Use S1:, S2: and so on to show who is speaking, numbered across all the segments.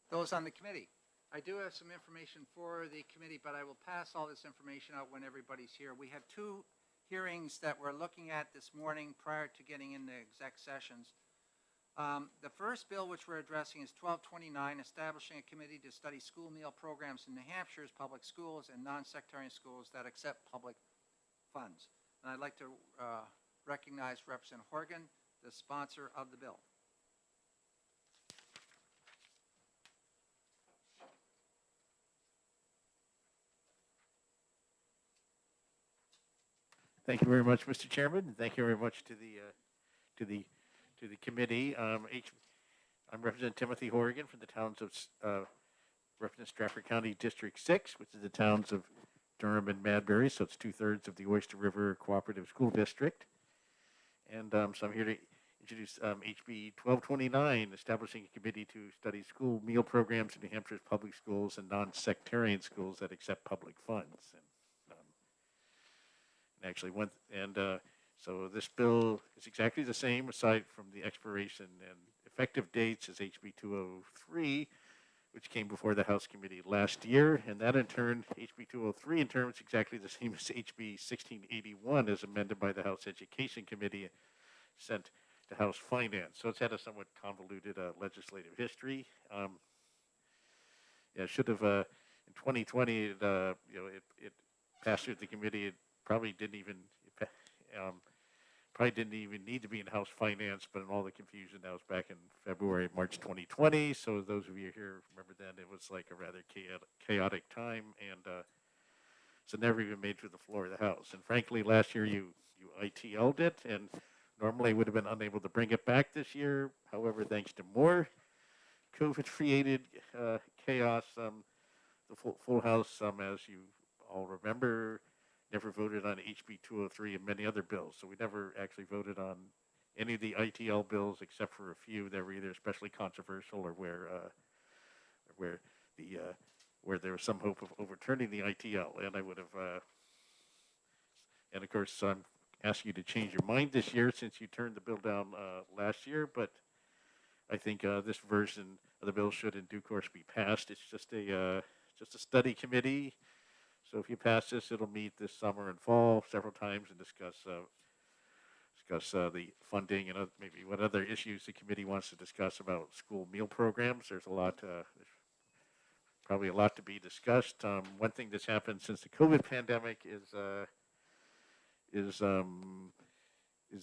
S1: Those on the committee. I do have some information for the committee, but I will pass all this information out when everybody's here. We have two hearings that we're looking at this morning prior to getting into exec sessions. The first bill which we're addressing is 1229, establishing a committee to study school meal programs in New Hampshire's public schools and non-sectarian schools that accept public funds. And I'd like to recognize Representative Horgan, the sponsor of the bill.
S2: Thank you very much, Mr. Chairman, and thank you very much to the committee. I'm Representative Timothy Horgan from the towns of represent Stratford County District 6, which is the towns of Durham and Madbury, so it's 2/3 of the Oyster River Cooperative School District. And so I'm here to introduce HB 1229, establishing a committee to study school meal programs in New Hampshire's public schools and non-sectarian schools that accept public funds. So this bill is exactly the same, aside from the expiration and effective dates, as HB 203, which came before the House Committee last year, and that in turn, HB 203 in turn is exactly the same as HB 1681, as amended by the House Education Committee, sent to House Finance. So it's had a somewhat convoluted legislative history. It should have in 2020. It passed through the committee. It probably didn't even need to be in House Finance, but in all the confusion, that was back in February, March 2020. So those of you here remember then, it was like a rather chaotic time, and so never even made to the floor of the House. And frankly, last year you ITL'd it, and normally would have been unable to bring it back this year. However, thanks to more COVID-created chaos, the full House, as you all remember, never voted on HB 203 and many other bills. So we never actually voted on any of the ITL bills except for a few that were either especially controversial or where there was some hope of overturning the ITL. And I would have, and of course, I'm asking you to change your mind this year since you turned the bill down last year. But I think this version of the bill should in due course be passed. It's just a study committee. So if you pass this, it'll meet this summer and fall several times and discuss the funding and maybe what other issues the committee wants to discuss about school meal programs. There's probably a lot to be discussed. One thing that's happened since the COVID pandemic is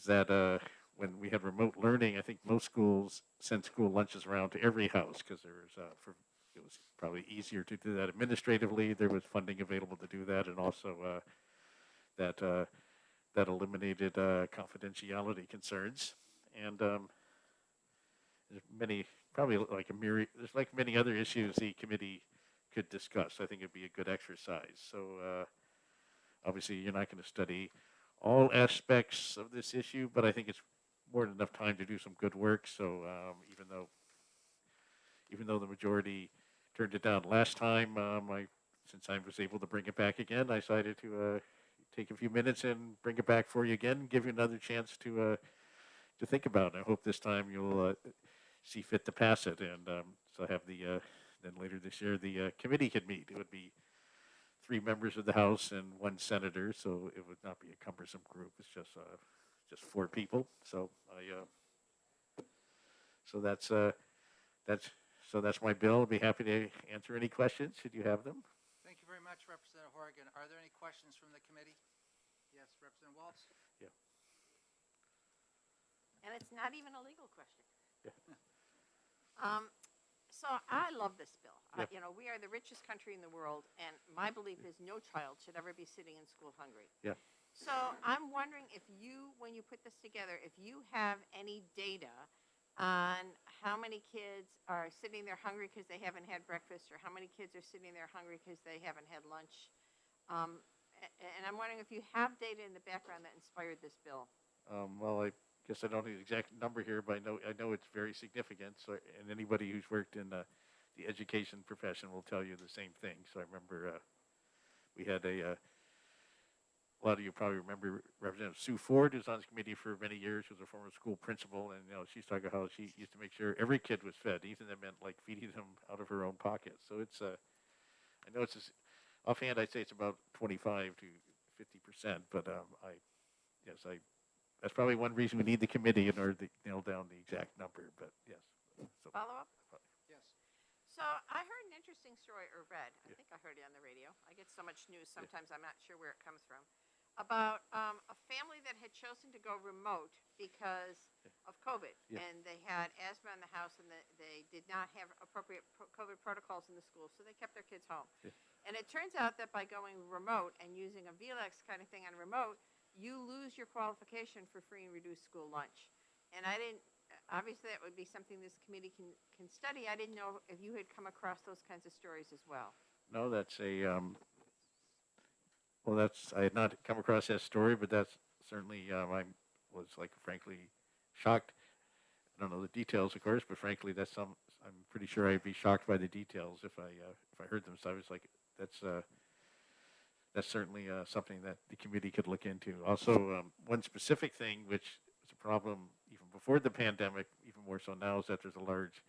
S2: that when we had remote learning, I think most schools sent school lunches around to every house because it was probably easier to do that administratively. There was funding available to do that, and also that eliminated confidentiality concerns. And there's many other issues the committee could discuss. I think it'd be a good exercise. So obviously, you're not going to study all aspects of this issue, but I think it's more than enough time to do some good work. So even though the majority turned it down last time, since I was able to bring it back again, I decided to take a few minutes and bring it back for you again, give you another chance to think about it. I hope this time you'll see fit to pass it, and so have then later this year the committee could meet. It would be 3 members of the House and 1 senator, so it would not be a cumbersome group. It's just 4 people. So that's my bill. I'll be happy to answer any questions should you have them.
S1: Thank you very much, Representative Horgan. Are there any questions from the committee? Yes, Representative Waltz?
S2: Yeah.
S3: And it's not even a legal question.
S2: Yeah.
S3: So I love this bill.
S2: Yeah.
S3: We are the richest country in the world, and my belief is no child should ever be sitting in school hungry.
S2: Yeah.
S3: So I'm wondering if when you put this together, if you have any data on how many kids are sitting there hungry because they haven't had breakfast, or how many kids are sitting there hungry because they haven't had lunch. And I'm wondering if you have data in the background that inspired this bill.
S2: Well, I guess I don't know the exact number here, but I know it's very significant. So, and anybody who's worked in the education profession will tell you the same thing. So I remember we had a lot of you probably remember Representative Sue Ford, who's on this committee for many years. She was a former school principal, and she's talking about how she used to make sure every kid was fed, even that meant like feeding them out of her own pocket. So it's I know it's offhand I'd say it's about 25 to 50%, but that's probably one reason we need the committee in order to nail down the exact number. But yes. So,
S3: Follow up?
S1: Yes.
S3: So I heard an interesting story, or read, I think I heard it on the radio. I get so much news, sometimes I'm not sure where it comes from, about a family that had chosen to go remote because of COVID.
S2: Yeah.
S3: And they had asthma in the house, and they did not have appropriate COVID protocols in the school, so they kept their kids home.
S2: Yeah.
S3: And it turns out that by going remote and using a VLEX kind of thing on remote, you lose your qualification for free and reduced school lunch. And I didn't, obviously that would be something this committee can study. I didn't know if you had come across those kinds of stories as well.
S2: No, that's I had not come across that story, but that's certainly, I was frankly shocked. I don't know the details, of course, but frankly, I'm pretty sure I'd be shocked by the details if I heard them. So I was like, that's certainly something that the committee could look into. Also, one specific thing, which is a problem even before the pandemic, even more so now, is that there's a large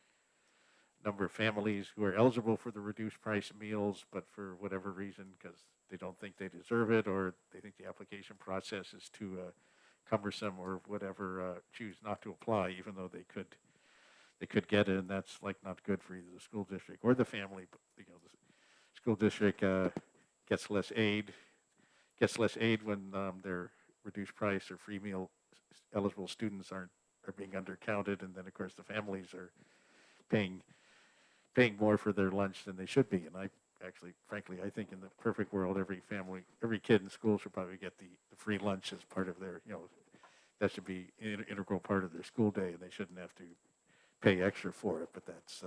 S2: number of families who are eligible for the reduced price meals, but for whatever reason, because they don't think they deserve it, or they think the application process is too cumbersome, or whatever, choose not to apply, even though they could get it, and that's not good for either the school district or the family. But the school district gets less aid when their reduced price or free meal eligible students are being undercounted, and then of course the families are paying more for their lunch than they should be. And I actually, frankly, I think in the perfect world, every kid in school should probably get the free lunch as part of their, that should be an integral part of their school day, and they shouldn't have to pay extra for it. But that's,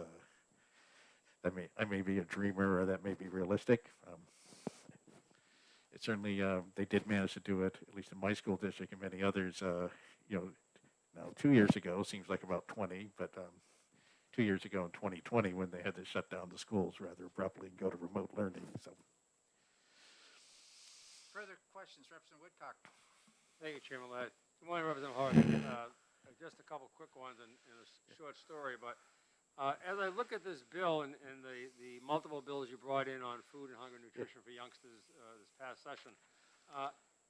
S2: I may be a dreamer, or that may be realistic. It certainly, they did manage to do it, at least in my school district and many others, now 2 years ago, seems like about 20, but 2 years ago in 2020, when they had to shut down the schools rather abruptly and go to remote learning. So,
S1: Further questions, Representative Woodcock?
S4: Thank you, Chairman Ladd. Good morning, Representative Horgan. Just a couple quick ones and a short story, but as I look at this bill and the multiple bills you brought in on food and hunger and nutrition for youngsters this past session,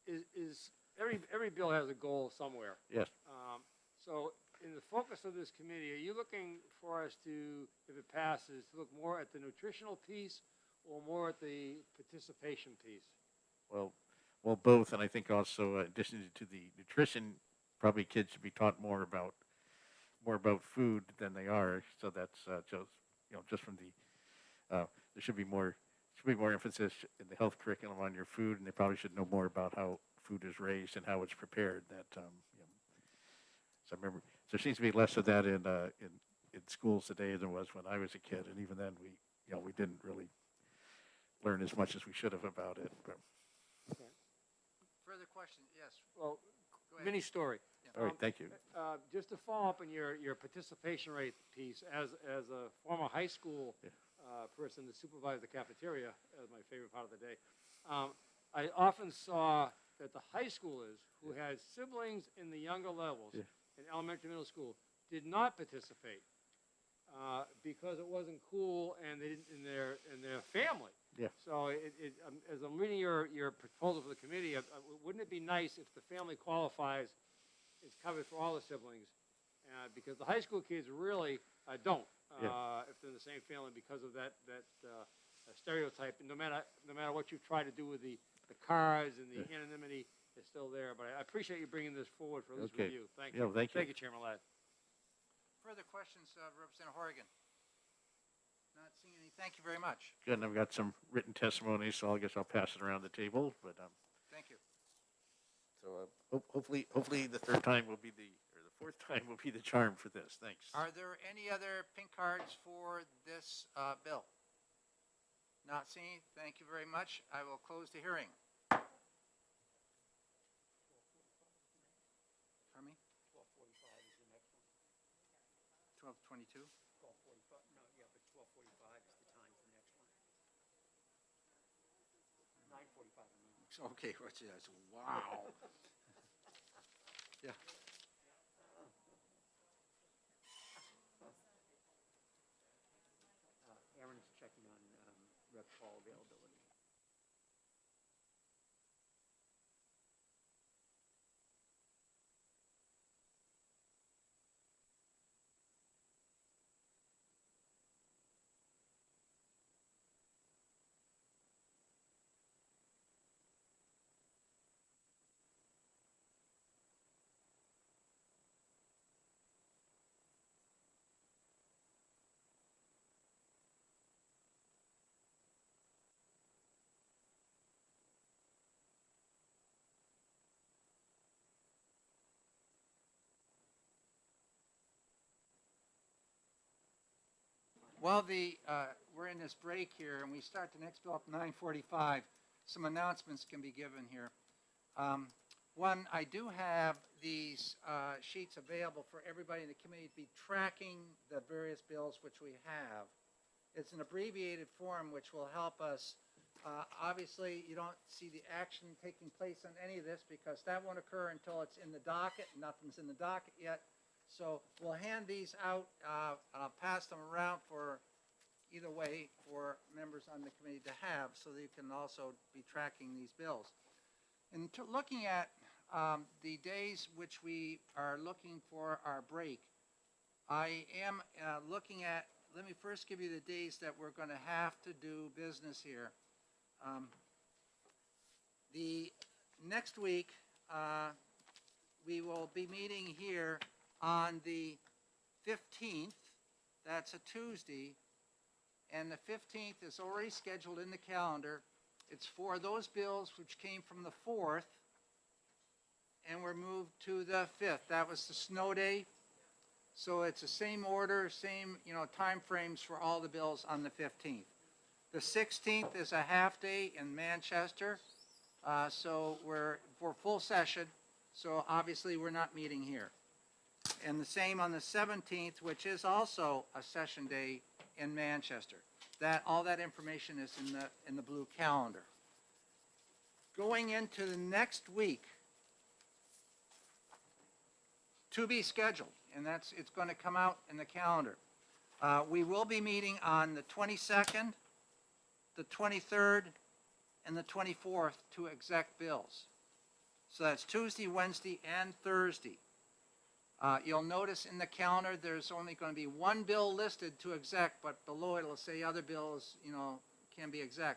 S4: is every bill has a goal somewhere.
S2: yes.
S4: So in the focus of this committee, are you looking for us to, if it passes, to look more at the nutritional piece or more at the participation piece?
S2: Well, both, and I think also, in addition to the nutrition, probably kids should be taught more about food than they are. So that's just from the there should be more emphasis in the health curriculum on your food, and they probably should know more about how food is raised and how it's prepared. So I remember there seems to be less of that in schools today than was when I was a kid, and even then we didn't really learn as much as we should have about it. But.
S1: Further questions? Yes.
S4: Well,
S1: Go ahead.
S4: mini story.
S1: Yeah.
S2: All right, thank you.
S4: Just to follow up on your participation rate piece, as a former high school person that supervised the cafeteria, as my favorite part of the day, I often saw that the high schoolers who had siblings in the younger levels, in elementary, middle school, did not participate because it wasn't cool and they didn't in their family.
S2: Yeah.
S4: So as I'm reading your proposal for the committee, wouldn't it be nice if the family qualifies, it's covered for all the siblings, because the high school kids really don't if they're in the same family, because of that stereotype. And no matter what you try to do with the cars and the anonymity, it's still there. But I appreciate you bringing this forward for this review. Thank you.
S2: Thank you.
S4: Thank you, Chairman Ladd.
S1: Further questions, Representative Horgan? Not seeing any. Thank you very much.
S2: Good, and I've got some written testimony, so I guess I'll pass it around the table. But
S1: Thank you.
S2: so hopefully the third time will be the fourth time will be the charm for this. Thanks.
S1: Are there any other pink cards for this bill? Not seeing. Thank you very much. I will close the hearing. Pardon me?
S4: 12:45 is the next one.
S1: 12:22.
S4: 12:45. No, yeah, but 12:45 is the time for the next one. 9:45. I mean.
S1: Okay, what's this? Wow. Yeah.
S4: Aaron's checking on Rep. Paul availability.
S1: Well, we're in this break here, and we start the next bill at 9:45. Some announcements can be given here. One, I do have these sheets available for everybody in the committee to be tracking the various bills which we have. It's an abbreviated form which will help us. Obviously, you don't see the action taking place on any of this because that won't occur until it's in the docket. Nothing's in the docket yet. So we'll hand these out, pass them around for either way for members on the committee to have so that you can also be tracking these bills. And looking at the days which we are looking for our break, I am looking at, let me first give you the days that we're going to have to do business here. The next week, we will be meeting here on the 15th, that's a Tuesday, and the 15th is already scheduled in the calendar. It's for those bills which came from the 4th and were moved to the 5th. That was the snow day. So it's the same order, same, time frames for all the bills on the 15th. The 16th is a half day in Manchester, so we're for full session, so obviously we're not meeting here. And the same on the 17th, which is also a session day in Manchester. All that information is in the blue calendar. Going into the next week, to be scheduled, and it's going to come out in the calendar. We will be meeting on the 22nd, the 23rd, and the 24th to exec bills. So that's Tuesday, Wednesday, and Thursday. You'll notice in the calendar there's only going to be one bill listed to exec, but below it will say other bills, can be exec.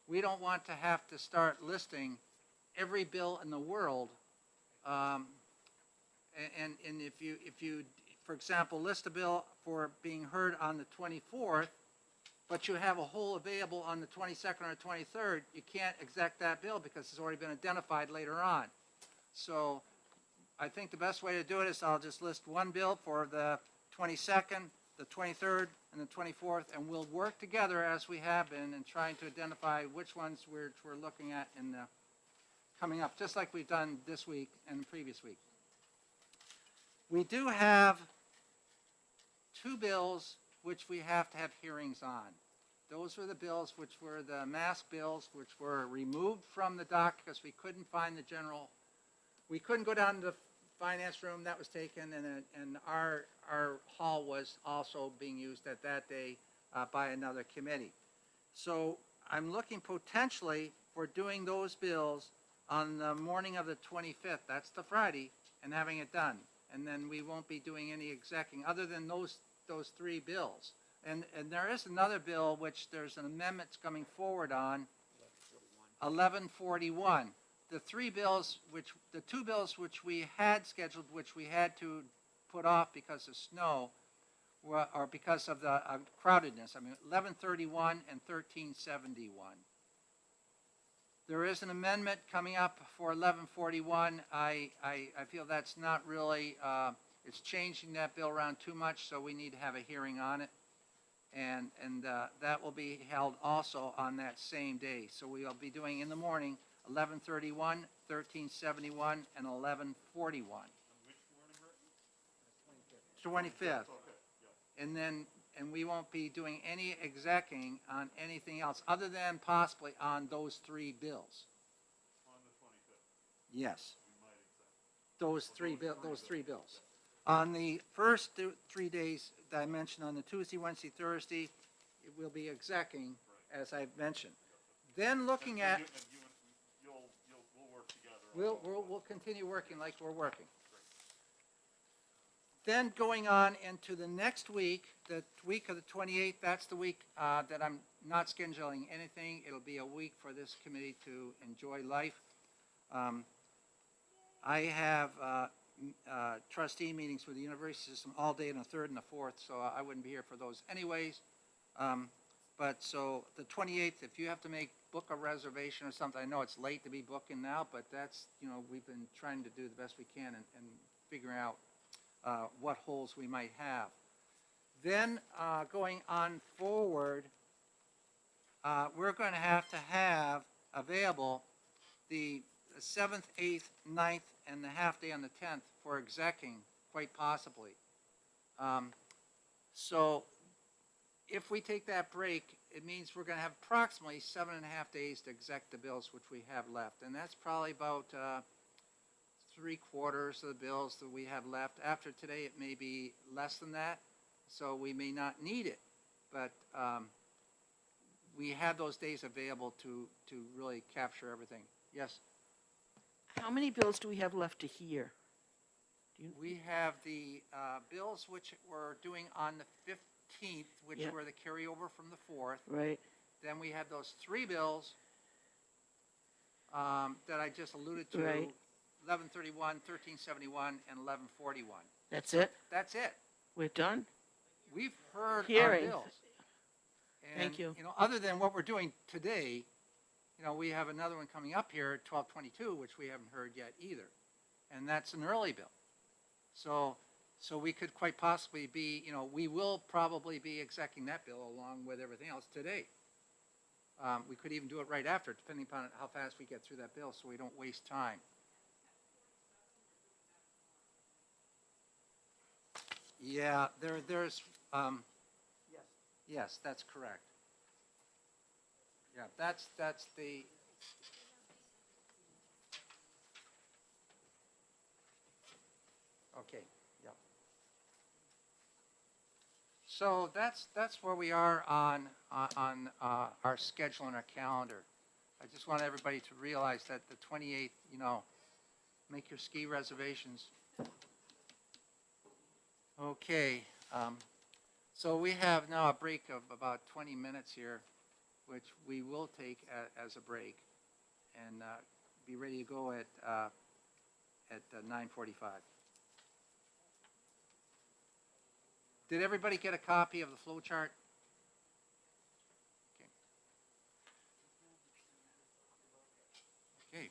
S1: We don't want to have to start listing every bill in the world. And if you, for example, list a bill for being heard on the 24th, but you have a whole available on the 22nd or 23rd, you can't exec that bill because it's already been identified later on. So I think the best way to do it is I'll just list one bill for the 22nd, the 23rd, and the 24th, and we'll work together as we have been in trying to identify which ones we're looking at in the coming up, just like we've done this week and the previous week. We do have two bills which we have to have hearings on. Those were the bills which were the mask bills, which were removed from the dock because we couldn't find the general. We couldn't go down to the finance room, that was taken, and our hall was also being used at that day by another committee. So I'm looking potentially for doing those bills on the morning of the 25th, that's the Friday, and having it done. And then we won't be doing any execing other than those three bills. And there is another bill which there's an amendment coming forward on, 1141. The two bills which we had scheduled, which we had to put off because of snow, or because of the crowdedness. 1131 and 1371. There is an amendment coming up for 1141. I feel that's not really, it's changing that bill around too much, so we need to have a hearing on it. And that will be held also on that same day. So we will be doing in the morning 1131, 1371, and 1141.
S5: Which morning, Rick?
S1: 25th. And we won't be doing any execing on anything else other than possibly on those three bills. Yes. Those three bills. On the first 3 days that I mentioned, on the Tuesday, Wednesday, Thursday, it will be execing, as I've mentioned. Then looking at, we'll continue working like we're working. Then going on into the next week, the week of the 28th, that's the week that I'm not scheduling anything. It'll be a week for this committee to enjoy life. I have trustee meetings with the university system all day on the 3rd and the 4th, so I wouldn't be here for those anyways. But so the 28th, if you have to book a reservation or something, I know it's late to be booking now, but that's, we've been trying to do the best we can and figuring out what holes we might have. Then going on forward, we're going to have available the 7th, 8th, 9th, and the half day on the 10th for execing, quite possibly. So if we take that break, it means we're going to have approximately 7.5 days to exec the bills which we have left. And that's probably about 3/4 of the bills that we have left. After today, it may be less than that, so we may not need it. But we have those days available to really capture everything. Yes?
S5: How many bills do we have left to hear?
S1: We have the bills which we're doing on the 15th, which
S5: Yeah.
S1: were the carryover from the 4th.
S5: Right,
S1: Then we have those 3 bills that I just alluded to,
S5: Right.
S1: 1131, 1371, and 1141.
S5: that's it?
S1: That's it.
S5: We're done?
S1: We've heard our
S5: Hearing.
S1: bills. And,
S5: Thank you.
S1: Other than what we're doing today, we have another one coming up here at 1222, which we haven't heard yet either. And that's an early bill. So we could quite possibly be, we will probably be execing that bill along with everything else today. We could even do it right after, depending upon how fast we get through that bill, so we don't waste time. Yeah, there's, yes, that's correct. Yeah, that's the, okay, yeah. So that's where we are on our schedule and our calendar. I just want everybody to realize that the 28th, make your ski reservations. Okay, so we have now a break of about 20 minutes here, which we will take as a break, and be ready to go at 9:45. Did everybody get a copy of the flow chart? Okay. Okay.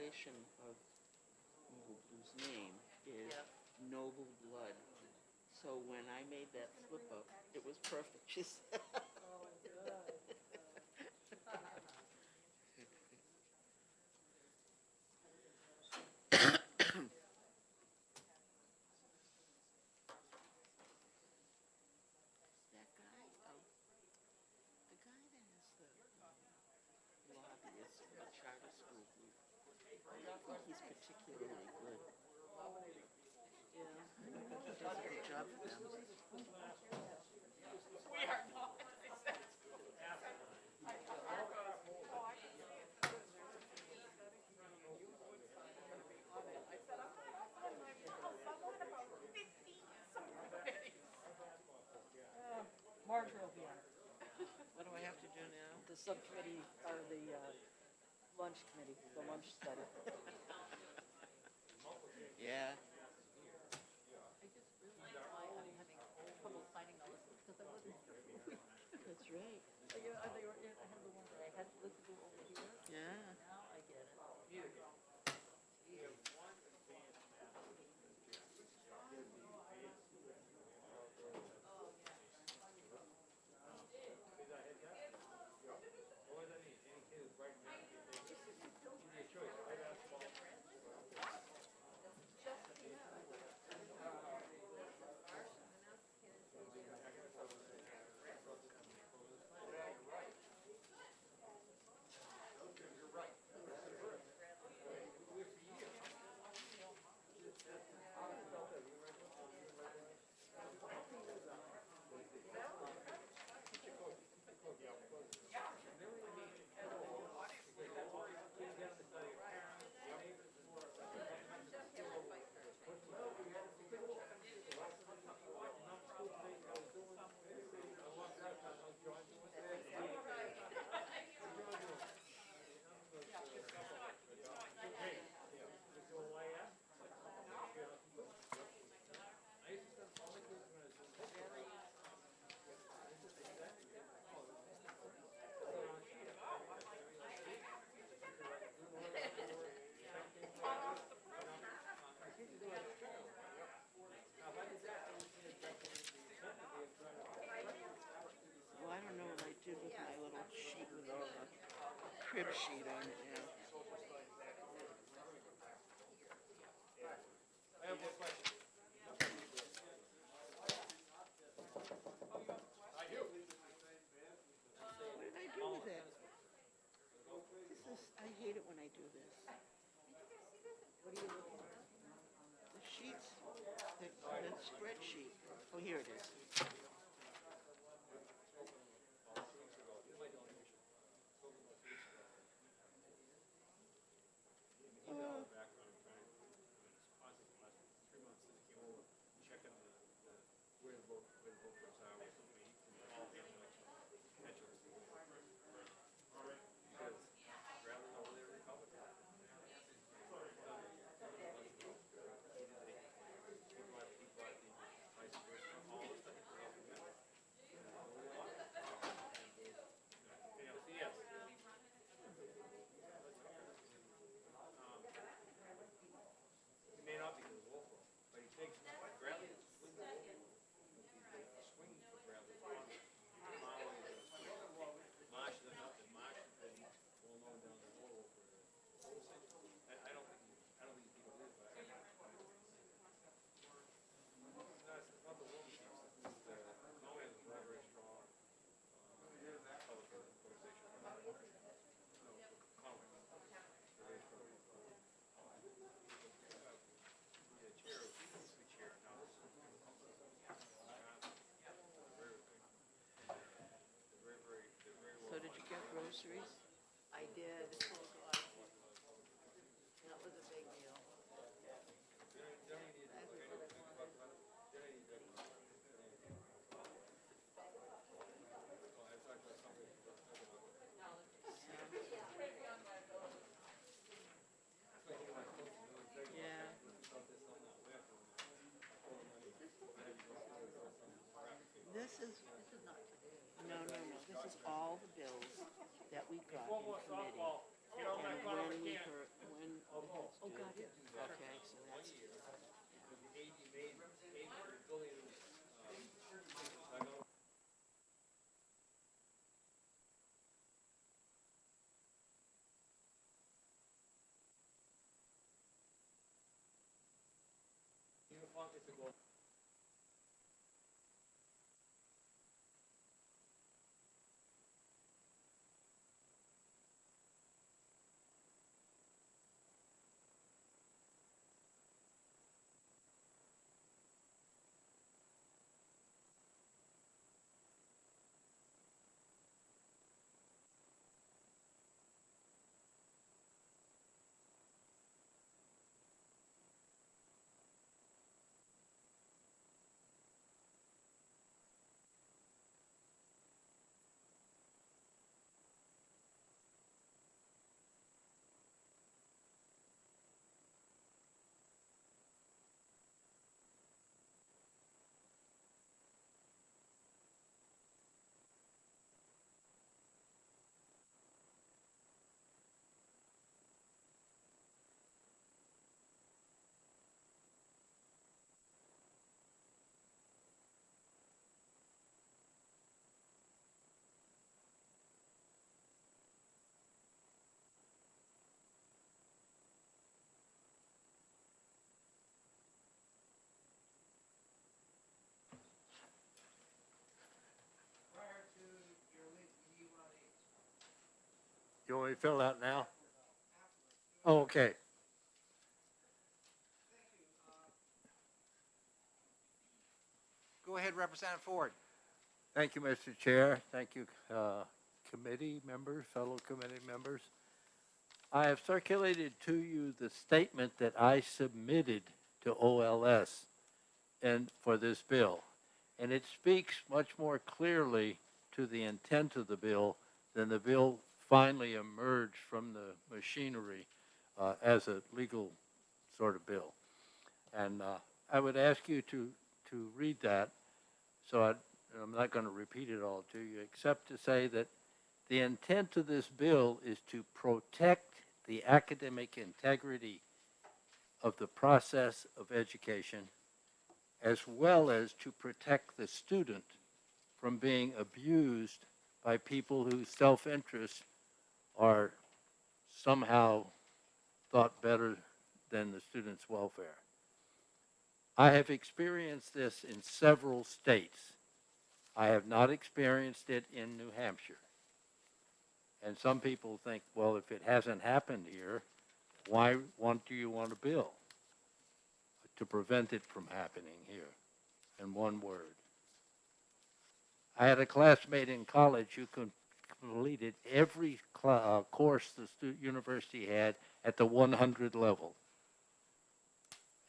S5: translation of whose name is Noble Blood. So when I made that slip up, it was perfect. She said. That guy, the guy that is the lobbyist for the charter school group, I don't think he's particularly good. Yeah, I don't think he does a good job for them.
S6: Marjorie will be on it.
S5: What do I have to do now?
S6: The subcommittee, or the lunch committee, the lunch study.
S5: Yeah.
S6: Trouble finding all this because I wasn't here.
S5: That's right.
S6: I had the one that I had to listen to over here.
S5: Yeah.
S6: Now I get it.
S5: Well, I don't know what I did with my little sheet with all the crib sheet on it now. What did I do with it? I hate it when I do this.
S6: What are you looking at?
S5: The sheets, the spreadsheet. Oh, here it is. So did you get groceries?
S6: I did. That was a big deal.
S5: Yeah. This is
S6: not today.
S5: no. This is all the bills that we got in committee. And when we heard, when the
S6: Oh, God, yeah.
S5: Okay, so that's,
S7: You want me to fill out now? Oh, okay.
S1: Go ahead, Representative Ford.
S7: Thank you, Mr. Chair. Thank you, committee members, fellow committee members. I have circulated to you the statement that I submitted to OLS and for this bill. And it speaks much more clearly to the intent of the bill than the bill finally emerged from the machinery as a legal sort of bill. And I would ask you to read that. So I'm not going to repeat it all to you, except to say that the intent of this bill is to protect the academic integrity of the process of education, as well as to protect the student from being abused by people whose self-interest are somehow thought better than the student's welfare. I have experienced this in several states. I have not experienced it in New Hampshire. And some people think, well, if it hasn't happened here, why do you want a bill to prevent it from happening here? In one word. I had a classmate in college who completed every course the university had at the 100 level.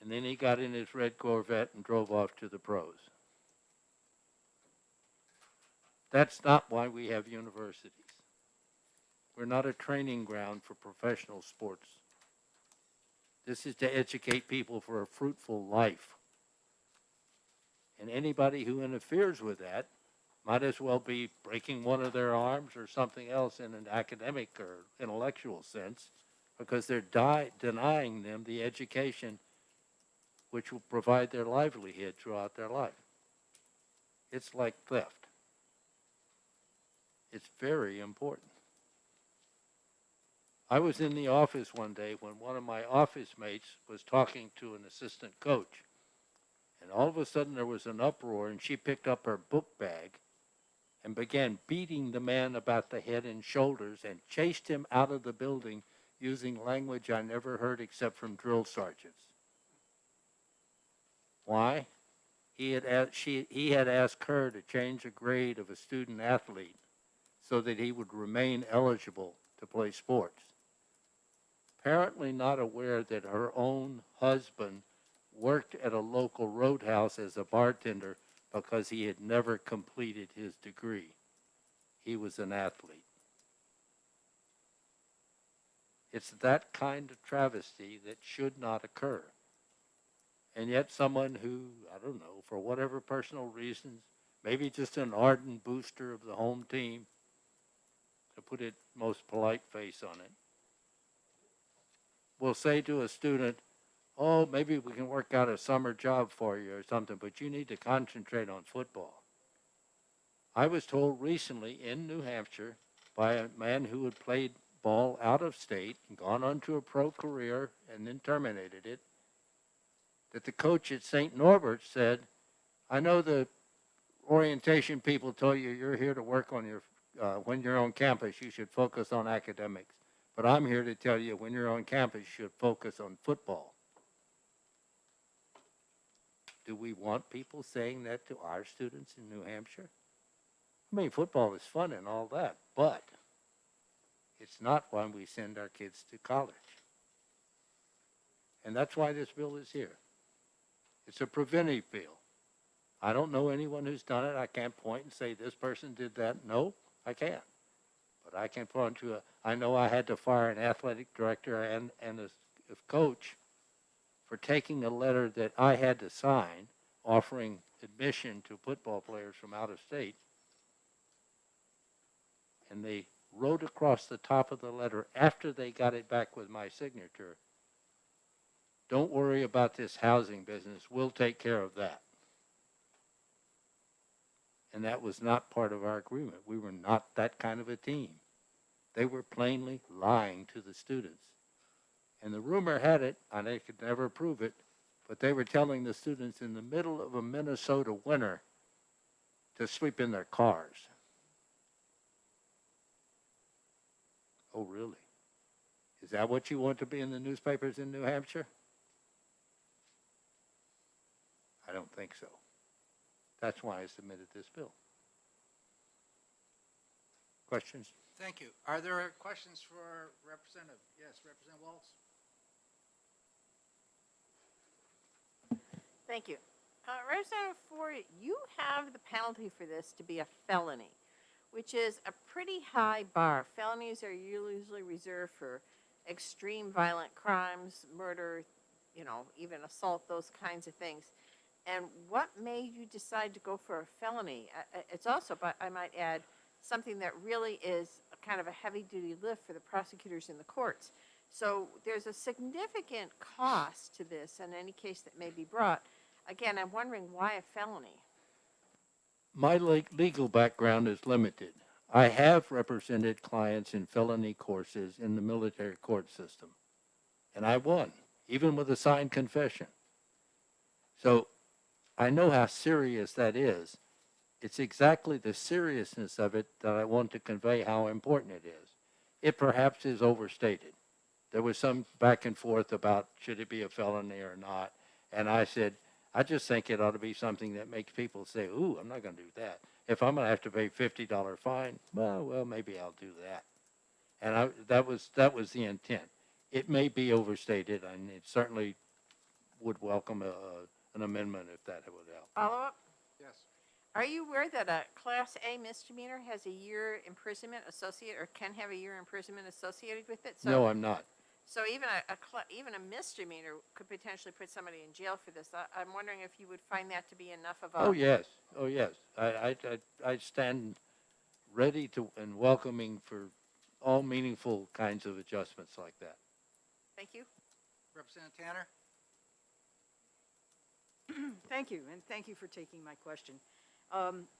S7: And then he got in his red Corvette and drove off to the pros. That's not why we have universities. We're not a training ground for professional sports. This is to educate people for a fruitful life. And anybody who interferes with that might as well be breaking one of their arms or something else in an academic or intellectual sense, because they're denying them the education which will provide their livelihood throughout their life. It's like theft. It's very important. I was in the office one day when one of my office mates was talking to an assistant coach. And all of a sudden there was an uproar, and she picked up her book bag and began beating the man about the head and shoulders and chased him out of the building using language I never heard except from drill sergeants. Why? He had asked her to change the grade of a student athlete so that he would remain eligible to play sports. Apparently not aware that her own husband worked at a local roadhouse as a bartender because he had never completed his degree. He was an athlete. It's that kind of travesty that should not occur. And yet someone who, I don't know, for whatever personal reasons, maybe just an ardent booster of the home team, to put it most polite face on it, will say to a student, oh, maybe we can work out a summer job for you or something, but you need to concentrate on football. I was told recently in New Hampshire by a man who had played ball out of state and gone on to a pro career and then terminated it, that the coach at St. Norbert said, I know the orientation people told you you're here to work on your, when you're on campus, you should focus on academics. But I'm here to tell you when you're on campus, you should focus on football. Do we want people saying that to our students in New Hampshire? I mean, football is fun and all that, but it's not why we send our kids to college. And that's why this bill is here. It's a preventive bill. I don't know anyone who's done it. I can't point and say this person did that. No, I can't. But I can point to I know I had to fire an athletic director and a coach for taking a letter that I had to sign offering admission to football players from out of state. And they wrote across the top of the letter after they got it back with my signature, don't worry about this housing business. We'll take care of that. And that was not part of our agreement. We were not that kind of a team. They were plainly lying to the students. And the rumor had it, and they could never prove it, but they were telling the students in the middle of a Minnesota winter to sleep in their cars. Oh, really? Is that what you want to be in the newspapers in New Hampshire? I don't think so. That's why I submitted this bill. Questions?
S1: Thank you. Are there questions for Representative? Yes, Representative Waltz?
S3: Thank you. Representative Ford, you have the penalty for this to be a felony, which is a pretty high bar. Felonies are usually reserved for extreme violent crimes, murder, even assault, those kinds of things. And what made you decide to go for a felony? It's also, but I might add, something that really is a kind of a heavy-duty lift for the prosecutors in the courts. So there's a significant cost to this in any case that may be brought. Again, I'm wondering why a felony?
S7: My legal background is limited. I have represented clients in felony courses in the military court system, and I won, even with a signed confession. So I know how serious that is. It's exactly the seriousness of it that I want to convey how important it is. It perhaps is overstated. There was some back and forth about should it be a felony or not, and I said, I just think it ought to be something that makes people say, ooh, I'm not going to do that. If I'm going to have to pay $50 fine, well, maybe I'll do that. And that was the intent. It may be overstated, and it certainly would welcome an amendment if that would help.
S3: Follow up?
S1: Yes.
S3: Are you aware that a Class A misdemeanor has a year imprisonment associated, or can have a year imprisonment associated with it? So,
S7: No, I'm not.
S3: So even even a misdemeanor could potentially put somebody in jail for this. I'm wondering if you would find that to be enough of a...
S7: Oh, yes. I stand ready to and welcoming for all meaningful kinds of adjustments like that.
S3: Thank you.
S1: Representative Tanner?
S6: Thank you, and thank you for taking my question.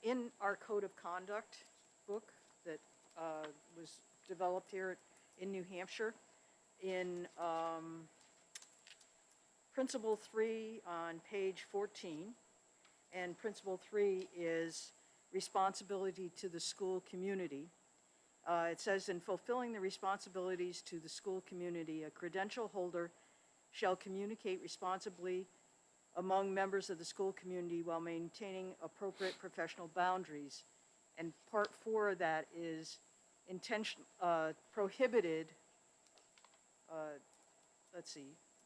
S6: In our Code of Conduct book that was developed here in New Hampshire, in Principle 3 on page 14, and Principle 3 is responsibility to the school community. It says, in fulfilling the responsibilities to the school community, a credential holder shall communicate responsibly among members of the school community while maintaining appropriate professional boundaries. And part 4 of that is prohibited,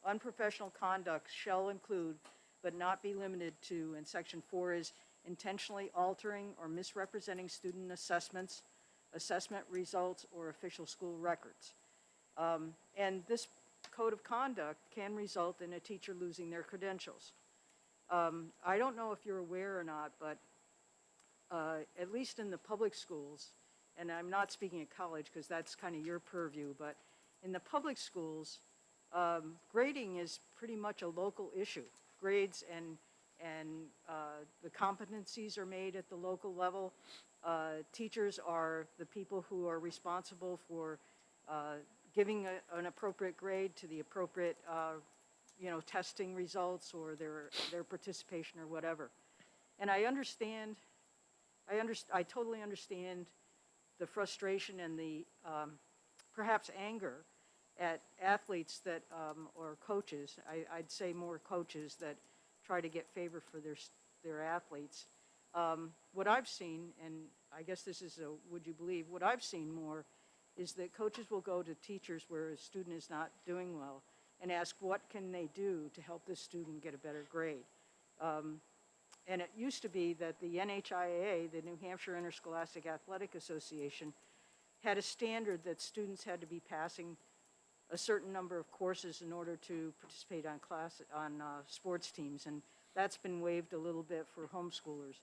S6: unprofessional conduct shall include, but not be limited to, and section 4 is intentionally altering or misrepresenting student assessments, assessment results, or official school records. And this code of conduct can result in a teacher losing their credentials. I don't know if you're aware or not, but at least in the public schools, and I'm not speaking at college because that's kind of your purview, but in the public schools, Grading is pretty much a local issue. Grades and the competencies are made at the local level. Teachers are the people who are responsible for giving an appropriate grade to the appropriate, testing results or their participation or whatever. And I totally understand the frustration and the perhaps anger at athletes that, or coaches, I'd say more coaches that try to get favor for their athletes. What I've seen, and I guess this is a would you believe, what I've seen more is that coaches will go to teachers where a student is not doing well and ask what can they do to help this student get a better grade. And it used to be that the NHIAA, the New Hampshire Interscholastic Athletic Association, had a standard that students had to be passing a certain number of courses in order to participate on sports teams, and that's been waived a little bit for homeschoolers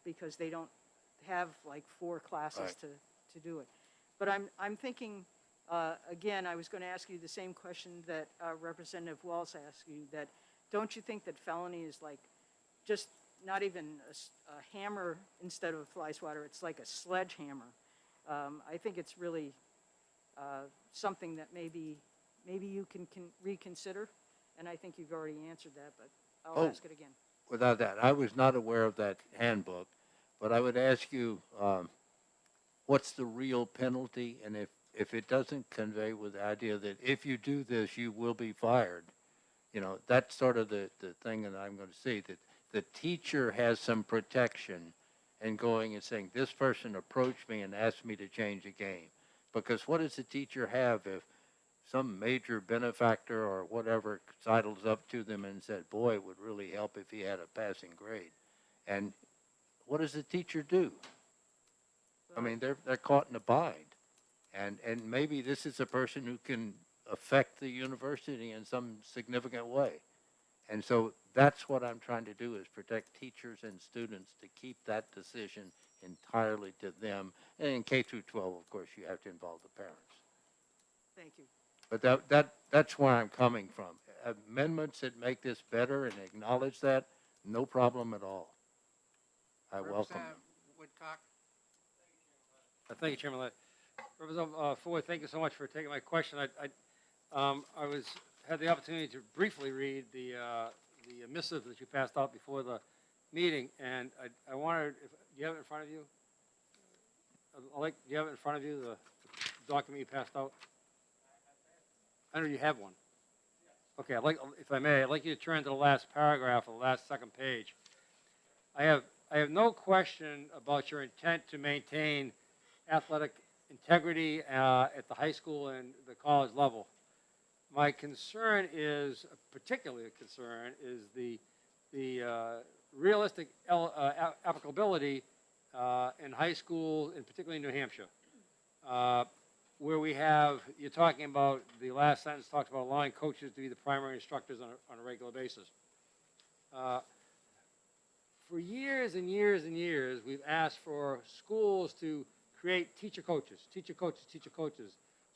S6: because they don't have like 4 classes
S7: Right.
S6: to do it. But I'm thinking, again, I was going to ask you the same question that Representative Walz asked you, that don't you think that felony is like just not even a hammer instead of a fly swatter, it's like a sledgehammer. I think it's really something that maybe you can reconsider, and I think you've already answered that, but I'll ask it again.
S7: Without that, I was not aware of that handbook, but I would ask you, what's the real penalty? And if it doesn't convey with the idea that if you do this, you will be fired, that's sort of the thing that I'm going to see, that the teacher has some protection in going and saying, this person approached me and asked me to change a game. Because what does the teacher have if some major benefactor or whatever sidles up to them and said, boy, it would really help if he had a passing grade? And what does the teacher do? I mean, they're caught in a bind. And maybe this is a person who can affect the university in some significant way. And so that's what I'm trying to do, is protect teachers and students, to keep that decision entirely to them. And in K through 12, of course, you have to involve the parents.
S6: Thank you.
S7: But that's where I'm coming from. Amendments that make this better and acknowledge that, no problem at all. I welcome them.
S1: Representative Woodcock?
S4: Thank you, Chairman. Representative Ford, thank you so much for taking my question. I had the opportunity to briefly read the missive that you passed out before the meeting, and I wondered if do you have it in front of you? Do you have it in front of you, the document you passed out? I know you have one. Okay, if I may, I'd like you to turn to the last paragraph of the last second page. I have no question about your intent to maintain athletic integrity at the high school and the college level. My concern is, particularly a concern, is the realistic applicability in high school, and particularly in New Hampshire, where you're talking about, the last sentence talks about allowing coaches to be the primary instructors on a regular basis. For years and years and years, we've asked for schools to create teacher coaches,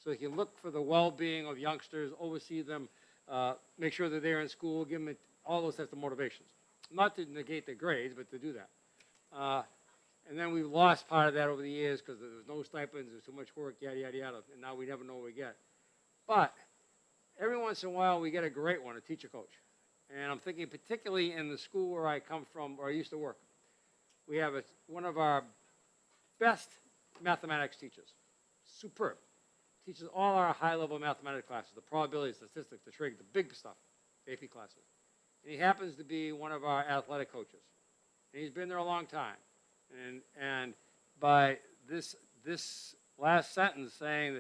S4: so they can look for the well-being of youngsters, oversee them, make sure that they're in school, give them all those types of motivations. Not to negate their grades, but to do that. And then we've lost part of that over the years because there was no stipends, there's too much work, yada, yada, yada, and now we never know what we get. But every once in a while, we get a great one, a teacher coach. And I'm thinking particularly in the school where I come from, where I used to work. We have one of our best mathematics teachers, superb. Teaches all our high-level mathematics classes, the probability, statistics, the trig, the big stuff, AP classes. And he happens to be one of our athletic coaches. And he's been there a long time. And by this last sentence saying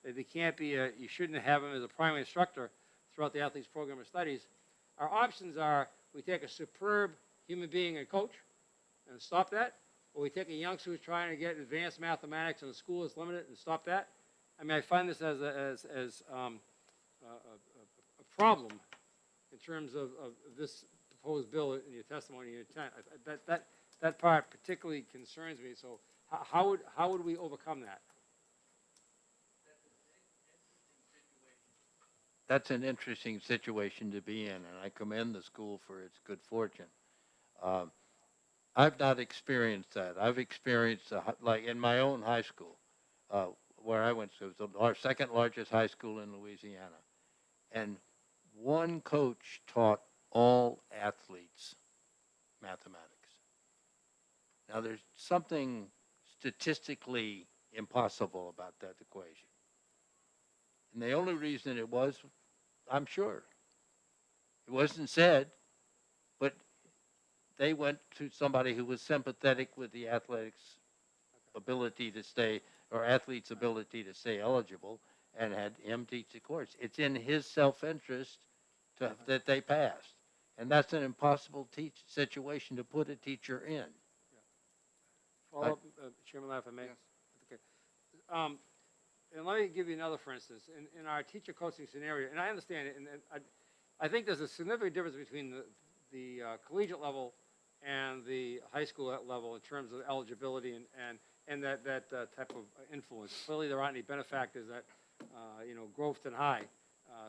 S4: that they can't be you shouldn't have him as a primary instructor throughout the athlete's program of studies, our options are we take a superb human being and coach and stop that, or we take a youngster who's trying to get advanced mathematics and the school is limited and stop that. I mean, I find this as a problem in terms of this proposed bill in your testimony and your intent. That part particularly concerns me. So how would we overcome that?
S7: that's an interesting situation to be in, and I commend the school for its good fortune. Um, I've not experienced that. I've experienced, like in my own high school, uh, where I went to, it was our second largest high school in Louisiana. And one coach taught all athletes mathematics. Now, there's something statistically impossible about that equation. And the only reason it was, I'm sure, it wasn't said, but they went to somebody who was sympathetic with the athletics ability to stay, or athlete's ability to stay eligible, and had him teach the course. It's in his self-interest that they passed. And that's an impossible situation to put a teacher in.
S4: Follow up, Chairman Lau, if I may.
S1: Yes.
S4: Okay. And let me give you another, for instance, in our teacher coaching scenario, and I understand it, and I think there's a significant difference between the collegiate level and the high school level in terms of eligibility and that type of influence. Clearly, there aren't any benefactors that, Groveton High,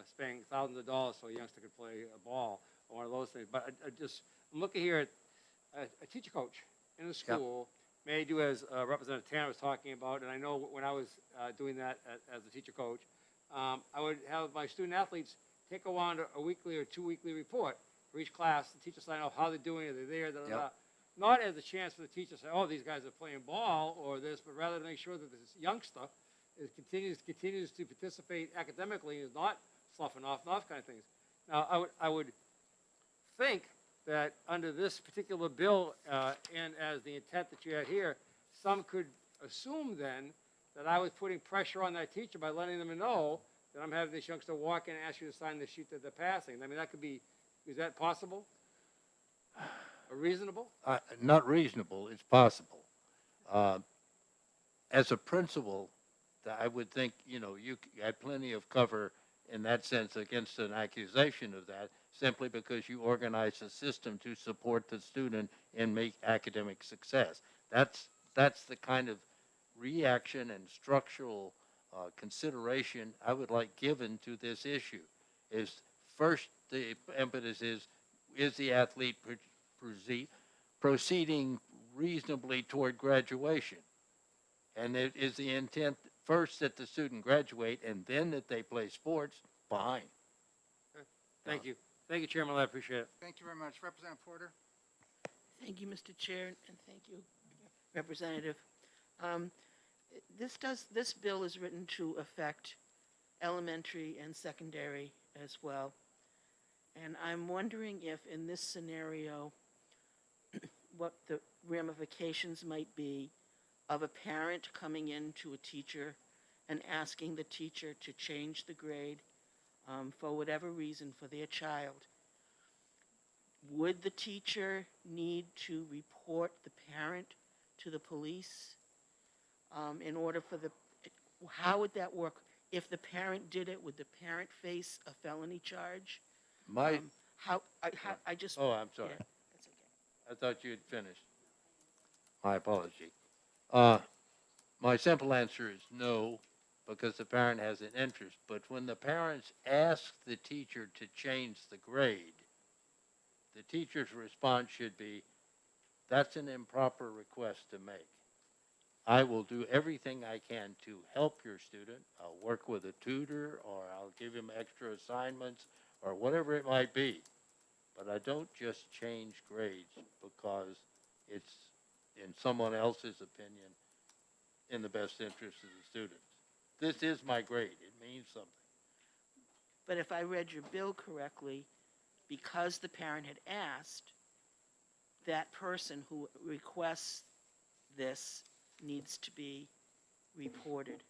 S4: spending thousands of dollars so a youngster could play a ball or one of those things. But I'm looking here at a teacher coach in the school may do as Representative Tanner was talking about, and I know when I was doing that as a teacher coach, I would have my student athletes take a weekly or 2 weekly report for each class. The teacher sign off how they're doing, are they there, da, da, da. Not as a chance for the teacher to say, oh, these guys are playing ball or this, but rather to make sure that this youngster continues to participate academically and is not sloughing off and those kind of things. Now, I would think that under this particular bill, and as the intent that you had here, some could assume then that I was putting pressure on that teacher by letting them know that I'm having this youngster walk in and ask you to sign the sheet that they're passing. I mean, that could be, is that possible? Or reasonable?
S7: Not reasonable, it's possible. As a principal, I would think, you had plenty of cover in that sense against an accusation of that, simply because you organize a system to support the student and make academic success. That's the kind of reaction and structural consideration I would like given to this issue. Is first, the impetus is the athlete proceeding reasonably toward graduation? And it is the intent first that the student graduate and then that they play sports? Fine.
S4: Thank you. Thank you, Chairman. I appreciate it.
S1: Thank you very much. Representative Porter?
S5: Thank you, Mr. Chair, and thank you, Representative. This bill is written to affect elementary and secondary as well. And I'm wondering if in this scenario, what the ramifications might be of a parent coming in to a teacher and asking the teacher to change the grade for whatever reason for their child. Would the teacher need to report the parent to the police in order for how would that work? If the parent did it, would the parent face a felony charge?
S7: I
S5: just.
S7: Oh, I'm sorry.
S5: Yeah, that's okay.
S7: I thought you had finished. My apology. My simple answer is no, because the parent has an interest. But when the parents ask the teacher to change the grade, the teacher's response should be, that's an improper request to make. I will do everything I can to help your student. I'll work with a tutor, or I'll give him extra assignments, or whatever it might be. But I don't just change grades because it's, in someone else's opinion, in the best interest of the students. This is my grade. It means something.
S5: But if I read your bill correctly, because the parent had asked, that person who requests this needs to be reported.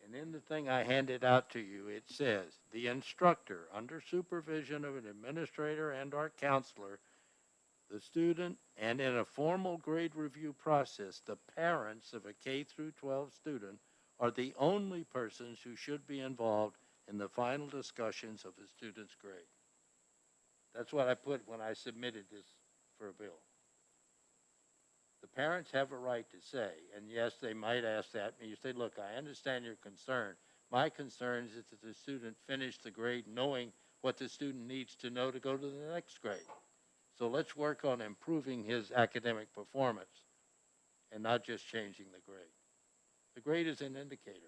S7: And in the thing I handed out to you, it says, the instructor, under supervision of an administrator and or counselor, the student, and in a formal grade review process, the parents of a K through 12 student are the only persons who should be involved in the final discussions of the student's grade. That's what I put when I submitted this for a bill. The parents have a right to say, and yes, they might ask that, and you say, look, I understand your concern. My concern is that the student finish the grade knowing what the student needs to know to go to the next grade. So let's work on improving his academic performance and not just changing the grade. The grade is an indicator.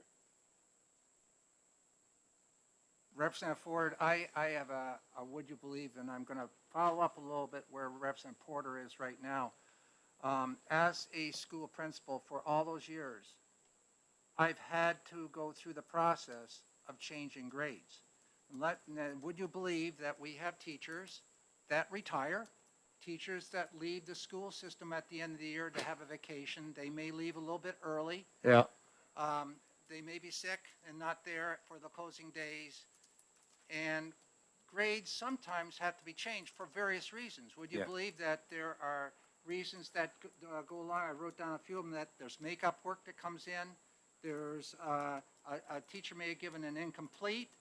S1: Representative Ford, I have a would you believe, and I'm going to follow up a little bit where Representative Porter is right now. As a school principal for all those years, I've had to go through the process of changing grades. Would you believe that we have teachers that retire, teachers that leave the school system at the end of the year to have a vacation? They may leave a little bit early.
S7: Yeah.
S1: They may be sick and not there for the closing days. And grades sometimes have to be changed for various reasons. Would you
S7: Yeah.
S1: believe that there are reasons that go along? I wrote down a few of them, that there's makeup work that comes in. There's a teacher may have given an incomplete,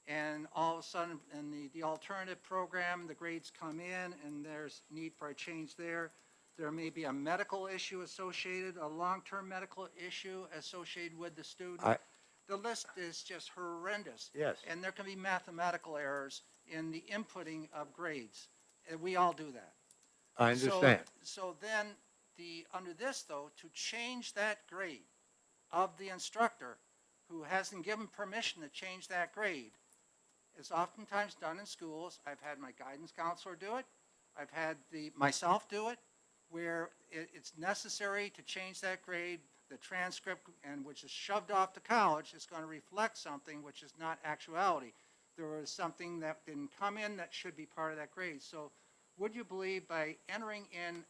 S1: and all of a sudden in the alternative program, the grades come in and there's need for a change there. There may be a medical issue associated, a long-term medical issue associated with the student. The list is just horrendous.
S7: Yes.
S1: And there can be mathematical errors in the inputting of grades. And we all do that.
S7: I understand.
S1: So then, under this though, to change that grade of the instructor who hasn't given permission to change that grade is oftentimes done in schools. I've had my guidance counselor do it. I've had myself do it, where it's necessary to change that grade. The transcript, and which is shoved off to college, is going to reflect something which is not actuality. There was something that didn't come in that should be part of that grade. So would you believe by entering in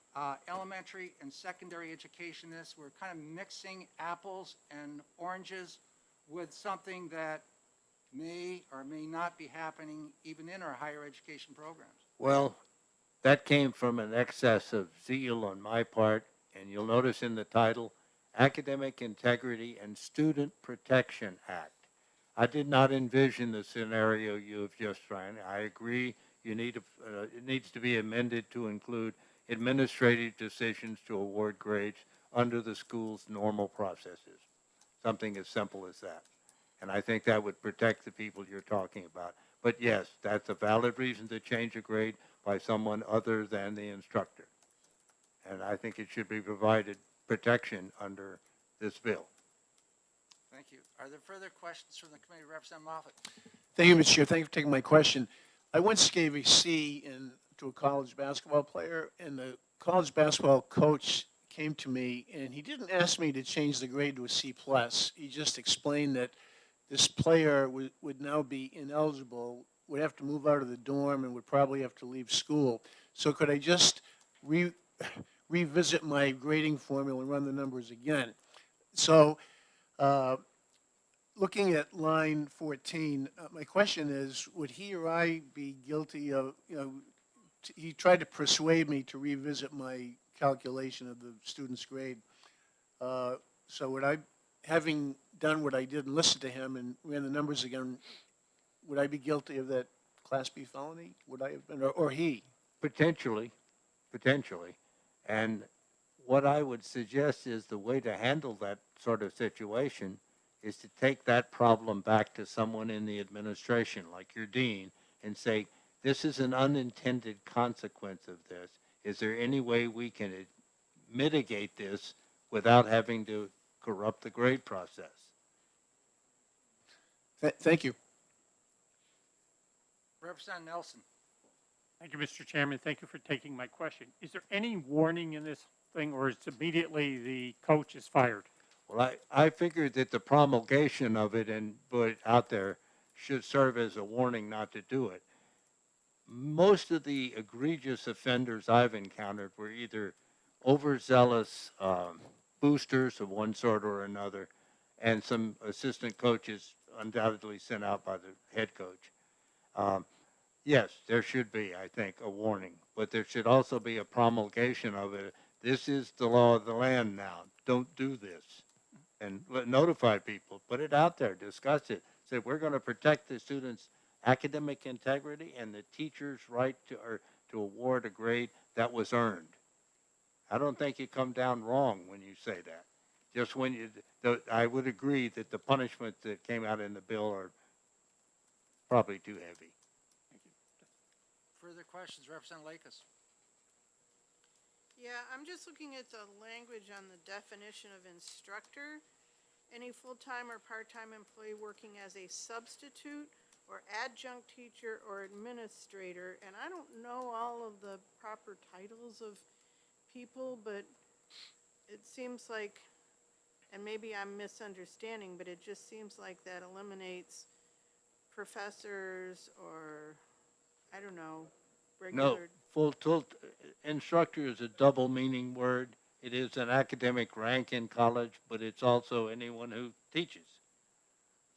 S1: elementary and secondary education we're kind of mixing apples and oranges with something that may or may not be happening even in our higher education programs?
S7: Well, that came from an excess of zeal on my part, and you'll notice in the title, Academic Integrity and Student Protection Act. I did not envision the scenario you have just run. I agree it needs to be amended to include administrative decisions to award grades under the school's normal processes. Something as simple as that. And I think that would protect the people you're talking about. But yes, that's a valid reason to change a grade by someone other than the instructor. And I think it should be provided protection under this bill.
S1: Thank you. Are there further questions from the committee? Representative Moffett.
S8: Thank you, Mr. Chair. Thank you for taking my question. I once gave a C to a college basketball player, and the college basketball coach came to me, and he didn't ask me to change the grade to a C+. He just explained that this player would now be ineligible, would have to move out of the dorm, and would probably have to leave school. So could I just revisit my grading formula and run the numbers again? So looking at line 14, my question is, would he or I be guilty of, he tried to persuade me to revisit my calculation of the student's grade. So would I, having done what I did and listened to him and ran the numbers again, would I be guilty of that Class B felony? Would I have been, or he?
S7: Potentially. And what I would suggest is the way to handle that sort of situation is to take that problem back to someone in the administration, like your dean, and say, this is an unintended consequence of this. Is there any way we can mitigate this without having to corrupt the grade process?
S8: Thank you.
S1: Representative Nelson.
S9: Thank you, Mr. Chairman. Thank you for taking my question. Is there any warning in this thing, or is immediately the coach is fired?
S7: Well, I figured that the promulgation of it and put it out there should serve as a warning not to do it. Most of the egregious offenders I've encountered were either overzealous boosters of one sort or another, and some assistant coaches undoubtedly sent out by the head coach. Yes, there should be, I think, a warning, but there should also be a promulgation of it. This is the law of the land now. Don't do this. And notify people, put it out there, discuss it. Say, we're going to protect the students' academic integrity and the teacher's right to award a grade that was earned. I don't think you come down wrong when you say that. Just when you, I would agree that the punishments that came out in the bill are probably too heavy.
S1: Further questions, Representative Lakis?
S10: Yeah, I'm just looking at the language on the definition of instructor. Any full-time or part-time employee working as a substitute or adjunct teacher or administrator, and I don't know all of the proper titles of people, but it seems like, and maybe I'm misunderstanding, but it just seems like that eliminates professors or, I don't know,
S7: No,
S10: regular.
S7: instructor is a double meaning word. It is an academic rank in college, but it's also anyone who teaches.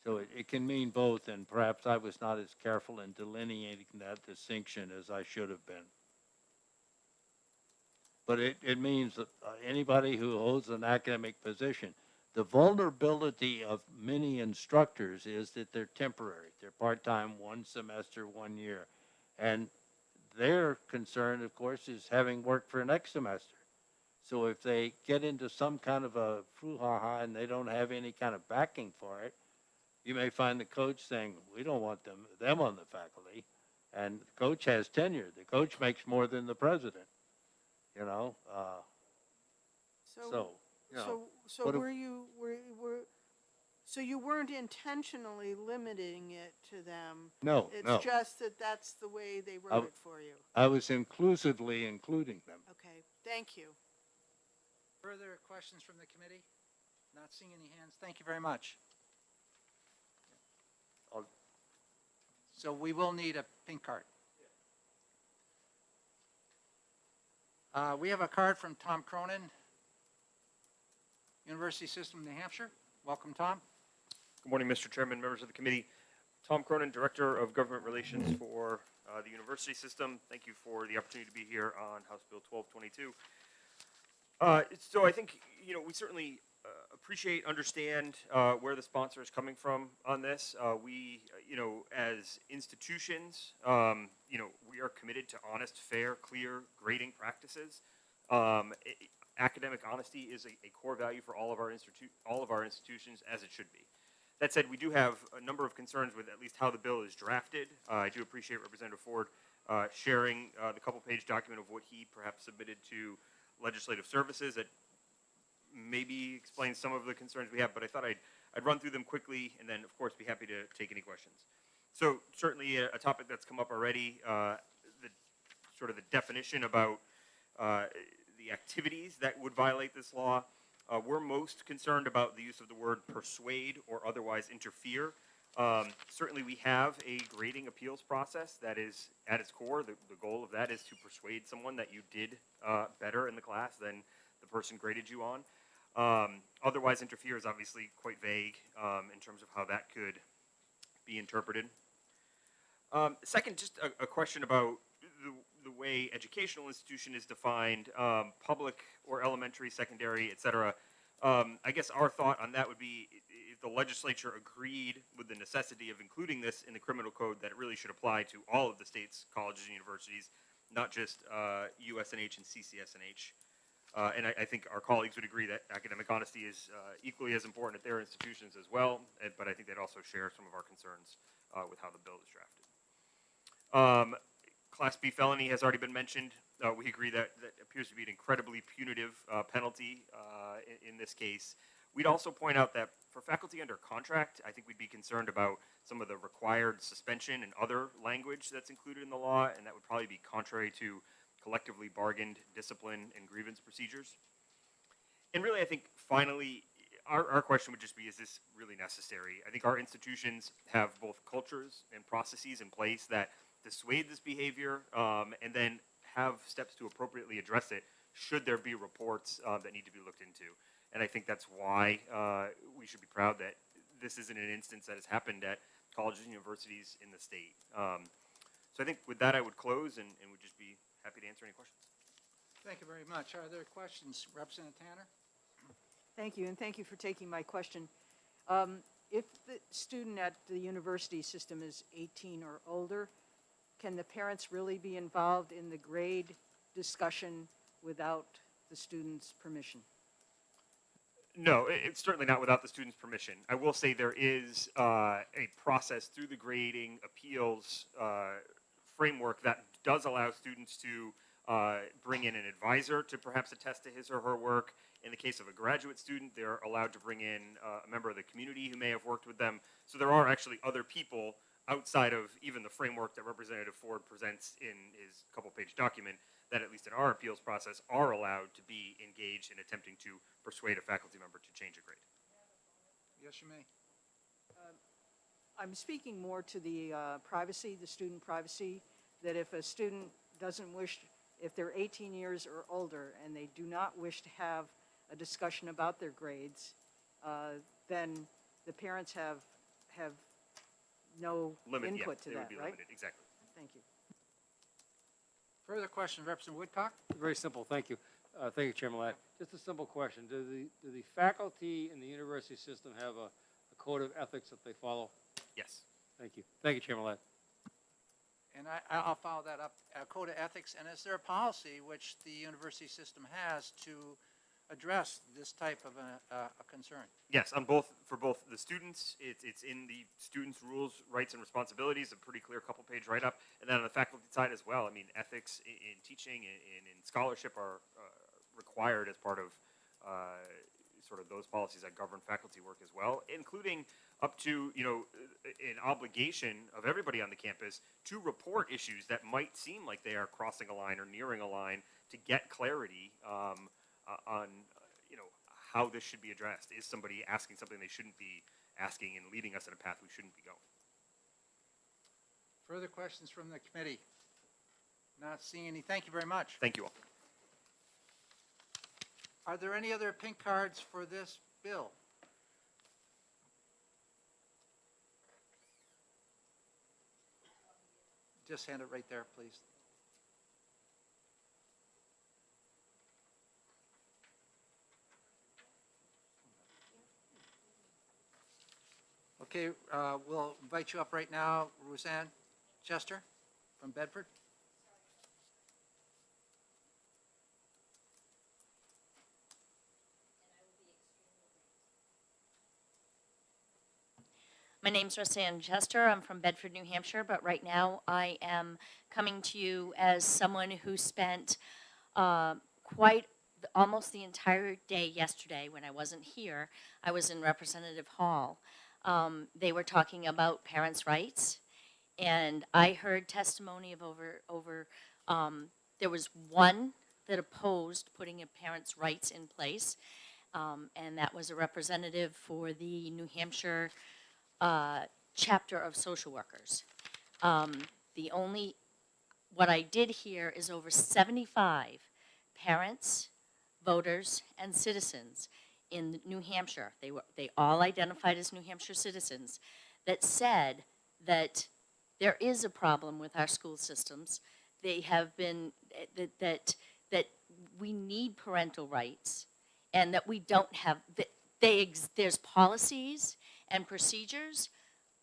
S7: So it can mean both, and perhaps I was not as careful in delineating that distinction as I should have been. But it means that anybody who holds an academic position. The vulnerability of many instructors is that they're temporary. They're part-time, 1 semester, 1 year. And their concern, of course, is having work for next semester. So if they get into some kind of a brouhaha and they don't have any kind of backing for it, you may find the coach saying, we don't want them on the faculty. And the coach has tenure. The coach makes more than the president, you know. So, you know.
S10: So
S7: what if-
S10: so you weren't intentionally limiting it to them?
S7: No, no.
S10: It's just that that's the way they wrote it for you?
S7: I was inclusively including them.
S10: Okay, thank you.
S1: Further questions from the committee? Not seeing any hands. Thank you very much.
S7: I'll-
S1: So we will need a pink card. We have a card from Tom Cronin, University System of New Hampshire. Welcome, Tom.
S11: Good morning, Mr. Chairman, members of the committee. Tom Cronin, Director of Government Relations for the university system. Thank you for the opportunity to be here on House Bill 1222. So I think, we certainly appreciate, understand where the sponsor is coming from on this. We, as institutions, we are committed to honest, fair, clear grading practices. Academic honesty is a core value for all of our institutions, as it should be. That said, we do have a number of concerns with at least how the bill is drafted. I do appreciate Representative Ford sharing the couple-page document of what he perhaps submitted to Legislative Services that maybe explains some of the concerns we have, but I thought I'd run through them quickly and then, of course, be happy to take any questions. So certainly a topic that's come up already, the definition about the activities that would violate this law. We're most concerned about the use of the word persuade or otherwise interfere. Certainly we have a grading appeals process that is at its core. The goal of that is to persuade someone that you did better in the class than the person graded you on. Otherwise interfere is obviously quite vague in terms of how that could be interpreted. Second, just a question about the way educational institution is defined, public or elementary, secondary, etc. I guess our thought on that would be if the legislature agreed with the necessity of including this in the criminal code, that it really should apply to all of the state's colleges and universities, not just USNH and CCSNH. And I think our colleagues would agree that academic honesty is equally as important at their institutions as well, but I think they'd also share some of our concerns with how the bill is drafted. Class B felony has already been mentioned. We agree that appears to be an incredibly punitive penalty in this case. We'd also point out that for faculty under contract, I think we'd be concerned about some of the required suspension and other language that's included in the law, and that would probably be contrary to collectively bargained discipline and grievance procedures. And really, I think finally, our question would just be, is this really necessary? I think our institutions have both cultures and processes in place that dissuade this behavior and then have steps to appropriately address it should there be reports that need to be looked into. And I think that's why we should be proud that this isn't an instance that has happened at colleges and universities in the state. So I think with that I would close and would just be happy to answer any questions.
S1: Thank you very much. Are there questions? Representative Tanner?
S6: Thank you, and thank you for taking my question. If the student at the university system is 18 or older, can the parents really be involved in the grade discussion without the student's permission?
S11: No, it's certainly not without the student's permission. I will say there is a process through the grading appeals framework that does allow students to bring in an advisor to perhaps attest to his or her work. In the case of a graduate student, they're allowed to bring in a member of the community who may have worked with them. So there are actually other people outside of even the framework that Representative Ford presents in his couple-page document that, at least in our appeals process, are allowed to be engaged in attempting to persuade a faculty member to change a grade.
S1: Yes, you may.
S6: I'm speaking more to the privacy, the student privacy, that if a student doesn't wish, if they're 18 years or older and they do not wish to have a discussion about their grades, then the parents have no
S11: Limit,
S6: input
S11: yeah,
S6: to
S11: they
S6: that,
S11: would be
S6: right?
S11: limited, exactly.
S6: Thank you.
S1: Further questions, Representative Woodcock?
S4: Very simple, thank you. Thank you, Chairman Ladd. Just a simple question. Do the faculty in the university system have a code of ethics that they follow?
S11: Yes.
S4: Thank you. Thank you, Chairman Ladd.
S1: And I'll follow that up. Code of ethics, and is there a policy which the university system has to address this type of a concern?
S11: Yes, for both the students, it's in the students' rules, rights, and responsibilities, a pretty clear couple-page write-up, and then on the faculty side as well. I mean, ethics in teaching and in scholarship are required as part of sort of those policies that govern faculty work as well, including up to an obligation of everybody on the campus to report issues that might seem like they are crossing a line or nearing a line to get clarity on how this should be addressed. Is somebody asking something they shouldn't be asking and leading us in a path we shouldn't be going?
S1: Further questions from the committee? Not seeing any. Thank you very much.
S11: Thank you all.
S1: Are there any other pink cards for this bill? Just hand it right there, please. Okay, we'll invite you up right now, Roseanne Chester from Bedford.
S12: My name's Roseanne Chester. I'm from Bedford, New Hampshire, but right now I am coming to you as someone who spent almost the entire day yesterday when I wasn't here. I was in Representative Hall. They were talking about parents' rights, and I heard testimony of there was one that opposed putting a parents' rights in place, and that was a representative for the New Hampshire chapter of social workers. What I did hear is over 75 parents, voters, and citizens in New Hampshire, they all identified as New Hampshire citizens, that said that there is a problem with our school systems. They have been, that we need parental rights, and that we don't have, there's policies and procedures,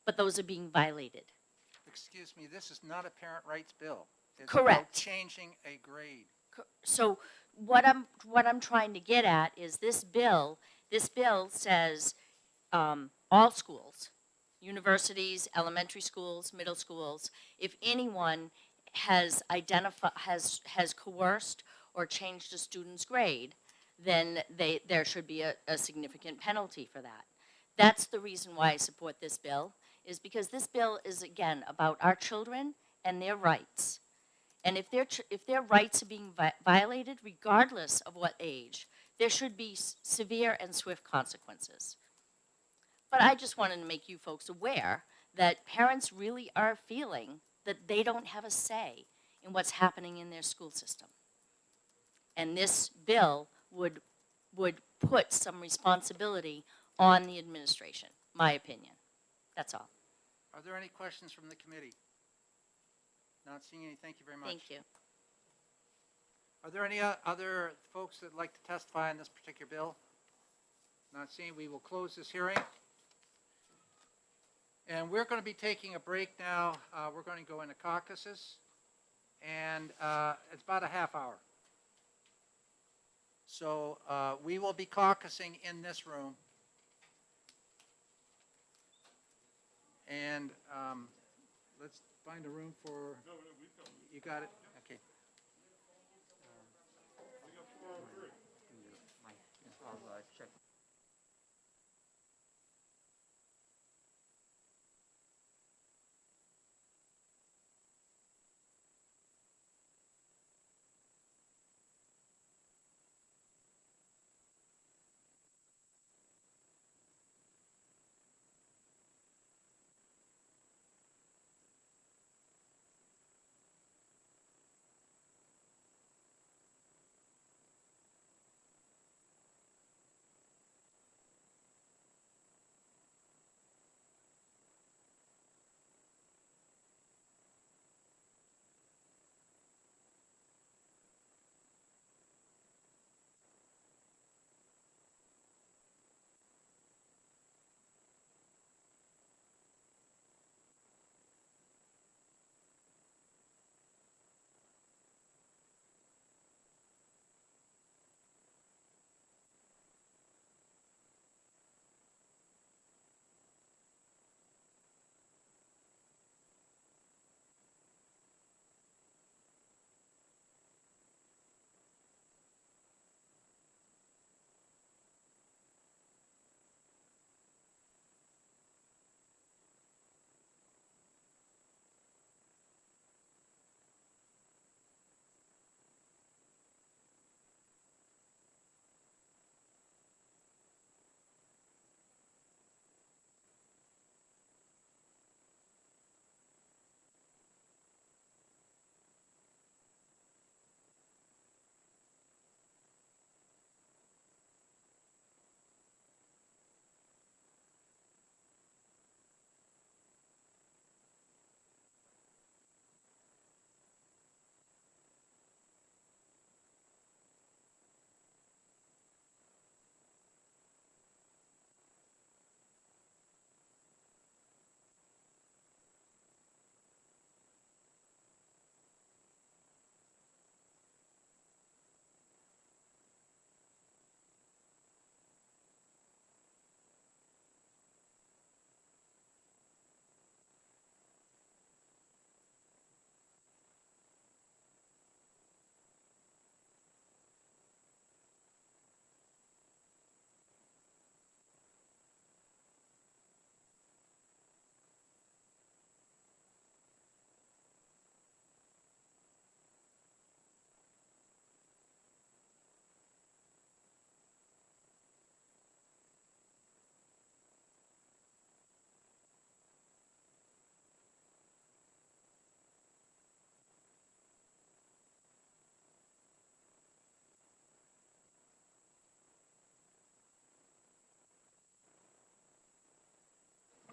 S12: but those are being violated.
S1: Excuse me, this is not a parent rights bill. It's
S12: Correct.
S1: about changing a grade.
S12: So what I'm trying to get at is this bill says all schools, universities, elementary schools, middle schools, if anyone has coerced or changed a student's grade, then there should be a significant penalty for that. That's the reason why I support this bill, is because this bill is, again, about our children and their rights. And if their rights are being violated, regardless of what age, there should be severe and swift consequences. But I just wanted to make you folks aware that parents really are feeling that they don't have a say in what's happening in their school system. And this bill would put some responsibility on the administration, my opinion. That's all.
S1: Are there any questions from the committee? Not seeing any. Thank you very much.
S12: Thank you.
S1: Are there any other folks that would like to testify on this particular bill? Not seeing. We will close this hearing. And we're going to be taking a break now. We're going to go into caucuses. And it's about a half hour. So we will be caucusing in this room. And let's find a room for, you got it? Okay.
S5: I'll check.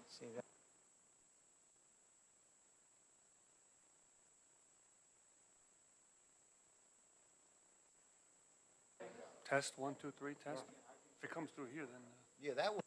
S1: See that?
S13: Test, 1, 2, 3, test. If it comes through here, then.
S8: Yeah, that was.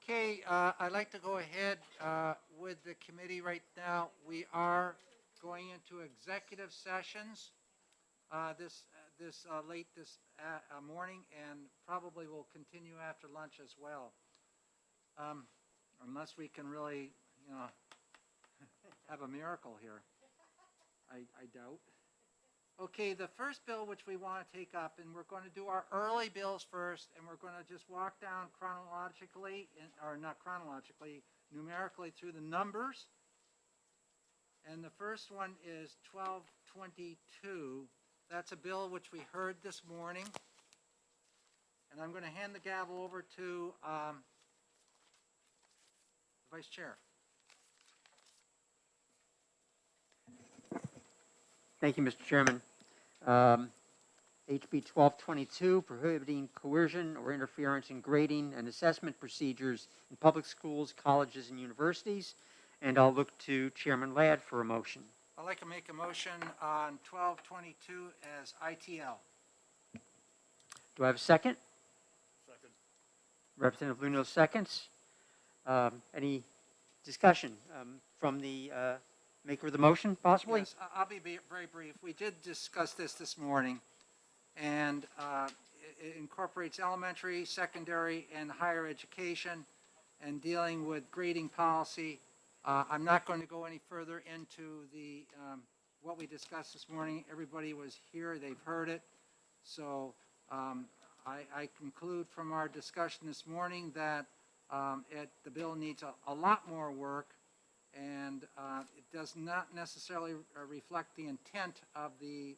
S1: Okay, I'd like to go ahead with the committee right now. We are going into executive sessions this late this morning, and probably will continue after lunch as well. Unless we can really, have a miracle here. I doubt. Okay, the first bill which we want to take up, and we're going to do our early bills first, and we're going to just walk down chronologically, or not chronologically, numerically through the numbers. And the first one is 1222. That's a bill which we heard this morning. And I'm going to hand the gavel over to the Vice Chair.
S14: Thank you, Mr. Chairman. HB 1222, prohibiting coercion or interference in grading and assessment procedures in public schools, colleges, and universities. And I'll look to Chairman Ladd for a motion.
S1: I'd like to make a motion on 1222 as ITL.
S14: Do I have a second? Second. Representative Luno seconds. Any discussion from the maker of the motion, possibly?
S1: Yes, I'll be very brief. We did discuss this morning, and it incorporates elementary, secondary, and higher education, and dealing with grading policy. I'm not going to go any further into the what we discussed this morning. Everybody was here; they've heard it. So I conclude from our discussion this morning that the bill needs a lot more work, and it does not necessarily reflect the intent of the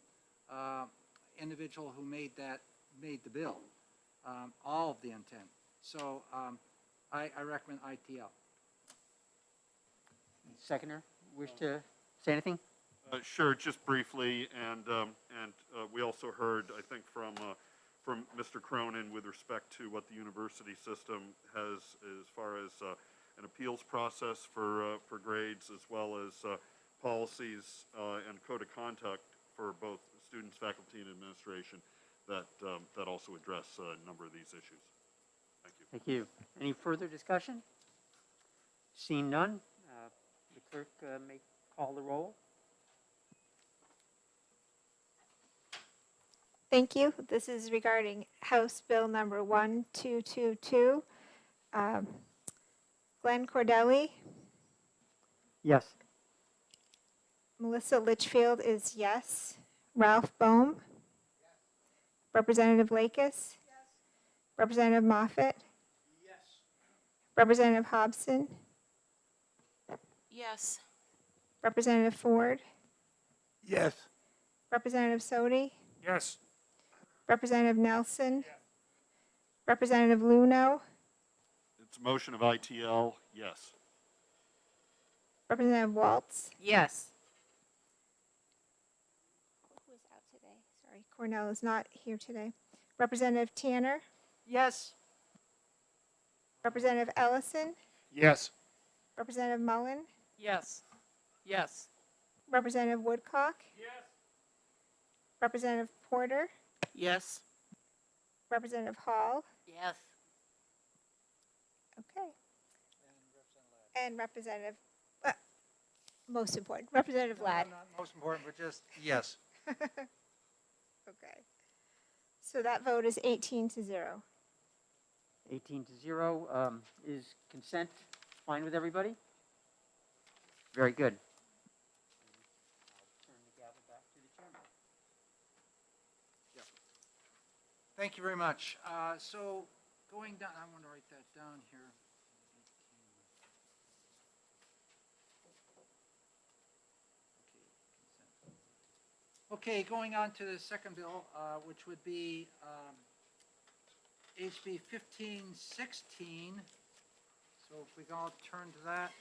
S1: individual who made the bill, all of the intent. So I recommend ITL.
S14: Seconder, wish to say anything?
S15: Sure, just briefly, and we also heard, I think, from Mr. Cronin with respect to what the university system has as far as an appeals process for grades, as well as policies and code of conduct for both students, faculty, and administration that also address a number of these issues. Thank you.
S14: Thank you. Any further discussion? Seeing none, the clerk may call the roll.
S16: Thank you. This is regarding House Bill number 1222. Glenn Cordelli,
S14: Yes.
S16: Melissa Litchfield is yes. Ralph Bohm? Yes. Representative Lakis? Yes. Representative Moffett?
S5: Yes.
S16: Representative Hobson?
S5: Yes.
S16: Representative Ford?
S7: Yes.
S16: Representative Sodi?
S9: Yes.
S16: Representative Nelson? Representative Luno?
S15: It's a motion of ITL, yes.
S16: Representative Waltz?
S3: Yes.
S16: Who is out today? Sorry, Cornell is not here today. Representative Tanner?
S3: Yes.
S16: Representative Ellison?
S9: Yes.
S16: Representative Mullen?
S5: Yes. Yes.
S16: Representative Woodcock?
S9: Yes.
S16: Representative Porter?
S5: Yes.
S16: Representative Hall?
S5: Yes.
S16: Okay. And Representative, most important, Representative Ladd.
S1: Not most important, but just yes.
S16: Okay. So that vote is 18-0.
S14: 18-0. Is consent fine with everybody? Very good. I'll turn the gavel back to the chairman.
S1: Thank you very much. So going down, I want to write that down here. Okay, going on to the second bill, which would be HB 1516. So if we can all turn to that.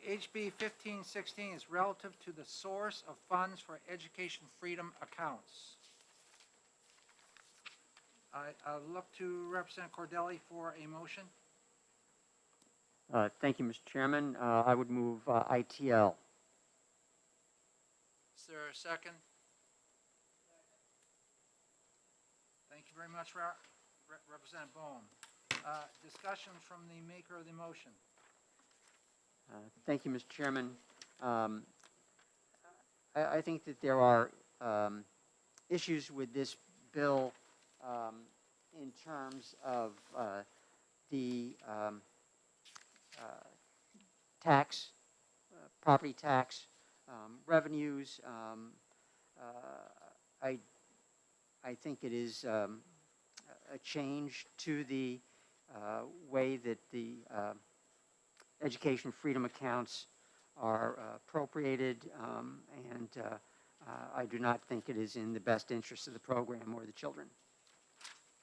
S1: HB 1516 is relative to the source of funds for education freedom accounts. I look to Representative Cordelli for a motion.
S14: Thank you, Mr. Chairman. I would move ITL.
S1: Is there a second? Thank you very much, Representative Bohm. Discussion from the maker of the motion.
S14: Thank you, Mr. Chairman. I think that there are issues with this bill in terms of the tax, property tax revenues. I think it is a change to the way that the education freedom accounts are appropriated, and I do not think it is in the best interest of the program or the children.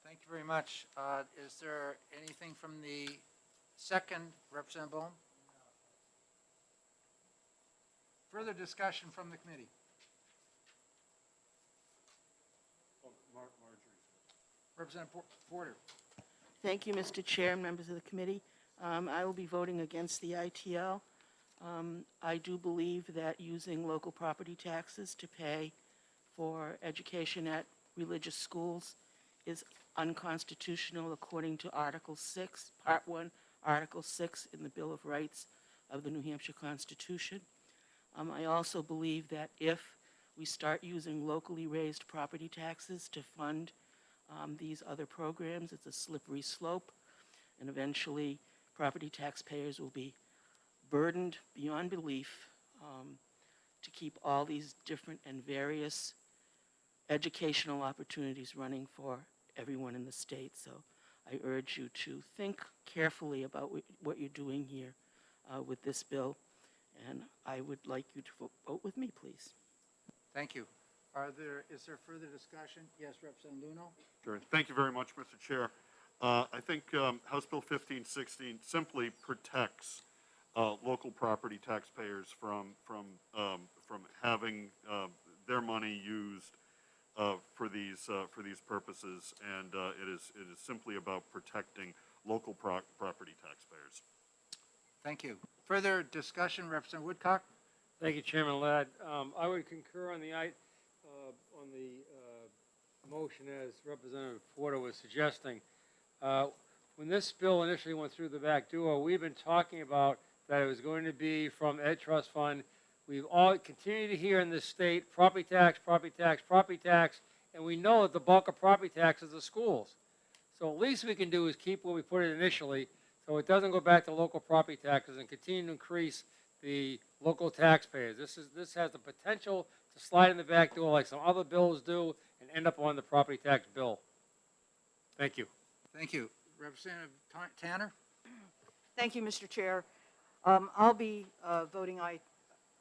S1: Thank you very much. Is there anything from the second, Representative Bohm? Further discussion from the committee? Representative Porter.
S5: Thank you, Mr. Chair and members of the committee. I will be voting against the ITL. I do believe that using local property taxes to pay for education at religious schools is unconstitutional according to Article 6, Part 1, Article 6 in the Bill of Rights of the New Hampshire Constitution. I also believe that if we start using locally raised property taxes to fund these other programs, it's a slippery slope, and eventually property taxpayers will be burdened beyond belief to keep all these different and various educational opportunities running for everyone in the state. So I urge you to think carefully about what you're doing here with this bill, and I would like you to vote with me, please.
S1: Thank you. Is there further discussion? Yes, Representative Luno?
S15: Sure. Thank you very much, Mr. Chair. I think House Bill 1516 simply protects local property taxpayers from having their money used for these purposes, and it is simply about protecting local property taxpayers.
S1: Thank you. Further discussion, Representative Woodcock?
S4: Thank you, Chairman Ladd. I would concur on the motion as Representative Porter was suggesting. When this bill initially went through the back door, we've been talking about that it was going to be from Ed Trust Fund. We've all continued to hear in this state, property tax, property tax, property tax, and we know that the bulk of property tax is the schools. So at least we can do is keep where we put it initially, so it doesn't go back to local property taxes and continue to increase the local taxpayers. This has the potential to slide in the back door like some other bills do and end up on the property tax bill. Thank you.
S1: Thank you. Representative Tanner?
S6: Thank you, Mr. Chair. I'll be voting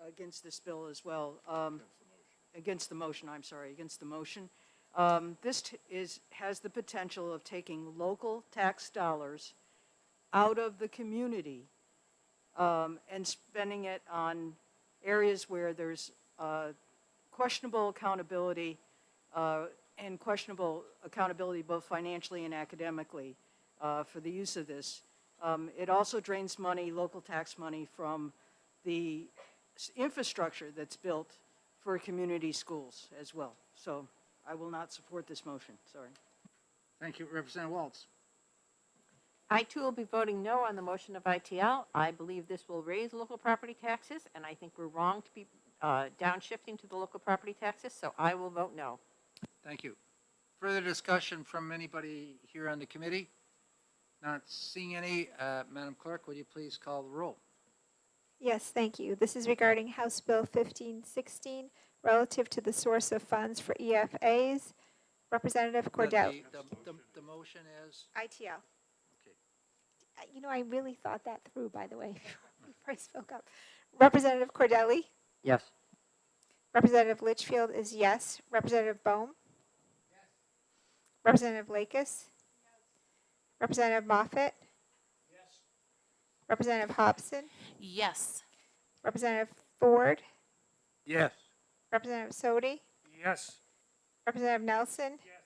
S6: against this bill as well. Against the motion, I'm sorry, against the motion. This has the potential of taking local tax dollars out of the community and spending it on areas where there's questionable accountability and questionable accountability both financially and academically for the use of this. It also drains money, local tax money, from the infrastructure that's built for community schools as well. So I will not support this motion, sorry.
S1: Thank you. Representative Waltz?
S3: I too will be voting no on the motion of ITL. I believe this will raise local property taxes, and I think we're wrong to be downshifting to the local property taxes, so I will vote no.
S1: Thank you. Further discussion from anybody here on the committee? Not seeing any. Madam Clerk, would you please call the roll?
S16: Yes, thank you. This is regarding House Bill 1516, relative to the source of funds for EFAs. Representative Cordell.
S1: The motion is?
S16: ITL.
S1: Okay.
S16: You know, I really thought that through, by the way, before I spoke up. Representative Cordelli?
S14: Yes.
S16: Representative Litchfield is yes. Representative Bohm? Yes. Representative Lakis? Yes. Representative Moffett?
S13: Yes.
S16: Representative Hobson?
S12: Yes.
S16: Representative Ford?
S7: Yes.
S16: Representative Sodi?
S13: Yes.
S16: Representative Nelson?
S13: Yes.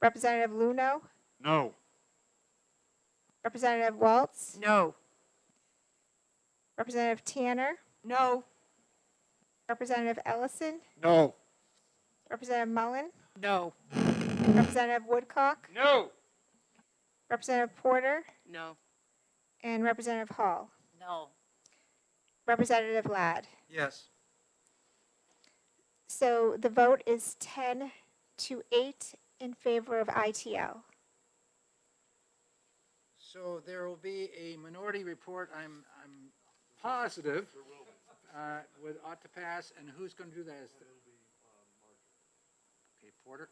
S16: Representative Luno?
S15: No.
S16: Representative Waltz?
S3: No.
S16: Representative Tanner,
S10: No.
S16: Representative Ellison,
S4: No.
S16: Representative Mullen,
S10: No.
S16: Representative Woodcock,
S4: No.
S16: Representative Porter,
S5: No.
S16: and Representative Hall.
S12: No.
S16: Representative Ladd.
S1: Yes.
S16: So the vote is 10 to 8 in favor of ITL.
S1: So there will be a minority report, I'm positive, ought to pass, and who's going to do that? Okay, Porter.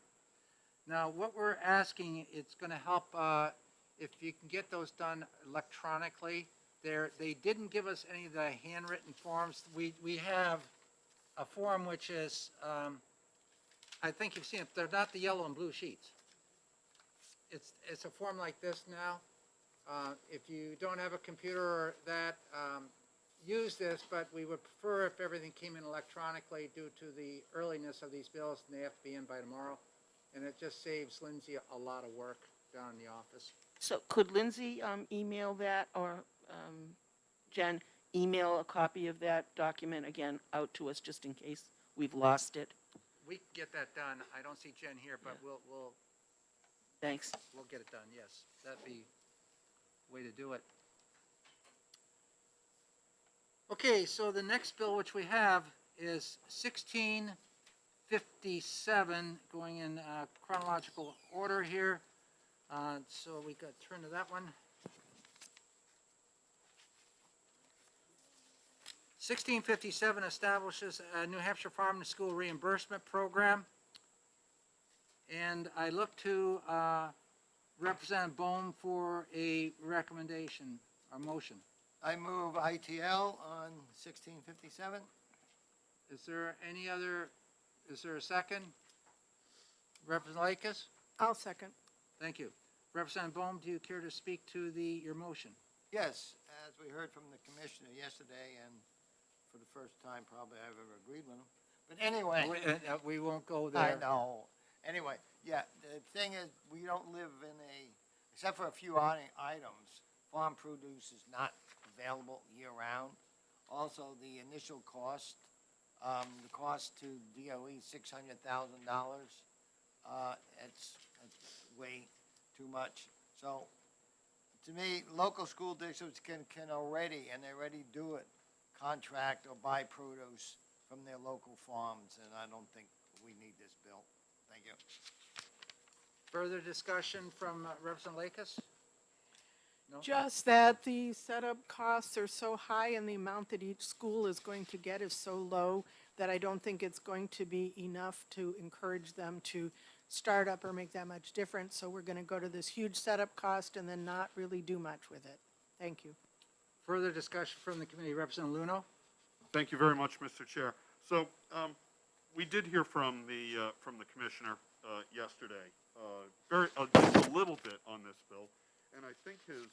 S1: Now, what we're asking, it's going to help, if you can get those done electronically. They didn't give us any of the handwritten forms. We have a form which is, I think you've seen it, they're not the yellow and blue sheets. It's a form like this now. If you don't have a computer or that, use this, but we would prefer if everything came in electronically due to the earliness of these bills, and they have to be in by tomorrow. And it just saves Lindsay a lot of work down in the office.
S5: So could Lindsay email that, or Jen, email a copy of that document again out to us just in case we've lost it?
S1: We can get that done. I don't see Jen here, but
S5: Yeah.
S1: we'll
S5: Thanks.
S1: get it done, yes. That'd be the way to do it. Okay, so the next bill which we have is 1657, going in chronological order here. So we got to turn to that one. 1657 establishes a New Hampshire Farm to School reimbursement program. And I look to Representative Bohm for a recommendation, or motion.
S17: I move ITL on 1657.
S1: Is there a second? Representative Lakis?
S10: I'll second.
S1: Thank you. Representative Bohm, do you care to speak to your motion?
S17: Yes, as we heard from the commissioner yesterday, and for the first time probably I've ever agreed with him. But anyway.
S1: We won't go there.
S17: I know. Anyway, yeah, the thing is, we don't live in except for a few items, farm produce is not available year-round. Also, the initial cost, the cost to DOE, $600,000. It's way too much. So, to me, local school districts can already, and they already do it, contract or buy produce from their local farms, and I don't think we need this bill. Thank you.
S1: Further discussion from Representative Lakis? No?
S10: Just that the setup costs are so high and the amount that each school is going to get is so low that I don't think it's going to be enough to encourage them to start up or make that much difference. So we're going to go to this huge setup cost and then not really do much with it. Thank you.
S1: Further discussion from the committee. Representative Luno?
S15: Thank you very much, Mr. Chair. So, we did hear from the commissioner yesterday, just a little bit on this bill, and I think his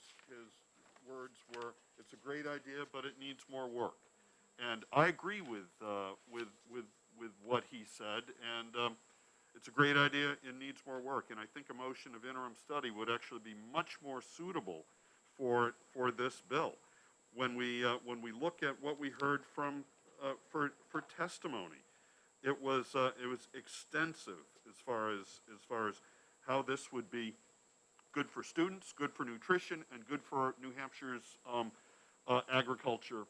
S15: words were, "It's a great idea, but it needs more work." And I agree with what he said, and it's a great idea. It needs more work, and I think a motion of interim study would actually be much more suitable for this bill. When we look at what we heard from for testimony, it was extensive as far as how this would be good for students, good for nutrition, and good for New Hampshire's agriculture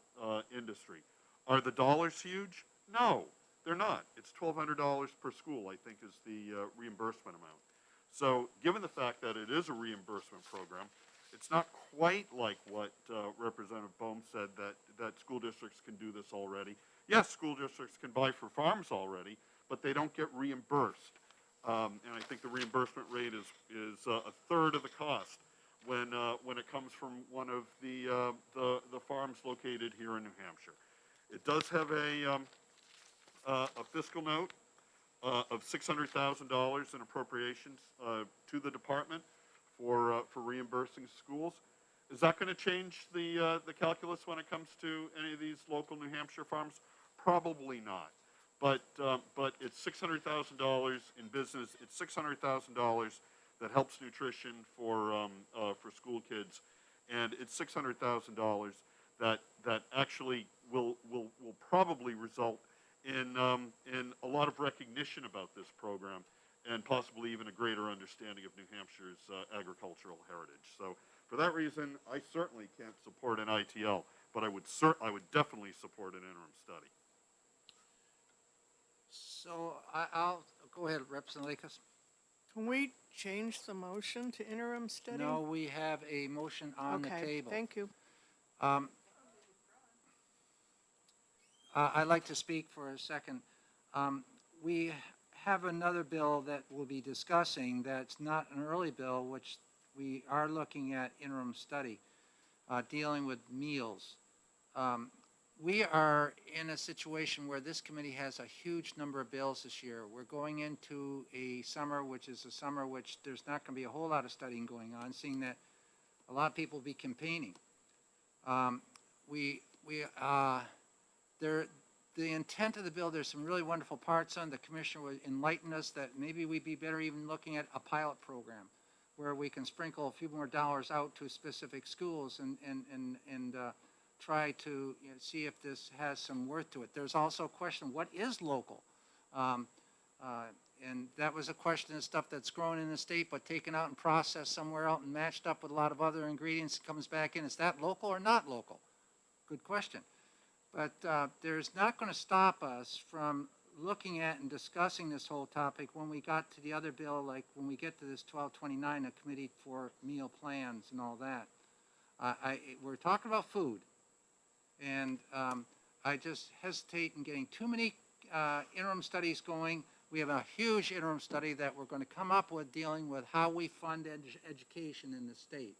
S15: industry. Are the dollars huge? No, they're not. It's $1,200 per school, I think, is the reimbursement amount. So given the fact that it is a reimbursement program, it's not quite like what Representative Bohm said, that school districts can do this already. Yes, school districts can buy for farms already, but they don't get reimbursed. And I think the reimbursement rate is a third of the cost when it comes from one of the farms located here in New Hampshire. It does have a fiscal note of $600,000 in appropriations to the department for reimbursing schools. Is that going to change the calculus when it comes to any of these local New Hampshire farms? Probably not. But it's $600,000 in business. It's $600,000 that helps nutrition for school kids, and it's $600,000 that actually will probably result in a lot of recognition about this program and possibly even a greater understanding of New Hampshire's agricultural heritage. So for that reason, I certainly can't support an ITL, but I would definitely support an interim study.
S1: So I'll go ahead, Representative Lakers.
S10: Can we change the motion to interim study?
S1: No, we have a motion on the
S10: Okay,
S1: table.
S10: thank you.
S1: I'd like to speak for a second. We have another bill that we'll be discussing that's not an early bill, which we are looking at interim study, dealing with meals. We are in a situation where this committee has a huge number of bills this year. We're going into a summer, which is a summer which there's not going to be a whole lot of studying going on, seeing that a lot of people will be campaigning. The intent of the bill, there's some really wonderful parts on. The commissioner would enlighten us that maybe we'd be better even looking at a pilot program where we can sprinkle a few more dollars out to specific schools and try to see if this has some worth to it. There's also a question, what is local? And that was a question of stuff that's grown in the state but taken out and processed somewhere else and matched up with a lot of other ingredients and comes back in. Is that local or not local? Good question. But there's not going to stop us from looking at and discussing this whole topic when we got to the other bill, like when we get to this 1229, a committee for meal plans and all that. We're talking about food. And I just hesitate in getting too many interim studies going. We have a huge interim study that we're going to come up with dealing with how we fund education in the state.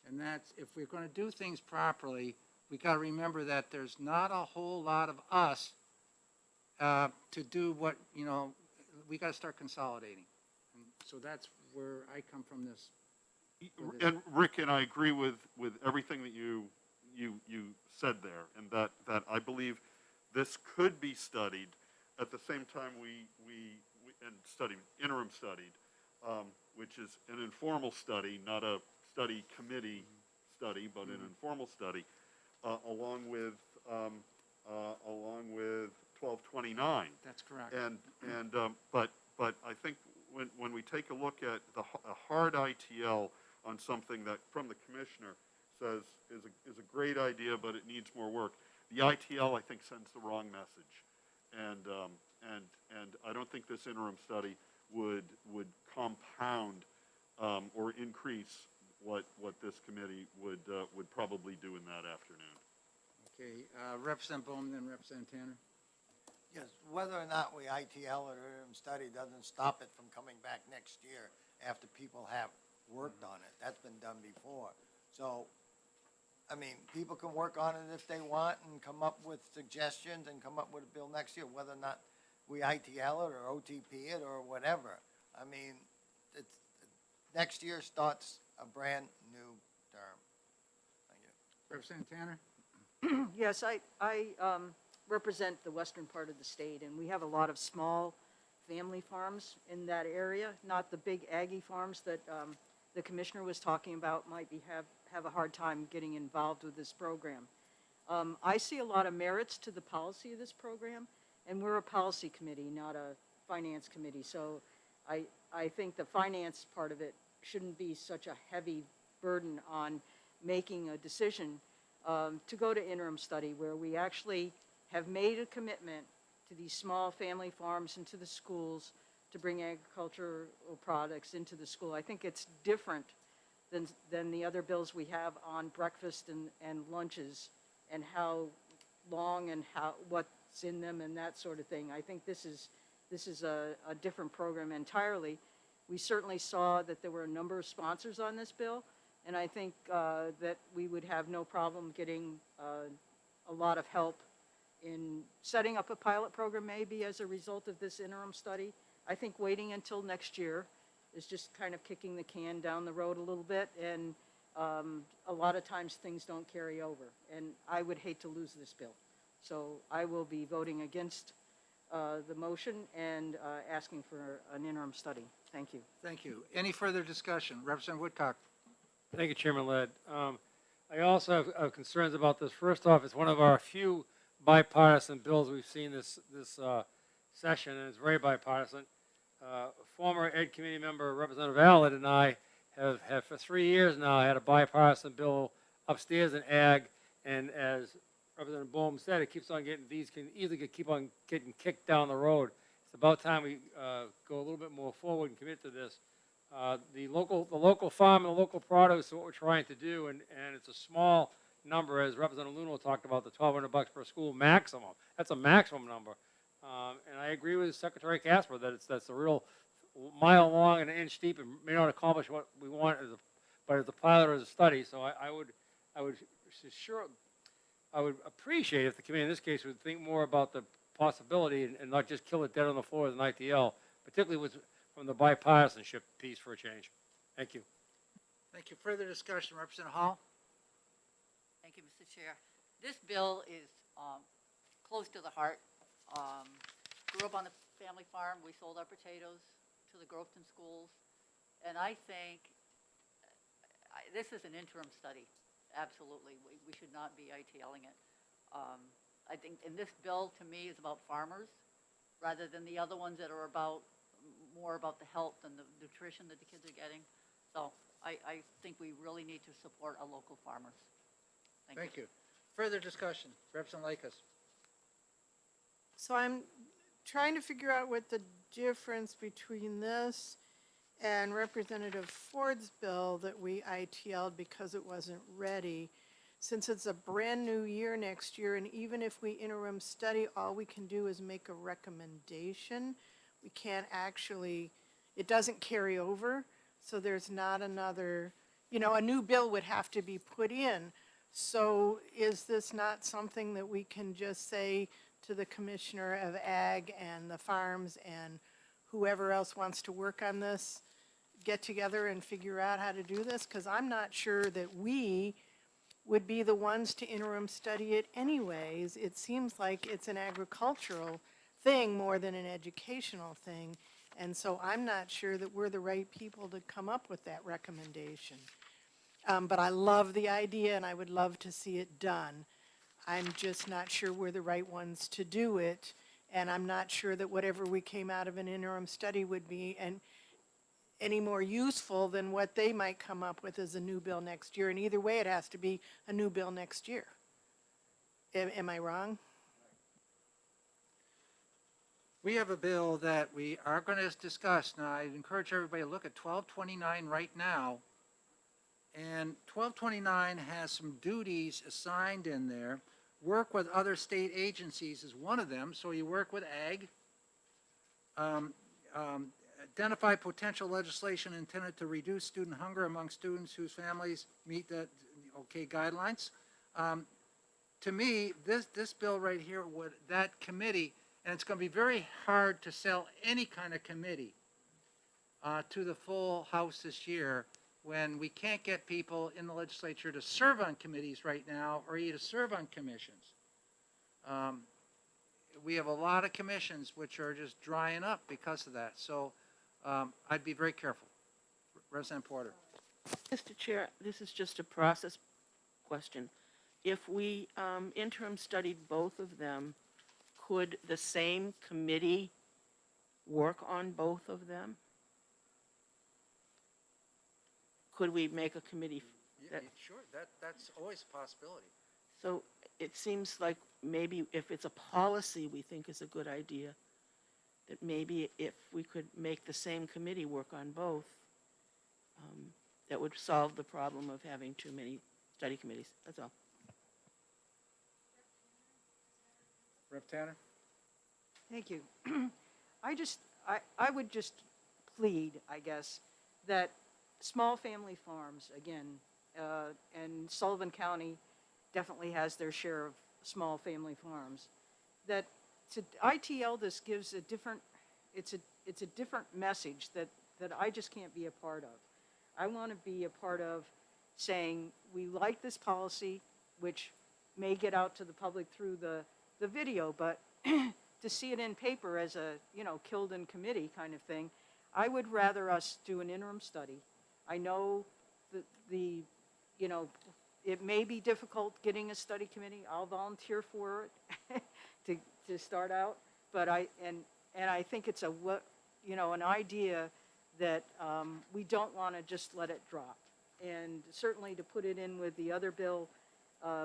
S1: And that's, if we're going to do things properly, we got to remember that there's not a whole lot of us to do what, we got to start consolidating. And so that's where I come from this.
S15: And Rick and I agree with everything that you said there, and that I believe this could be studied at the same time we interim studied, which is an informal study, not a study committee study, but an informal study, along with 1229.
S1: That's correct.
S15: But I think when we take a look at a hard ITL on something that from the commissioner says is a great idea, but it needs more work, the ITL I think sends the wrong message, and I don't think this interim study would compound or increase what this committee would probably do in that afternoon.
S1: Okay, Representative Bowman, then Representative Tanner.
S17: Yes, whether or not we ITL or interim study doesn't stop it from coming back next year after people have worked on it. That's been done before. So, I mean, people can work on it if they want and come up with suggestions and come up with a bill next year, whether or not we ITL it or OTP it or whatever. I mean, next year starts a brand new term. Thank you.
S1: Representative Tanner.
S6: Yes, I represent the western part of the state, and we have a lot of small family farms in that area, not the big Aggie farms that the commissioner was talking about might have a hard time getting involved with this program. I see a lot of merits to the policy of this program, and we're a policy committee, not a finance committee, so I think the finance part of it shouldn't be such a heavy burden on making a decision to go to interim study where we actually have made a commitment to these small family farms and to the schools to bring agricultural products into the school. I think it's different than the other bills we have on breakfast and lunches and how long and what's in them and that sort of thing. I think this is a different program entirely. We certainly saw that there were a number of sponsors on this bill, and I think that we would have no problem getting a lot of help in setting up a pilot program maybe as a result of this interim study. I think waiting until next year is just kind of kicking the can down the road a little bit, and a lot of times things don't carry over, and I would hate to lose this bill. So I will be voting against the motion and asking for an interim study. Thank you.
S1: Thank you. Any further discussion? Representative Woodcock.
S4: Thank you, Chairman Ladd. I also have concerns about this. First off, it's one of our few bipartisan bills we've seen this session, and it's very bipartisan. Former Ed Committee member Representative Allard and I have for 3 years now had a bipartisan bill upstairs in Ag, and as Representative Bohm said, it keeps on getting, these can easily keep on getting kicked down the road. It's about time we go a little bit more forward and commit to this. The local farm and the local produce is what we're trying to do, and it's a small number, as Representative Luno talked about, the $1,200 per school maximum. That's a maximum number. And I agree with Secretary Casper that that's a real mile long and an inch deep and may not accomplish what we want but as a pilot or as a study. So I would appreciate if the committee in this case would think more about the possibility and not just kill it dead on the floor as an ITL, particularly from the bipartisanship piece for a change. Thank you.
S1: Thank you. Further discussion, Representative Hall?
S18: Thank you, Mr. Chair. This bill is close to the heart. Grew up on a family farm. We sold our potatoes to the Groveton schools. And I think this is an interim study. Absolutely. We should not be ITLing it. I think, and this bill to me is about farmers rather than the other ones that are more about the health and the nutrition that the kids are getting. So I think we really need to support our local farmers.
S1: Thank you. Further discussion, Representative Lakers.
S10: So I'm trying to figure out what the difference between this and Representative Ford's bill that we ITL'd because it wasn't ready. Since it's a brand new year next year, and even if we interim study, all we can do is make a recommendation. We can't actually, it doesn't carry over, so there's not another, a new bill would have to be put in. So is this not something that we can just say to the Commissioner of Ag and the farms and whoever else wants to work on this, get together and figure out how to do this? Because I'm not sure that we would be the ones to interim study it anyways. It seems like it's an agricultural thing more than an educational thing. And so I'm not sure that we're the right people to come up with that recommendation. But I love the idea and I would love to see it done. I'm just not sure we're the right ones to do it. And I'm not sure that whatever we came out of an interim study would be any more useful than what they might come up with as a new bill next year. And either way, it has to be a new bill next year. Am I wrong?
S1: We have a bill that we are going to discuss. Now, I'd encourage everybody to look at 1229 right now. And 1229 has some duties assigned in there. Work with other state agencies is one of them. So you work with Ag. Identify potential legislation intended to reduce student hunger among students whose families meet the guidelines. To me, this bill right here would, that committee, and it's going to be very hard to sell any kind of committee to the full House this year when we can't get people in the legislature to serve on committees right now or even to serve on commissions. We have a lot of commissions which are just drying up because of that. So I'd be very careful. Representative Porter.
S5: Mr. Chair, this is just a process question. If we interim studied both of them, could the same committee work on both of them? Could we make a committee?
S1: Sure, that's always a possibility.
S5: So it seems like maybe if it's a policy we think is a good idea, that maybe if we could make the same committee work on both, that would solve the problem of having too many study committees. That's all.
S1: Rep. Tanner?
S6: Thank you. I would just plead, I guess, that small family farms, again, and Sullivan County definitely has their share of small family farms, that to ITL this gives a different, it's a different message that I just can't be a part of. I want to be a part of saying we like this policy, which may get out to the public through the video, but to see it in paper as a, killed in committee kind of thing, I would rather us do an interim study. I know the it may be difficult getting a study committee. I'll volunteer for it to start out. But I think it's an idea that we don't want to just let it drop. And certainly to put it in with the other bill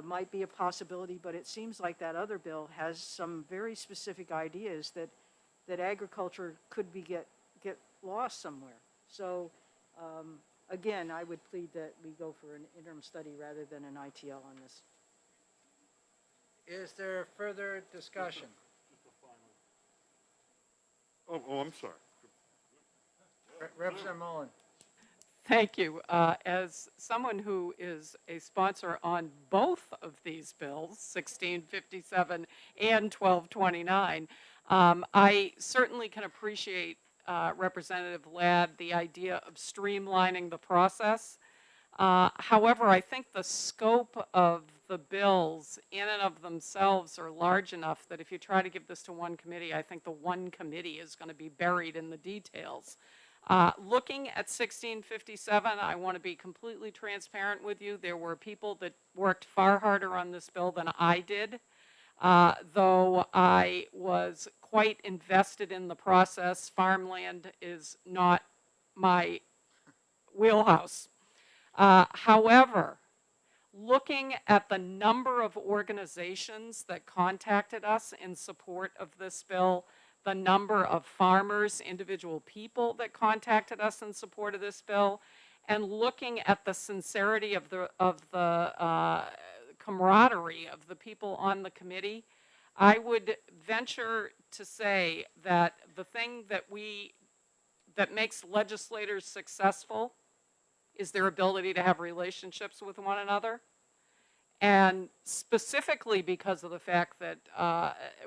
S6: might be a possibility, but it seems like that other bill has some very specific ideas that agriculture could get lost somewhere. So again, I would plead that we go for an interim study rather than an ITL on this.
S1: Is there further discussion?
S15: Oh, I'm sorry.
S1: Representative Mullen.
S19: Thank you. As someone who is a sponsor on both of these bills, 1657 and 1229, I certainly can appreciate Representative Ladd, the idea of streamlining the process. However, I think the scope of the bills in and of themselves are large enough that if you try to give this to one committee, I think the one committee is going to be buried in the details. Looking at 1657, I want to be completely transparent with you. There were people that worked far harder on this bill than I did, though I was quite invested in the process. Farmland is not my wheelhouse. However, looking at the number of organizations that contacted us in support of this bill, the number of farmers, individual people that contacted us in support of this bill, and looking at the sincerity of the camaraderie of the people on the committee, I would venture to say that the thing that makes legislators successful is their ability to have relationships with one another. And specifically because of the fact that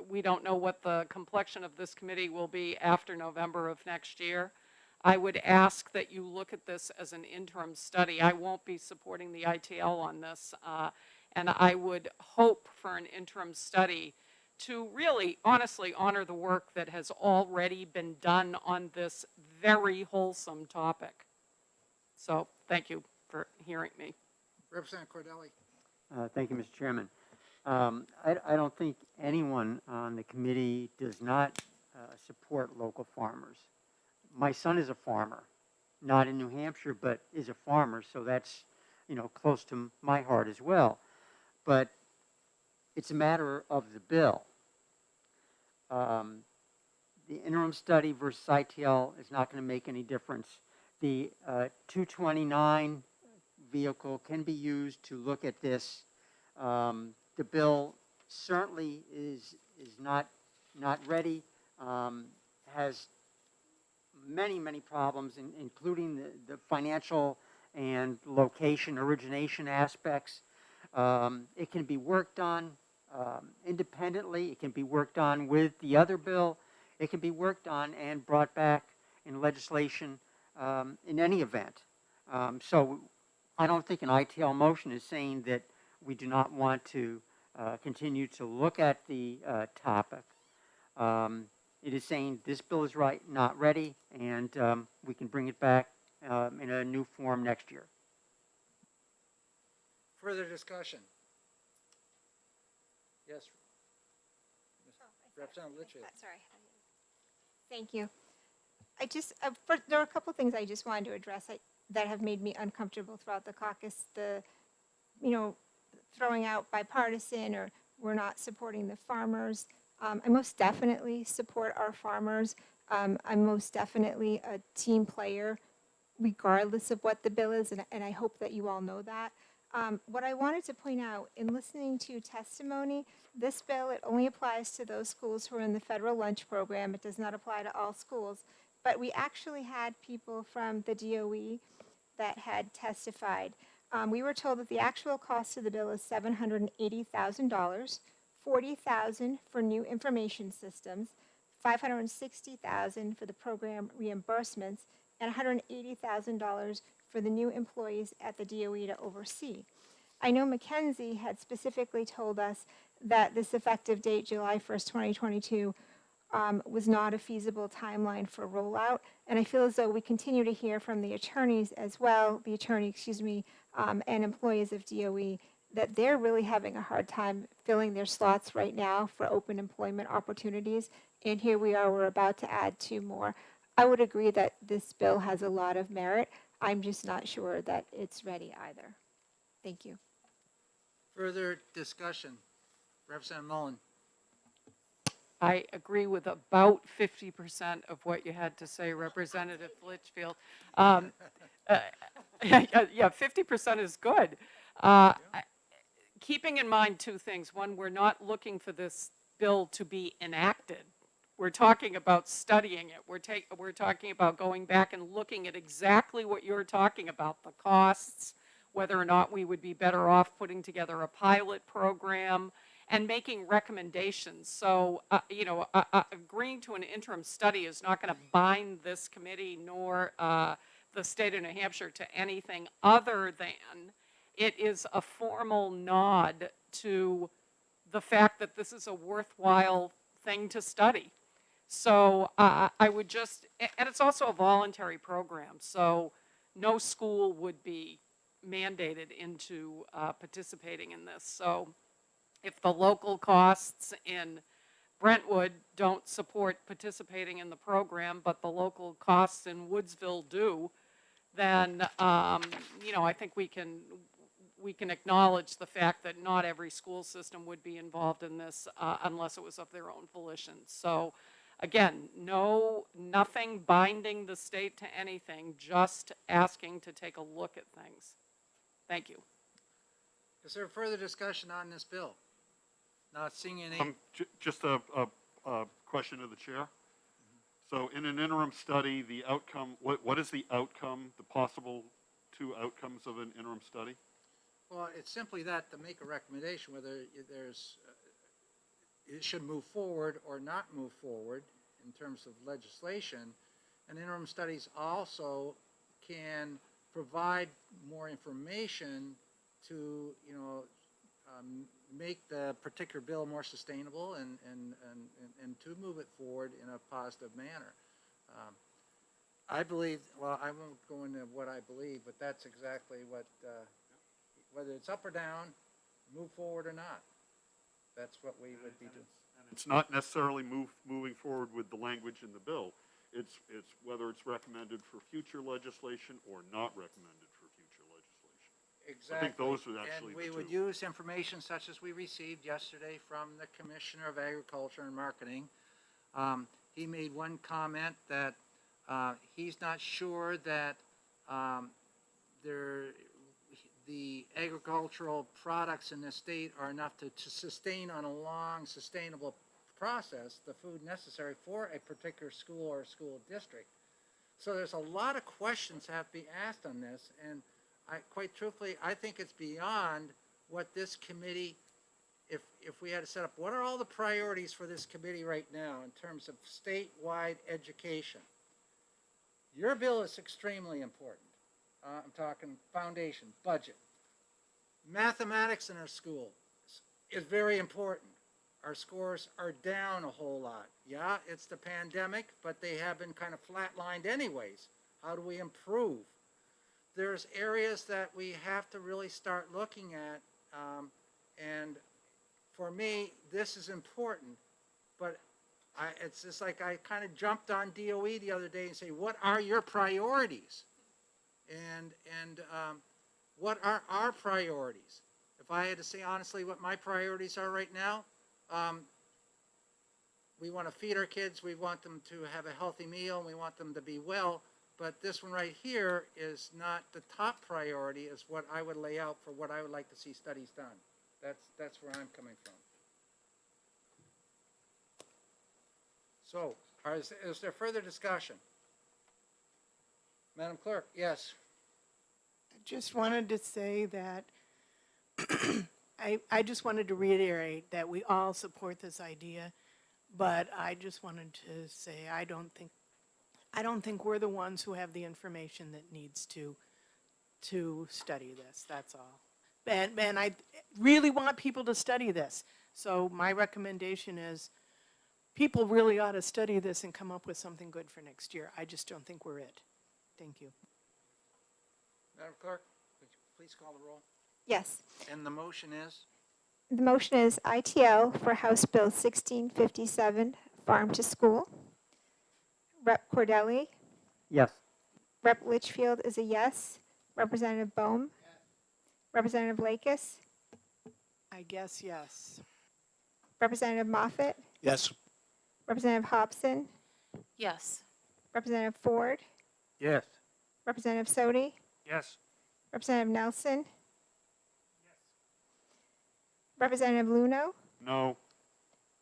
S19: we don't know what the complexion of this committee will be after November of next year, I would ask that you look at this as an interim study. I won't be supporting the ITL on this, and I would hope for an interim study to really, honestly, honor the work that has already been done on this very wholesome topic. So thank you for hearing me.
S1: Representative Cordelli.
S14: Thank you, Mr. Chairman. I don't think anyone on the committee does not support local farmers. My son is a farmer, not in New Hampshire, but is a farmer, so that's, close to my heart as well. But it's a matter of the bill. The interim study versus ITL is not going to make any difference. The 229 vehicle can be used to look at this. The bill certainly is not ready, has many problems, including the financial and location origination aspects. It can be worked on independently. It can be worked on with the other bill. It can be worked on and brought back in legislation in any event. So I don't think an ITL motion is saying that we do not want to continue to look at the topic. It is saying this bill is not ready, and we can bring it back in a new form next year.
S1: Further discussion? Yes. Representative Litchfield.
S16: Sorry. Thank you. There are a couple things I just wanted to address that have made me uncomfortable throughout the caucus. Throwing out bipartisan or we're not supporting the farmers. I most definitely support our farmers. I'm most definitely a team player, regardless of what the bill is, and I hope that you all know that. What I wanted to point out in listening to testimony, this bill, it only applies to those schools who are in the federal lunch program. It does not apply to all schools. But we actually had people from the DOE that had testified. We were told that the actual cost of the bill is $780,000, $40,000 for new information systems, $560,000 for the program reimbursements, and $180,000 for the new employees at the DOE to oversee. I know Mackenzie had specifically told us that this effective date, July 1st, 2022, was not a feasible timeline for rollout. And I feel as though we continue to hear from the attorneys as well, the attorney, excuse me, and employees of DOE, that they're really having a hard time filling their slots right now for open employment opportunities. And here we are, we're about to add 2 more. I would agree that this bill has a lot of merit. I'm just not sure that it's ready either. Thank you.
S1: Further discussion? Representative Mullen?
S19: I agree with about 50% of what you had to say, Representative Litchfield. Yeah, 50% is good. Keeping in mind 2 things. One, we're not looking for this bill to be enacted. We're talking about studying it. We're talking about going back and looking at exactly what you're talking about, the costs, whether or not we would be better off putting together a pilot program, and making recommendations. So, agreeing to an interim study is not going to bind this committee nor the state of New Hampshire to anything other than it is a formal nod to the fact that this is a worthwhile thing to study. So I would just, and it's also a voluntary program, so no school would be mandated into participating in this. So if the local costs in Brentwood don't support participating in the program, but the local costs in Woodsville do, then, I think we can acknowledge the fact that not every school system would be involved in this unless it was of their own volition. So again, nothing binding the state to anything, just asking to take a look at things. Thank you.
S1: Is there further discussion on this bill? Not seeing any.
S15: Just a question to the chair. So in an interim study, the outcome, what is the outcome, the possible 2 outcomes of an interim study?
S1: Well, it's simply that to make a recommendation whether it should move forward or not move forward in terms of legislation. And interim studies also can provide more information to, make the particular bill more sustainable and to move it forward in a positive manner. I believe, well, I won't go into what I believe, but that's exactly what, whether it's up or down, move forward or not, that's what we would be doing.
S15: It's not necessarily moving forward with the language in the bill. It's whether it's recommended for future legislation or not recommended for future legislation.
S1: Exactly.
S15: I think those are actually
S1: And we
S15: the
S1: would
S15: 2.
S1: use information such as we received yesterday from the Commissioner of Agriculture and Marketing. He made one comment that he's not sure that the agricultural products in this state are enough to sustain on a long, sustainable process the food necessary for a particular school or school district. So there's a lot of questions that have to be asked on this, and quite truthfully, I think it's beyond what this committee, if we had to set up, what are all the priorities for this committee right now in terms of statewide education? Your bill is extremely important. I'm talking foundation, budget. Mathematics in our school is very important. Our scores are down a whole lot. Yeah, it's the pandemic, but they have been kind of flatlined anyways. How do we improve? There's areas that we have to really start looking at, and for me, this is important, but it's just like I kind of jumped on DOE the other day and say, what are your priorities? And what are our priorities? If I had to say honestly what my priorities are right now, we want to feed our kids, we want them to have a healthy meal, and we want them to be well, but this one right here is not the top priority, is what I would lay out for what I would like to see studies done. That's where I'm coming from. So, is there further discussion? Madam Clerk, yes.
S10: I just wanted to say that I just wanted to reiterate that we all support this idea, but I just wanted to say I don't think we're the ones who have the information that needs to study this. That's all. And I really want people to study this. So my recommendation is
S20: people really ought to study this and come up with something good for next year. I just don't think we're it. Thank you.
S1: Madam Clerk, would you please call the roll?
S16: Yes.
S1: And the motion is?
S16: The motion is ITL for House Bill 1657, Farm to School. Rep. Cordelli.
S14: Yes.
S16: Rep. Litchfield is a yes. Representative Bohm. Representative Lakis.
S20: I guess yes.
S16: Representative Moffett.
S8: Yes.
S16: Representative Hobson.
S12: Yes.
S16: Representative Ford.
S7: Yes.
S16: Representative Sodi.
S9: Yes.
S16: Representative Nelson. Representative Luno.
S15: No.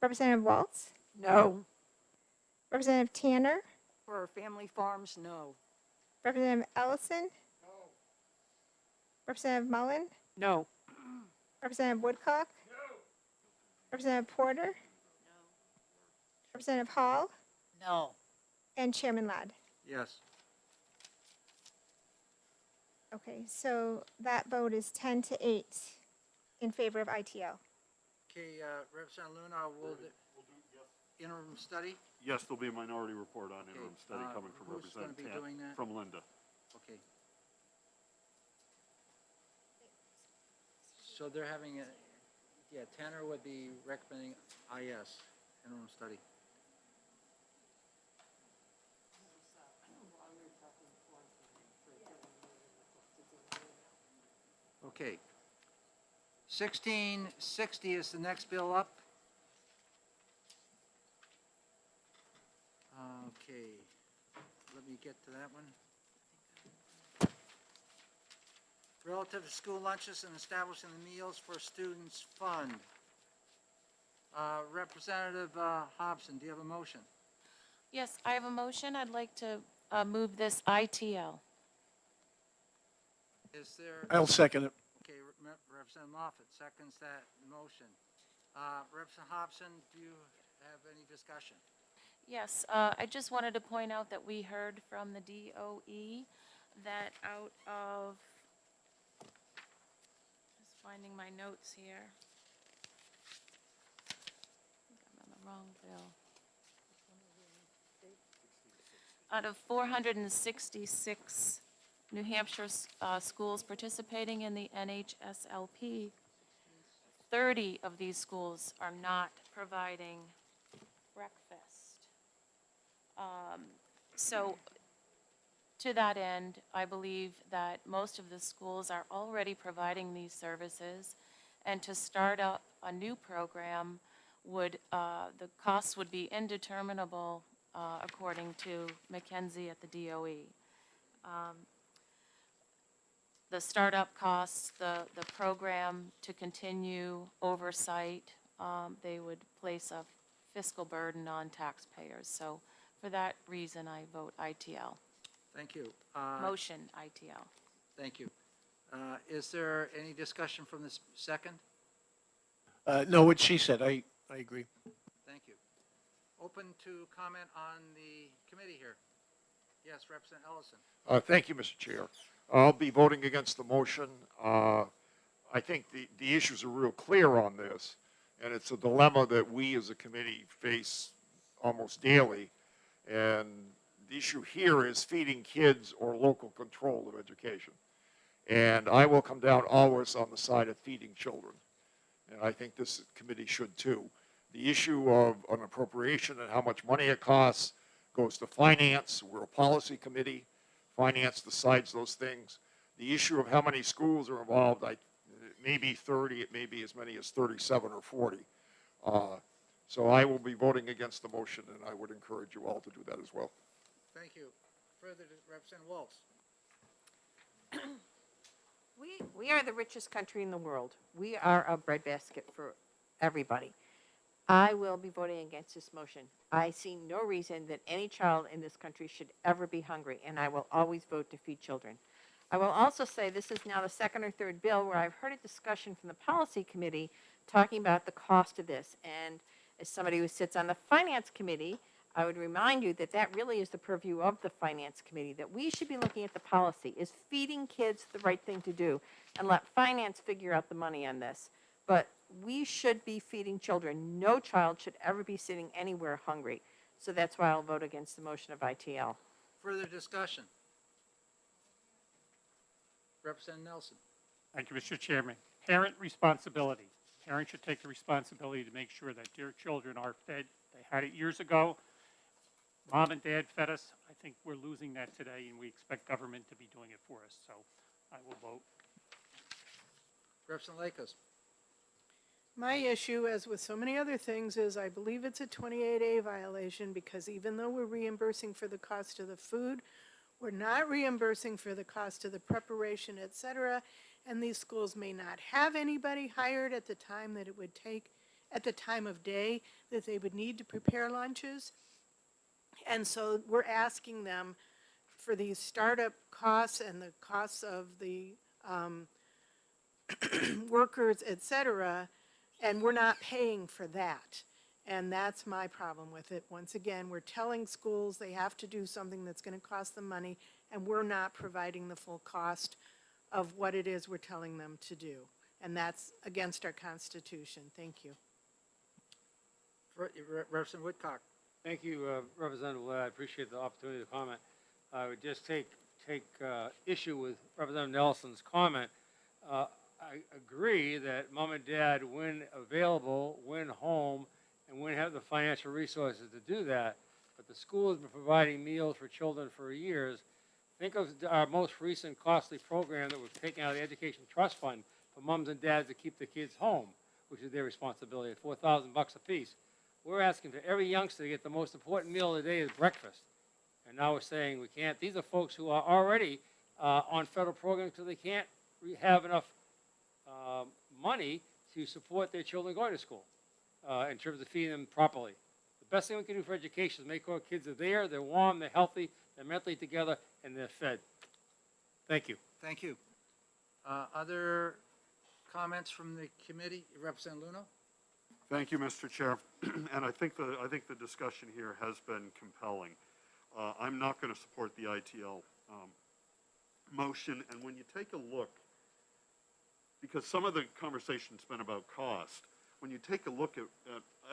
S16: Representative Waltz.
S6: No.
S16: Representative Tanner.
S6: For family farms, no.
S16: Representative Ellison. Representative Mullen.
S19: No.
S16: Representative Woodcock. Representative Porter. Representative Hall.
S12: No.
S16: And Chairman Ladd.
S1: Yes.
S16: Okay, so that vote is 10 to 8 in favor of ITL.
S1: Okay, Representative Luna, will the interim study?
S15: Yes, there'll be a minority report on interim study
S1: uh,
S15: coming from
S1: who's gonna
S15: Representative
S1: be
S15: Tant,
S1: doing that?
S15: from Linda.
S1: Okay. So they're having a, yeah, Tanner would be recommending IS, interim study. Okay. 1660 is the next bill up. Okay, let me get to that one. Relative to school lunches and establishing the Meals for Students Fund. Representative Hobson, do you have a motion?
S12: Yes, I have a motion. I'd like to move this ITL.
S1: Is there?
S8: I'll second it.
S1: Okay, Representative Moffett seconds that motion. Representative Hobson, do you have any discussion?
S12: Yes, I just wanted to point out that we heard from the DOE that out of, just finding my notes here. I think I'm on the wrong bill. Out of 466 New Hampshire schools participating in the NHSLP, 30 of these schools are not providing breakfast. So to that end, I believe that most of the schools are already providing these services, and to start up a new program would, the costs would be indeterminable according to McKenzie at the DOE. The startup costs, the program to continue oversight, they would place a fiscal burden on taxpayers. So for that reason, I vote ITL.
S1: Thank you.
S12: Motion ITL.
S1: Thank you. Is there any discussion from this second?
S8: No, what she said, I agree.
S1: Thank you. Open to comment on the committee here. Yes, Representative Ellison.
S21: Thank you, Mr. Chair. I'll be voting against the motion. I think the issues are real clear on this, and it's a dilemma that we as a committee face almost daily. And the issue here is feeding kids or local control of education. And I will come down always on the side of feeding children. And I think this committee should too. The issue of an appropriation and how much money it costs goes to finance. We're a policy committee. Finance decides those things. The issue of how many schools are involved, it may be 30, it may be as many as 37 or 40. So I will be voting against the motion, and I would encourage you all to do that as well.
S1: Thank you. Further to Representative Waltz.
S3: We are the richest country in the world. We are a breadbasket for everybody. I will be voting against this motion. I see no reason that any child in this country should ever be hungry, and I will always vote to feed children. I will also say this is now the second or third bill where I've heard a discussion from the policy committee talking about the cost of this. And as somebody who sits on the finance committee, I would remind you that that really is the purview of the finance committee, that we should be looking at the policy. Is feeding kids the right thing to do? And let finance figure out the money on this. but we should be feeding children. No child should ever be sitting anywhere hungry. So that's why I'll vote against the motion of ITL.
S1: Further discussion? Representative Nelson.
S9: Thank you, Mr. Chairman. Parent responsibility. Parents should take the responsibility to make sure that their children are fed. They had it years ago. Mom and dad fed us. I think we're losing that today, and we expect government to be doing it for us. So I will vote.
S1: Representative Lakos.
S10: My issue, as with so many other things, is I believe it's a 28A violation because even though we're reimbursing for the cost of the food, we're not reimbursing for the cost of the preparation, et cetera, and these schools may not have anybody hired at the time that it would take, at the time of day that they would need to prepare lunches. And so we're asking them for these startup costs and the costs of the workers, et cetera, and we're not paying for that. And that's my problem with it. Once again, we're telling schools they have to do something that's going to cost them money, and we're not providing the full cost of what it is we're telling them to do. And that's against our Constitution. Thank you.
S1: Representative Woodcock.
S4: Thank you, Representative Ladd. I appreciate the opportunity to comment. I would just take issue with Representative Nelson's comment. I agree that mom and dad, when available, when home, and when have the financial resources to do that. But the school has been providing meals for children for years. Think of our most recent costly program that was taken out of the Education Trust Fund for moms and dads to keep the kids home, which is their responsibility, $4,000 a piece. We're asking for every youngster to get the most important meal of the day is breakfast. And now we're saying we can't. These are folks who are already on federal programs because they can't have enough money to support their children going to school in terms of feeding them properly. The best thing we can do for education is make sure kids are there, they're warm, they're healthy, they're mentally together, and they're fed. Thank you.
S1: Thank you. Other comments from the committee? Representative Luno?
S15: Thank you, Mr. Chair. And I think the discussion here has been compelling. I'm not going to support the ITL motion. And when you take a look, because some of the conversation's been about cost, when you take a look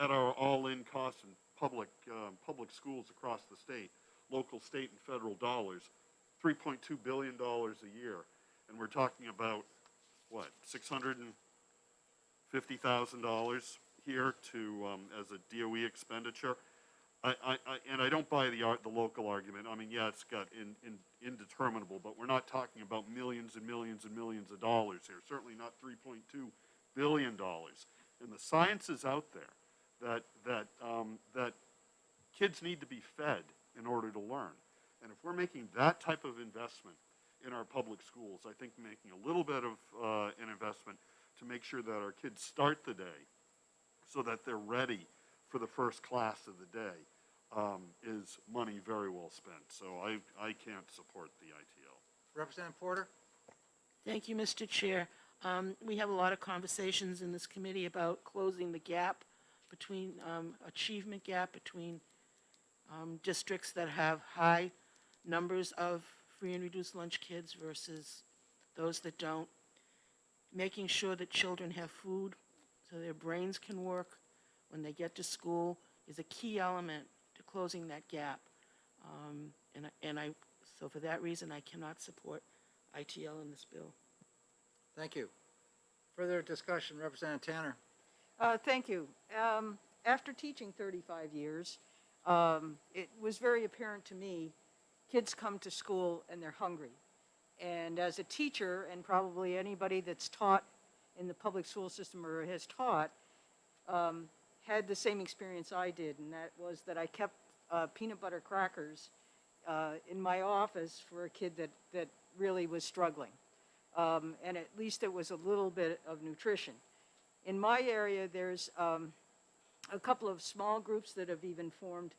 S15: at our all-in costs in public schools across the state, local, state, and federal dollars, $3.2 billion a year, and we're talking about what, $650,000 here to as a DOE expenditure. And I don't buy the local argument. I mean, yeah, it's got indeterminable, but we're not talking about millions and millions and millions of dollars here. Certainly not $3.2 billion. And the science is out there that kids need to be fed in order to learn. And if we're making that type of investment in our public schools, I think making a little bit of an investment to make sure that our kids start the day so that they're ready for the first class of the day is money very well spent. So I can't support the ITL.
S1: Representative Porter?
S5: Thank you, Mr. Chair. We have a lot of conversations in this committee about closing the gap between, achievement gap between districts that have high numbers of free and reduced lunch kids versus those that don't. Making sure that children have food so their brains can work when they get to school is a key element to closing that gap. So for that reason, I cannot support ITL in this bill.
S1: Thank you. Further discussion, Representative Tanner.
S6: Thank you. After teaching 35 years, it was very apparent to me, kids come to school and they're hungry. And as a teacher, and probably anybody that's taught in the public school system or has taught, had the same experience I did, and that was that I kept peanut butter crackers in my office for a kid that really was struggling. And at least it was a little bit of nutrition. In my area, there's a couple of small groups that have even formed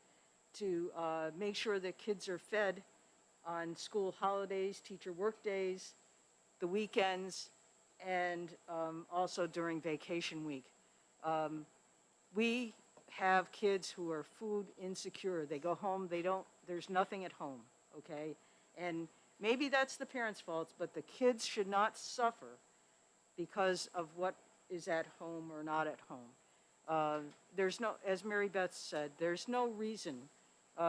S6: to make sure that kids are fed on school holidays, teacher work days, the weekends, and also during vacation week. We have kids who are food insecure. They go home, there's nothing at home, okay? And maybe that's the parents' fault, but the kids should not suffer because of what is at home or not at home. There's no, as Mary Beth said, there's no reason.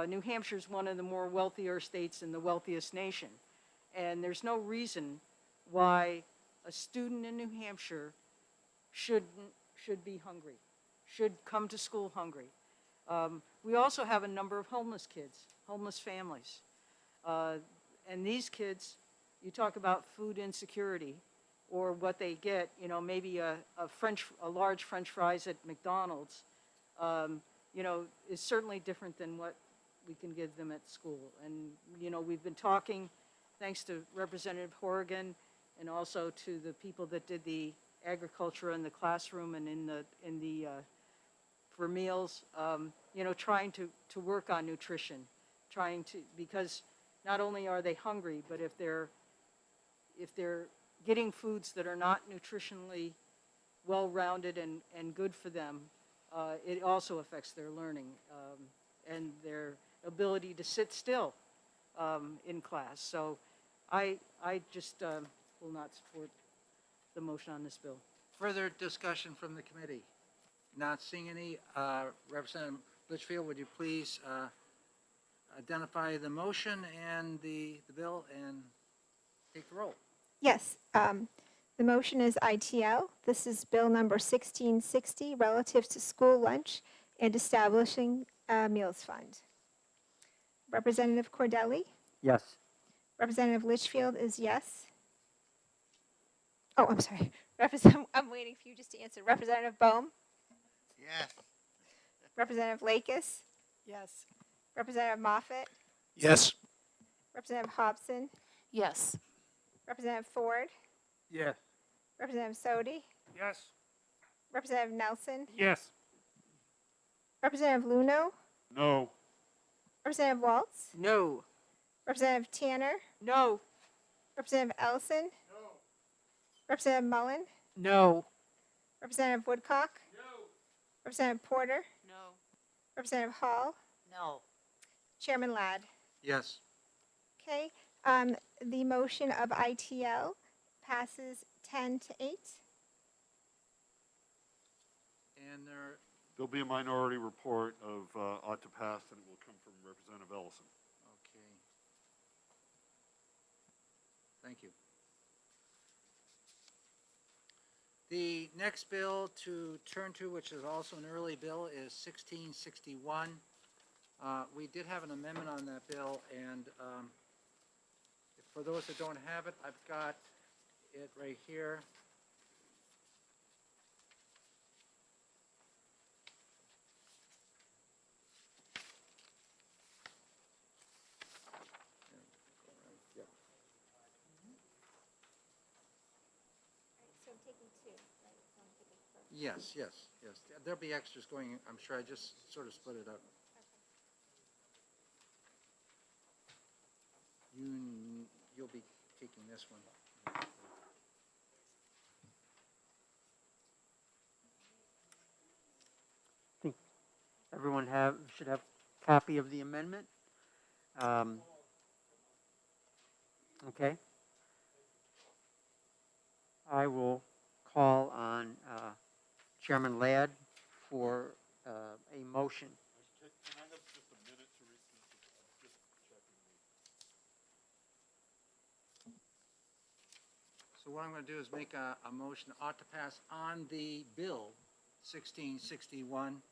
S6: New Hampshire's one of the more wealthier states in the wealthiest nation. And there's no reason why a student in New Hampshire should be hungry, should come to school hungry. We also have a number of homeless kids, homeless families. And these kids, you talk about food insecurity or what they get, you know, maybe a large French fries at McDonald's, you know, is certainly different than what we can give them at school. And, you know, we've been talking, thanks to Representative Horrigan and also to the people that did the agriculture in the classroom and in the for meals, you know, trying to work on nutrition, because not only are they hungry, but if they're getting foods that are not nutritionally well-rounded and good for them, it also affects their learning and their ability to sit still in class. So I just will not support the motion on this bill.
S1: Further discussion from the committee? Not seeing any. Representative Litchfield, would you please identify the motion and the bill and take the roll?
S16: Yes, the motion is ITL. This is Bill number 1660, relative to school lunch and establishing a meals fund. Representative Cordelli?
S14: Yes.
S16: Representative Litchfield is yes. Oh, I'm sorry. I'm waiting for you just to answer. Representative Bohm?
S17: Yes.
S16: Representative Lakis?
S20: Yes.
S16: Representative Moffett?
S8: Yes.
S16: Representative Hobson?
S18: Yes.
S16: Representative Ford?
S13: Yes.
S16: Representative Sodi?
S9: Yes.
S16: Representative Nelson?
S9: Yes.
S16: Representative Luno?
S15: No.
S16: Representative Waltz?
S20: No.
S16: Representative Tanner?
S20: No.
S16: Representative Ellison? No. Representative Mullen?
S20: No.
S16: Representative Woodcock?
S9: No.
S16: Representative Porter?
S18: No.
S16: Representative Hall?
S18: No.
S16: Chairman Ladd?
S1: Yes.
S16: Okay, the motion of ITL passes 10 to 8.
S1: And there,
S15: There'll be a minority report of ought to pass, and it will come from Representative Ellison.
S1: okay. Thank you. The next bill to turn to, which is also an early bill, is 1661. We did have an amendment on that bill, and for those that don't have it, I've got it right here.
S16: So I'm taking 2, right? So I'm taking first.
S1: Yes, yes, yes. There'll be extras going, I'm sure. I just sort of split it up. You'll be taking this one.
S14: I think everyone should have a copy of the amendment. Okay. I will call on Chairman Ladd for a motion.
S15: Can I have just a minute to read? Just checking.
S1: So what I'm going to do is make a motion ought to pass on the bill 1661.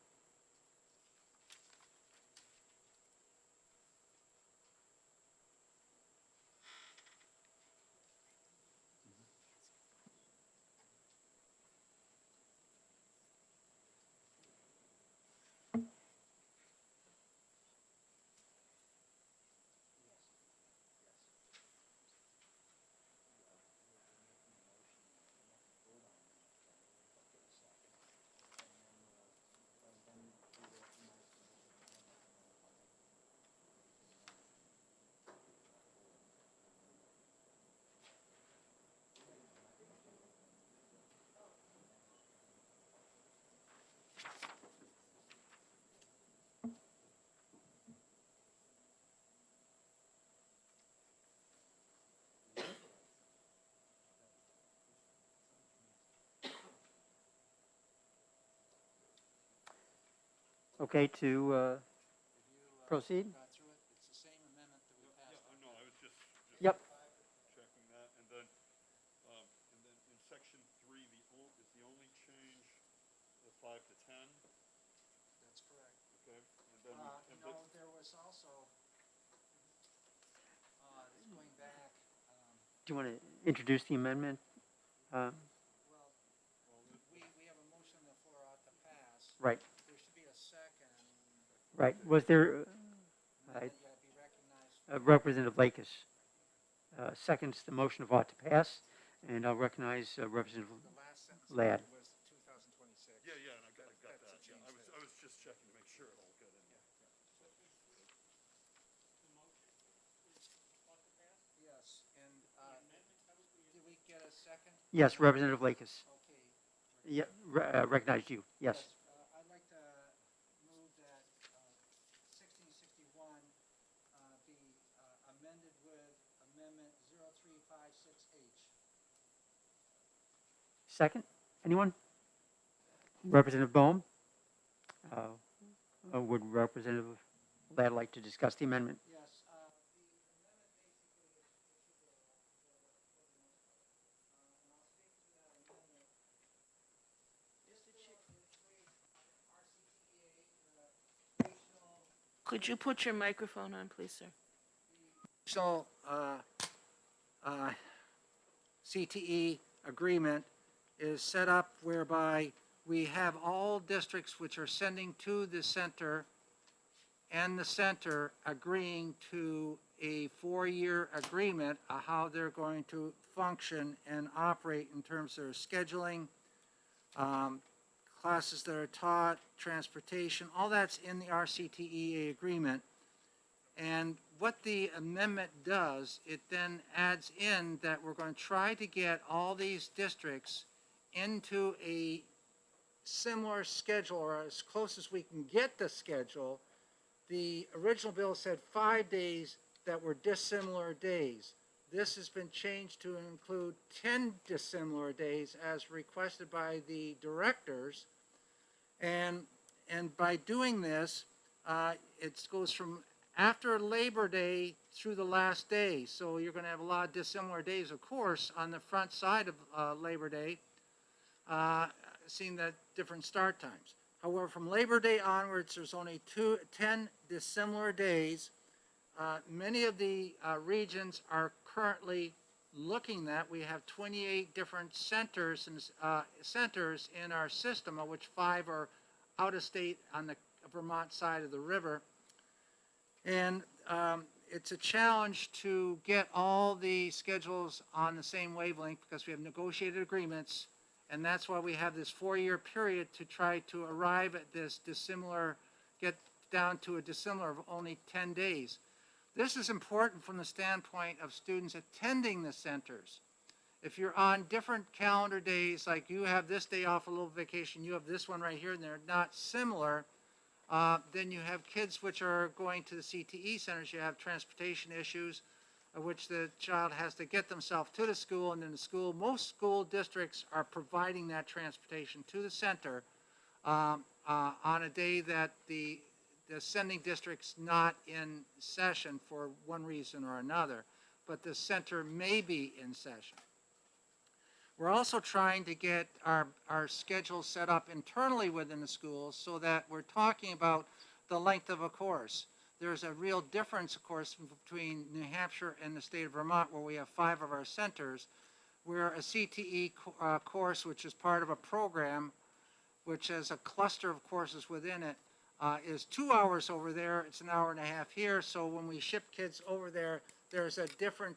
S14: Okay to proceed?
S1: Got through it, it's the same amendment that we passed.
S15: No, I was just
S14: Yep.
S15: checking that, and then in section 3, is the only change the 5 to 10?
S1: That's correct.
S15: Okay, and then,
S1: No, there was also, it's going back,
S14: Do you want to introduce the amendment?
S1: well, we have a motion on the floor out to pass.
S14: Right,
S1: There should be a second.
S14: right. Was there,
S1: And then you gotta be recognized.
S14: Representative Lakis seconds the motion of ought to pass, and I'll recognize Representative
S1: The last sentence
S14: Ladd.
S1: was 2026.
S15: yeah, and I got
S1: That's
S15: that,
S1: a
S15: yeah.
S1: change there.
S15: I was just checking to make sure it all got in.
S1: Yes, and, did we get a second?
S14: Yes, Representative Lakis.
S1: Okay.
S14: Yeah, recognized you, yes.
S1: I'd like to move that 1661 be amended with Amendment 0356H.
S14: Second, anyone? Representative Bohm? Would Representative Ladd like to discuss the amendment?
S1: Yes, the amendment basically is
S5: Could you put your microphone on, please, sir?
S1: So, CTE agreement is set up whereby we have all districts which are sending to the center and the center agreeing to a 4-year agreement of how they're going to function and operate in terms of their scheduling, classes that are taught, transportation, all that's in the RCTEA agreement. And what the amendment does, it then adds in that we're going to try to get all these districts into a similar schedule, or as close as we can get the schedule. The original bill said 5 days that were dissimilar days. This has been changed to include 10 dissimilar days as requested by the directors. And by doing this, it goes from after Labor Day through the last day. So you're going to have a lot of dissimilar days, of course, on the front side of Labor Day, seeing that different start times. However, from Labor Day onwards, there's only 10 dissimilar days. Many of the regions are currently looking at. We have 28 different centers in our system, of which 5 are out of state on the Vermont side of the river. And it's a challenge to get all the schedules on the same wavelength because we have negotiated agreements, and that's why we have this 4-year period to try to arrive at this dissimilar, get down to a dissimilar of only 10 days. This is important from the standpoint of students attending the centers. If you're on different calendar days, like you have this day off, a little vacation, you have this one right here, and they're not similar, then you have kids which are going to the CTE centers. You have transportation issues, which the child has to get themselves to the school, and then the school, most school districts are providing that transportation to the center on a day that the sending district's not in session for one reason or another, but the center may be in session. We're also trying to get our schedule set up internally within the schools so that we're talking about the length of a course. There's a real difference, of course, between New Hampshire and the state of Vermont, where we have 5 of our centers, where a CTE course, which is part of a program, which has a cluster of courses within it, is 2 hours over there. It's an hour and a half here. So when we ship kids over there, there's a different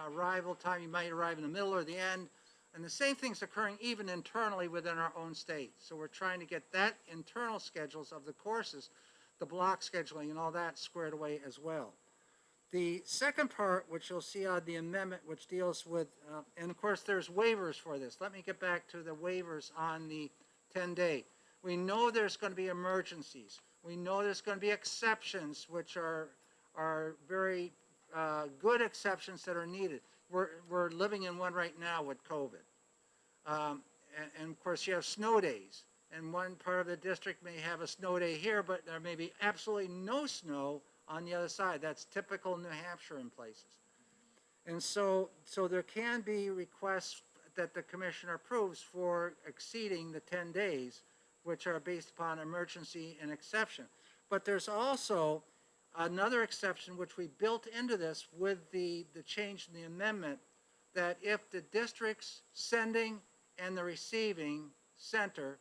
S1: arrival time. You might arrive in the middle or the end. And the same thing's occurring even internally within our own state. So we're trying to get that internal schedules of the courses, the block scheduling and all that squared away as well. The second part, which you'll see on the amendment, which deals with, and of course there's waivers for this. Let me get back to the waivers on the 10-day. We know there's going to be emergencies. We know there's going to be exceptions, which are very good exceptions that are needed. We're living in one right now with COVID. And of course you have snow days. and one part of the district may have a snow day here, but there may be absolutely no snow on the other side. That's typical New Hampshire in places. And so there can be requests that the commissioner approves for exceeding the 10 days, which are based upon emergency and exception. But there's also another exception which we built into this with the change in the amendment, that if the district's sending and the receiving center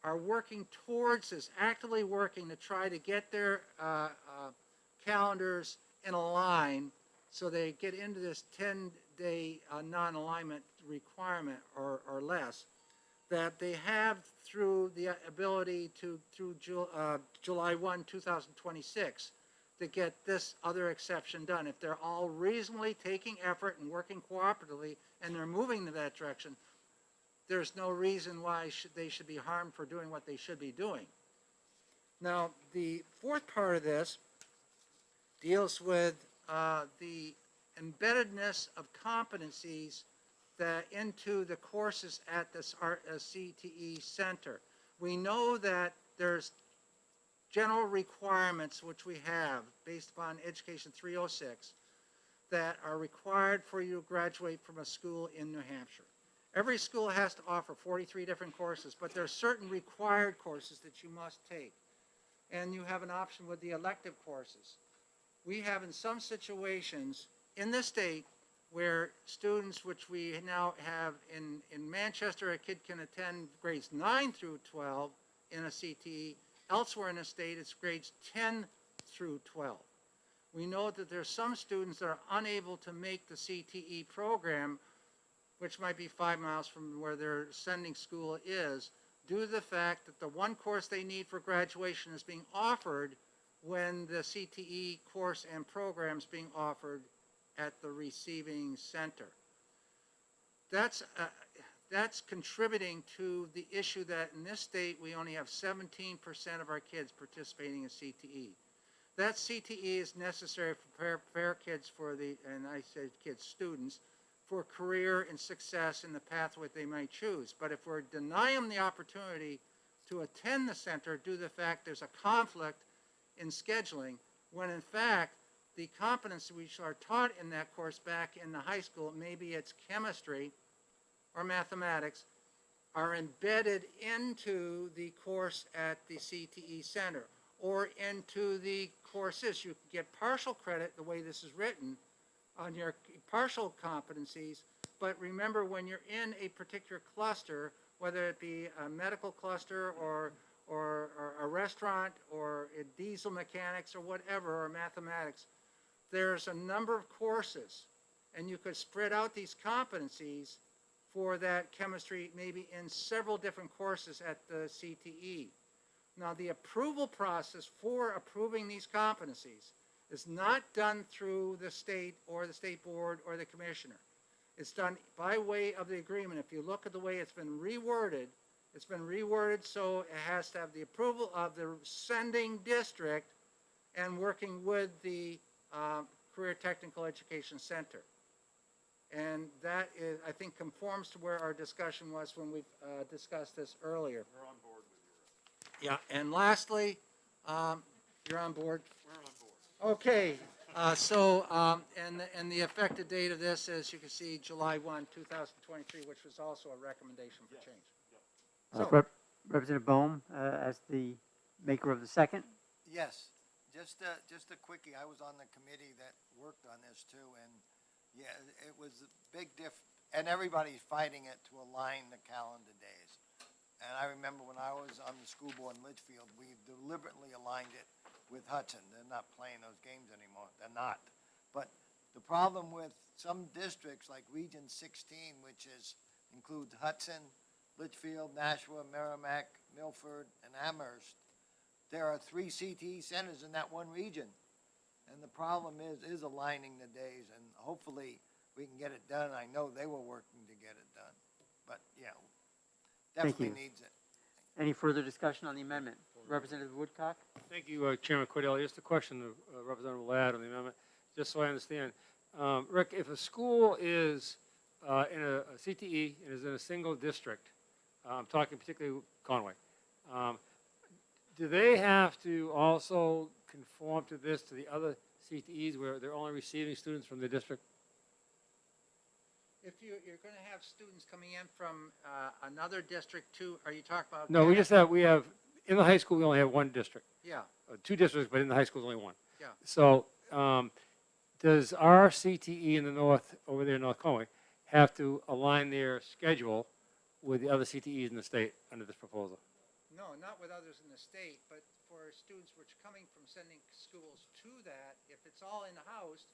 S1: are working towards this, actively working to try to get their calendars in a line so they get into this 10-day non-alignment requirement or less, that they have through the ability to, through July 1, 2026, to get this other exception done. If they're all reasonably taking effort and working cooperatively and they're moving in that direction, there's no reason why they should be harmed for doing what they should be doing. Now, the fourth part of this deals with the embeddedness of competencies that into the courses at this CTE center. We know that there's general requirements which we have based upon Education 306 that are required for you to graduate from a school in New Hampshire. Every school has to offer 43 different courses, but there are certain required courses that you must take. And you have an option with the elective courses. We have in some situations in this state where students, which we now have in Manchester, a kid can attend grades 9 through 12 in a CTE. Elsewhere in the state, it's grades 10 through 12. We know that there's some students that are unable to make the CTE program, which might be 5 miles from where their sending school is, due to the fact that the one course they need for graduation is being offered when the CTE course and program is being offered at the receiving center. That's contributing to the issue that in this state we only have 17% of our kids participating in CTE. That CTE is necessary to prepare kids for the, and I said kids, students, for career and success in the pathway they might choose. But if we're denying them the opportunity to attend the center due to the fact there's a conflict in scheduling, when in fact the competencies which are taught in that course back in the high school, maybe it's chemistry or mathematics, are embedded into the course at the CTE center or into the courses. You can get partial credit the way this is written on your partial competencies, but remember when you're in a particular cluster, whether it be a medical cluster or a restaurant or a diesel mechanics or whatever, or mathematics, there's a number of courses, and you could spread out these competencies for that chemistry maybe in several different courses at the CTE. Now, the approval process for approving these competencies is not done through the state or the state board or the commissioner. It's done by way of the agreement. If you look at the way it's been reworded so it has to have the approval of the sending district and working with the Career Technical Education Center. And that is, I think, conforms to where our discussion was when we discussed this earlier.
S15: We're on board with you.
S1: Yeah, and lastly, you're on board?
S15: We're on board.
S1: Okay, and the effective date of this, as you can see, July 1, 2023, which was also a recommendation for change. So,
S14: Representative Bohm, as the maker of the second.
S17: Yes, just a quickie. I was on the committee that worked on this too, and yeah, it was a big and everybody's fighting it to align the calendar days. And I remember when I was on the school board in Litchfield, we deliberately aligned it with Hudson. They're not playing those games anymore. They're not. But the problem with some districts like Region 16, which includes Hudson, Litchfield, Nashua, Merrimack, Milford, and Amherst, there are 3 CTE centers in that one region. And the problem is aligning the days, and hopefully we can get it done. I know they were working to get it done. But, yeah, definitely needs it.
S14: Any further discussion on the amendment? Representative Woodcock?
S4: Thank you, Chairman Cordell. Just a question Representative Ladd on the amendment, just so I understand. Rick, if a school is in a CTE and is in a single district, I'm talking particularly Conway, Do they have to also conform to this, to the other CTEs where they're only receiving students from the district?
S1: If you're going to have students coming in from another district too, are you talking about?
S4: No, we have, in the high school, we only have one district.
S1: Yeah,
S4: Two districts, but in the high school, only one.
S1: yeah.
S4: So, does our CTE in the north, over there in North Conway, have to align their schedule with the other CTEs in the state under this proposal?
S1: No, not with others in the state, but for students which are coming from sending schools to that, if it's all in-house,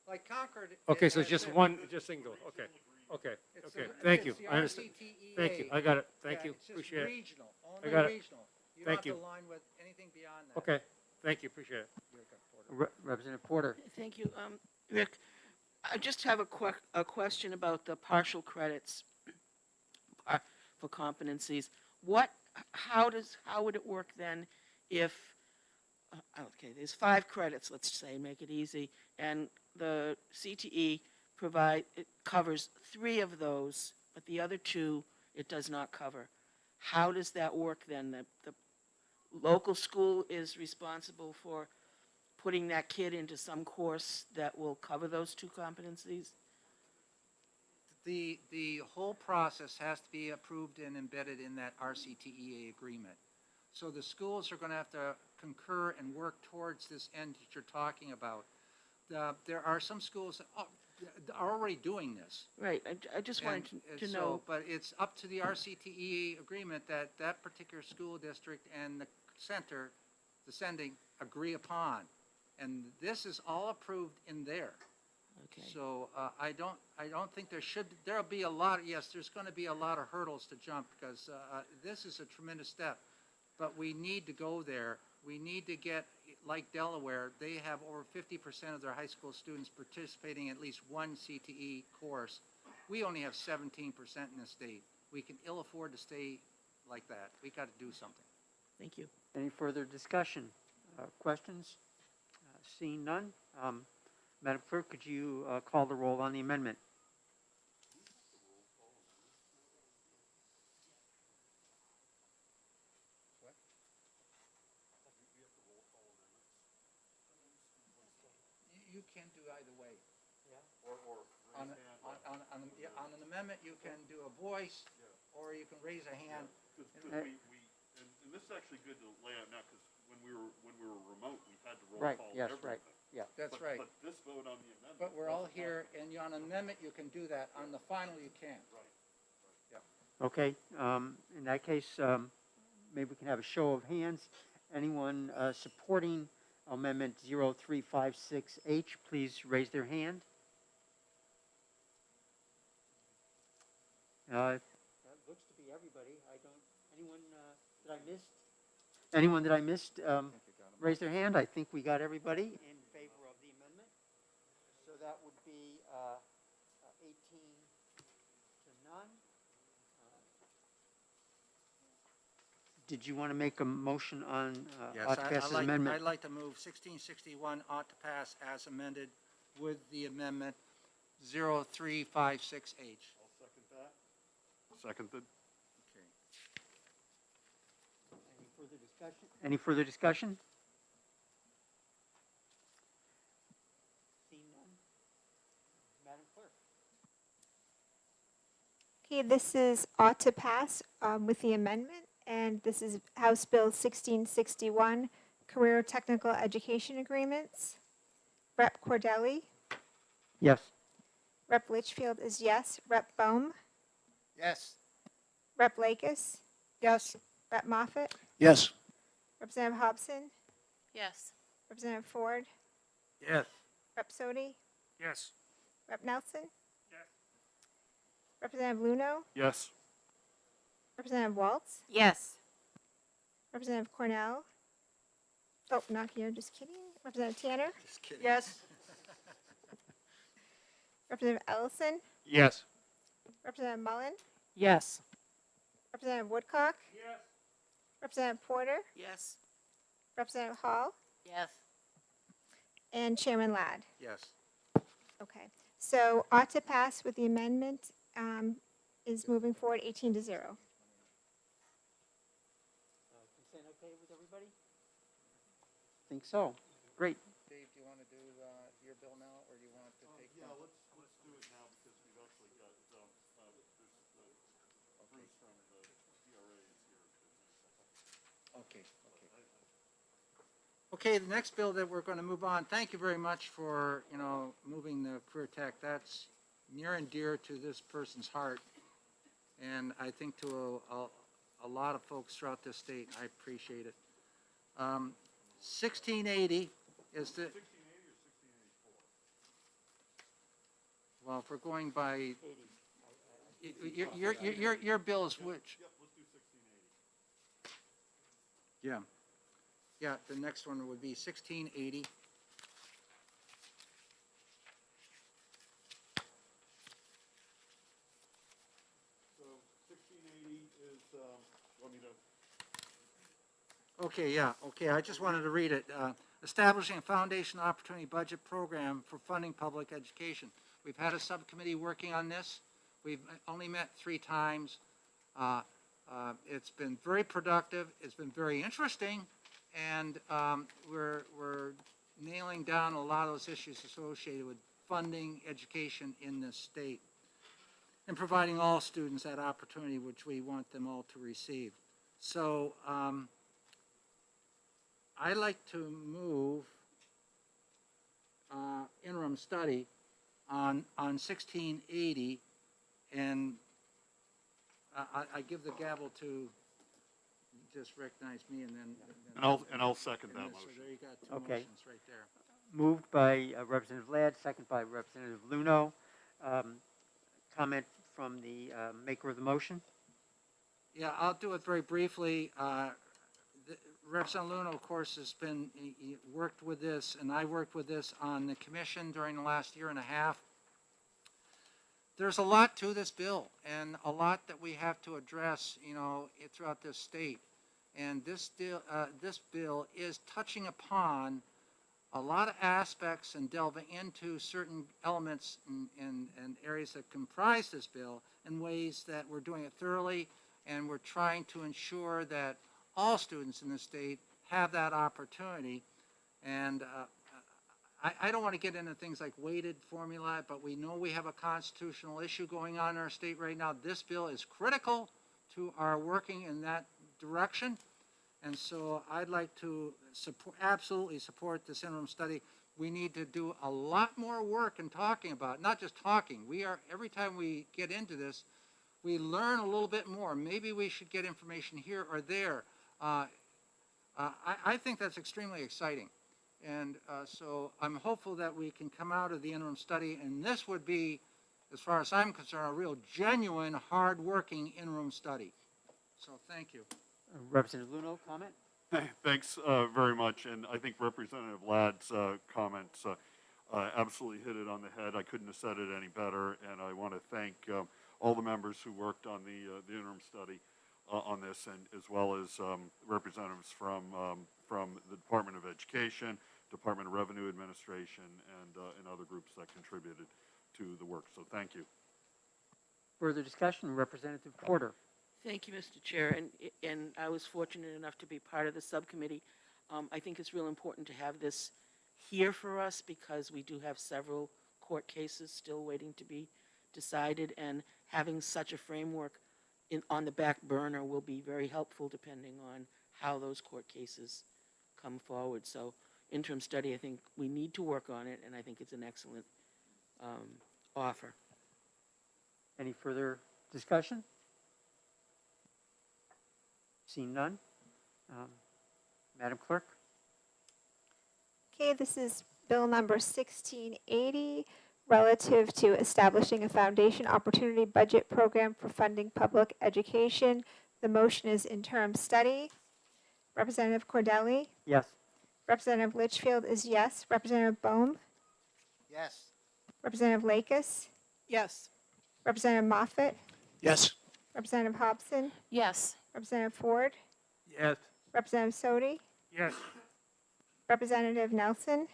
S1: like Concord.
S4: Okay, so
S1: has
S4: it's just
S1: been-
S4: one, just single, okay, okay,
S1: it's
S4: okay,
S1: the-
S4: thank you,
S1: it's the
S4: I understand.
S1: RCTEA.
S4: Thank you, I got it, thank
S1: Yeah,
S4: you,
S1: it's just
S4: appreciate it.
S1: regional,
S4: I
S1: only
S4: got it.
S1: regional. You
S4: Thank
S1: don't
S4: you.
S1: have to align with anything beyond that.
S4: Okay, thank you, appreciate it.
S14: Representative Porter.
S5: Thank you. Rick, I just have a question about the partial credits for competencies. How would it work then if, okay, there's 5 credits, let's say, make it easy, and the CTE it covers 3 of those, but the other 2 it does not cover. How does that work then? The local school is responsible for putting that kid into some course that will cover those 2 competencies?
S1: The whole process has to be approved and embedded in that RCTEA agreement. So the schools are going to have to concur and work towards this end that you're talking about. There are some schools that are already doing this.
S5: Right, I just wanted to know.
S1: But it's up to the RCTE agreement that that particular school district and the center, the sending, agree upon. And this is all approved in there.
S5: Okay.
S1: So I don't think there'll be a lot, yes, there's going to be a lot of hurdles to jump because this is a tremendous step. But we need to go there. We need to get, like Delaware, they have over 50% of their high school students participating in at least one CTE course. We only have 17% in the state. We can ill afford to stay like that. We got to do something.
S5: Thank you.
S14: Any further discussion? Questions? Seeing none. Madam Clerk, could you call the roll on the amendment?
S1: You can do either way. On an amendment, you can do a voice, or you can raise a hand.
S15: And this is actually good to lay out now, because when we were remote, we had to roll
S14: Right,
S15: call
S14: yes,
S15: everything.
S14: right, yeah.
S1: That's right.
S15: But this vote on the amendment.
S1: But we're all here, and on an amendment, you can do that. On the final, you can't.
S14: Okay, in that case, maybe we can have a show of hands. Anyone supporting Amendment 0356H, please raise their hand. That looks to be everybody. Anyone that I missed? Anyone that I missed, raise their hand. I think we got everybody in favor of the amendment. So that would be 18 to none. Did you want to make a motion on
S1: Yes,
S14: ought to pass this amendment?
S1: I'd like to move 1661 ought to pass as amended with the amendment 0356H.
S15: I'll second that. Seconded.
S1: Okay.
S14: Any further discussion? Any further discussion? Seeing none. Madam Clerk.
S16: Okay, this is ought to pass with the amendment, and this is House Bill 1661, Career Technical Education Agreements. Rep. Cordelli,
S14: Yes.
S16: Rep. Litchfield is yes. Rep. Bohm,
S17: Yes.
S16: Rep. Lakis. Yes. Rep. Moffett,
S8: Yes.
S16: Representative Hobson,
S18: Yes.
S16: Representative Ford,
S7: Yes.
S16: Rep. Sodi,
S9: Yes.
S16: Rep. Nelson,
S9: Yes.
S16: Representative Luno,
S15: Yes.
S16: Representative Waltz,
S3: Yes.
S16: Representative Cornell. Oh, not here, just kidding. Representative Tanner,
S1: Just kidding.
S6: Yes.
S16: Representative Ellison,
S21: Yes.
S16: Representative Mullen,
S19: Yes.
S16: Representative Woodcock,
S9: Yes.
S16: Representative Porter,
S5: Yes.
S16: Representative Hall,
S18: Yes.
S16: and Chairman Ladd.
S1: Yes.
S16: Okay, so ought to pass with the amendment is moving forward 18 to 0.
S14: think so. Great.
S1: Dave, do you want to do your bill now, or do you want to take?
S15: Yeah, let's do it now because we've actually got, there's Bruce from the DRA is here.
S1: Okay, okay. Okay, the next bill that we're going to move on, thank you very much for, moving the career tech. That's near and dear to this person's heart. And I think to a lot of folks throughout this state, I appreciate it. 1680 is the,
S15: 1680 or 1684?
S1: well, if we're going by, your bill is which?
S15: Yep, let's do 1680.
S1: Yeah. Yeah, the next one would be 1680.
S15: So 1680 is, want me to?
S1: Okay, yeah, okay, I just wanted to read it. Establishing a foundation opportunity budget program for funding public education. We've had a subcommittee working on this. We've only met 3 times. It's been very productive. It's been very interesting. And we're nailing down a lot of those issues associated with funding education in this state and providing all students that opportunity which we want them all to receive. So I'd like to move interim study on 1680, and I give the gavel to, just recognize me, and then.
S15: And I'll second that
S1: So
S15: motion.
S1: there you got 2
S14: Okay.
S1: motions right there.
S14: Moved by Representative Ladd, second by Representative Luno. Comment from the maker of the motion?
S1: Yeah, I'll do it very briefly. Representative Luna, of course, has been, he worked with this, and I worked with this on the commission during the last year and a half. There's a lot to this bill, and a lot that we have to address, throughout this state. And this bill is touching upon a lot of aspects and delving into certain elements and areas that comprise this bill in ways that we're doing it thoroughly, and we're trying to ensure that all students in the state have that opportunity. And I don't want to get into things like weighted formula, but we know we have a constitutional issue going on in our state right now. This bill is critical to our working in that direction. And so I'd like to absolutely support this interim study. We need to do a lot more work in talking about it, not just talking. Every time we get into this, we learn a little bit more. Maybe we should get information here or there. I think that's extremely exciting. And so I'm hopeful that we can come out of the interim study, and this would be, as far as I'm concerned, a real genuine, hard-working interim study. So thank you.
S14: Representative Luno, comment?
S15: Thanks very much, and I think Representative Ladd's comments absolutely hit it on the head. I couldn't have said it any better, and I want to thank all the members who worked on the interim study on this, and as well as representatives from the Department of Education, Department of Revenue Administration, and other groups that contributed to the work. So thank you.
S14: Further discussion, Representative Porter.
S5: Thank you, Mr. Chair, and I was fortunate enough to be part of the subcommittee. I think it's real important to have this here for us because we do have several court cases still waiting to be decided, and having such a framework on the back burner will be very helpful depending on how those court cases come forward. So interim study, I think we need to work on it, and I think it's an excellent offer.
S14: Any further discussion? Seeing none. Madam Clerk?
S16: Okay, this is bill number 1680, relative to establishing a foundation opportunity budget program for funding public education. The motion is interim study. Representative Cordelli?
S14: Yes.
S16: Representative Litchfield is yes. Representative Bohm?
S17: Yes.
S16: Representative Lakis?
S20: Yes.
S16: Representative Moffett?
S8: Yes.
S16: Representative Hobson?
S12: Yes.
S16: Representative Ford?
S7: Yes.
S16: Representative Sodi?
S9: Yes.
S16: Representative Nelson?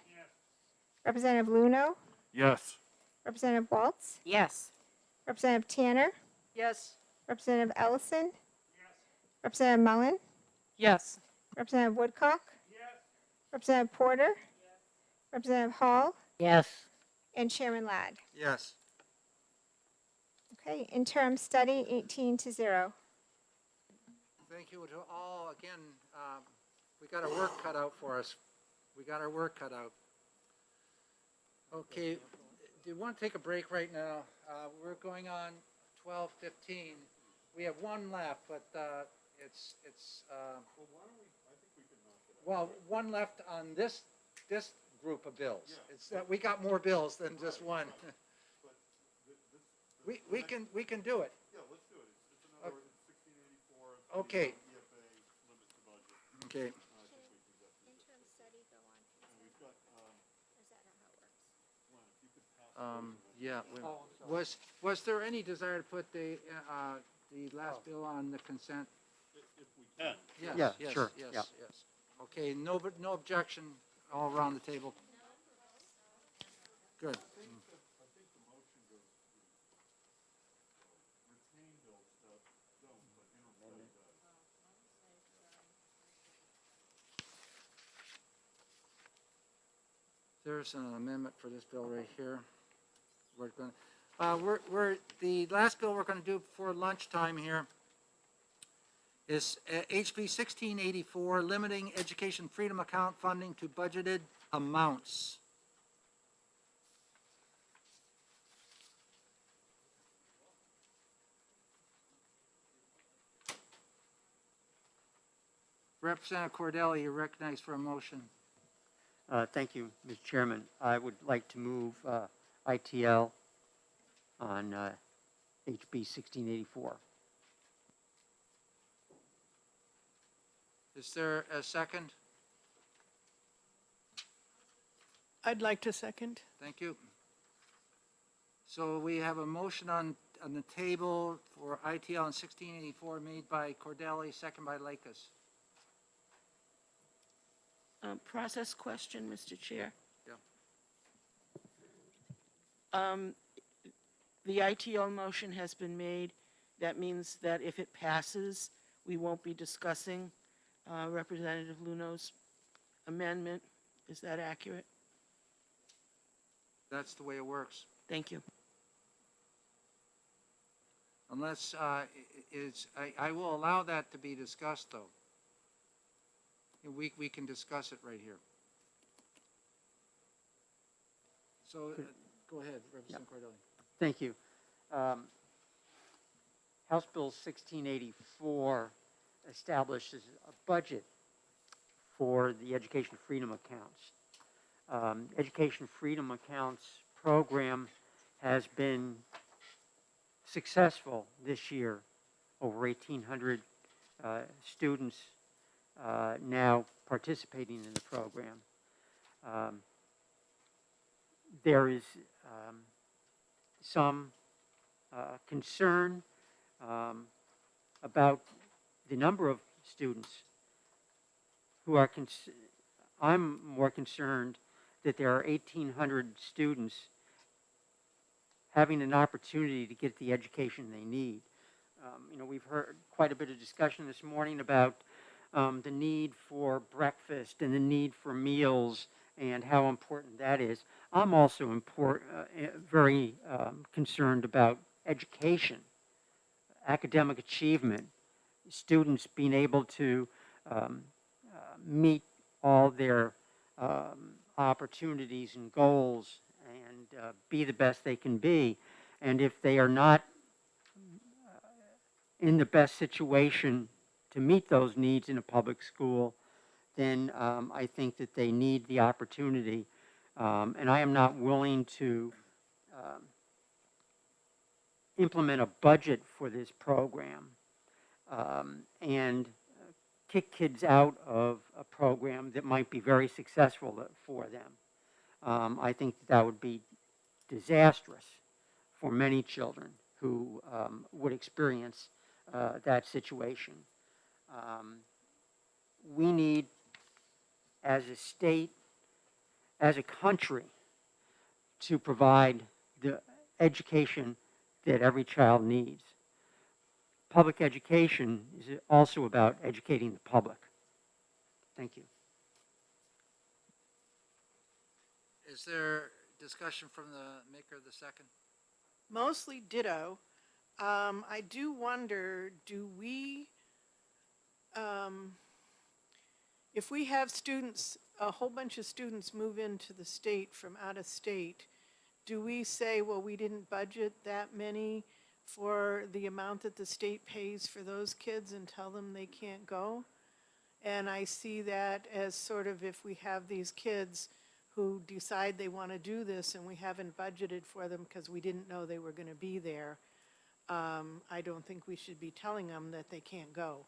S16: Representative Luno?
S15: Yes.
S16: Representative Waltz?
S3: Yes.
S16: Representative Tanner?
S6: Yes.
S16: Representative Ellison? Representative Mullen?
S19: Yes.
S16: Representative Woodcock? Representative Porter? Representative Hall?
S12: Yes.
S16: And Chairman Ladd.
S1: Yes.
S16: Okay, interim study 18-0.
S1: Thank you to all. Again, we got our work cut out for us. We got our work cut out. Okay, do you want to take a break right now? We're going on 12:15. We have one left, but it's well, one left on this group of bills. It's that we got more bills than just one. We can do it.
S15: Yeah, let's do it. It's another 1684.
S1: Okay.
S15: EFA limits the budget.
S1: Okay.
S16: Interim study go on.
S15: And we've got,
S16: Is that not how it works?
S15: Glenn, if you could pass.
S1: Yeah.
S9: Oh, I'm sorry.
S1: Was there any desire to put the last bill on the consent?
S15: If we can.
S1: Yes,
S14: Yeah, sure,
S1: Yes,
S14: yeah.
S1: yes. Okay, no objection all around the table. Good.
S15: I think the motion goes through. Retain bill stuff, don't, but interim study does.
S1: There's an amendment for this bill right here. The last bill we're going to do before lunchtime here is HB 1684, limiting education freedom account funding to budgeted amounts. Representative Cordelli, you're recognized for a motion.
S14: Thank you, Mr. Chairman. I would like to move ITL on HB 1684.
S1: Is there a second?
S20: I'd like to second.
S1: Thank you. So we have a motion on the table for ITL on 1684 made by Cordelli, second by Lakis.
S5: Process question, Mr. Chair.
S1: Yeah.
S5: The ITL motion has been made. That means that if it passes, we won't be discussing Representative Luno's amendment. Is that accurate?
S1: That's the way it works.
S5: Thank you.
S1: Unless, I will allow that to be discussed, though. We can discuss it right here. So, go ahead, Representative Cordelli.
S14: Thank you. House Bill 1684 establishes a budget for the Education Freedom Accounts. Education Freedom Accounts program has been successful this year. Over 1,800 students now participating in the program. There is some concern about the number of students who are, I'm more concerned that there are 1,800 students having an opportunity to get the education they need. We've heard quite a bit of discussion this morning about the need for breakfast and the need for meals and how important that is. I'm also very concerned about education, academic achievement, students being able to meet all their opportunities and goals and be the best they can be. And if they are not in the best situation to meet those needs in a public school, then I think that they need the opportunity. And I am not willing to implement a budget for this program and kick kids out of a program that might be very successful for them. I think that would be disastrous for many children who would experience that situation. We need, as a state, as a country, to provide the education that every child needs. Public education is also about educating the public. Thank you.
S1: Is there discussion from the maker of the second?
S10: Mostly ditto. I do wonder, do we, if we have students, a whole bunch of students move into the state from out of state, do we say, well, we didn't budget that many for the amount that the state pays for those kids and tell them they can't go? And I see that as sort of if we have these kids who decide they want to do this and we haven't budgeted for them because we didn't know they were going to be there, I don't think we should be telling them that they can't go.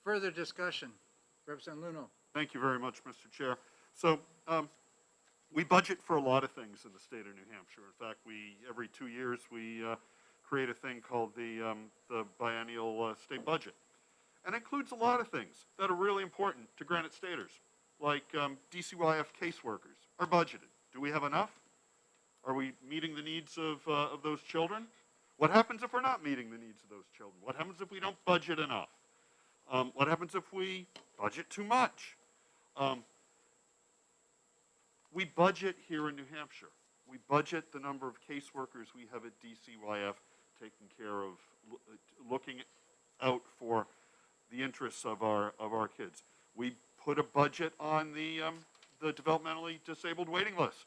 S1: Further discussion. Representative Luno.
S15: Thank you very much, Mr. Chair. So, we budget for a lot of things in the state of New Hampshire. In fact, every 2 years, we create a thing called the Biennial State Budget. And it includes a lot of things that are really important to Granite Staters, like DCYF caseworkers are budgeted. Do we have enough? Are we meeting the needs of those children? What happens if we're not meeting the needs of those children? What happens if we don't budget enough? What happens if we budget too much? We budget here in New Hampshire. We budget the number of caseworkers we have at DCYF taking care of, looking out for the interests of our kids. We put a budget on the developmentally disabled waiting list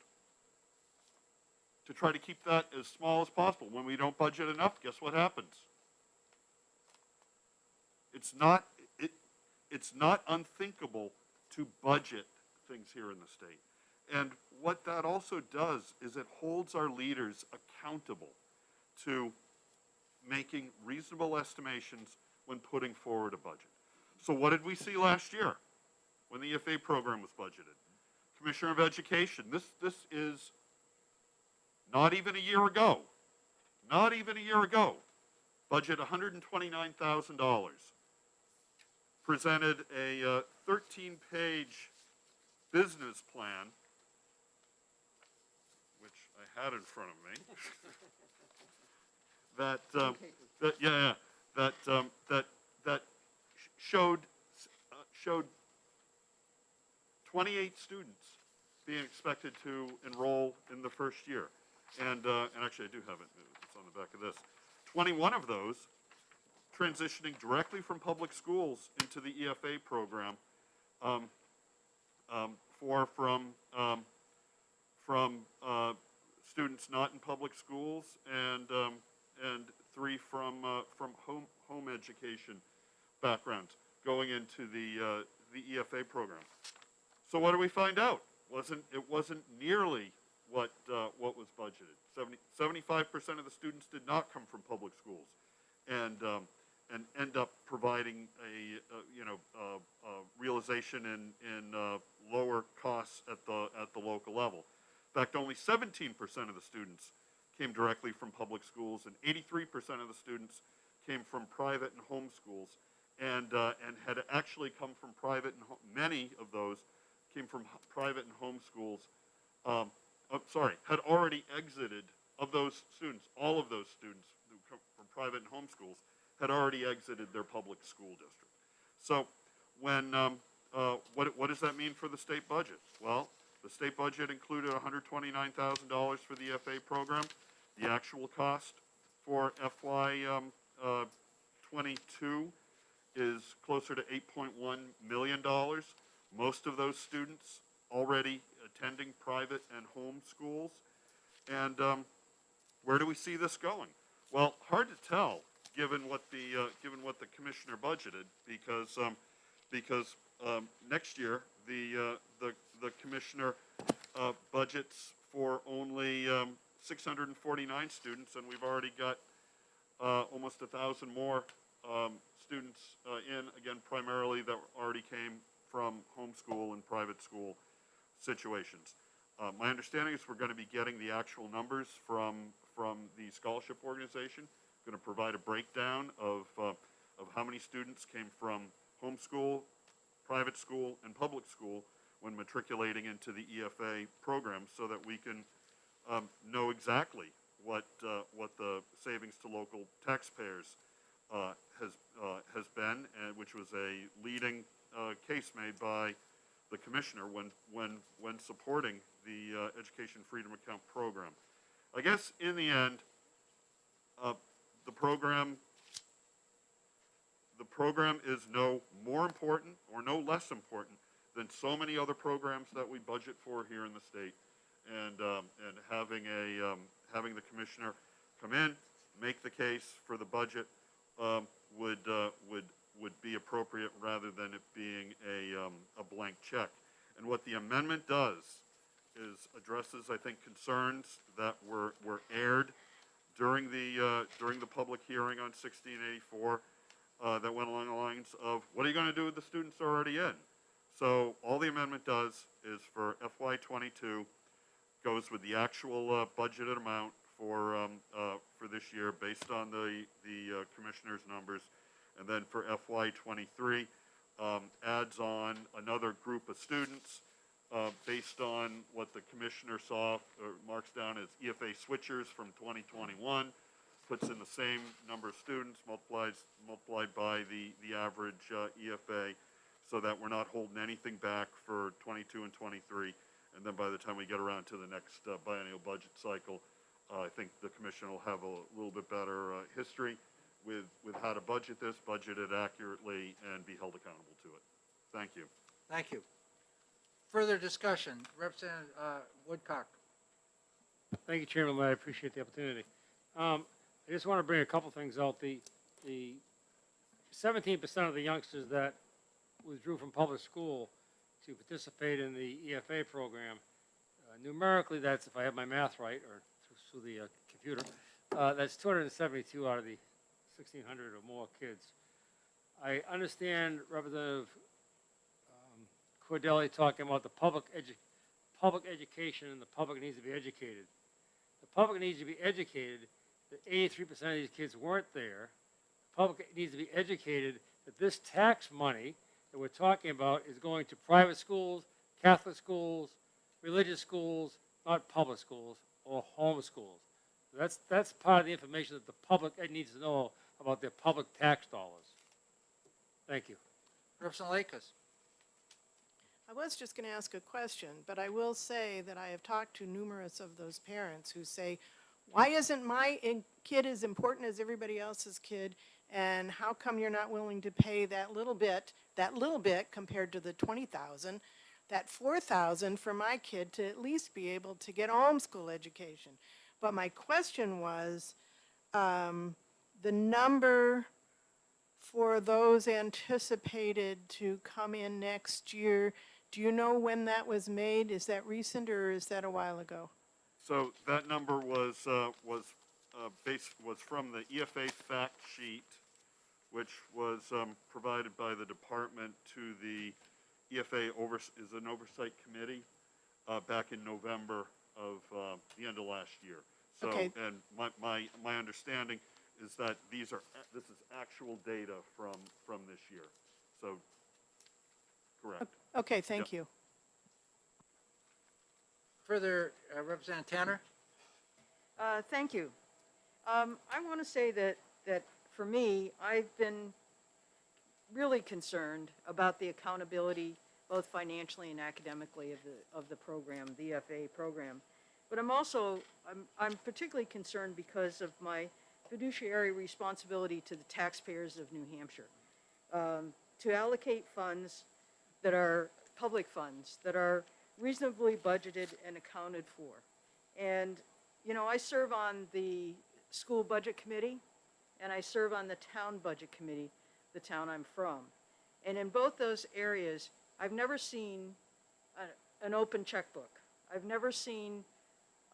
S15: to try to keep that as small as possible. When we don't budget enough, guess what happens? It's not unthinkable to budget things here in the state. And what that also does is it holds our leaders accountable to making reasonable estimations when putting forward a budget. So what did we see last year when the EFA program was budgeted? Commissioner of Education, this is not even a year ago, budget $129,000, presented a 13-page business plan, which I had in front of me, that showed 28 students being expected to enroll in the first year. And actually I do have it, it's on the back of this. 21 of those transitioning directly from public schools into the EFA program, from students not in public schools, and 3 from home education backgrounds going into the EFA program. So what do we find out? It wasn't nearly what was budgeted. 75% of the students did not come from public schools, and end up providing a realization in lower costs at the local level. In fact, only 17% of the students came directly from public schools, and 83% of the students came from private and home schools, and had actually come from private and many of those came from private and home schools. Had already exited, of those students, all of those students who come from private and home schools had already exited their public school district. So when, what does that mean for the state budget? Well, the state budget included $129,000 for the EFA program. The actual cost for FY 22 is closer to $8.1 million. Most of those students already attending private and home schools. And where do we see this going? Well, hard to tell, given what the commissioner budgeted, because next year the commissioner budgets for only 649 students, and we've already got almost 1,000 more students in, again, primarily that already came from homeschool and private school situations. My understanding is we're going to be getting the actual numbers from the scholarship organization. Going to provide a breakdown of how many students came from homeschool, private school, and public school when matriculating into the EFA program, so that we can know exactly what the savings to local taxpayers has been, and which was a leading case made by the commissioner when supporting the Education Freedom Account program. I guess in the end, the program is no more important or no less important than so many other programs that we budget for here in the state. And having the commissioner come in, make the case for the budget would be appropriate rather than it being a blank check. And what the amendment does is addresses, I think, concerns that were aired during the public hearing on 1684 that went along the lines of, what are you going to do with the students already in? So all the amendment does is for FY22 goes with the actual budgeted amount for this year based on the commissioner's numbers, and then for FY23 adds on another group of students based on what the commissioner saw or marks down as EFA switchers from 2021, puts in the same number of students multiplied by the average EFA, so that we're not holding anything back for 22 and 23. And then by the time we get around to the next biennial budget cycle, I think the commission will have a little bit better history with how to budget this, budget it accurately, and be held accountable to it. Thank you.
S1: Thank you. Further discussion, Representative Woodcock.
S4: Thank you, Chairman. I appreciate the opportunity. I just want to bring a couple things out. The 17% of the youngsters that withdrew from public school to participate in the EFA program, numerically, that's, if I have my math right, or through the computer, that's 272 out of the 1,600 or more kids. I understand Representative Cordelli talking about the public education, and the public needs to be educated. The public needs to be educated that 83% of these kids weren't there. The public needs to be educated that this tax money that we're talking about is going to private schools, Catholic schools, religious schools, not public schools or home schools. That's part of the information that the public needs to know about their public tax dollars. Thank you.
S1: Representative Lakers.
S10: I was just going to ask a question, but I will say that I have talked to numerous of those parents who say, why isn't my kid as important as everybody else's kid? And how come you're not willing to pay that little bit compared to the $20,000, that $4,000 for my kid to at least be able to get homeschool education? But my question was, the number for those anticipated to come in next year, do you know when that was made? Is that recent or is that a while ago?
S15: So that number was from the EFA fact sheet, which was provided by the department to the EFA is an oversight committee back in November of the end of last year. So,
S10: Okay.
S15: and my understanding is that this is actual data from this year. So, correct.
S10: Okay, thank you.
S1: Further, Representative Tanner.
S6: Thank you. I want to say that for me, I've been really concerned about the accountability, both financially and academically, of the program, the EFA program. But I'm particularly concerned because of my fiduciary responsibility to the taxpayers of New Hampshire, to allocate funds that are public funds, that are reasonably budgeted and accounted for. And, you know, I serve on the school budget committee, and I serve on the town budget committee, the town I'm from. And in both those areas, I've never seen an open checkbook. I've never seen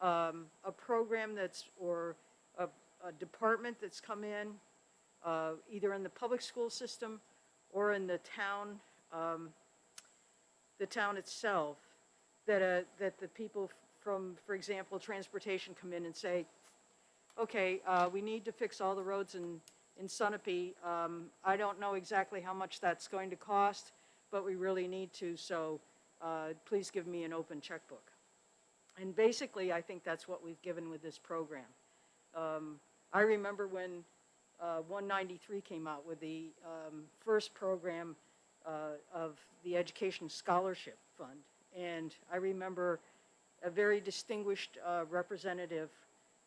S6: a program or a department that's come in, either in the public school system or in the town itself, that the people from, for example, transportation come in and say, okay, we need to fix all the roads in Sunapee. I don't know exactly how much that's going to cost, but we really need to, so please give me an open checkbook. And basically, I think that's what we've given with this program. I remember when 193 came out with the first program of the Education Scholarship Fund. And I remember a very distinguished representative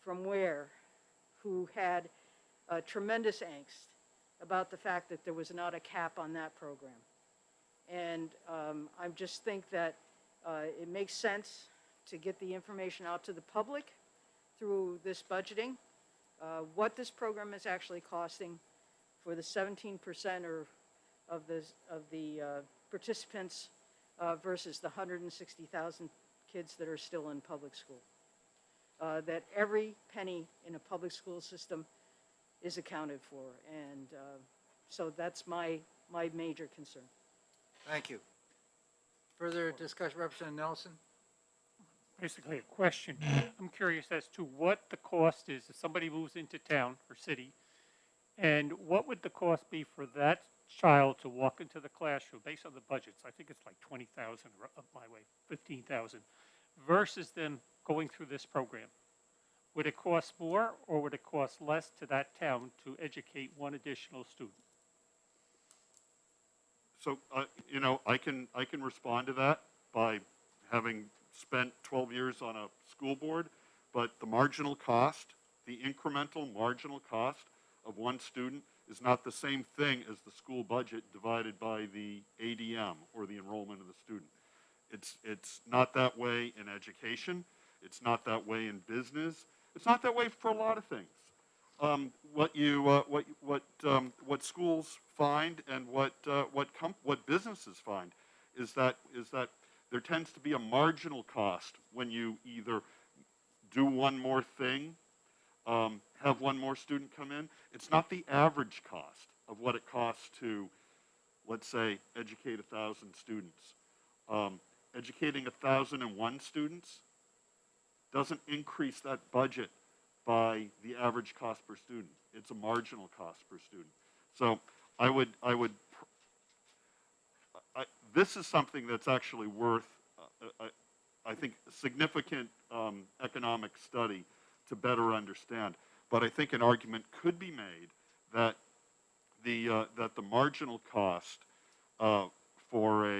S6: from Ware who had tremendous angst about the fact that there was not a cap on that program. And I just think that it makes sense to get the information out to the public through this budgeting, what this program is actually costing for the 17% of the participants versus the 160,000 kids that are still in public school. That every penny in a public school system is accounted for. And so that's my major concern.
S1: Thank you. Further discussion, Representative Nelson?
S9: Basically a question. I'm curious as to what the cost is if somebody moves into town or city, and what would the cost be for that child to walk into the classroom based on the budgets? I think it's like 20,000 up my way, 15,000, versus them going through this program. Would it cost more or would it cost less to that town to educate one additional student?
S15: So, I can respond to that by having spent 12 years on a school board, but the marginal cost, the incremental marginal cost of one student is not the same thing as the school budget divided by the ADM, or the enrollment of the student. It's not that way in education. It's not that way in business. It's not that way for a lot of things. What schools find and what businesses find is that there tends to be a marginal cost when you either do one more thing, have one more student come in. It's not the average cost of what it costs to, let's say, educate 1,000 students. Educating 1,001 students doesn't increase that budget by the average cost per student. It's a marginal cost per student. So this is something that's actually worth, I think, a significant economic study to better understand. But I think an argument could be made that the marginal cost for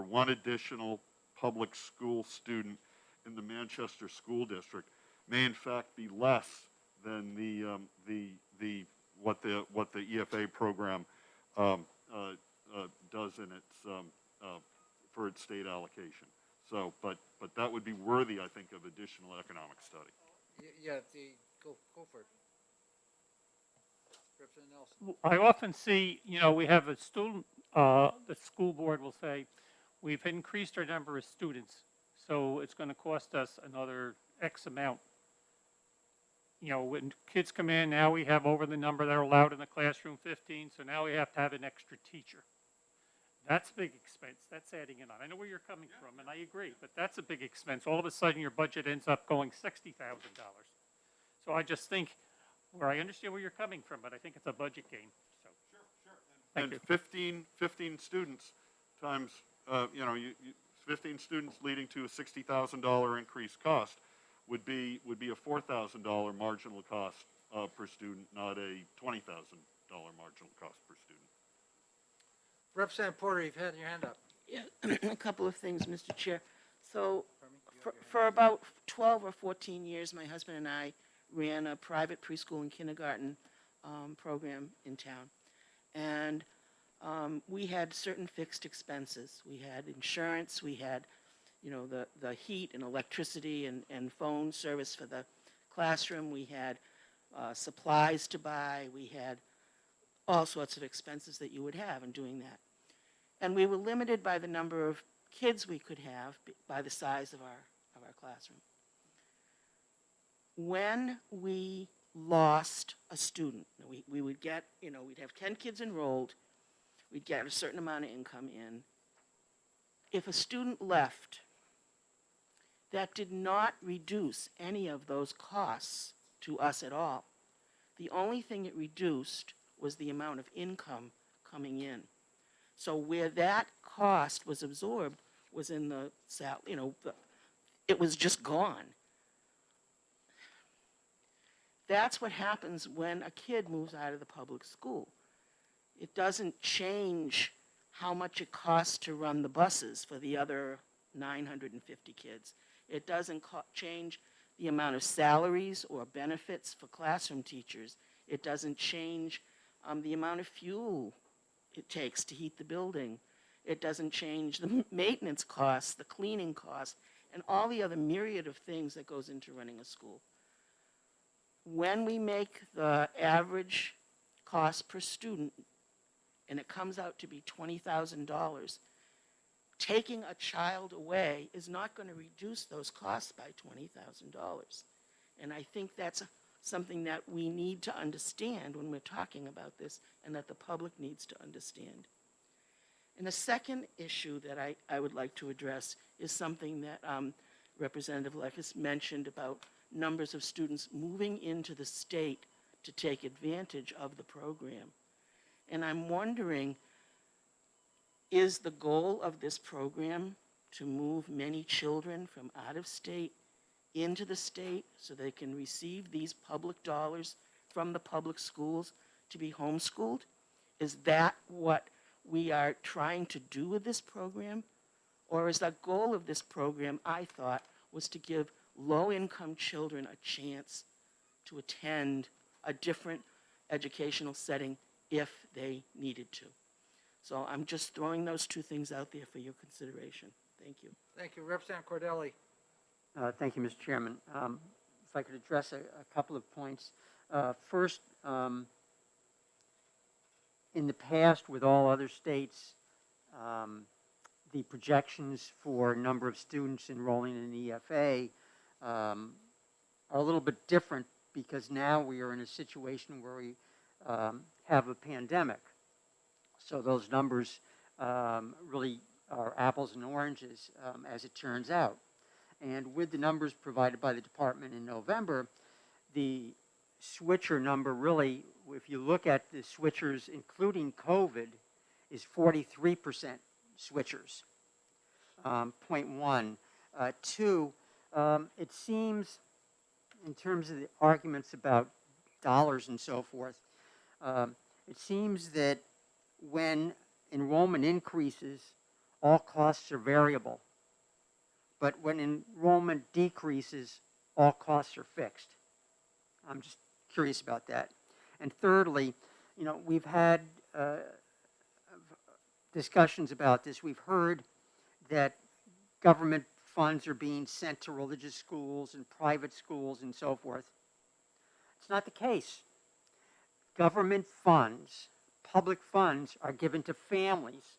S15: one additional public school student in the Manchester School District may in fact be less than what the EFA program does in its for its state allocation. So, but that would be worthy, I think, of additional economic study.
S1: Yeah, go for it. Representative Nelson.
S9: I often see, we have a student, the school board will say, we've increased our number of students, so it's going to cost us another X amount. When kids come in, now we have over the number that are allowed in the classroom, 15, so now we have to have an extra teacher. That's a big expense. That's adding it on. I know where you're coming from, and I agree, but that's a big expense. All of a sudden, your budget ends up going $60,000. So I just think, where I understand where you're coming from, but I think it's a budget game. So. Thank
S15: And
S9: you.
S15: 15 students times, 15 students leading to a $60,000 increased cost would be a $4,000 marginal cost per student, not a $20,000 marginal cost per student.
S1: Representative Porter, you've had your hand up.
S5: Yeah, a couple of things, Mr. Chair. So for about 12 or 14 years, my husband and I ran a private preschool and kindergarten program in town. And we had certain fixed expenses. We had insurance, we had, the heat and electricity and phone service for the classroom. We had supplies to buy. We had all sorts of expenses that you would have in doing that. And we were limited by the number of kids we could have by the size of our classroom. When we lost a student, we would get, we'd have 10 kids enrolled, we'd get a certain amount of income in. If a student left, that did not reduce any of those costs to us at all. The only thing it reduced was the amount of income coming in. So where that cost was absorbed was in the it was just gone. That's what happens when a kid moves out of the public school. It doesn't change how much it costs to run the buses for the other 950 kids. It doesn't change the amount of salaries or benefits for classroom teachers. It doesn't change the amount of fuel it takes to heat the building. It doesn't change the maintenance costs, the cleaning costs, and all the other myriad of things that goes into running a school. When we make the average cost per student, and it comes out to be $20,000, taking a child away is not going to reduce those costs by $20,000. And I think that's something that we need to understand when we're talking about this, and that the public needs to understand. And the second issue that I would like to address is something that Representative Lekis mentioned about numbers of students moving into the state to take advantage of the program. And I'm wondering, is the goal of this program to move many children from out of state into the state so they can receive these public dollars from the public schools to be homeschooled? Is that what we are trying to do with this program? Or is the goal of this program, I thought, was to give low-income children a chance to attend a different educational setting if they needed to? So I'm just throwing those two things out there for your consideration. Thank you.
S1: Thank you. Representative Cordelli.
S14: Thank you, Mr. Chairman. If I could address a couple of points. First, in the past, with all other states, the projections for number of students enrolling in EFA are a little bit different because now we are in a situation where we have a pandemic. So those numbers really are apples and oranges, as it turns out. And with the numbers provided by the department in November, the switcher number really, if you look at the switchers including COVID, is 43% switchers. Point one. Two, it seems, in terms of the arguments about dollars and so forth, it seems that when enrollment increases, all costs are variable. But when enrollment decreases, all costs are fixed. I'm just curious about that. And thirdly, you know, we've had discussions about this. We've heard that government funds are being sent to religious schools and private schools and so forth. It's not the case. Government funds, public funds, are given to families.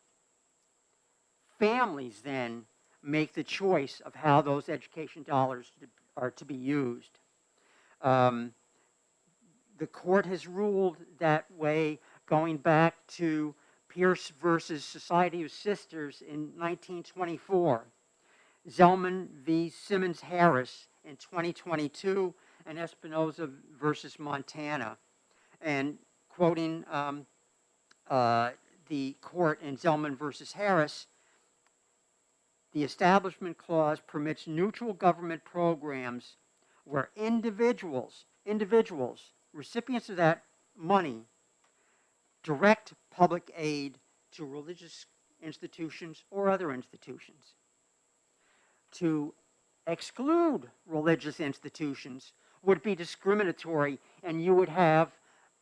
S14: Families then make the choice of how those education dollars are to be used. The court has ruled that way going back to Pierce versus Society of Sisters in 1924, Zellman v. Simmons Harris in 2022, and Espinoza versus Montana. And quoting the court in Zellman versus Harris, the Establishment Clause permits neutral government programs where individuals, recipients of that money, direct public aid to religious institutions or other institutions. To exclude religious institutions would be discriminatory, and you would have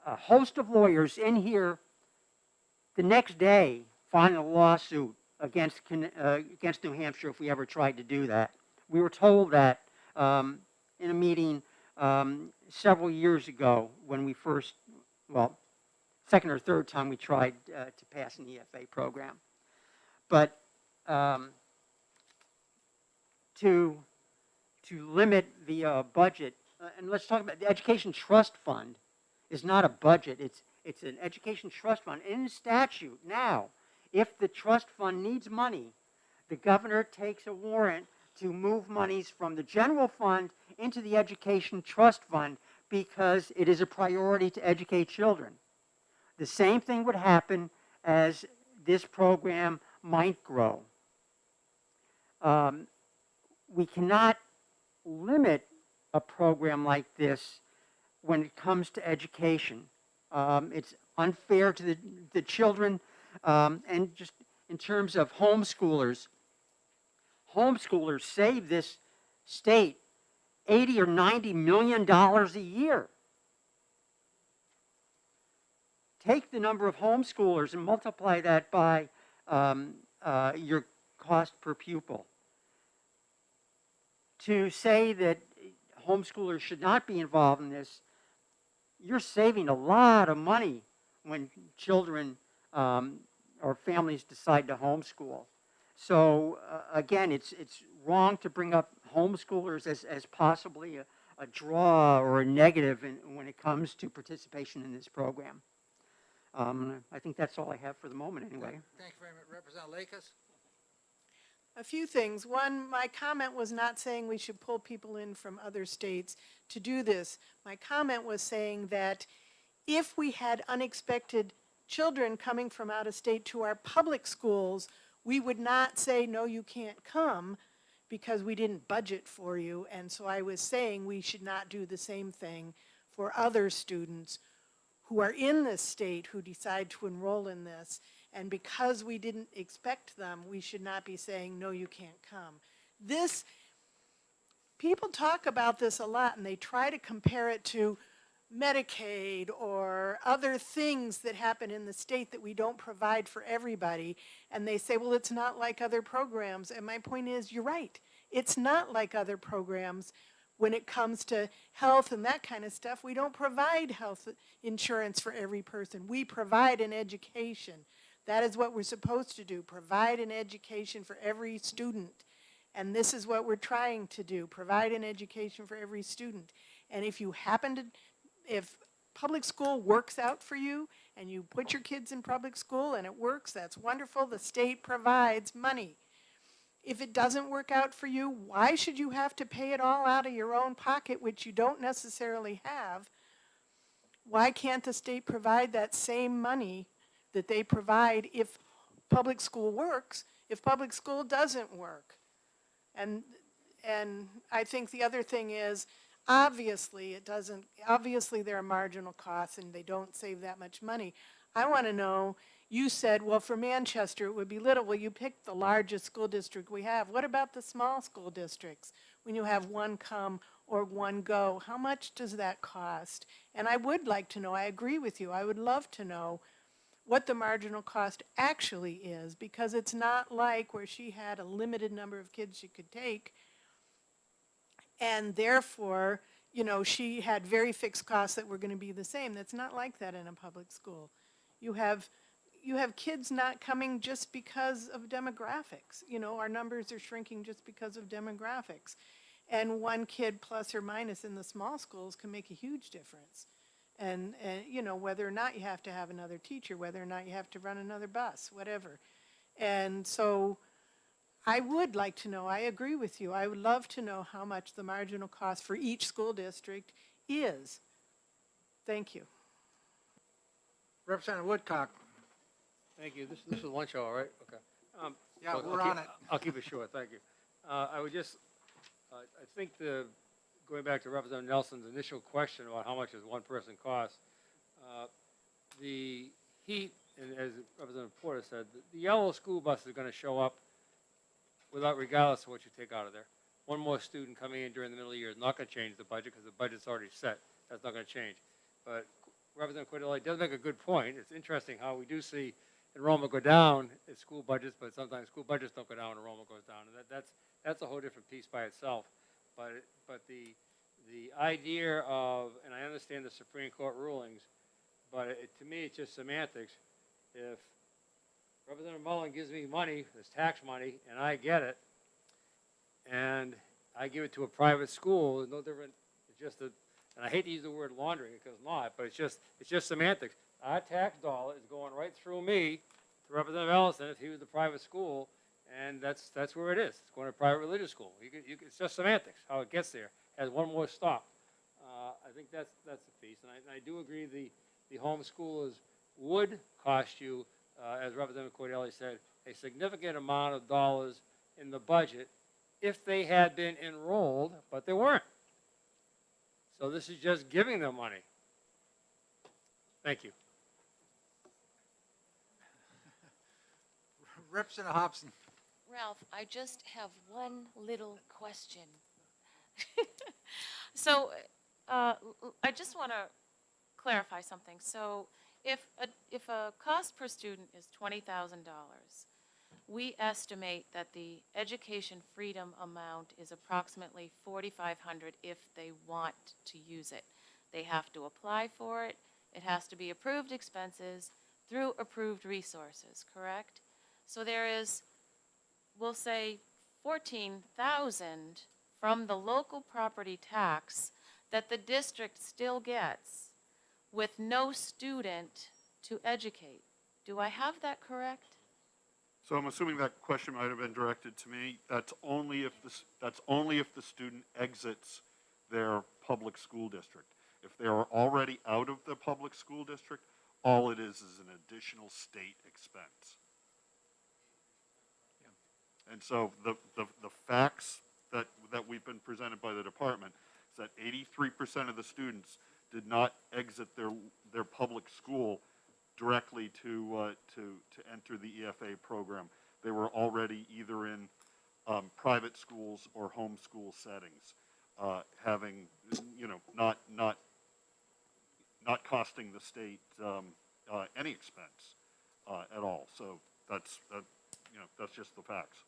S14: a host of lawyers in here the next day filing a lawsuit against New Hampshire if we ever tried to do that. We were told that in a meeting several years ago when we first, well, second or third time we tried to pass an EFA program. But to limit the budget, and let's talk about the Education Trust Fund is not a budget, it's an Education Trust Fund. In statute now, if the trust fund needs money, the governor takes a warrant to move monies from the general fund into the Education Trust Fund because it is a priority to educate children. The same thing would happen as this program might grow. We cannot limit a program like this when it comes to education. It's unfair to the children And just in terms of homeschoolers save this state 80 or 90 million dollars a year. Take the number of homeschoolers and multiply that by your cost per pupil. To say that homeschoolers should not be involved in this, you're saving a lot of money when children or families decide to homeschool. So again, it's wrong to bring up homeschoolers as possibly a draw or a negative when it comes to participation in this program. I think that's all I have for the moment anyway.
S1: Thank you very much. Representative Lakers?
S10: A few things. One, my comment was not saying we should pull people in from other states to do this. My comment was saying that if we had unexpected children coming from out of state to our public schools, we would not say, no, you can't come because we didn't budget for you. And so I was saying we should not do the same thing for other students who are in this state who decide to enroll in this. And because we didn't expect them, we should not be saying, no, you can't come. This, people talk about this a lot, and they try to compare it to Medicaid or other things that happen in the state that we don't provide for everybody. And they say, well, it's not like other programs. And my point is, you're right. It's not like other programs. When it comes to health and that kind of stuff, we don't provide health insurance for every person. We provide an education. That is what we're supposed to do, provide an education for every student. And this is what we're trying to do, provide an education for every student. And if you happen to, if public school works out for you and you put your kids in public school and it works, that's wonderful. The state provides money. If it doesn't work out for you, why should you have to pay it all out of your own pocket, which you don't necessarily have? Why can't the state provide that same money that they provide if public school works, if public school doesn't work? And I think the other thing is, obviously there are marginal costs and they don't save that much money. I want to know, you said, well, for Manchester it would be little. Well, you picked the largest school district we have. What about the small school districts? When you have one come or one go, how much does that cost? And I would like to know, I agree with you, I would love to know what the marginal cost actually is, because it's not like where she had a limited number of kids she could take, and therefore, you know, she had very fixed costs that were going to be the same. That's not like that in a public school. You have kids not coming just because of demographics. You know, our numbers are shrinking just because of demographics. And one kid plus or minus in the small schools can make a huge difference. And you know, whether or not you have to have another teacher, whether or not you have to run another bus, whatever. And so I would like to know, I agree with you, I would love to know how much the marginal cost for each school district is. Thank you.
S1: Representative Woodcock?
S4: Thank you. This is lunch hour, right? Okay.
S1: Yeah,
S4: Look,
S1: we're on it.
S4: I'll keep it short. Thank you. I would just, I think going back to Representative Nelson's initial question about how much does one person cost, the heat, and as Representative Porter said, the yellow school bus is going to show up regardless of what you take out of there. One more student coming in during the middle of the year is not going to change the budget because the budget's already set. That's not going to change. But Representative Cordelli does make a good point. It's interesting how we do see enrollment go down in school budgets, but sometimes school budgets don't go down, enrollment goes down, and that's a whole different piece by itself. But the idea of, and I understand the Supreme Court rulings, but to me it's just semantics. If Representative Mullen gives me money, this tax money, and I get it, and I give it to a private school, it's no different. It's just and I hate to use the word laundering because it's not, but it's just semantics. Our tax dollar is going right through me to Representative Ellison if he was the private school, and that's where it is. It's going to a private religious school. It's just semantics how it gets there. Has one more stop. I think that's the piece, and I do agree the homeschoolers would cost you, as Representative Cordelli said, a significant amount of dollars in the budget if they had been enrolled, but they weren't. So this is just giving them money. Thank you.
S1: Representative Hobson.
S2: Ralph, I just have one little question. So, I just want to clarify something. So, if a cost per student is $20,000, we estimate that the education freedom amount is approximately $4,500 if they want to use it. They have to apply for it. It has to be approved expenses through approved resources, correct? So there is, we'll say, 14,000 from the local property tax that the district still gets with no student to educate. Do I have that correct?
S15: So I'm assuming that question might have been directed to me. That's only if the student exits their public school district. If they are already out of the public school district, all it is an additional state expense. And so the facts that we've been presented by the department is that 83% of the students did not exit their public school directly to enter the EFA program. They were already either in private schools or homeschool settings, having, not costing the state any expense at all. So that's just the facts.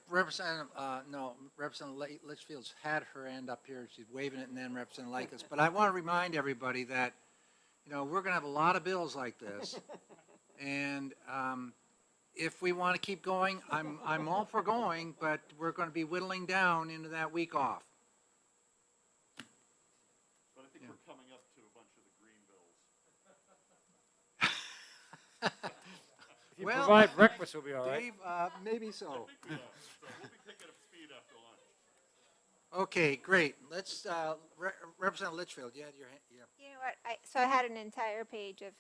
S1: Representative Litchfield's had her hand up here. She's waving it, and then Representative Likas. But I want to remind everybody that, we're going to have a lot of bills like this. And if we want to keep going, I'm all for going, but we're going to be whittling down into that week off.
S15: But I think we're coming up to a bunch of the green bills.
S4: If you provide breakfast, we'll be all right.
S1: Dave, maybe so.
S15: So we'll be picking up speed after lunch.
S1: Okay, great. Let's, Representative Litchfield, you had your hand, yeah.
S16: You know what, so I had an entire page of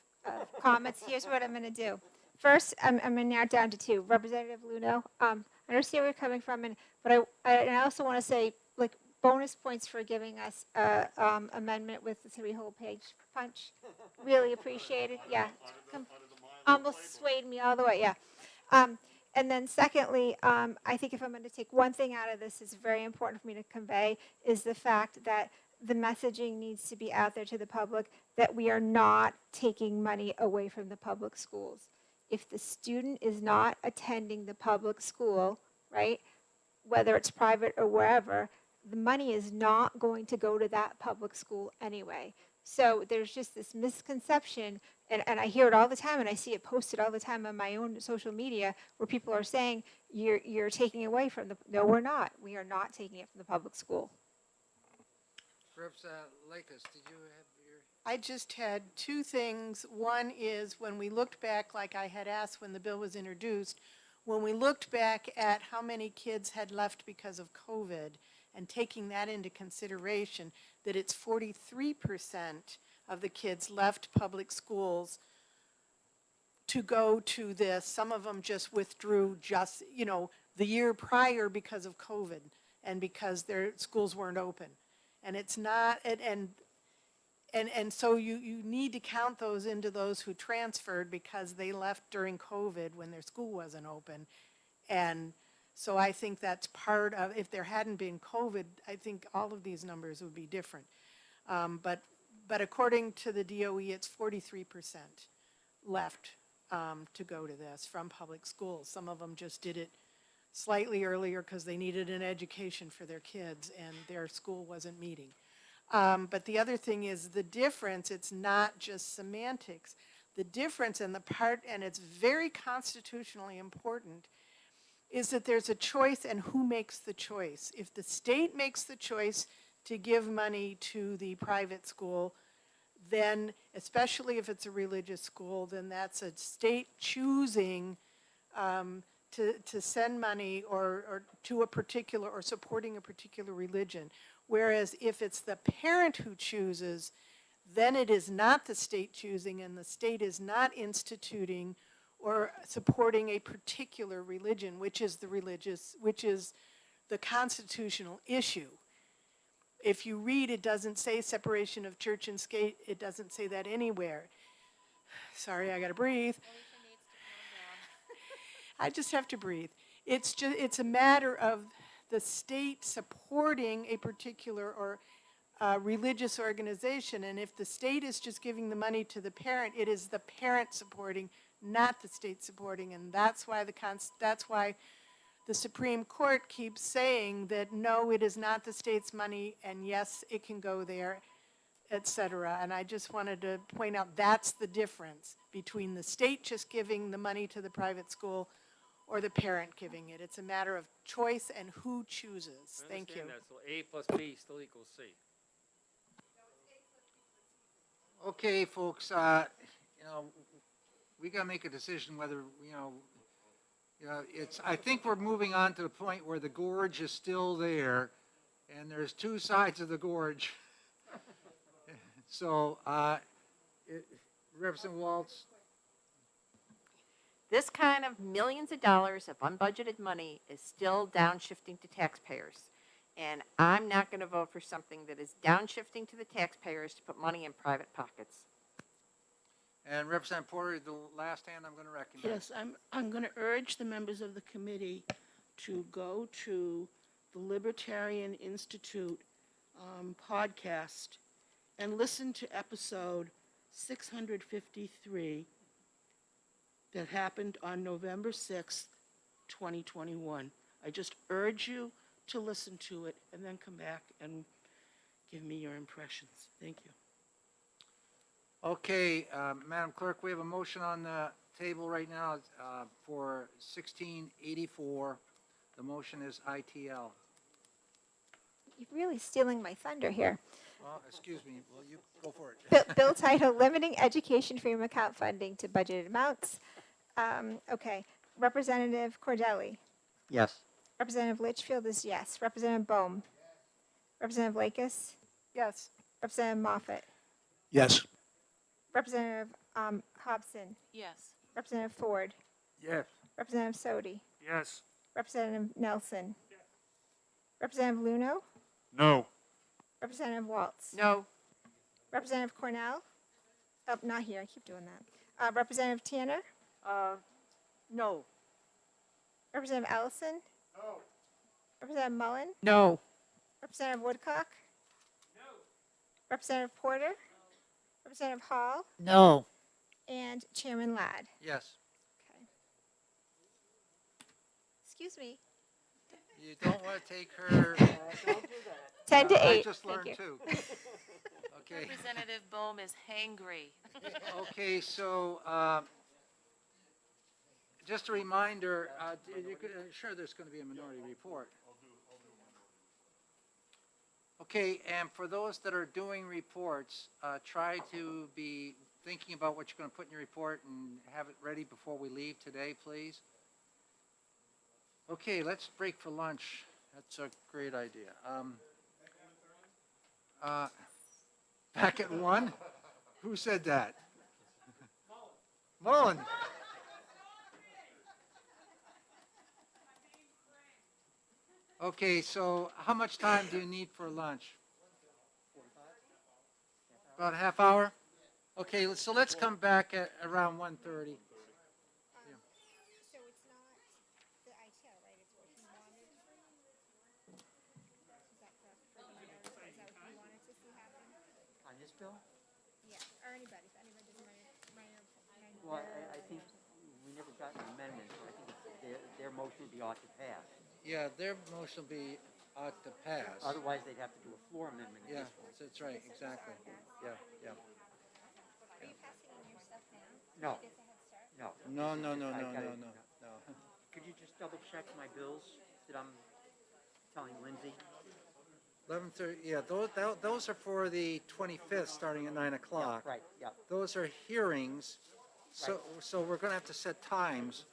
S16: comments. Here's what I'm going to do. First, I'm going to narrow it down to two. Representative Luno, I understand where you're coming from, but I also want to say, like, bonus points for giving us amendment with the 3-whole page punch. Really appreciate it. Yeah, almost swayed me all the way. Yeah. And then secondly, I think if I'm going to take one thing out of this, is very important for me to convey, is the fact that the messaging needs to be out there to the public that we are not taking money away from the public schools. If the student is not attending the public school, right, whether it's private or wherever, the money is not going to go to that public school anyway. So there's just this misconception, and I hear it all the time, and I see it posted all the time on my own social media, where people are saying, you're taking away from the, no, we're not. We are not taking it from the public school.
S1: Representative Likas, did you have your?
S10: I just had two things. One is when we looked back, like I had asked when the bill was introduced, when we looked back at how many kids had left because of COVID and taking that into consideration, that it's 43% of the kids left public schools to go to this. Some of them just withdrew the year prior because of COVID and because their schools weren't open. And it's not, and so you need to count those into those who transferred because they left during COVID when their school wasn't open. And so I think that's part of, if there hadn't been COVID, I think all of these numbers would be different. But according to the DOE, it's 43% left to go to this from public schools. Some of them just did it slightly earlier because they needed an education for their kids and their school wasn't meeting. But the other thing is the difference, it's not just semantics. The difference and and it's very constitutionally important, is that there's a choice and who makes the choice. If the state makes the choice to give money to the private school, then, especially if it's a religious school, then that's a state choosing to send money or to a particular, or supporting a particular religion. Whereas if it's the parent who chooses, then it is not the state choosing, and the state is not instituting or supporting a particular religion, which is the constitutional issue. If you read, it doesn't say separation of church and state. It doesn't say that anywhere.
S20: Sorry, I gotta breathe. I just have to breathe. It's a matter of the state supporting a particular or religious organization, and if the state is just giving the money to the parent, it is the parent supporting, not the state supporting, and that's why the Supreme Court keeps saying that no, it is not the state's money, and yes, it can go there, et cetera. And I just wanted to point out that's the difference between the state just giving the money to the private school or the parent giving it. It's a matter of choice and who chooses.
S4: I
S20: Thank you.
S4: understand that, so A plus B still equals C.
S1: Okay, folks, you know, we gotta make a decision whether, I think we're moving on to the point where the gorge is still there, and there's two sides of the gorge. So, Representative Waltz,
S3: This kind of millions of dollars of unbudgeted money is still downshifting to taxpayers. And I'm not going to vote for something that is downshifting to the taxpayers to put money in private pockets.
S1: and Representative Porter, the last hand I'm gonna recognize.
S5: Yes, I'm going to urge the members of the committee to go to the Libertarian Institute podcast and listen to episode 653 that happened on November 6th, 2021. I just urge you to listen to it and then come back and give me your impressions. Thank you.
S1: Okay, Madam Clerk, we have a motion on the table right now for 1684. The motion is ITL.
S16: You're really stealing my thunder here.
S1: Well, excuse me, well, you go for it.
S16: Bill title, Limiting Education Freedom Account Funding to Budgeted Amounts. Okay, Representative Cordelli.
S14: Yes.
S16: Representative Litchfield is yes. Representative Bohm. Representative Lakis.
S20: Yes.
S16: Representative Moffett.
S8: Yes.
S16: Representative Hobson.
S2: Yes.
S16: Representative Ford.
S7: Yes.
S16: Representative Sodi.
S13: Yes.
S16: Representative Nelson. Representative Luno.
S15: No.
S16: Representative Waltz.
S3: No.
S16: Representative Cornell. Oh, not here. I keep doing that. Representative Tanner.
S6: No.
S16: Representative Ellison.
S10: No.
S16: Representative Mullen.
S20: No.
S16: Representative Woodcock. No. Representative Porter. Representative Hall.
S5: No.
S16: And Chairman Ladd.
S1: Yes.
S16: Okay. Excuse me.
S1: You don't want to take her.
S16: 10 to 8.
S1: I just
S16: Thank
S1: learned
S16: you.
S1: too. Okay.
S2: Representative Bohm is hangry.
S1: Okay, so, just a reminder, sure there's going to be a minority report. Okay, and for those that are doing reports, try to be thinking about what you're going to put in your report and have it ready before we leave today, please. Okay, let's break for lunch. That's a great idea. Back at 1? Who said that? Mullen. Okay, so how much time do you need for lunch? About a half hour? Okay, so let's come back at around 1:30.
S16: So it's not the ITL, right? It's what he wanted. Is that correct? Is that what he wanted to see happen?
S14: On this bill?
S16: Yeah, or anybody, if anybody doesn't mind.
S14: Well, I think we never got an amendment, so I think their motion would be ought to pass.
S1: Yeah, their motion will be ought to pass.
S14: Otherwise, they'd have to do a floor amendment in
S1: Yeah,
S14: this one.
S1: that's right, exactly. Yeah, yeah.
S16: Are you passing in your stuff now?
S14: No.
S16: Is it a head start?
S14: No.
S1: No.
S14: I gotta- Could you just double check my bills that I'm telling Lindsay?
S1: 11:30, yeah, those are for the 25th, starting at 9 o'clock.
S14: Right, yeah.
S1: Those are hearings, so we're going to have to set times.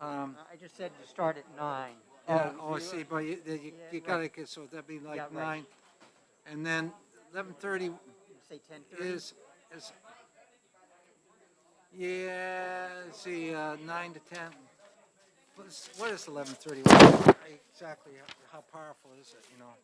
S14: I just said to start at 9.
S1: Yeah, I
S14: you-
S1: see, but you
S14: Yeah,
S1: gotta
S14: right.
S1: get, so that'd be like
S14: Yeah, right.
S1: 9. And then 11:30
S14: Say 10:30?
S1: is, yeah, let's see, 9 to 10. What is 11:30? Exactly, how powerful is it, you know?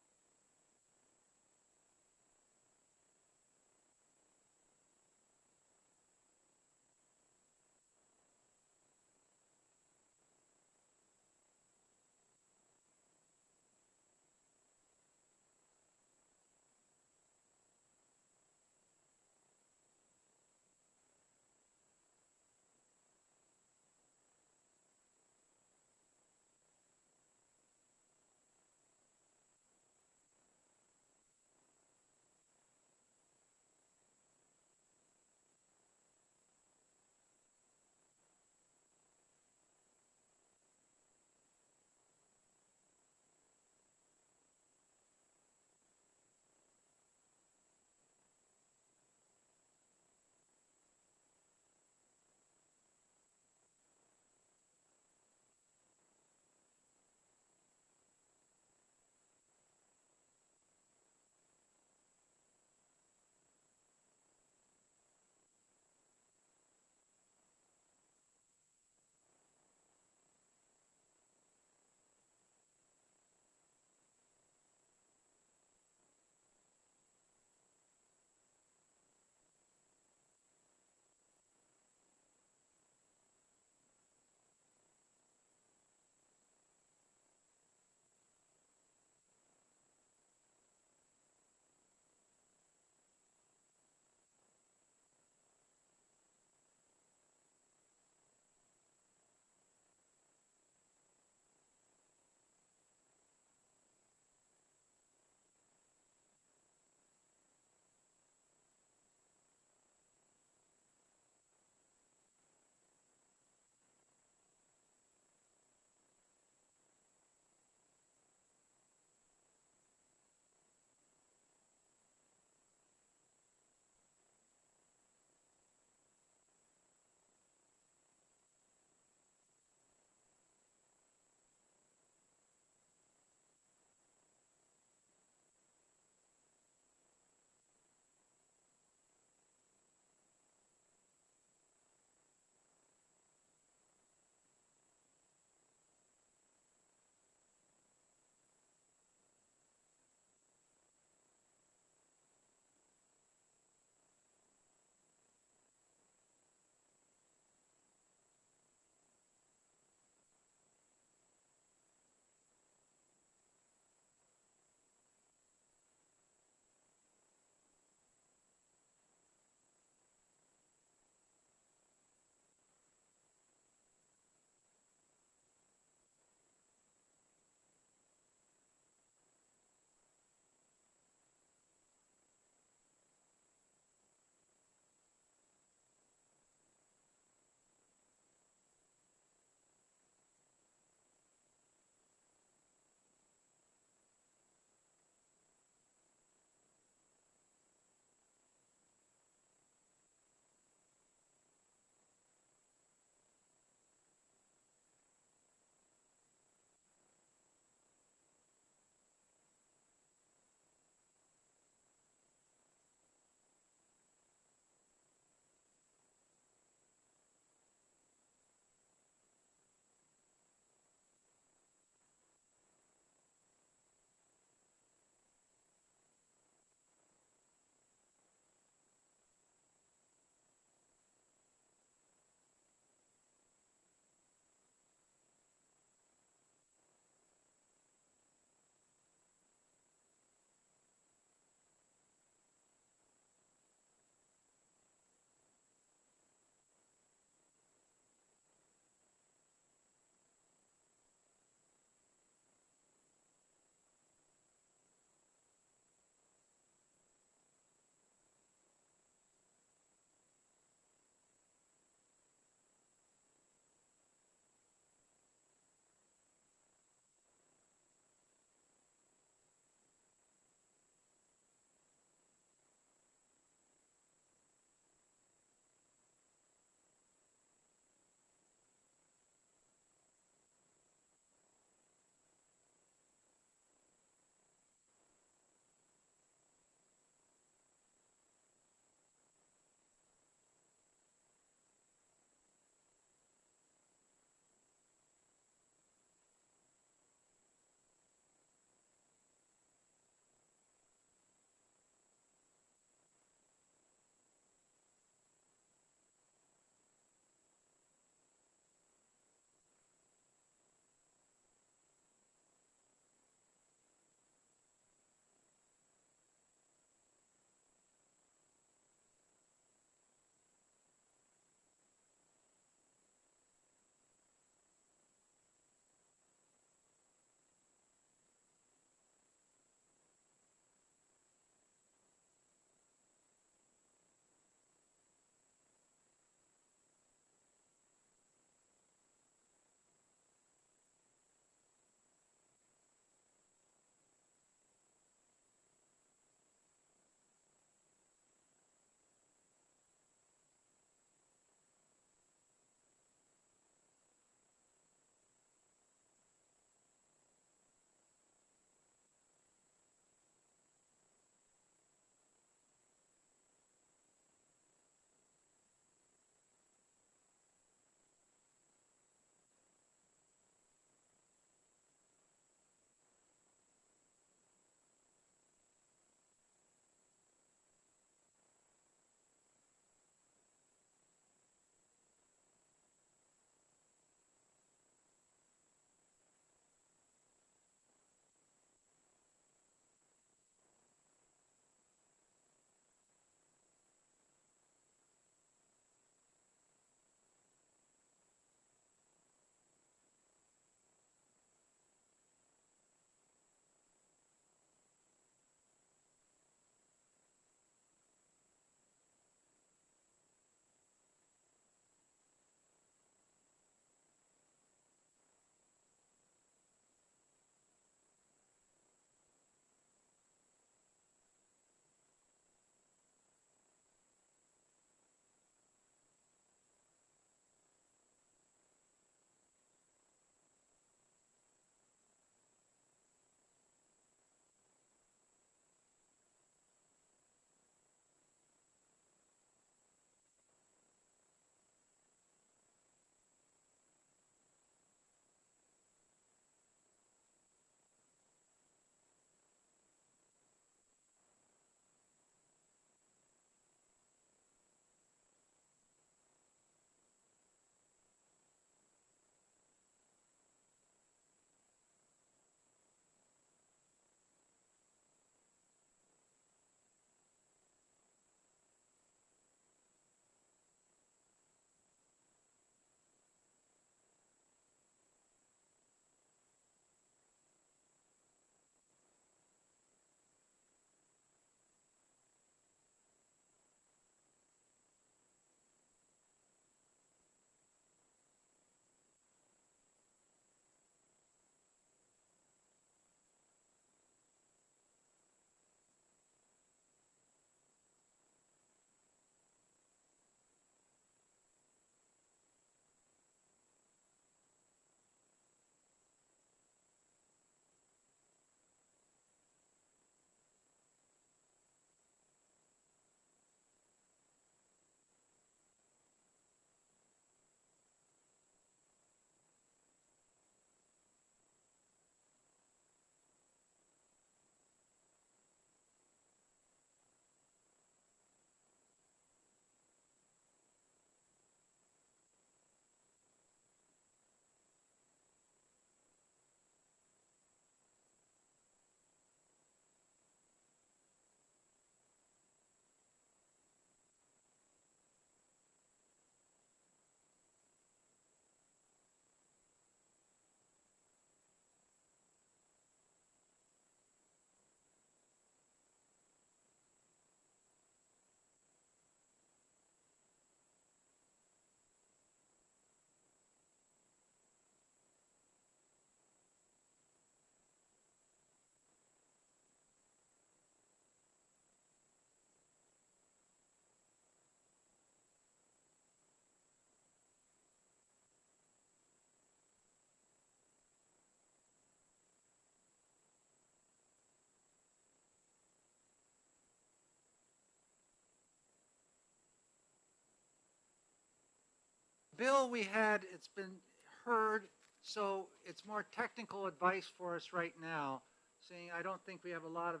S1: bill we had, it's been heard, so it's more technical advice for us right now, seeing I don't think we have a lot of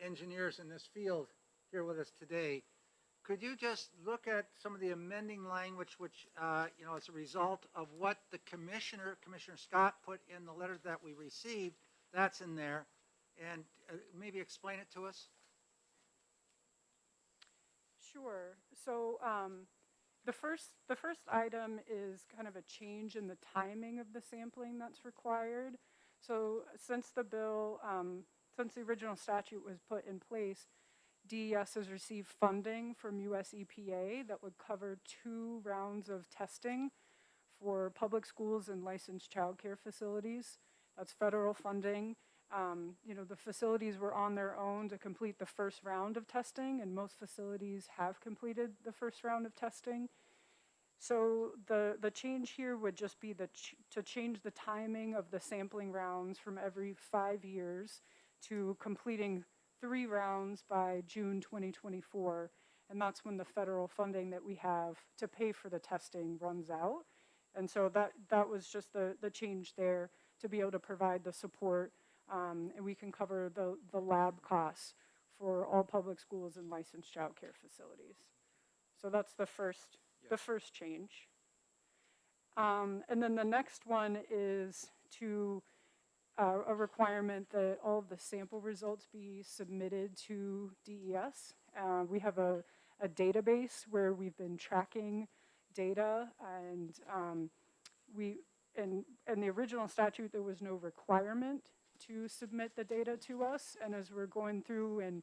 S1: engineers in this field here with us today. Could you just look at some of the amending language, which, as a result of what the Commissioner Scott, put in the letter that we received, that's in there, and maybe explain it to us?
S19: Sure. So the first item is kind of a change in the timing of the sampling that's required. So since the bill, since the original statute was put in place, DES has received funding from US EPA that would cover 2 rounds of testing for public schools and licensed childcare facilities. That's federal funding. The facilities were on their own to complete the first round of testing, and most facilities have completed the first round of testing. So the change here would just be to change the timing of the sampling rounds from every 5 years to completing 3 rounds by June 2024. And that's when the federal funding that we have to pay for the testing runs out. And so that was just the change there, to be able to provide the support, and we can cover the lab costs for all public schools and licensed child care facilities. So that's the first change. And then the next one is to a requirement that all of the sample results be submitted to DES. We have a database where we've been tracking data, and in the original statute there was no requirement to submit the data to us, and as we're going through and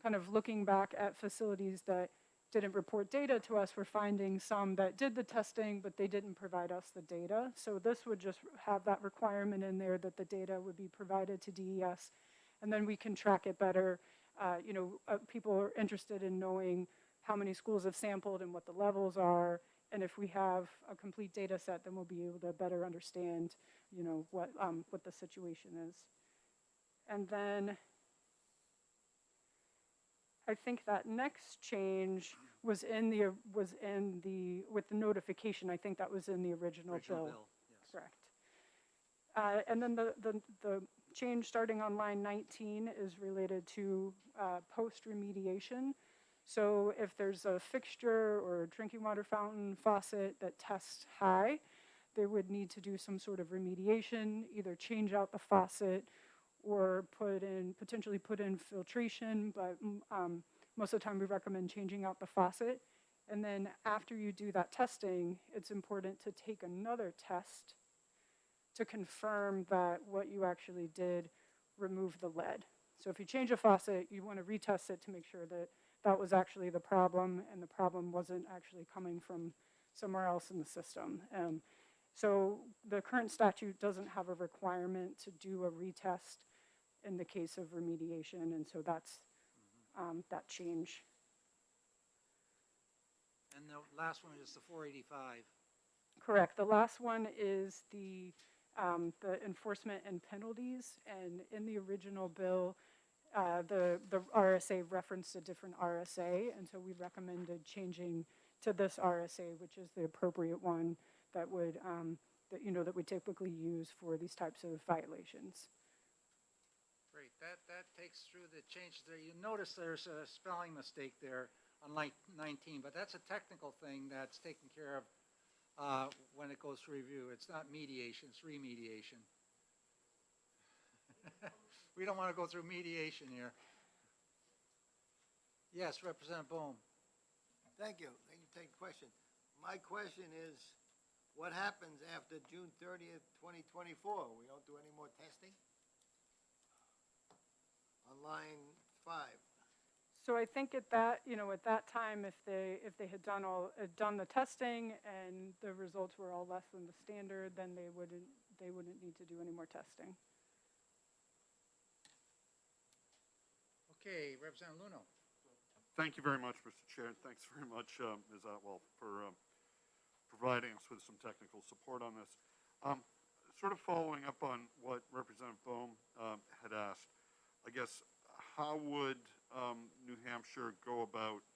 S19: kind of looking back at facilities that didn't report data to us, we're finding some that did the testing, but they didn't provide us the data. So this would just have that requirement in there that the data would be provided to DES, and then we can track it better. People are interested in knowing how many schools have sampled and what the levels are, and if we have a complete data set, then we'll be able to better understand, what the situation is. And then I think that next change was with the notification. I think that was in the original bill.
S1: Yes.
S19: Correct. And then the change starting on line 19 is related to post remediation. So if there's a fixture or a drinking water fountain faucet that tests high, they would need to do some sort of remediation, either change out the faucet or potentially put in filtration, but most of the time we recommend changing out the faucet. And then after you do that testing, it's important to take another test to confirm that what you actually did remove the lead. So if you change a faucet, you want to retest it to make sure that that was actually the problem and the problem wasn't actually coming from somewhere else in the system. So the current statute doesn't have a requirement to do a retest in the case of remediation, and so that's that change.
S1: And the last one is the 485.
S19: Correct. The last one is the enforcement and penalties, and in the original bill, the RSA referenced a different RSA, and so we recommended changing to this RSA, which is the appropriate one that would that we typically use for these types of violations.
S1: Great, that takes through the changes there. You notice there's a spelling mistake there on line 19, but that's a technical thing that's taken care of when it goes to review. It's not mediation, it's remediation. We don't want to go through mediation here. Yes, Representative Bohm.
S17: Thank you. Thank you for taking the question. My question is, what happens after June 30th, 2024? We don't do any more testing? On line 5.
S19: So I think at that time, if they had done the testing and the results were all less than the standard, then they wouldn't need to do any more testing.
S1: Okay, Representative Luno.
S15: Thank you very much, Mr. Chair, and thanks very much, Ms. Otwell, for providing us with some technical support on this. Sort of following up on what Representative Bohm had asked, I guess, how would New Hampshire go about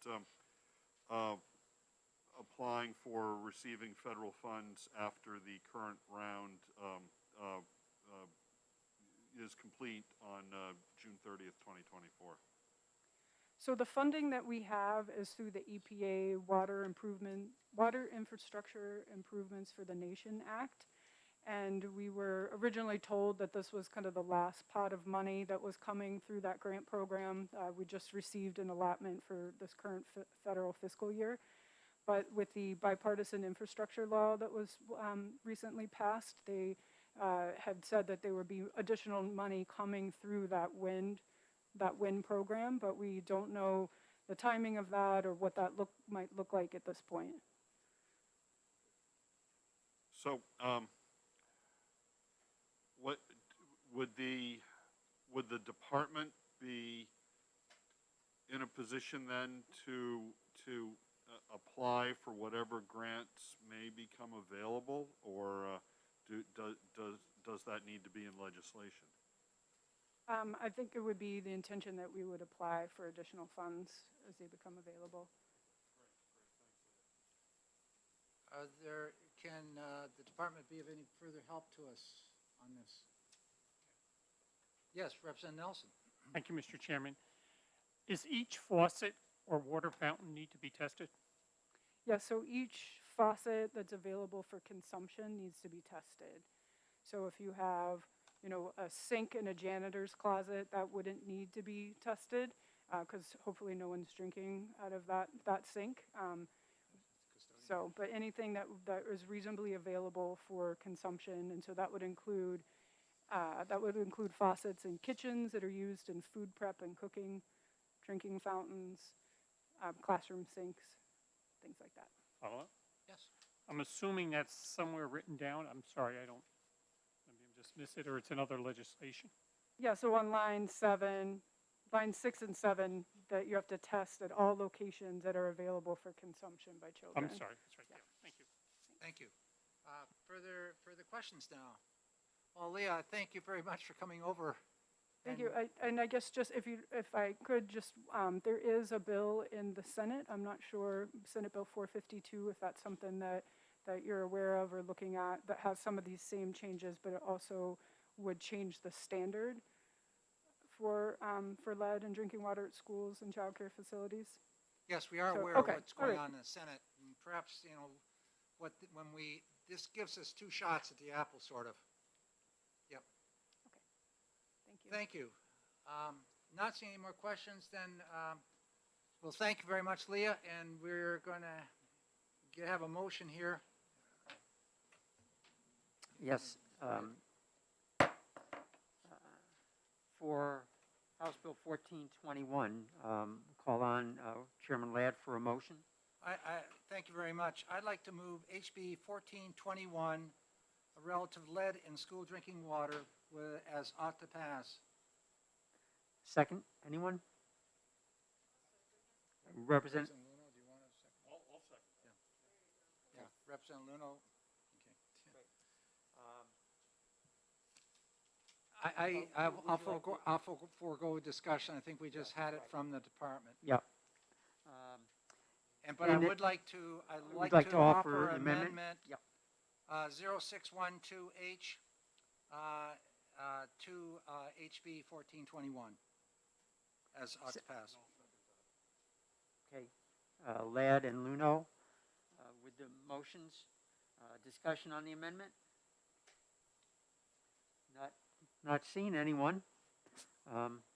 S15: applying for receiving federal funds after the current round is complete on June 30th, 2024.
S19: So the funding that we have is through the EPA Water Infrastructure Improvements for the Nation Act. And we were originally told that this was kind of the last pot of money that was coming through that grant program. We just received an allotment for this current federal fiscal year. But with the bipartisan infrastructure law that was recently passed, they had said that there would be additional money coming through that wind program, but we don't know the timing of that or what that might look like at this point.
S15: So, what would the department be in a position then to apply for whatever grants may become available, or does that need to be in legislation?
S19: I think it would be the intention that we would apply for additional funds as they become available.
S1: Can the department be of any further help to us on this? Yes, Representative Nelson.
S9: Thank you, Mr. Chairman. Is each faucet or water fountain need to be tested?
S19: Yeah, so each faucet that's available for consumption needs to be tested. So if you have, a sink in a janitor's closet, that wouldn't need to be tested because hopefully no one's drinking out of that sink. But anything that is reasonably available for consumption, and so that would include faucets in kitchens that are used in food prep and cooking, drinking fountains, classroom sinks, things like that.
S9: Follow up?
S1: Yes.
S9: I'm assuming that's somewhere written down. I'm sorry, maybe I just missed it, or it's in other legislation.
S19: Yeah, so on line 6 and 7, that you have to test at all locations that are available for consumption by children.
S9: I'm sorry, that's right there. Thank you.
S1: Thank you. Further questions now? Well, Leah, thank you very much for coming over.
S19: Thank you. And I guess just if I could just, there is a bill in the Senate. I'm not sure, Senate Bill 452, if that's something that you're aware of or looking at, that has some of these same changes, but it also would change the standard for lead in drinking water at schools and childcare facilities.
S1: Yes, we are
S19: So,
S1: aware of
S19: okay,
S1: what's going
S19: all right.
S1: on in the Senate, and perhaps, this gives us two shots at the apple, sort of. Yep.
S19: Thank you.
S1: Thank you. Not seeing any more questions, then, well, thank you very much, Leah, and we're going to have a motion here.
S14: Yes. For House Bill 1421, call on Chairman Ladd for a motion.
S1: Thank you very much. I'd like to move HB 1421, a relative lead in school drinking water, as ought to pass.
S14: Second, anyone? Representative.
S1: Luno, do you want a second? I'll second. Yeah, Representative Luno. Okay. I'll forego discussion. I think we just had it from the department.
S14: Yeah.
S1: But I would like to, offer
S14: an
S1: amendment
S14: Yep.
S1: 0612H to HB 1421 as ought to pass.
S14: Okay. Ladd and Luno with the motions. Discussion on the amendment? Not seeing anyone.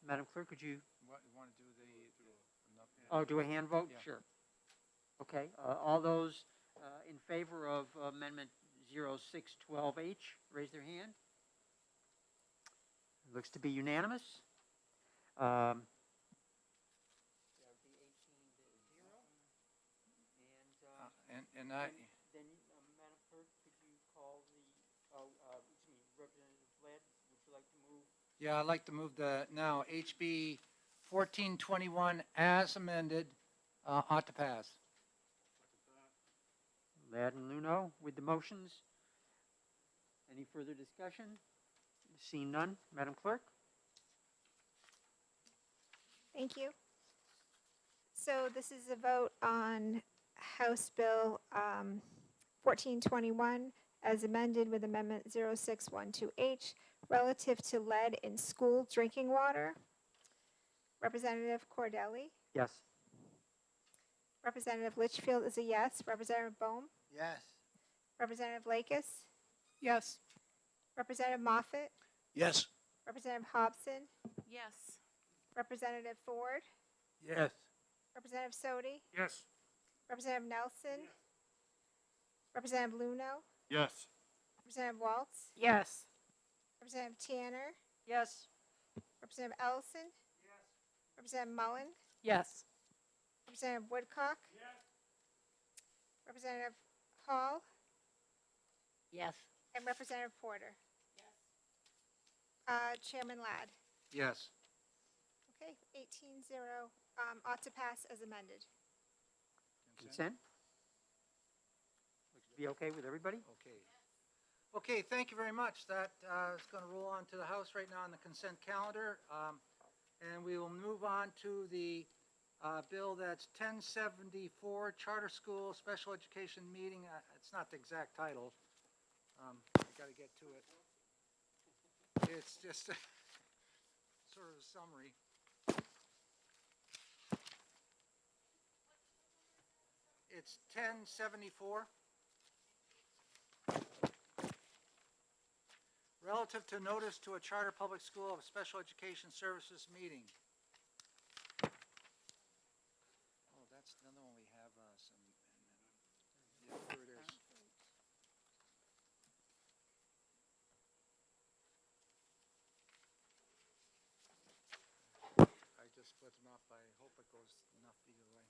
S14: Madam Clerk, could you?
S1: What, you want to do
S14: Do a hand vote?
S1: Yeah.
S14: Sure. Okay. All those in favor of Amendment 0612H, raise their hand. Looks to be unanimous.
S1: And I,
S14: Then, Madam Clerk, could you call Representative Ladd, would you like to move?
S1: yeah, I'd like to move now HB 1421 as amended ought to pass.
S14: Ladd and Luno with the motions. Any further discussion? Seeing none, Madam Clerk?
S16: Thank you. So this is a vote on House Bill 1421 as amended with Amendment 0612H relative to lead in school drinking water. Representative Cordelli.
S14: Yes.
S16: Representative Litchfield is a yes. Representative Bohm.
S17: Yes.
S16: Representative Lakis.
S20: Yes.
S16: Representative Moffett.
S8: Yes.
S16: Representative Hobson.
S2: Yes.
S16: Representative Ford.
S7: Yes.
S16: Representative Sodi.
S13: Yes.
S16: Representative Nelson. Representative Luno.
S15: Yes.
S16: Representative Waltz.
S20: Yes.
S16: Representative Tanner.
S6: Yes.
S16: Representative Ellison. Representative Mullen.
S19: Yes.
S16: Representative Woodcock. Representative Hall.
S18: Yes.
S16: And Representative Porter. Chairman Ladd.
S1: Yes.
S16: Okay, 18-0, ought to pass as amended.
S14: Consent? Looks to be okay with everybody?
S1: Okay. Okay, thank you very much. That is going to roll on to the House right now on the consent calendar. And we will move on to the bill that's 1074, Charter School Special Education Meeting. It's not the exact title. I got to get to it. It's just sort of a summary. It's 1074. Relative to notice to a charter public school of special education services meeting. Oh, that's another one we have some. Yeah, here it is. I just split them up. I hope it goes enough either way.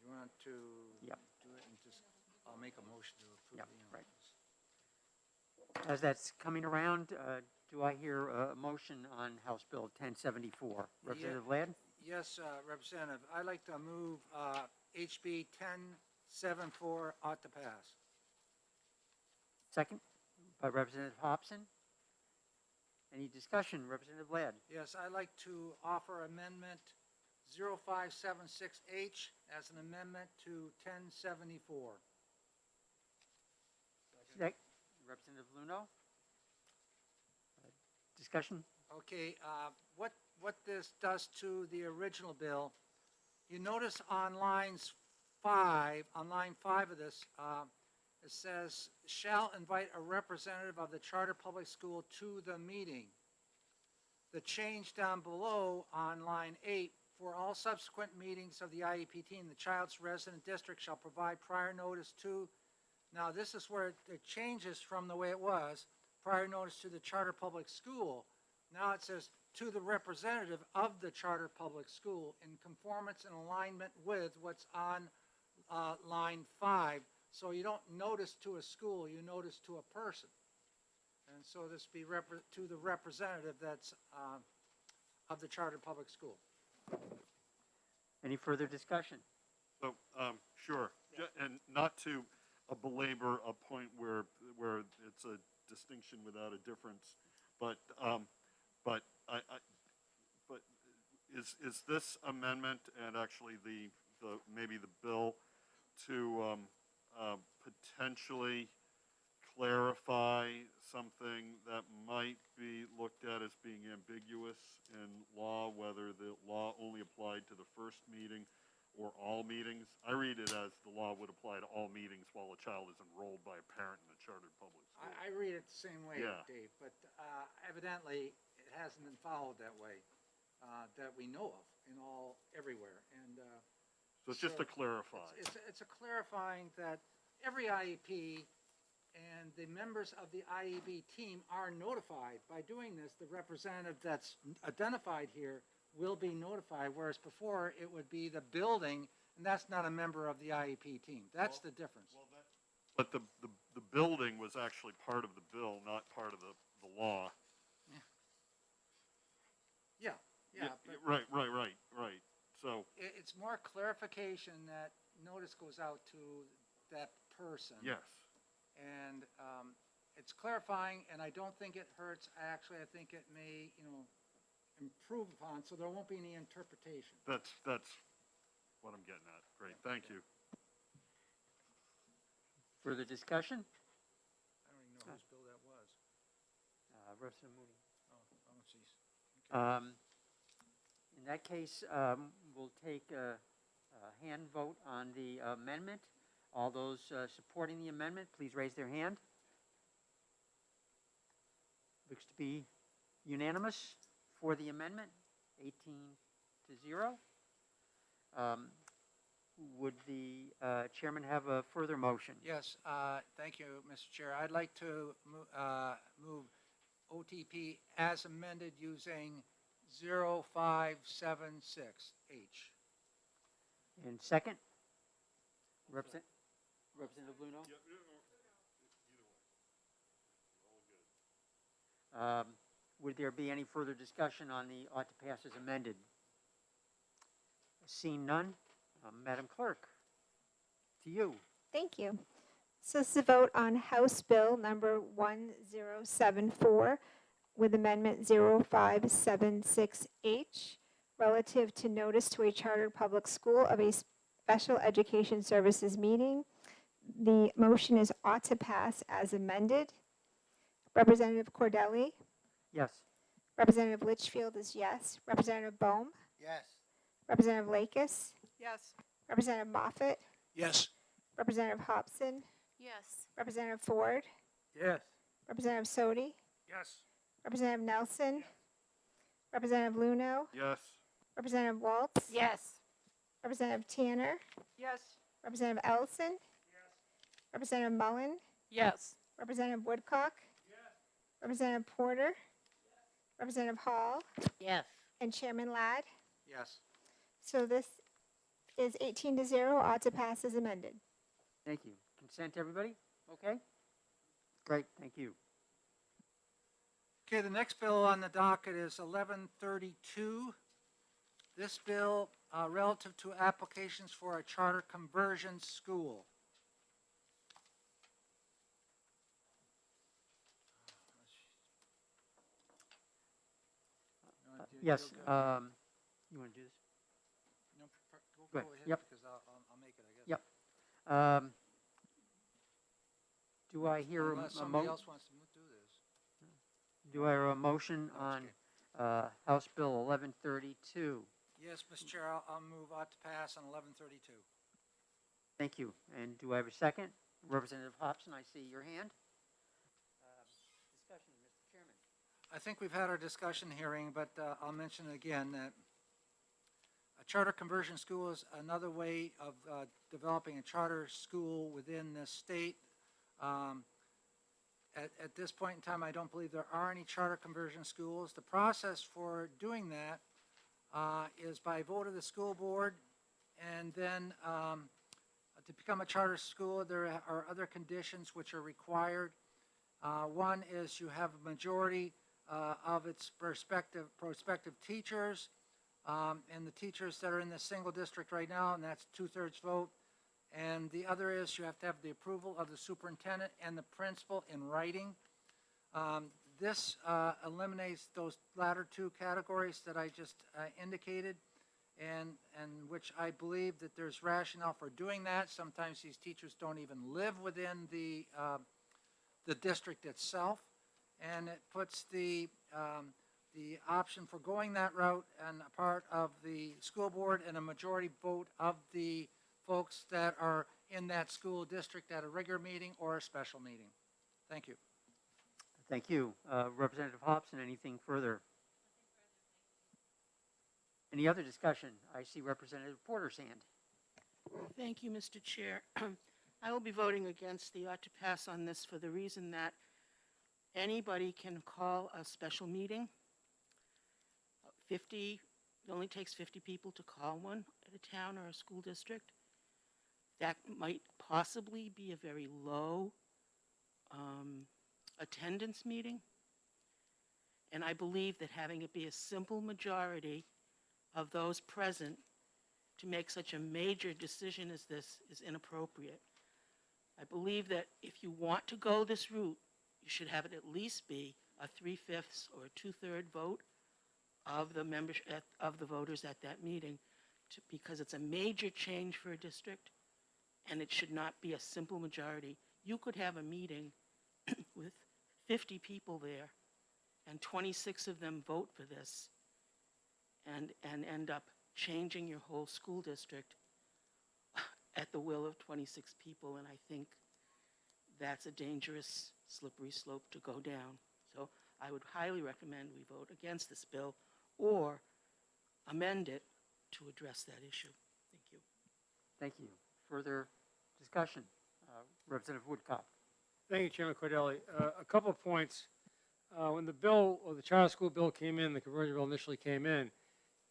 S1: You want to
S14: Yep.
S1: do it and just, I'll make a motion to approve
S14: Yep,
S1: the
S14: right.
S1: amendments.
S14: As that's coming around, do I hear a motion on House Bill 1074? Representative Ladd?
S1: Yes, Representative, I'd like to move HB 1074 ought to pass.
S14: Second by Representative Hobson. Any discussion? Representative Ladd?
S1: Yes, I'd like to offer amendment 0576H as an amendment to 1074.
S14: Representative Luno? Discussion?
S1: Okay, what this does to the original bill, you notice on line 5 of this, it says, shall invite a representative of the charter public school to the meeting. The change down below on line 8, for all subsequent meetings of the IEP team, the child's resident district shall provide prior notice to. Now, this is where it changes from the way it was, prior notice to the charter public school. Now it says, to the representative of the charter public school in conformance and alignment with what's on line 5. So you don't notice to a school, you notice to a person. And so this be to the representative that's of the charter public school.
S14: Any further discussion?
S15: So, sure, and not to belabor a point where it's a distinction without a difference, but is this amendment and actually the maybe the bill to potentially clarify something that might be looked at as being ambiguous in law, whether the law only applied to the first meeting or all meetings? I read it as the law would apply to all meetings while a child is enrolled by a parent in a chartered public school.
S1: I read it the same way,
S15: Yeah.
S1: Dave, but evidently it hasn't been followed that way, that we know of everywhere. And
S15: So it's just to clarify.
S1: It's a clarifying that every IEP and the members of the IEB team are notified. By doing this, the representative that's identified here will be notified, whereas before it would be the building, and that's not a member of the IEP team. That's the difference.
S15: But the building was actually part of the bill, not part of the law.
S1: Yeah, yeah, but
S15: Right, right, right, right. So,
S1: it's more clarification that notice goes out to that person.
S15: yes.
S1: And it's clarifying, and I don't think it hurts. Actually, I think it may, improve upon, so there won't be any interpretation.
S15: That's what I'm getting at. Great, thank you.
S14: Further discussion?
S1: I don't even know whose bill that was.
S14: Representative Mooney.
S1: Oh, geez.
S14: In that case, we'll take a hand vote on the amendment. All those supporting the amendment, please raise their hand. Looks to be unanimous for the amendment, 18-0. Would the chairman have a further motion?
S1: Yes, thank you, Mr. Chair. I'd like to move OTP as amended using 0576H.
S14: And second? Representative Luno? Would there be any further discussion on the ought to pass as amended? Seeing none, Madam Clerk, to you.
S16: Thank you. So this is a vote on House Bill number 1074 with Amendment 0576H relative to notice to a charter public school of a special education services meeting. The motion is ought to pass as amended. Representative Cordelli?
S14: Yes.
S16: Representative Litchfield is yes. Representative Bohm?
S17: Yes.
S16: Representative Lakis?
S20: Yes.
S16: Representative Moffett?
S8: Yes.
S16: Representative Hobson?
S2: Yes.
S16: Representative Ford?
S7: Yes.
S16: Representative Sodi?
S9: Yes.
S16: Representative Nelson? Representative Luno?
S15: Yes.
S16: Representative Waltz?
S3: Yes.
S16: Representative Tanner?
S20: Yes.
S16: Representative Ellison? Representative Mullen?
S19: Yes.
S16: Representative Woodcock? Representative Porter? Representative Hall?
S3: Yes.
S16: And Chairman Ladd?
S1: Yes.
S16: So this is 18-0, ought to pass as amended.
S14: Thank you. Consent, everybody? Okay? Great, thank you.
S1: Okay, the next bill on the docket is 1132. This bill relative to applications for a charter conversion school.
S14: Yes, you want to do this?
S1: No,
S14: Go
S1: go
S14: ahead.
S1: ahead,
S14: Yep.
S1: because I'll make it, I guess.
S14: Yep. Do I hear
S1: Unless
S14: a
S1: somebody else wants to do this.
S14: Do I hear a motion on House Bill 1132?
S1: Yes, Mr. Chair, I'll move ought to pass on 1132.
S14: Thank you. And do I have a second? Representative Hobson, I see your hand. Discussion, Mr. Chairman.
S1: I think we've had our discussion hearing, but I'll mention again that a charter conversion school is another way of developing a charter school within the state. At this point in time, I don't believe there are any charter conversion schools. The process for doing that is by vote of the school board, and then to become a charter school, there are other conditions which are required. One is you have a majority of its prospective teachers, and the teachers that are in the single district right now, and that's 2/3 vote. And the other is you have to have the approval of the superintendent and the principal in writing. This eliminates those latter two categories that I just indicated, and which I believe that there's rationale for doing that. Sometimes these teachers don't even live within the district itself, and it puts the option for going that route on a part of the school board and a majority vote of the folks that are in that school district at a regular meeting or a special meeting. Thank you.
S14: Thank you. Representative Hobson, anything further? Any other discussion? I see Representative Porter's hand.
S10: Thank you, Mr. Chair. I will be voting against the ought to pass on this for the reason that anybody can call a special meeting. It only takes 50 people to call one at a town or a school district. That might possibly be a very low attendance meeting.
S5: And I believe that having it be a simple majority of those present to make such a major decision as this is inappropriate. I believe that if you want to go this route, you should have it at least be a 3/5 or a 2/3 vote of the members, of the voters at that meeting, because it's a major change for a district, and it should not be a simple majority. You could have a meeting with 50 people there, and 26 of them vote for this, and end up changing your whole school district at the will of 26 people, and I think that's a dangerous, slippery slope to go down. So I would highly recommend we vote against this bill or amend it to address that issue. Thank you.
S14: Thank you. Further discussion? Representative Woodcock.
S4: Thank you, Chairman Cordelli. A couple of points. When the bill, or the charter school bill came in, the conversion bill initially came in,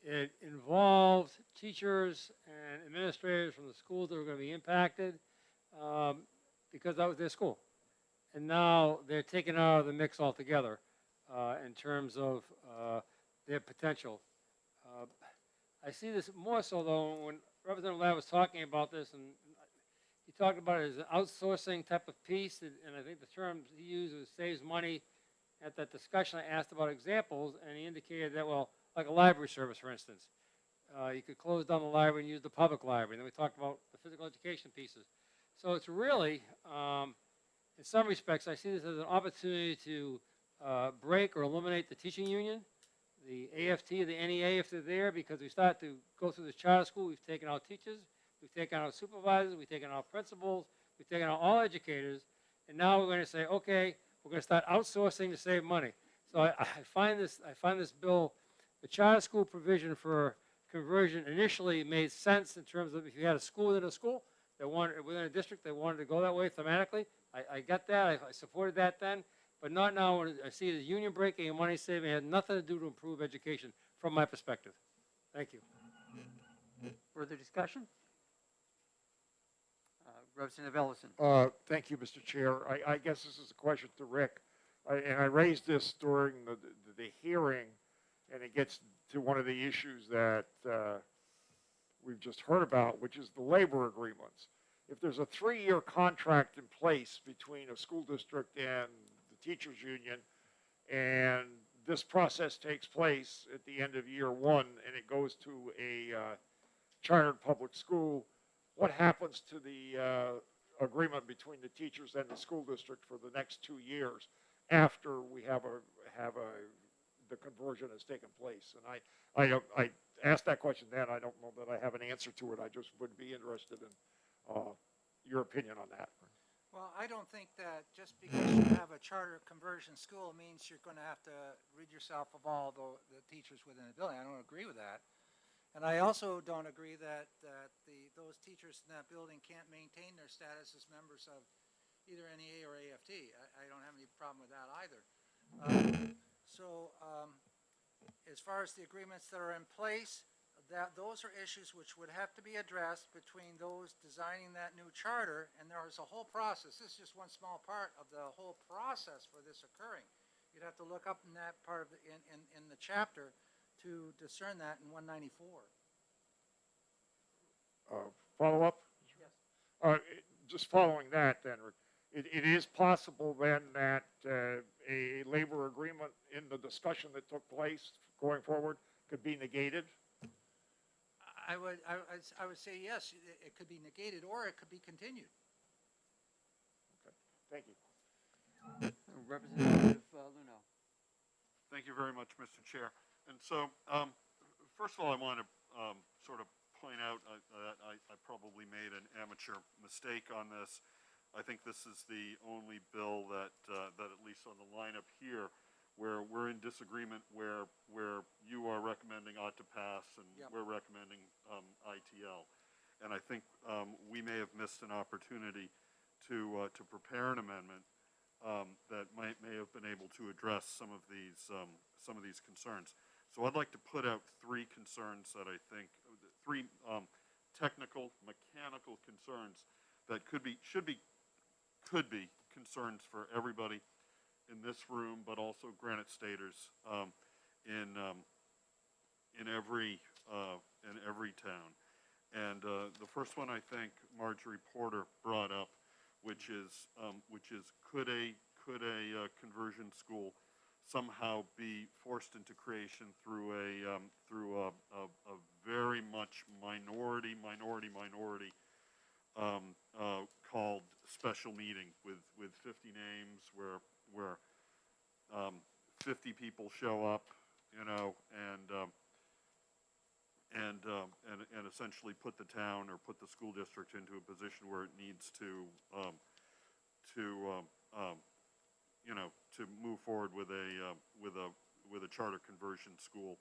S4: it involved teachers and administrators from the schools that were going to be impacted because that was their school. And now they're taken out of the mix altogether in terms of their potential. I see this more so, though, when Representative Ladd was talking about this, and he talked about it as an outsourcing type of piece, and I think the term he used was saves money. At that discussion, I asked about examples, and he indicated that, well, like a library service, for instance. You could close down the library and use the public library. And then we talked about the physical education pieces. So it's really, in some respects, I see this as an opportunity to break or eliminate the teaching union, the AFT, the NEA, if they're there, because we start to go through this charter school. We've taken out teachers, we've taken out supervisors, we've taken out principals, we've taken out all educators, and now we're going to say, okay, we're going to start outsourcing to save money. So I find this bill, the charter school provision for conversion initially made sense in terms of if you had a school within a school, within a district, they wanted to go that way thematically. I got that. I supported that then. But not now when I see it as union breaking and money saving. It had nothing to do to improve education from my perspective. Thank you.
S14: Further discussion? Representative Ellison.
S21: Thank you, Mr. Chair. I guess this is a question to Rick. And I raised this during the hearing, and it gets to one of the issues that we've just heard about, which is the labor agreements. If there's a 3-year contract in place between a school district and the teachers union, and this process takes place at the end of year 1, and it goes to a chartered public school, what happens to the agreement between the teachers and the school district for the next 2 years after we have the conversion has taken place? And I asked that question then. I don't know that I have an answer to it. I just would be interested in your opinion on that.
S1: Well, I don't think that just because you have a charter conversion school means you're going to have to rid yourself of all the teachers within the building. I don't agree with that. And I also don't agree that those teachers in that building can't maintain their status as members of either NEA or AFT. I don't have any problem with that either. As far as the agreements that are in place, those are issues which would have to be addressed between those designing that new charter, and there is a whole process. This is just one small part of the whole process for this occurring. You'd have to look up in that part of in the chapter to discern that in 194.
S21: Follow up? Yes. Just following that then, it is possible then that a labor agreement in the discussion that took place going forward could be negated?
S1: I would say yes, it could be negated or it could be continued.
S21: Okay. Thank you.
S14: Representative Luno.
S15: Thank you very much, Mr. Chair. And so, first of all, I want to sort of point out that I probably made an amateur mistake on this. I think this is the only bill that at least on the lineup here, where we're in disagreement, where you are recommending ought to pass and we're recommending ITL. And I think we may have missed an opportunity to prepare an amendment that may have been able to address some of these concerns. So I'd like to put out 3 concerns that I think, 3 technical, mechanical concerns that could be concerns for everybody. in this room, but also Granite Staters in every town. And the first one I think Marjorie Porter brought up, which is could a conversion school somehow be forced into creation through a very much minority called special meeting with 50 names where 50 people show up, you know, and essentially put the town or put the school district into a position where it needs to you know, to move forward with a charter conversion school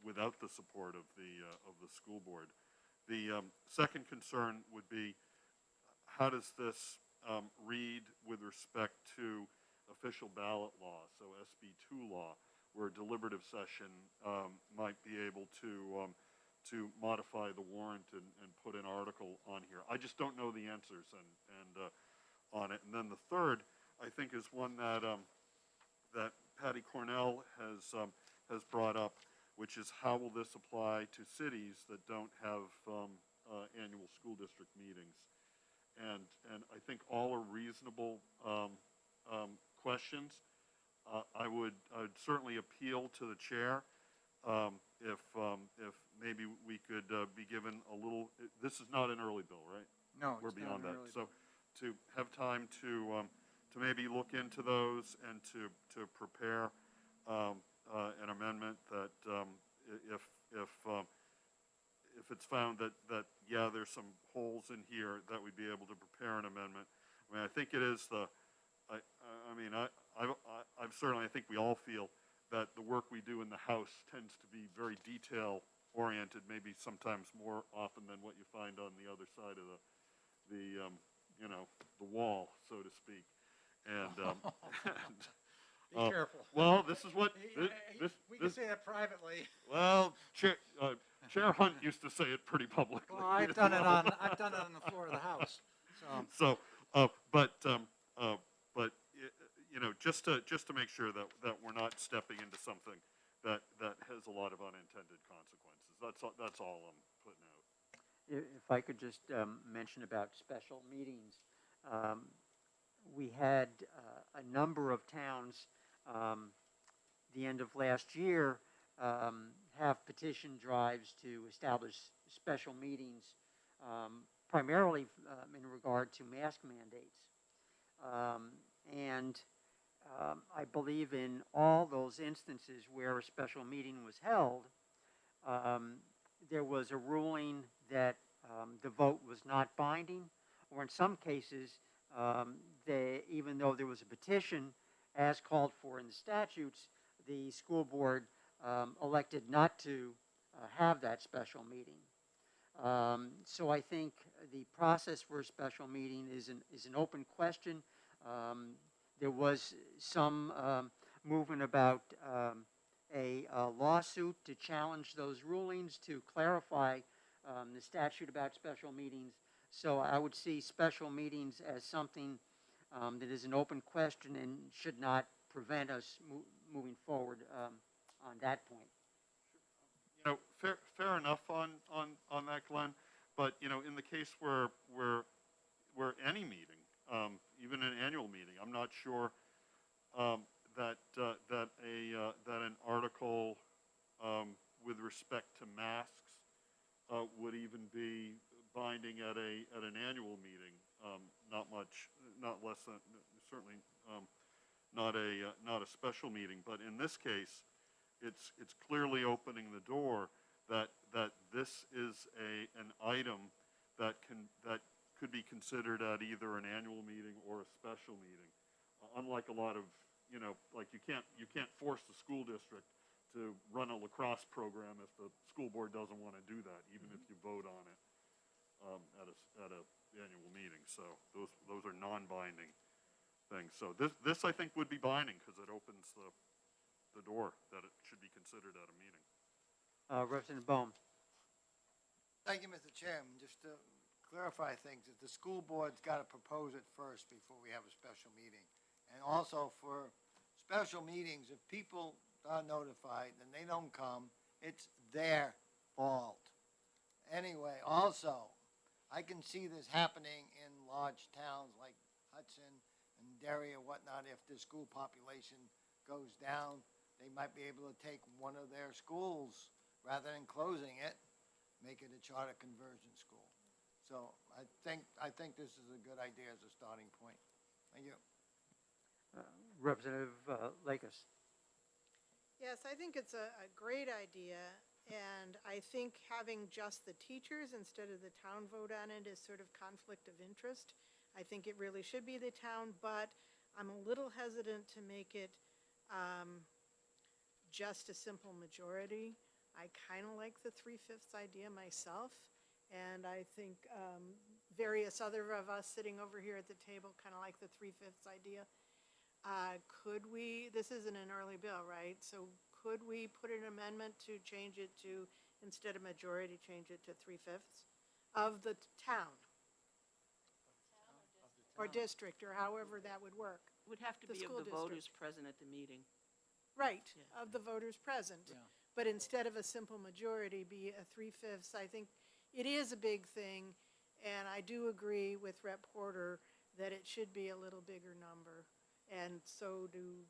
S15: without the support of the school board. The second concern would be, how does this read with respect to official ballot law, so SB 2 law, where a deliberative session might be able to modify the warrant and put an article on here. I just don't know the answers and on it. And then the third, I think, is one that that Patty Cornell has brought up, which is how will this apply to cities that don't have annual school district meetings? And I think all are reasonable questions. I would certainly appeal to the chair if maybe we could be given a little. This is not an early bill, right?
S1: No,
S15: we're
S1: it's not
S15: beyond
S1: an
S15: that.
S1: early
S15: So to have time to maybe look into those and to prepare an amendment that if it's found that yeah, there's some holes in here, that we'd be able to prepare an amendment. I mean, I think it is I've certainly, I think we all feel that the work we do in the House tends to be very detail oriented, maybe sometimes more often than what you find on the other side of the you know, the wall, so to speak. And
S1: Be careful.
S15: well, this is what
S1: we can say that privately.
S15: Well, Chair Hunt used to say it pretty publicly.
S1: Well, I've done it on the floor of the House.
S15: So, but you know, just to make sure that we're not stepping into something that has a lot of unintended consequences. That's all I'm putting out.
S14: If I could just mention about special meetings. We had a number of towns the end of last year have petition drives to establish special meetings, primarily in regard to mask mandates. And I believe in all those instances where a special meeting was held, there was a ruling that the vote was not binding, or in some cases, even though there was a petition as called for in the statutes, the school board elected not to have that special meeting. So I think the process for a special meeting is an open question. There was some movement about a lawsuit to challenge those rulings to clarify the statute about special meetings. So I would see special meetings as something that is an open question and should not prevent us moving forward on that point.
S15: You know, fair enough on that, Glenn. But you know, in the case where any meeting, even an annual meeting, I'm not sure that an article with respect to masks would even be binding at an annual meeting. Not less than, certainly not a special meeting. But in this case, it's clearly opening the door that this is an item that could be considered at either an annual meeting or a special meeting. Unlike a lot of, you know, like you can't force the school district to run a lacrosse program if the school board doesn't want to do that, even if you vote on it at a annual meeting. So those are non-binding things. So this I think would be binding because it opens the door that it should be considered at a meeting.
S14: Representative Bohm.
S17: Thank you, Mr. Chairman. Just to clarify things, if the school board's got to propose it first before we have a special meeting, And also for special meetings, if people are notified and they don't come, it's their fault. Anyway, also, I can see this happening in large towns like Hudson and Derry or whatnot. If the school population goes down, they might be able to take one of their schools, rather than closing it, make it a charter conversion school. So I think this is a good idea as a starting point. Thank you.
S14: Representative Lakers.
S10: Yes, I think it's a great idea, and I think having just the teachers instead of the town vote on it is sort of conflict of interest. I think it really should be the town, but I'm a little hesitant to make it just a simple majority. I kind of like the 3/5 idea myself, and I think various other of us sitting over here at the table kind of like the 3/5 idea. Could we, this isn't an early bill, right? So could we put an amendment to change it to, instead of majority, change it to 3/5 of the town? Or district, or however that would work.
S5: Would have to
S10: The
S5: be of
S10: school
S5: the voters present at the meeting.
S10: Right,
S5: Yeah.
S10: of the voters present.
S1: Yeah.
S10: But instead of a simple majority, be a 3/5. I think it is a big thing, and I do agree with Rep. Porter that it should be a little bigger number. And so do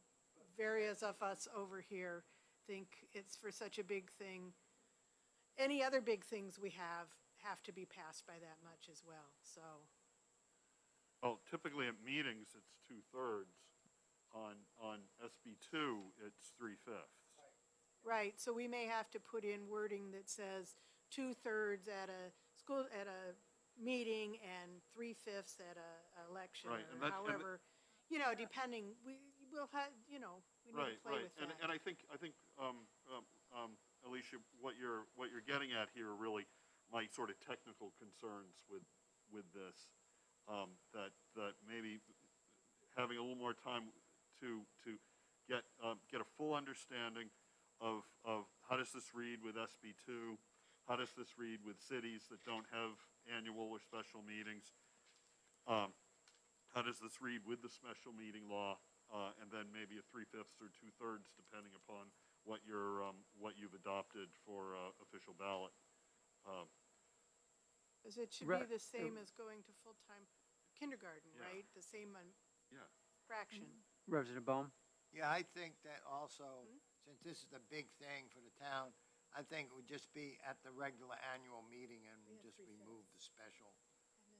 S10: various of us over here think it's for such a big thing. Any other big things we have to be passed by that much as well, so.
S15: Well, typically at meetings, it's 2/3. On SB2, it's 3/5.
S10: Right, so we may have to put in wording that says 2/3 at a school, at a meeting and 3/5 at a election,
S15: Right,
S10: or
S15: and that- and
S10: however, depending, we'll have, we need to play with that.
S15: And I think, Alicia, what you're getting at here are really my sort of technical concerns with this. That maybe having a little more time to get a full understanding of how does this read with SB2, how does this read with cities that don't have annual or special meetings, how does this read with the special meeting law, and then maybe a 3/5 or 2/3 depending upon what you've adopted for official ballot.
S10: Because it should be the same as going to full-time kindergarten,
S15: Yeah.
S10: right? The same
S15: Yeah.
S10: fraction.
S14: Representative Bohm.
S17: Yeah, I think that also, since this is a big thing for the town, I think it would just be at the regular annual meeting and just remove the special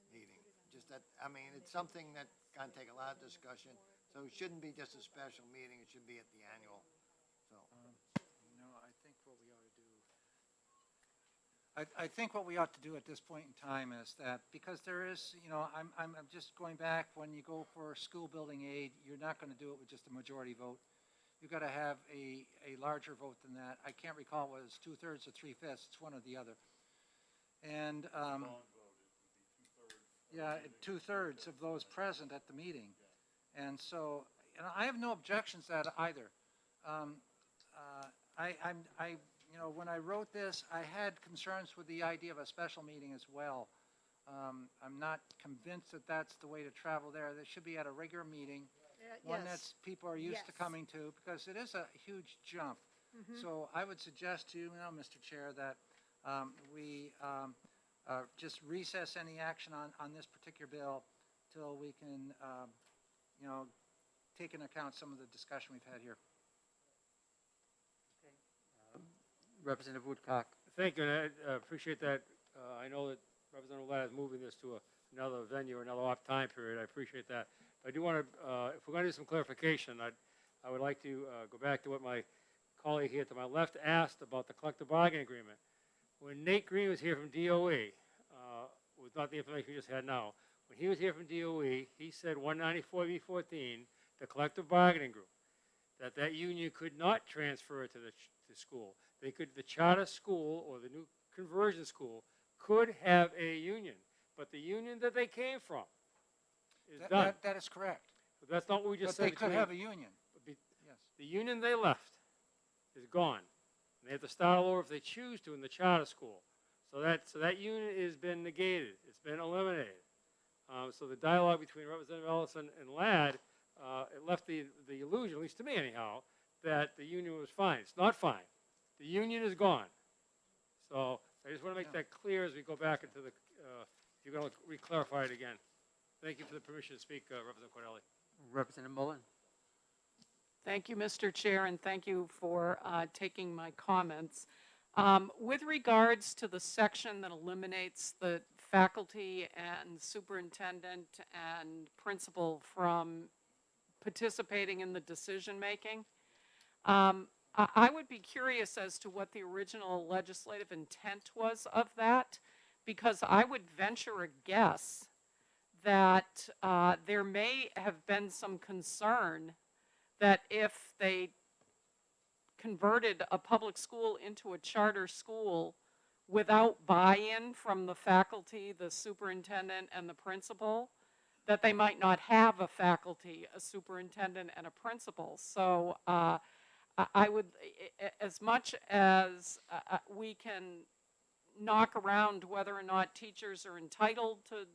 S17: meeting. Just that, I mean, it's something that's gonna take a lot of discussion, so it shouldn't be just a special meeting, it should be at the annual, so.
S1: I think what we ought to do, I think what we ought to do at this point in time is that, because there is, I'm just going back, when you go for school building aid, you're not going to do it with just a majority vote. You've got to have a larger vote than that. I can't recall whether it's 2/3 or 3/5, it's one or the other. And, yeah, 2/3 of those present at the meeting. And so, I have no objections to that either. When I wrote this, I had concerns with the idea of a special meeting as well. I'm not convinced that that's the way to travel there. They should be at a regular meeting, one that's people are used to
S10: Yes.
S1: coming to, because it is a huge jump. So I would suggest to you, Mr. Chair, that we just recess any action on this particular bill till we can, take into account some of the discussion we've had here.
S14: Representative Woodcock.
S4: Thank you, and I appreciate that. I know that Representative Ladd is moving this to another venue, another off time period. I appreciate that. I do want to, if we're going to do some clarification, I would like to go back to what my colleague here to my left asked about the collective bargaining agreement. When Nate Green was here from DOE, with not the information we just had now, when he was here from DOE, he said 194B14, the collective bargaining group, that union could not transfer to the school. The charter school or the new conversion school could have a union, but the union that they came from is done.
S1: That is correct.
S4: But that's not what we just
S1: But
S4: said.
S1: they could have a union. Yes.
S4: The union they left is gone. And they have to start all over if they choose to in the charter school. So that union has been negated. It's been eliminated. So the dialogue between Representative Ellison and Ladd it left the illusion, at least to me anyhow, that the union was fine. It's not fine. The union is gone. So I just want to make that clear as we go back into the, if you're going to re-clarify it again. Thank you for the permission to speak, Representative Cordelli.
S14: Representative Mullen?
S19: Thank you, Mr. Chair, and thank you for taking my comments. With regards to the section that eliminates the faculty and superintendent and principal from participating in the decision-making, I would be curious as to what the original legislative intent was of that, because I would venture a guess that there may have been some concern that if they converted a public school into a charter school without buy-in from the faculty, the superintendent, and the principal, that they might not have a faculty, a superintendent, and a principal. So I would, as much as we can knock around whether or not teachers are entitled to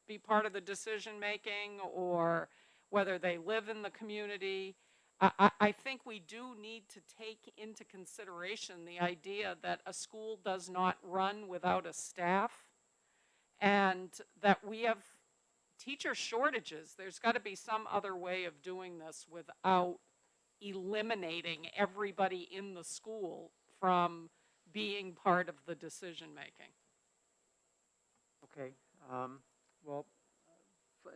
S19: be part of the decision-making or whether they live in the community, I think we do need to take into consideration the idea that a school does not run without a staff and that we have teacher shortages. There's got to be some other way of doing this without eliminating everybody in the school from being part of the decision-making.
S14: Okay. Well,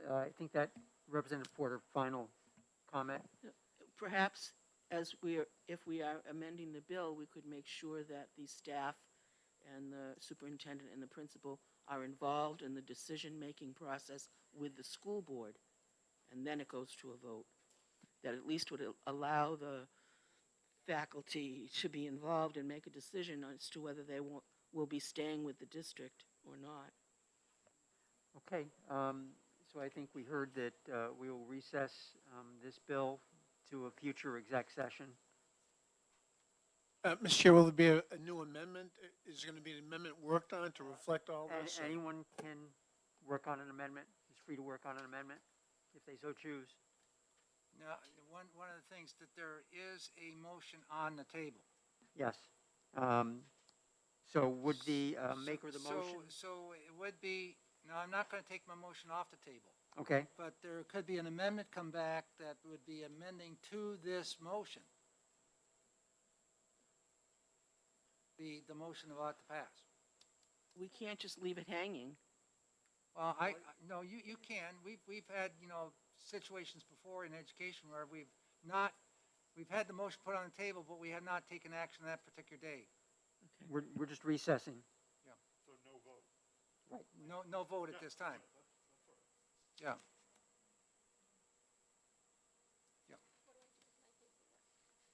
S14: I think that Representative Porter, final comment.
S5: Perhaps if we are amending the bill, we could make sure that the staff and the superintendent and the principal are involved in the decision-making process with the school board, and then it goes to a vote. That at least would allow the faculty to be involved and make a decision as to whether they will be staying with the district or not.
S14: Okay. So I think we heard that we will recess this bill to a future exec session.
S8: Mr. Chair, will there be a new amendment? Is there going to be an amendment worked on to reflect all this?
S14: Anyone can work on an amendment, is free to work on an amendment if they so choose.
S1: Now, one of the things that there is a motion on the table.
S14: Yes. So would the maker of the motion?
S1: So it would be, no, I'm not going to take my motion off the table.
S14: Okay.
S1: But there could be an amendment come back that would be amending to this motion. The motion about to pass.
S5: We can't just leave it hanging.
S1: Well, no, you can. We've had, situations before in education where we've had the motion put on the table, but we have not taken action that particular day.
S14: Okay. We're just recessing.
S1: Yeah.
S15: So no vote.
S14: Right.
S1: No vote at this time. Yeah. Yeah.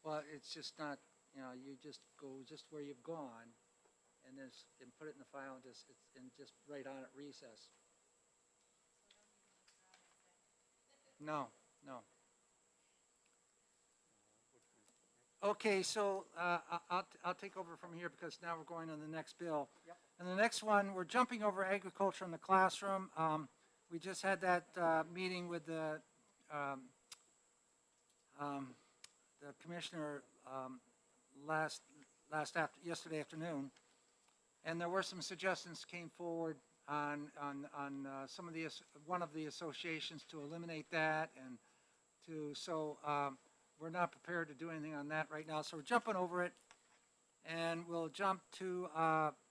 S1: Well, it's just not, you just go just where you've gone and put it in the file and just write on it recess. No. Okay, so I'll take over from here because now we're going on the next bill.
S14: Yep.
S1: And the next one, we're jumping over agriculture in the classroom. We just had that meeting with the commissioner yesterday afternoon, and there were some suggestions came forward on one of the associations to eliminate that, and we're not prepared to do anything on that right now, so we're jumping over it, and we'll jump to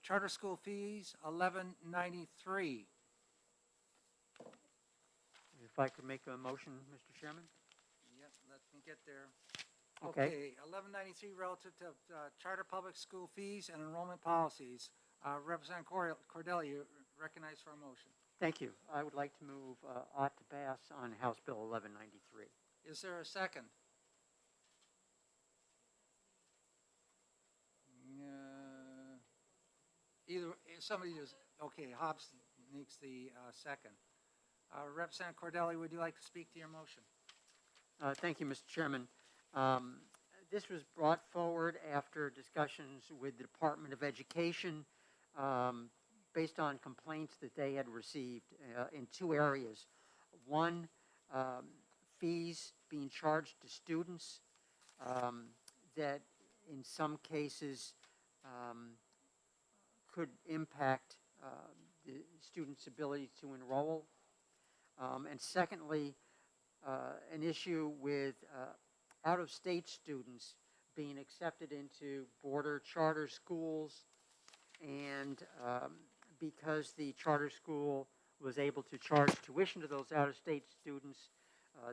S1: charter school fees, 1193.
S14: If I could make a motion, Mr. Chairman?
S1: Yep, let me get there.
S14: Okay.
S1: 1193 relative to charter public school fees and enrollment policies. Representative Cordelli, you recognized for a motion.
S14: Thank you. I would like to move ought to pass on House Bill 1193.
S1: Is there a second? Somebody does. Okay, Hobbs makes the second. Representative Cordelli, would you like to speak to your motion?
S14: Thank you, Mr. Chairman. This was brought forward after discussions with the Department of Education based on complaints that they had received in two areas. One, fees being charged to students that in some cases could impact the student's ability to enroll. And secondly, an issue with out-of-state students being accepted into border charter schools, and because the charter school was able to charge tuition to those out-of-state students,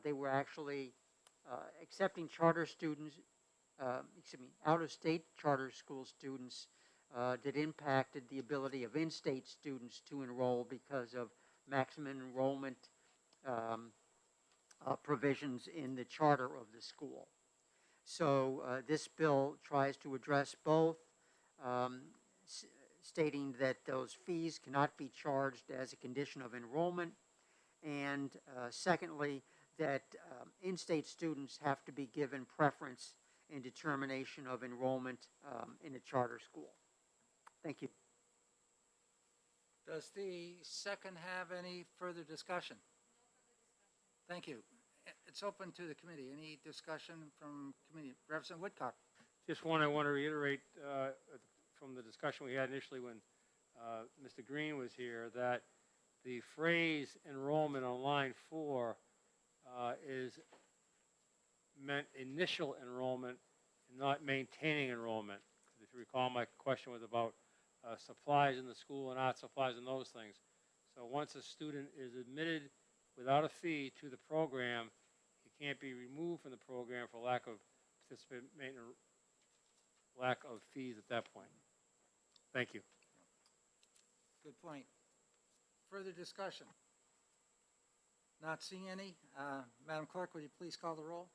S14: they were actually accepting charter students, out-of-state charter school students that impacted the ability of in-state students to enroll because of maximum enrollment provisions in the charter of the school. So this bill tries to address both, stating that those fees cannot be charged as a condition of enrollment, and secondly, that in-state students have to be given preference in determination of enrollment in a charter school. Thank you.
S1: Does the second have any further discussion? Thank you. It's open to the committee. Any discussion from committee? Representative Woodcock.
S4: Just one I want to reiterate from the discussion we had initially when Mr. Green was here, that the phrase enrollment on line 4 is meant initial enrollment and not maintaining enrollment. If you recall, my question was about supplies in the school and art supplies and those things. So once a student is admitted without a fee to the program, he can't be removed from the program for lack of participant or lack of fees at that point. Thank you.
S1: Good point. Further discussion? Not seeing any. Madam Clerk, will you please call the roll?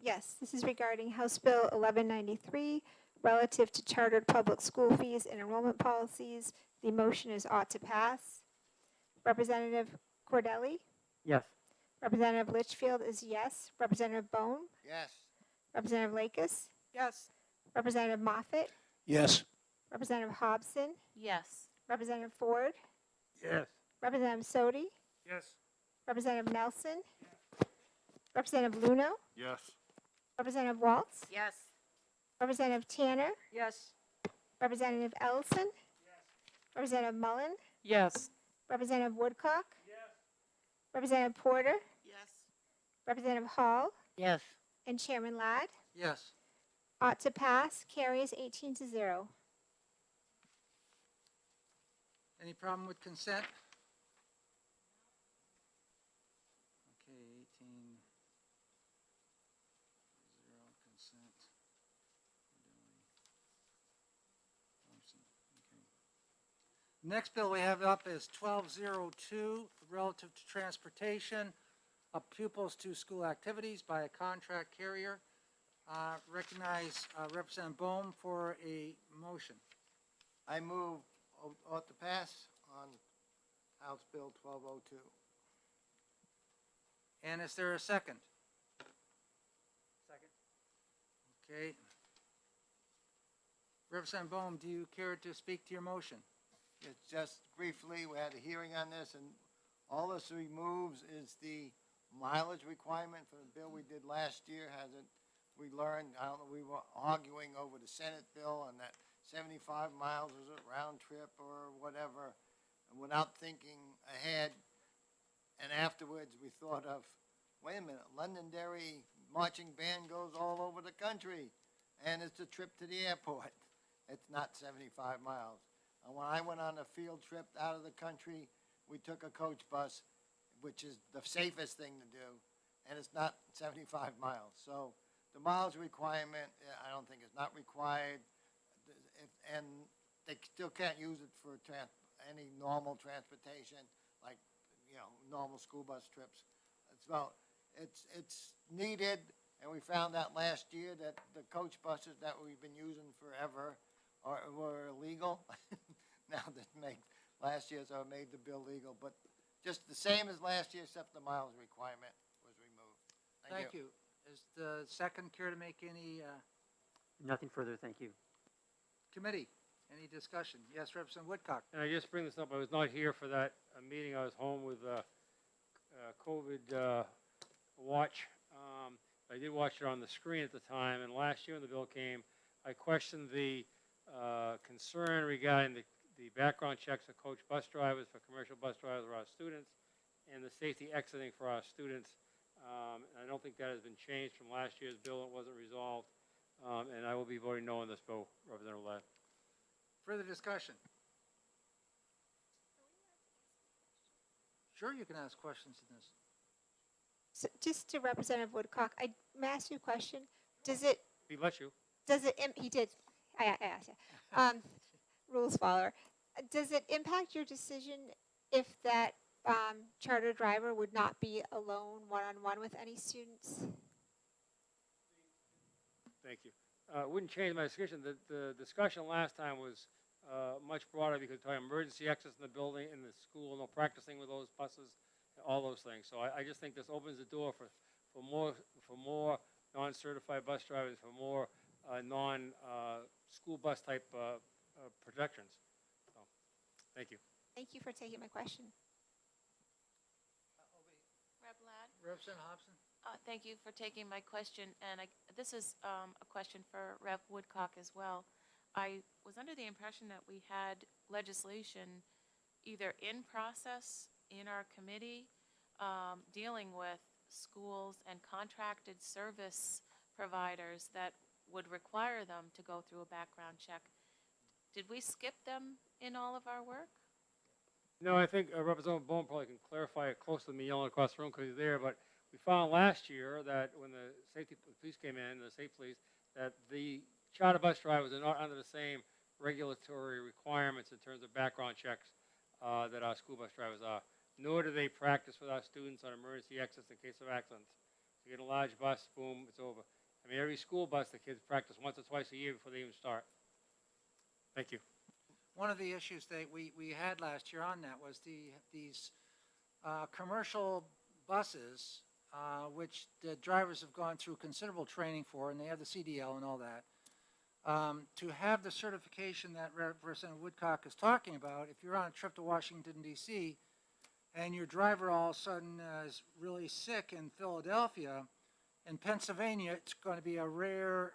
S16: Yes, this is regarding House Bill 1193, relative to chartered public school fees and enrollment policies. The motion is ought to pass. Representative Cordelli?
S14: Yes.
S16: Representative Litchfield is yes. Representative Bone?
S17: Yes.
S16: Representative Lakis?
S20: Yes.
S16: Representative Moffett?
S8: Yes.
S16: Representative Hobson?
S2: Yes.
S16: Representative Ford?
S4: Yes.
S16: Representative Sodi?
S13: Yes.
S16: Representative Nelson? Representative Luno?
S15: Yes.
S16: Representative Waltz?
S3: Yes.
S16: Representative Tanner?
S6: Yes.
S16: Representative Ellison? Representative Mullen?
S19: Yes.
S16: Representative Woodcock? Representative Porter?
S10: Yes.
S16: Representative Hall?
S18: Yes.
S16: And Chairman Ladd?
S1: Yes.
S16: Ought to pass, carries 18-0.
S1: Any problem with consent? Okay, 18-0 consent. Next bill we have up is 1202, relative to transportation of pupils to school activities by a contract carrier. Recognize Representative Bohm for a motion.
S17: I move ought to pass on House Bill 1202.
S1: And is there a second?
S14: Second.
S1: Okay. Representative Bohm, do you care to speak to your motion?
S17: It's just briefly, we had a hearing on this, and all this removes is the mileage requirement for the bill we did last year. Hasn't, we learned, I don't know, we were arguing over the Senate bill and that 75 miles is a round trip or whatever, and without thinking ahead. And afterwards, we thought of, wait a minute, Londonderry marching band goes all over the country, and it's a trip to the airport. It's not 75 miles. And when I went on a field trip out of the country, we took a coach bus, which is the safest thing to do, and it's not 75 miles. So the miles requirement, I don't think is not required, and they still can't use it for any normal transportation, like, you know, normal school bus trips. So it's needed, and we found out last year that the coach buses that we've been using forever were illegal. Now last year's made the bill legal, but just the same as last year, except the miles requirement was removed.
S1: Thank you. Is the second care to make any
S14: Nothing further, thank you.
S1: committee? Any discussion? Yes, Representative Woodcock.
S4: And I just bring this up, I was not here for that meeting, I was home with COVID watch. I did watch it on the screen at the time, and last year when the bill came, I questioned the concern regarding the background checks of coach bus drivers for commercial bus drivers for our students and the safety exiting for our students. I don't think that has been changed from last year's bill. It wasn't resolved. And I will be voting no on this bill, Representative Ladd.
S1: Further discussion? Sure, you can ask questions in this.
S16: So just to Representative Woodcock, I may I ask you a question. Does it,
S4: He let you.
S16: he did, I asked you. Rules follower. Does it impact your decision if that charter driver would not be alone one-on-one with any students?
S4: Thank you. Wouldn't change my discussion. The discussion last time was much broader because we're talking emergency exits in the building, in the school, no practicing with those buses, all those things. So I just think this opens the door for more non-certified bus drivers, for more non-school bus type protections. So, thank you.
S16: Thank you for taking my question.
S2: Rep. Ladd?
S1: Representative Hobson?
S2: Thank you for taking my question, and this is a question for Rep. Woodcock as well. I was under the impression that we had legislation either in process in our committee dealing with schools and contracted service providers that would require them to go through a background check. Did we skip them in all of our work?
S4: No, I think Representative Bone probably can clarify it close to me yelling across the room because he's there, but we found last year that when the police came in, the state police, that the charter bus drivers are not under the same regulatory requirements in terms of background checks that our school bus drivers are. Nor do they practice with our students on emergency exits in case of accidents. You get a large bus, boom, it's over. I mean, every school bus, the kids practice once or twice a year before they even start. Thank you.
S1: One of the issues that we had last year on that was these commercial buses, which the drivers have gone through considerable training for, and they have the CDL and all that. To have the certification that Representative Woodcock is talking about, if you're on a trip to Washington, D.C., and your driver all of a sudden is really sick in Philadelphia, in Pennsylvania, it's going to be a rare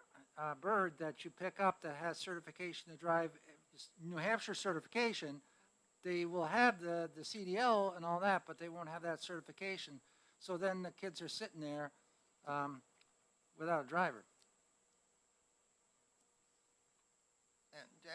S1: bird that you pick up that has certification to drive. New Hampshire certification, they will have the CDL and all that, but they won't have that certification. So then the kids are sitting there without a driver.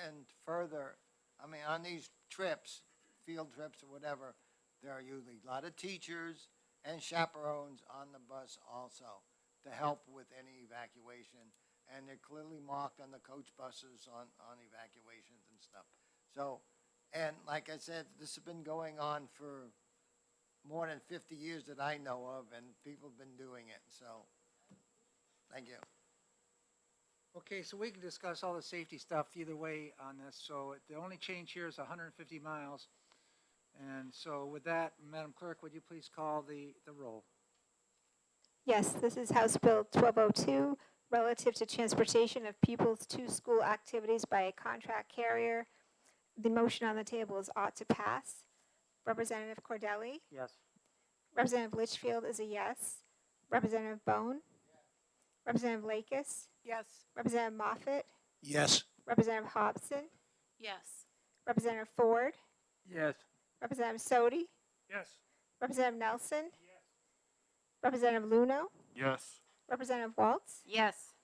S17: And further, I mean, on these trips, field trips or whatever, there are usually a lot of teachers and chaperones on the bus also to help with any evacuation. And they're clearly marked on the coach buses on evacuations and stuff. So, and like I said, this has been going on for more than 50 years that I know of, and people have been doing it. So, thank you.
S1: Okay, so we can discuss all the safety stuff either way on this. So the only change here is 150 miles. And so with that, Madam Clerk, would you please call the roll?
S16: Yes, this is House Bill 1202, relative to transportation of pupils to school activities by a contract carrier. The motion on the table is ought to pass. Representative Cordelli?
S14: Yes.
S16: Representative Litchfield is a yes. Representative Bone? Representative Lakis?
S20: Yes.
S16: Representative Moffett?
S8: Yes.
S16: Representative Hobson?
S2: Yes.
S16: Representative Ford?
S7: Yes.
S16: Representative Sodi?
S9: Yes.
S16: Representative Nelson? Representative Luno?
S15: Yes.
S16: Representative Waltz?
S3: Yes.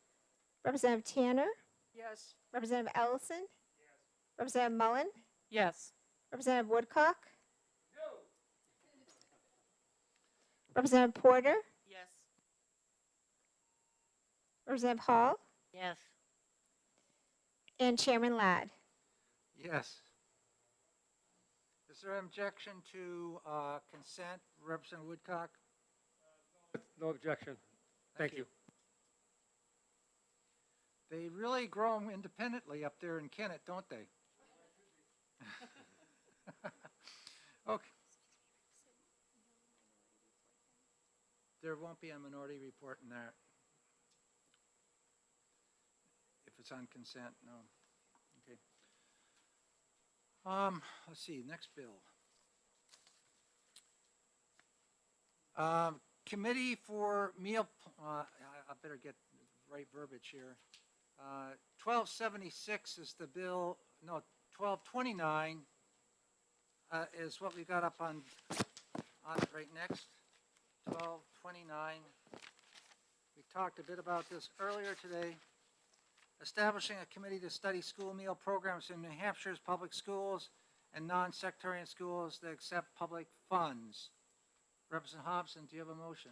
S16: Representative Tanner?
S20: Yes.
S16: Representative Ellison? Representative Mullen?
S19: Yes.
S16: Representative Woodcock? Representative Porter?
S2: Yes.
S16: Representative Hall?
S12: Yes.
S16: And Chairman Ladd.
S1: Yes. Is there an objection to consent, Representative Woodcock?
S4: No objection. Thank you.
S1: They really grow them independently up there in Kennett, don't they? Okay. There won't be a minority report in that. If it's on consent, no. Okay. Let's see, next bill. Committee for Meal, I better get the right verbiage here. 1276 is the bill, no, 1229 is what we got up on it right next. 1229. We talked a bit about this earlier today. Establishing a committee to study school meal programs in New Hampshire's public schools and non-sectarian schools that accept public funds. Representative Hobson, do you have a motion?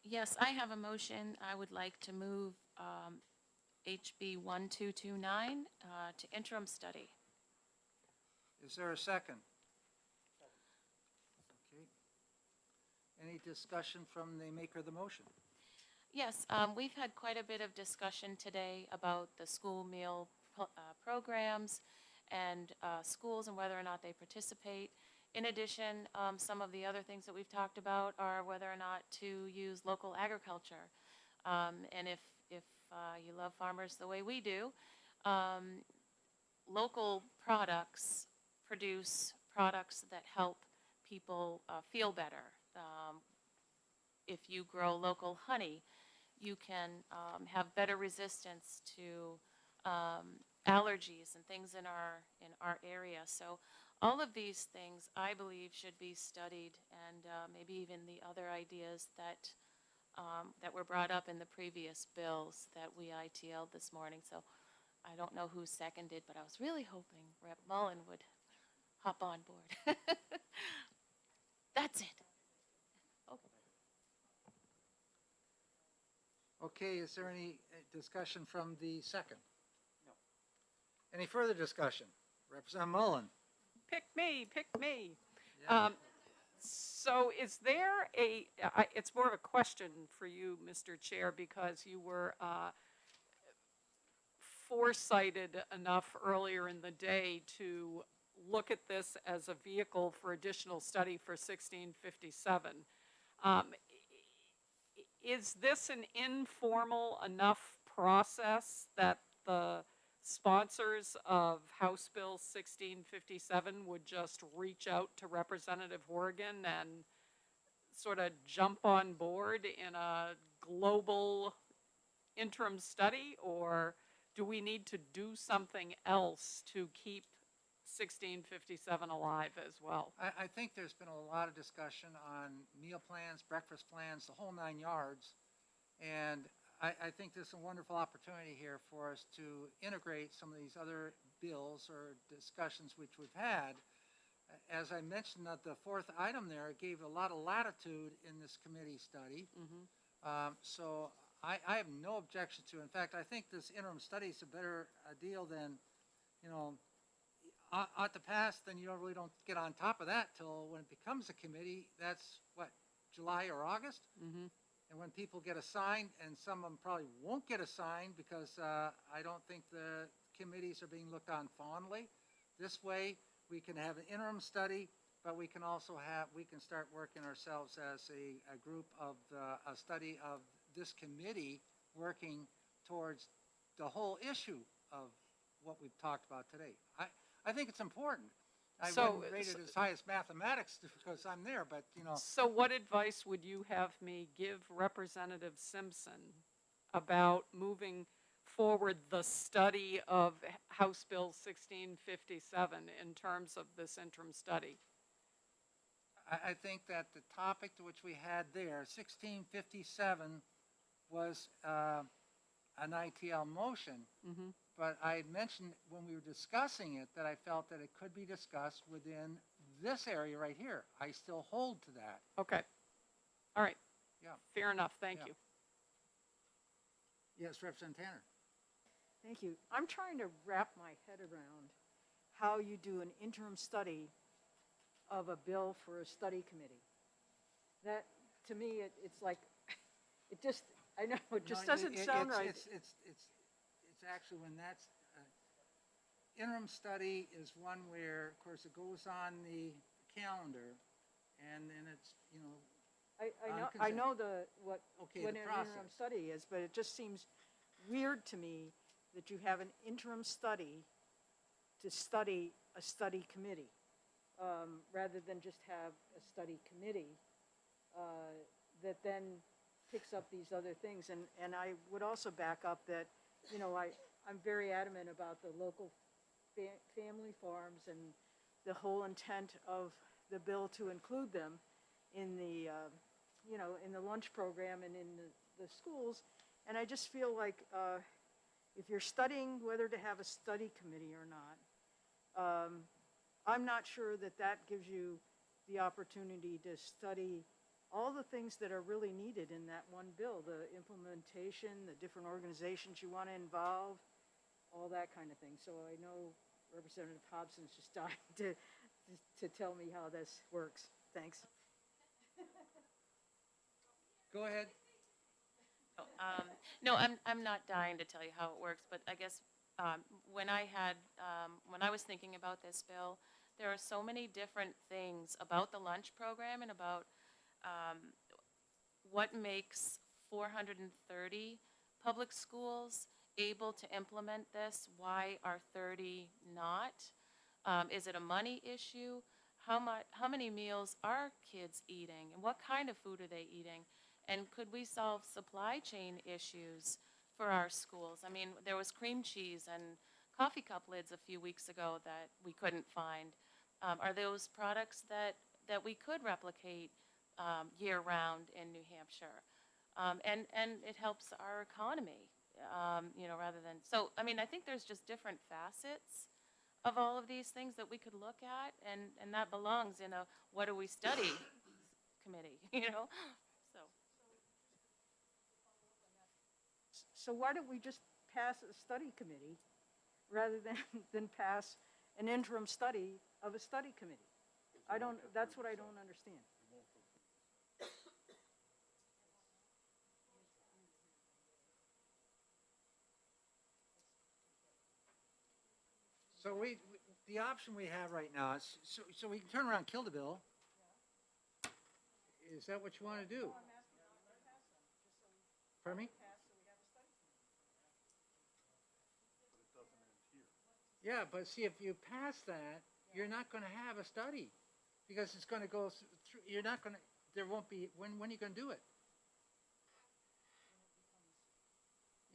S2: Yes, I have a motion. I would like to move HB 1229 to interim study.
S1: Is there a second? Okay. Any discussion from the maker of the motion?
S2: Yes, we've had quite a bit of discussion today about the school meal programs and schools and whether or not they participate. In addition, some of the other things that we've talked about are whether or not to use local agriculture. And if you love farmers the way we do, local products produce products that help people feel better. If you grow local honey, you can have better resistance to allergies and things in our area. So all of these things, I believe, should be studied, and maybe even the other ideas that that were brought up in the previous bills that we ITL'd this morning. So I don't know who seconded, but I was really hoping Rep. Mullen would hop on board. That's it.
S1: Okay, is there any discussion from the second? No. Any further discussion? Representative Mullen?
S19: Pick me, pick me.
S1: Yeah.
S19: So is there it's more of a question for you, Mr. Chair, because you were foresighted enough earlier in the day to look at this as a vehicle for additional study for 1657. Is this an informal enough process that the sponsors of House Bill 1657 would just reach out to Representative Horgan and sort of jump on board in a global interim study? Or do we need to do something else to keep 1657 alive as well?
S1: I think there's been a lot of discussion on meal plans, breakfast plans, the whole 9 yards. And I think there's a wonderful opportunity here for us to integrate some of these other bills or discussions which we've had. As I mentioned, the fourth item there gave a lot of latitude in this committee study. So I have no objection to it. In fact, I think this interim study is a better deal than, ought to pass, then you really don't get on top of that till when it becomes a committee. That's what, July or August? And when people get assigned, and some of them probably won't get assigned because I don't think the committees are being looked on fondly. This way, we can have an interim study, but we can also start working ourselves as a group of a study of this committee working towards the whole issue of what we've talked about today. I think it's important. I wouldn't rate it as high as mathematics because I'm there, but
S19: So what advice would you have me give Representative Simpson about moving forward the study of House Bill 1657 in terms of this interim study?
S1: I think that the topic to which we had there, 1657, was an ITL motion. But I had mentioned when we were discussing it that I felt that it could be discussed within this area right here. I still hold to that.
S19: Okay. All right.
S1: Yeah.
S19: Fair enough. Thank you.
S1: Yes, Representative Tanner.
S6: Thank you. I'm trying to wrap my head around how you do an interim study of a bill for a study committee. That, to me, it's like, it just, I know, it just doesn't sound right.
S1: It's actually when that's, interim study is one where, of course, it goes on the calendar, and then it's,
S6: I know what
S1: Okay,
S6: an
S1: the
S6: interim
S1: process.
S6: study is, but it just seems weird to me that you have an interim study to study a study committee, rather than just have a study committee that then picks up these other things. And I would also back up that, you know, I'm very adamant about the local family farms and the whole intent of the bill to include them in the, you know, in the lunch program and in the schools. And I just feel like if you're studying whether to have a study committee or not, I'm not sure that that gives you the opportunity to study all the things that are really needed in that one bill, the implementation, the different organizations you want to involve, all that kind of thing. So I know Representative Hobson's just dying to tell me how this works. Thanks.
S1: Go ahead.
S2: No, I'm not dying to tell you how it works, but I guess when I was thinking about this bill, there are so many different things about the lunch program and about what makes 430 public schools able to implement this. Why are 30 not? Is it a money issue? How many meals are kids eating, and what kind of food are they eating? And could we solve supply chain issues for our schools? I mean, there was cream cheese and coffee cup lids a few weeks ago that we couldn't find. Are those products that we could replicate year-round in New Hampshire? And it helps our economy, you know, rather than, so, I mean, I think there's just different facets of all of these things that we could look at, and that belongs in a what do we study committee, you know?
S6: So why don't we just pass a study committee rather than pass an interim study of a study committee? That's what I don't understand.
S1: So the option we have right now is, so we can turn around and kill the bill. Is that what you want to do? Pardon me? Yeah, but see, if you pass that, you're not going to have a study because it's going to go through, you're not going to, there won't be, when are you going to do it?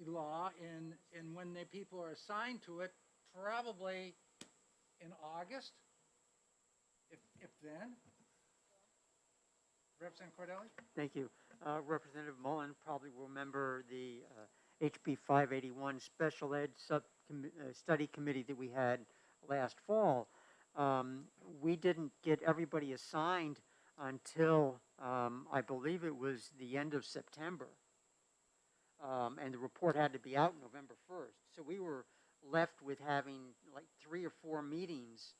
S1: Law, and when the people are assigned to it, probably in August, if then. Representative Cordelli?
S14: Thank you. Representative Mullen probably will remember the HB 581 Special Ed Study Committee that we had last fall. We didn't get everybody assigned until I believe it was the end of September. And the report had to be out November 1st. So we were left with having like 3 or 4 meetings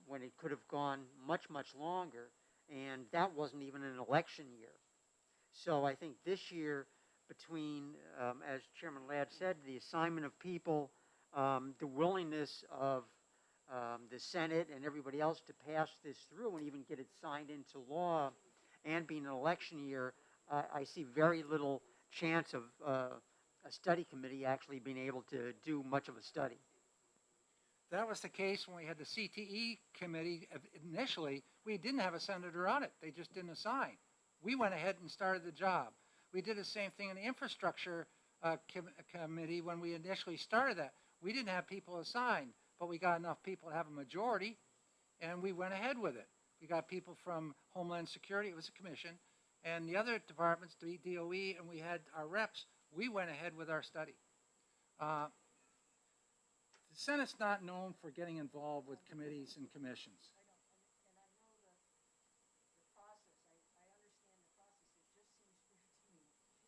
S14: when it could have gone much, much longer. And that wasn't even an election year. So I think this year, between, as Chairman Ladd said, the assignment of people, the willingness of the Senate and everybody else to pass this through and even get it signed into law, and being an election year, I see very little chance of a study committee actually being able to do much of a study.
S1: That was the case when we had the CTE committee. Initially, we didn't have a senator on it. They just didn't assign. We went ahead and started the job. We did the same thing in the infrastructure committee when we initially started that. We didn't have people assigned, but we got enough people to have a majority, and we went ahead with it. We got people from Homeland Security, it was a commission, and the other departments, the DOE, and we had our reps. We went ahead with our study. The Senate's not known for getting involved with committees and commissions.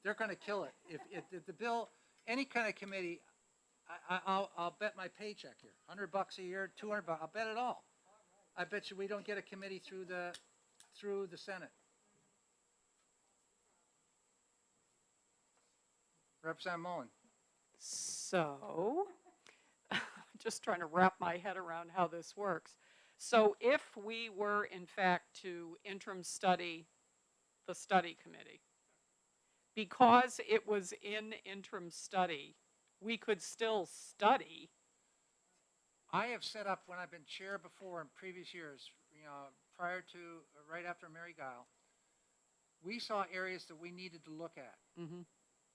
S1: They're going to kill it. If the bill, any kind of committee, I'll bet my paycheck here, $100 a year, $200, I'll bet it all. I bet you we don't get a committee through the Senate. Representative Mullen.
S19: So, just trying to wrap my head around how this works. So if we were, in fact, to interim study the study committee, because it was in interim study, we could still study.
S1: I have set up, when I've been chair before in previous years, prior to, right after Mary Guile, We saw areas that we needed to look at.
S19: Mm-hmm.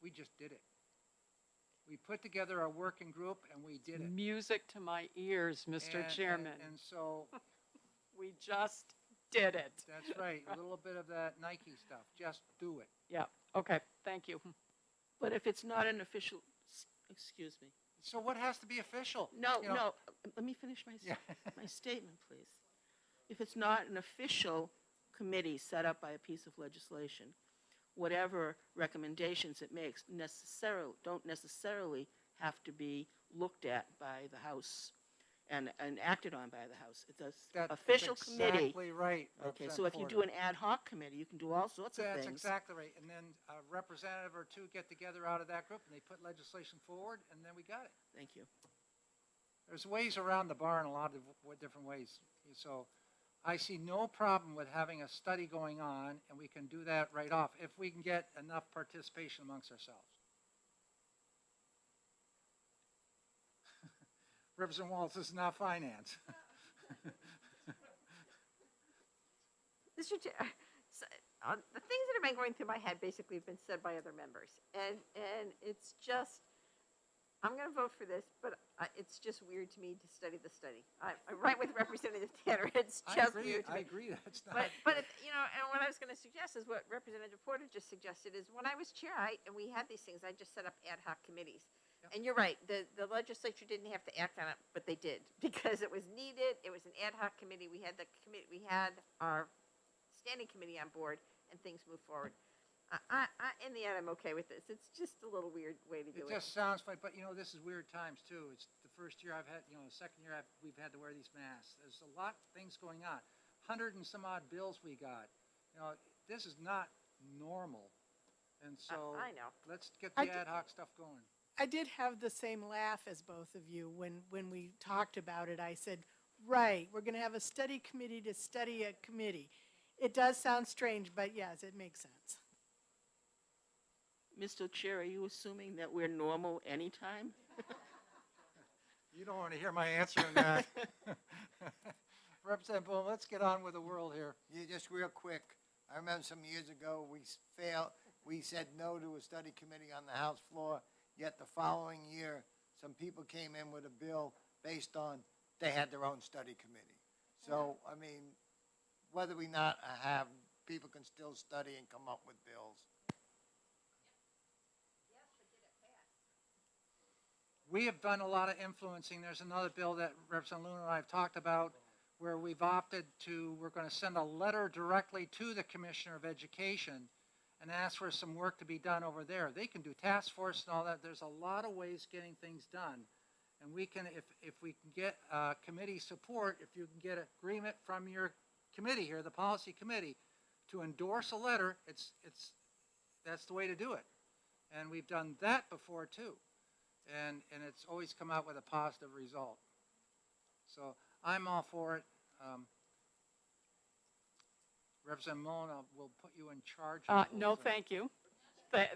S1: We just did it. We put together a working group and we did it.
S19: Music to my ears, Mr.
S1: And-
S19: Chairman.
S1: And so,
S19: We just did it.
S1: that's right, a little bit of that Nike stuff, just do it.
S19: Yeah, okay, thank you.
S5: But if it's not an official, excuse me.
S1: So what has to be official?
S5: No,
S1: You know-
S5: no, let me finish my,
S1: Yeah.
S5: my statement, please. If it's not an official committee set up by a piece of legislation, whatever recommendations it makes don't necessarily have to be looked at by the House and acted on by the House. It's an official
S1: That's
S5: committee.
S1: exactly right.
S5: Okay,
S1: Representative
S5: so if you do
S1: Porter.
S5: an ad hoc committee, you can do all sorts of
S1: That's
S5: things.
S1: exactly right. And then a representative or two get together out of that group and they put legislation forward and then we got it.
S5: Thank you.
S1: There's ways around the bar in a lot of different ways. So I see no problem with having a study going on, and we can do that right off if we can get enough participation amongst ourselves. Representative Waltz, this is not finance.
S3: Mr. Chair, so, the things that have been going through my head basically have been said by other members. And it's just, I'm going to vote for this, but it's just weird to me to study the study. I'm right with Representative Tanner. It's just weird to me.
S1: I agree, that's not.
S3: But and what I was going to suggest is what Representative Porter just suggested is when I was chair, and we had these things, I just set up ad hoc committees. And you're right, the legislature didn't have to act on it, but they did because it was needed. It was an ad hoc committee. We had we had our standing committee on board, and things moved forward. In the end, I'm okay with this. It's just a little weird way to do it.
S1: It just sounds funny, but this is weird times too. It's the first year I've had, the second year we've had to wear these masks. There's a lot of things going on. 100 and some odd bills we got. This is not normal. And so
S3: I know.
S1: let's get the ad hoc stuff going.
S20: I did have the same laugh as both of you when we talked about it. I said, right, we're going to have a study committee to study a committee. It does sound strange, but yes, it makes sense.
S5: Mr. Chair, are you assuming that we're normal anytime?
S1: You don't want to hear my answer on that. Representative Boone, let's get on with the world here.
S17: Yeah, just real quick. I remember some years ago, we said no to a study committee on the House floor, yet the following year, some people came in with a bill based on they had their own study committee. So, I mean, whether we not have, people can still study and come up with bills.
S1: We have done a lot of influencing. There's another bill that Representative Luna and I have talked about where we've opted to, we're going to send a letter directly to the Commissioner of Education and ask for some work to be done over there. They can do task force and all that. There's a lot of ways getting things done. And we can, if we can get committee support, if you can get agreement from your committee here, the policy committee, to endorse a letter, that's the way to do it. And we've done that before too. And it's always come out with a positive result. So I'm all for it. Representative Mona will put you in charge of those
S19: No,
S1: things.
S19: thank you.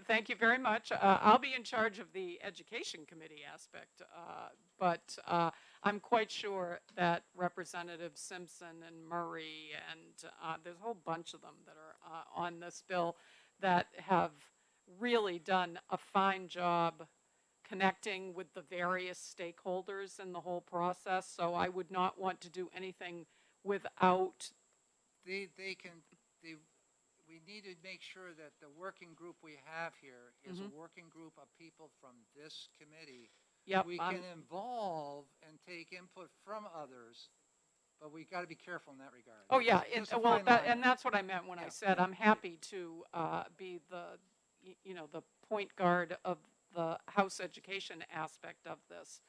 S19: Thank you very much. I'll be in charge of the Education Committee aspect, but I'm quite sure that Representative Simpson and Murray and there's a whole bunch of them that are on this bill that have really done a fine job connecting with the various stakeholders in the whole process. So I would not want to do anything without.
S1: We need to make sure that the working group we have here is a working group of people from this committee.
S19: Yep,
S1: We can involve and take input from others, but we got to be careful in that regard.
S19: Oh, yeah,
S1: There's a
S19: well,
S1: fine line
S19: and
S1: there.
S19: that's what I meant when I said I'm happy to be the point guard of the House education aspect of this.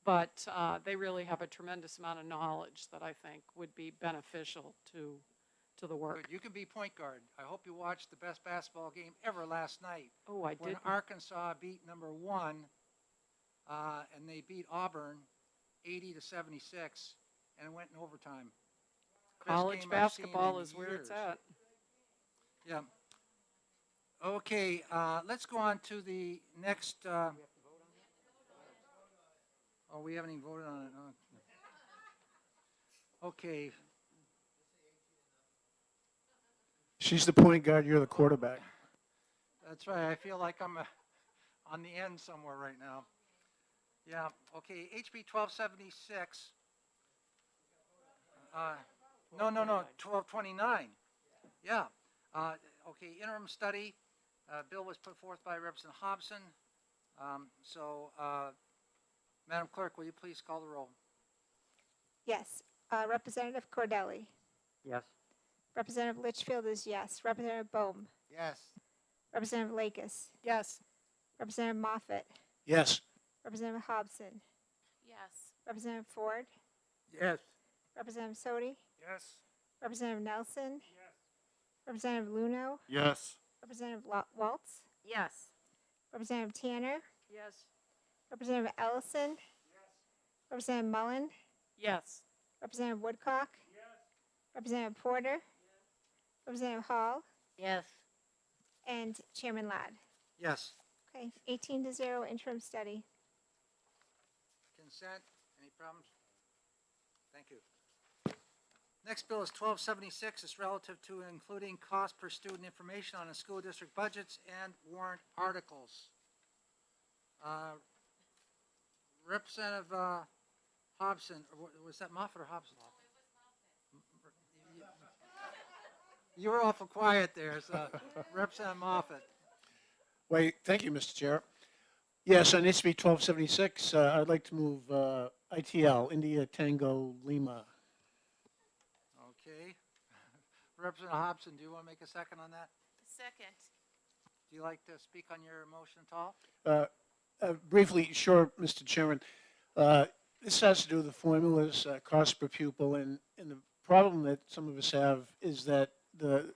S19: But they really have a tremendous amount of knowledge that I think would be beneficial to the work.
S1: Good. You can be point guard. I hope you watched the best basketball game ever last night.
S19: Oh, I
S1: When
S19: did.
S1: Arkansas beat number 1, and they beat Auburn 80-76, and it went in overtime. Best
S19: College
S1: game I've seen
S19: basketball
S1: in
S19: is where it's
S1: years.
S19: at.
S1: Yeah. Okay, let's go on to the next. Oh, we haven't even voted on it. Okay.
S8: She's the point guard, you're the quarterback.
S1: That's right, I feel like I'm on the end somewhere right now. Yeah, okay, HB 1276. No, 1229. Yeah. Okay, interim study. Bill was put forth by Representative Hobson. Madam Clerk, will you please call the roll?
S16: Yes. Representative Cordelli.
S14: Yes.
S16: Representative Litchfield is yes. Representative Bohm.
S17: Yes.
S16: Representative Lakis.
S20: Yes.
S16: Representative Moffett.
S8: Yes.
S16: Representative Hobson.
S2: Yes.
S16: Representative Ford.
S7: Yes.
S16: Representative Sodi.
S13: Yes.
S16: Representative Nelson. Representative Luno.
S15: Yes.
S16: Representative Waltz.
S3: Yes.
S16: Representative Tanner.
S6: Yes.
S16: Representative Ellison. Representative Mullen.
S19: Yes.
S16: Representative Woodcock. Representative Porter. Representative Hall.
S3: Yes.
S16: And Chairman Ladd.
S1: Yes.
S16: Okay, 18-0 interim study.
S1: Consent, any problems? Thank you. Next bill is 1276. It's relative to including cost per student information on the school district budgets and warrant articles. Representative Hobson, or was that Moffett or Hobson? You were awful quiet there, so Representative Moffett.
S8: Wait, thank you, Mr. Chair. Yes, on HB 1276, I'd like to move ITL, India Tango Lima.
S1: Okay. Representative Hobson, do you want to make a second on that?
S2: Second.
S1: Do you like to speak on your motion at all?
S8: Briefly, sure, Mr. Chairman. This has to do with the formulas, cost per pupil, and the problem that some of us have is that the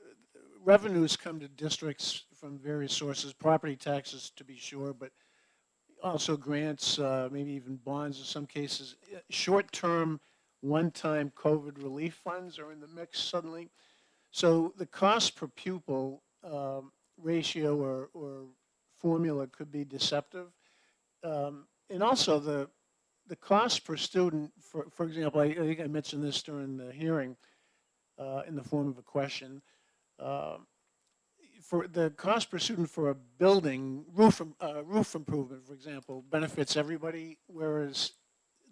S8: revenues come to districts from various sources, property taxes to be sure, but also grants, maybe even bonds in some cases. Short-term, one-time COVID relief funds are in the mix suddenly. So the cost per pupil ratio or formula could be deceptive. And also the cost per student, for example, I think I mentioned this during the hearing in the form of a question. For the cost per student for a building, roof improvement, for example, benefits everybody, whereas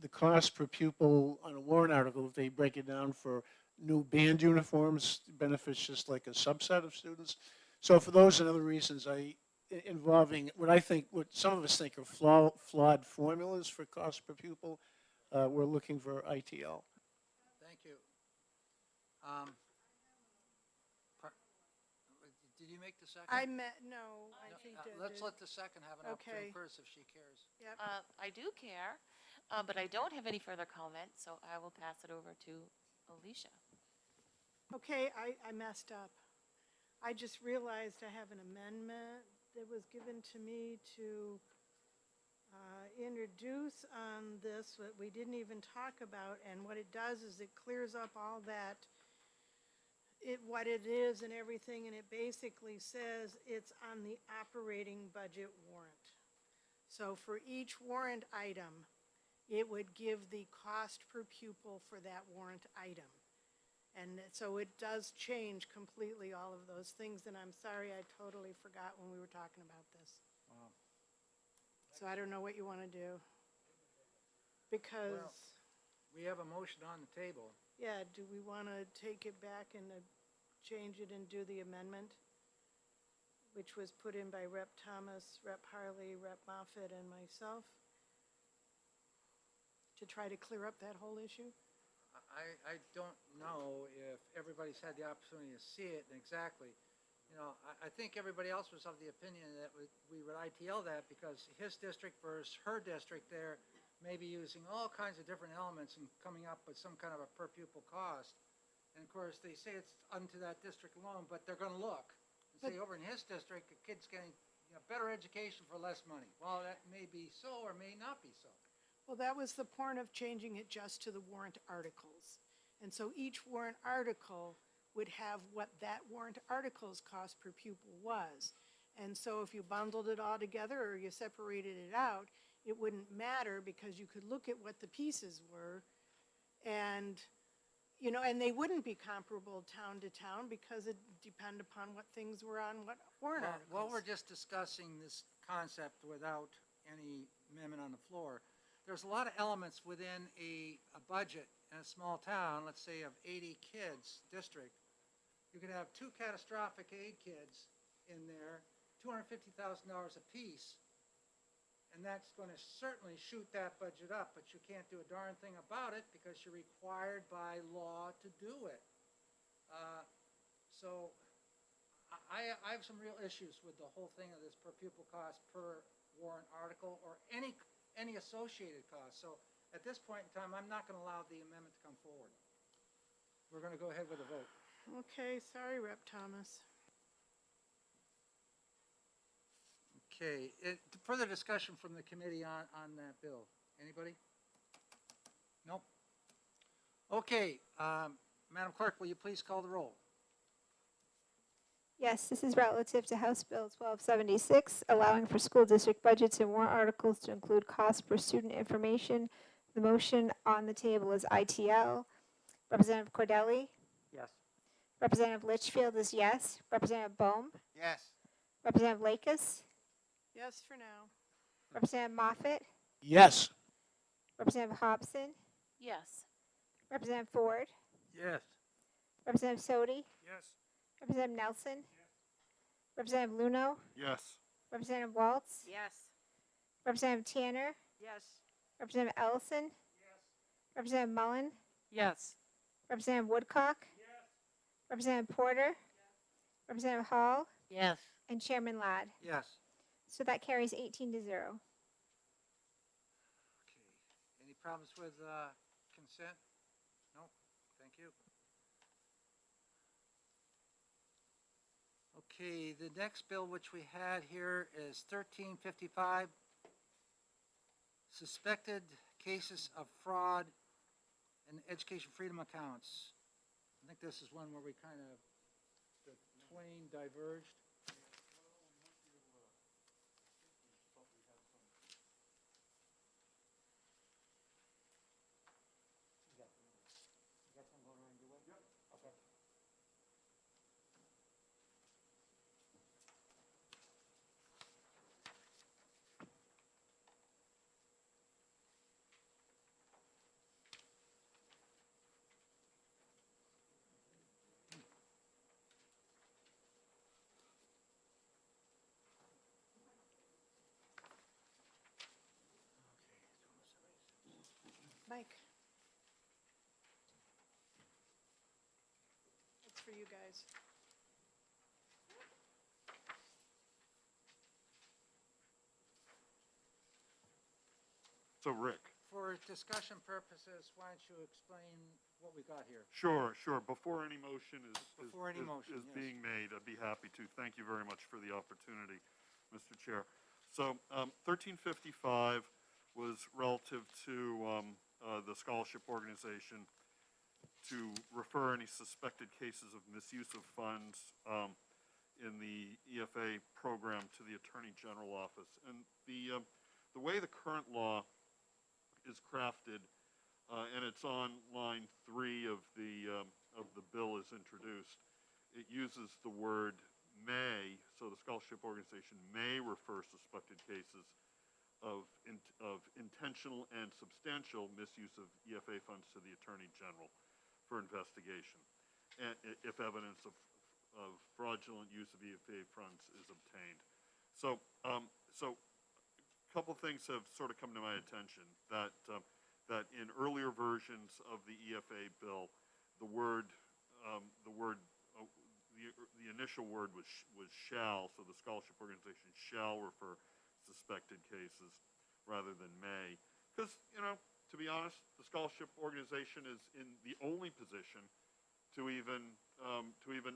S8: the cost per pupil on a warrant article, if they break it down for new band uniforms, benefits just like a subset of students. So for those and other reasons, involving what some of us think are flawed formulas for cost per pupil, we're looking for ITL.
S1: Thank you. Did you make the second?
S20: No, I think that.
S1: Let's let the second have an opportunity first if she cares.
S20: Yep.
S2: I do care, but I don't have any further comment, so I will pass it over to Alicia.
S20: Okay, I messed up. I just realized I have an amendment that was given to me to introduce on this that we didn't even talk about, and what it does is it clears up all that, what it is and everything, and it basically says it's on the operating budget warrant. So for each warrant item, it would give the cost per pupil for that warrant item. And so it does change completely all of those things, and I'm sorry I totally forgot when we were talking about this.
S1: Wow.
S20: So I don't know what you want to do. Because,
S1: Well, we have a motion on the table.
S20: yeah, do we want to take it back and change it and do the amendment? Which was put in by Rep. Thomas, Rep. Harley, Rep. Moffett, and myself? To try to clear up that whole issue?
S1: I don't know if everybody's had the opportunity to see it exactly. You know, I think everybody else was of the opinion that we would ITL that because his district versus her district there may be using all kinds of different elements and coming up with some kind of a per pupil cost. And of course, they say it's unto that district alone, but they're going to look and say over in his district, a kid's getting better education for less money. Well, that may be so or may not be so.
S20: Well, that was the point of changing it just to the warrant articles. And so each warrant article would have what that warrant article's cost per pupil was. And so if you bundled it all together or you separated it out, it wouldn't matter because you could look at what the pieces were and you know, and they wouldn't be comparable town to town because it depend upon what things were on what warrant
S1: Well,
S20: articles.
S1: while we're just discussing this concept without any amendment on the floor, there's a lot of elements within a budget in a small town, let's say of 80 kids district. You could have 2 catastrophic aid kids in there, $250,000 apiece, and that's going to certainly shoot that budget up, but you can't do a darn thing about it because you're required by law to do it. So I have some real issues with the whole thing of this per pupil cost per warrant article or any associated cost. So at this point in time, I'm not going to allow the amendment to come forward. We're going to go ahead with a vote.
S10: Okay, sorry, Rep. Thomas.
S1: Okay, further discussion from the committee on that bill. Anybody? Nope. Okay, Madam Clerk, will you please call the roll?
S16: Yes, this is relative to House Bill 1276, allowing for school district budgets and warrant articles to include cost per student information. The motion on the table is ITL. Representative Cordelli?
S14: Yes.
S16: Representative Litchfield is yes. Representative Bohm?
S17: Yes.
S16: Representative Lakis?
S10: Yes for now.
S16: Representative Moffett?
S8: Yes.
S16: Representative Hobson?
S2: Yes.
S16: Representative Ford?
S7: Yes.
S16: Representative Sodi?
S13: Yes.
S16: Representative Nelson? Representative Luno?
S15: Yes.
S16: Representative Waltz?
S3: Yes.
S16: Representative Tanner?
S6: Yes.
S16: Representative Ellison? Representative Mullen?
S19: Yes.
S16: Representative Woodcock? Representative Porter? Representative Hall?
S12: Yes.
S16: And Chairman Ladd.
S1: Yes.
S16: So that carries 18-0.
S1: Okay. Any problems with consent? No? Thank you. Okay, the next bill which we had here is 1355, suspected cases of fraud in education freedom accounts. I think this is one where we kind of, the twain diverged.
S10: Mike. It's for you guys.
S15: So Rick.
S1: For discussion purposes, why don't you explain what we got here?
S15: Sure. Before any motion
S1: Before any motion,
S15: is
S1: yes.
S15: being made, I'd be happy to. Thank you very much for the opportunity, Mr. Chair. So 1355 was relative to the scholarship organization to refer any suspected cases of misuse of funds in the EFA program to the Attorney General Office. And the way the current law is crafted, and it's on line 3 of the bill is introduced, it uses the word may, so the scholarship organization may refer suspected cases of intentional and substantial misuse of EFA funds to the Attorney General for investigation, and if evidence of fraudulent use of EFA funds is obtained. So a couple things have sort of come to my attention that in earlier versions of the EFA bill, the initial word was shall, so the scholarship organization shall refer suspected cases rather than may, because to be honest, the scholarship organization is in the only position to even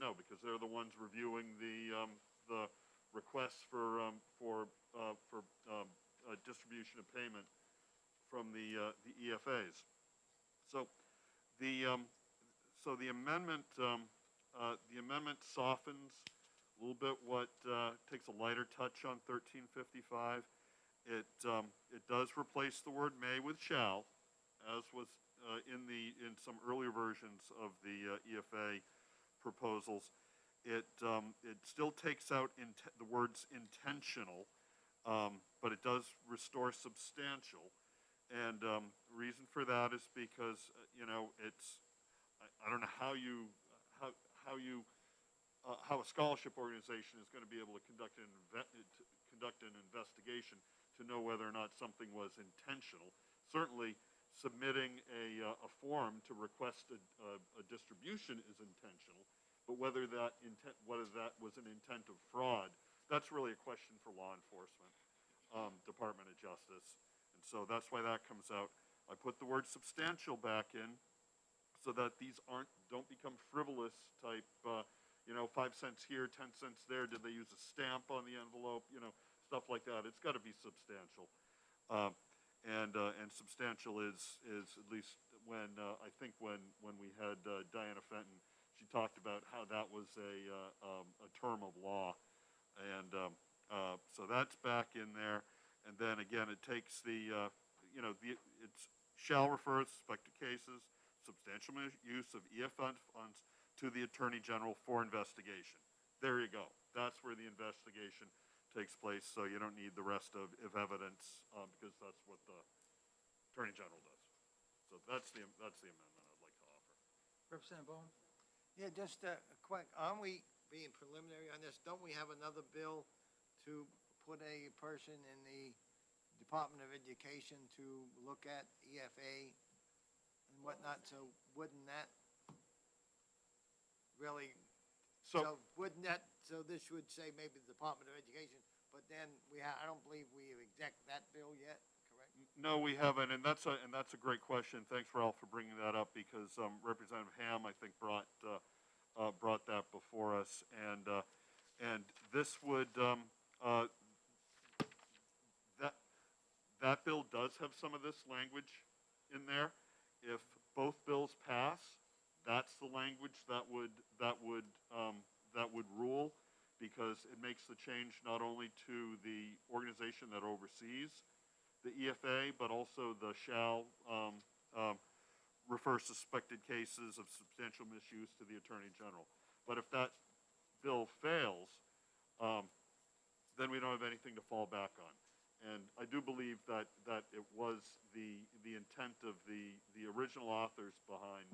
S15: know, because they're the ones reviewing the requests for distribution of payment from the EFAs. So the amendment softens a little bit what takes a lighter touch on 1355. It does replace the word may with shall, as was in some earlier versions of the EFA proposals, it still takes out the words intentional, but it does restore substantial. And the reason for that is because I don't know how a scholarship organization is going to be able to conduct an investigation to know whether or not something was intentional. Certainly, submitting a form to request a distribution is intentional, but whether that was an intent of fraud, that's really a question for law enforcement, Department of Justice. And so that's why that comes out. I put the word substantial back in so that these don't become frivolous type, 5 cents here, 10 cents there. Did they use a stamp on the envelope? Stuff like that. It's got to be substantial. And substantial is at least when I think when we had Diana Fenton, she talked about how that was a term of law, and so that's back in there. And then again, it takes it's shall refer to suspected cases, substantial use of EFN funds to the Attorney General for investigation. There you go. That's where the investigation takes place. So you don't need the rest of evidence because that's what the Attorney General does. So that's the amendment I'd like to offer.
S1: Representative Bowen?
S17: Yeah, just a quick, aren't we being preliminary on this? Don't we have another bill to put a person in the Department of Education to look at EFA and whatnot? So wouldn't that really, so this would say maybe the Department of Education, but then I don't believe we have exec that bill yet, correct?
S15: No, we haven't, and that's a great question. Thanks, Ralph, for bringing that up because Representative Ham, I think, brought that before us, and this would that bill does have some of this language in there. If both bills pass, that's the language that would rule, because it makes the change not only to the organization that oversees the EFA, but also the shall refer suspected cases of substantial misuse to the Attorney General. But if that bill fails, then we don't have anything to fall back on. And I do believe that it was the intent of the original authors behind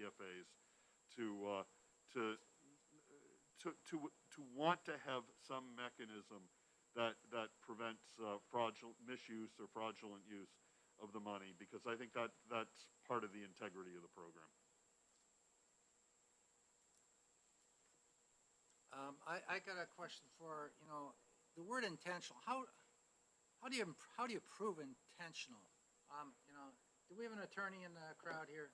S15: EFAs to want to have some mechanism that prevents fraudulent misuse or fraudulent use of the money, because I think that's part of the integrity of the program.
S1: I got a question for, the word intentional. How do you prove intentional? Do we have an attorney in the crowd here?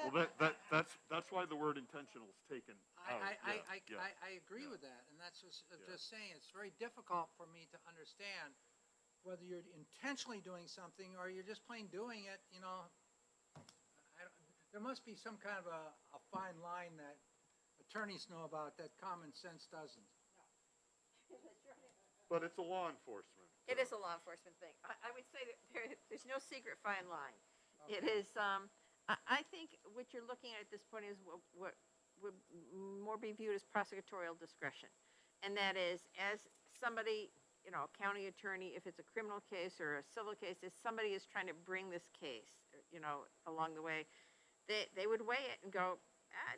S15: Well, that's why the word intentional is taken out.
S1: I agree with that, and that's just saying it's very difficult for me to understand whether you're intentionally doing something or you're just plain doing it. There must be some kind of a fine line that attorneys know about that common sense doesn't.
S15: But it's a law enforcement.
S3: It is a law enforcement thing. I would say that there's no secret fine line. Okay. It is, I think what you're looking at this point is what would more be viewed as prosecutorial discretion. And that is, as somebody, a county attorney, if it's a criminal case or a civil case, if somebody is trying to bring this case, along the way, they would weigh it and go,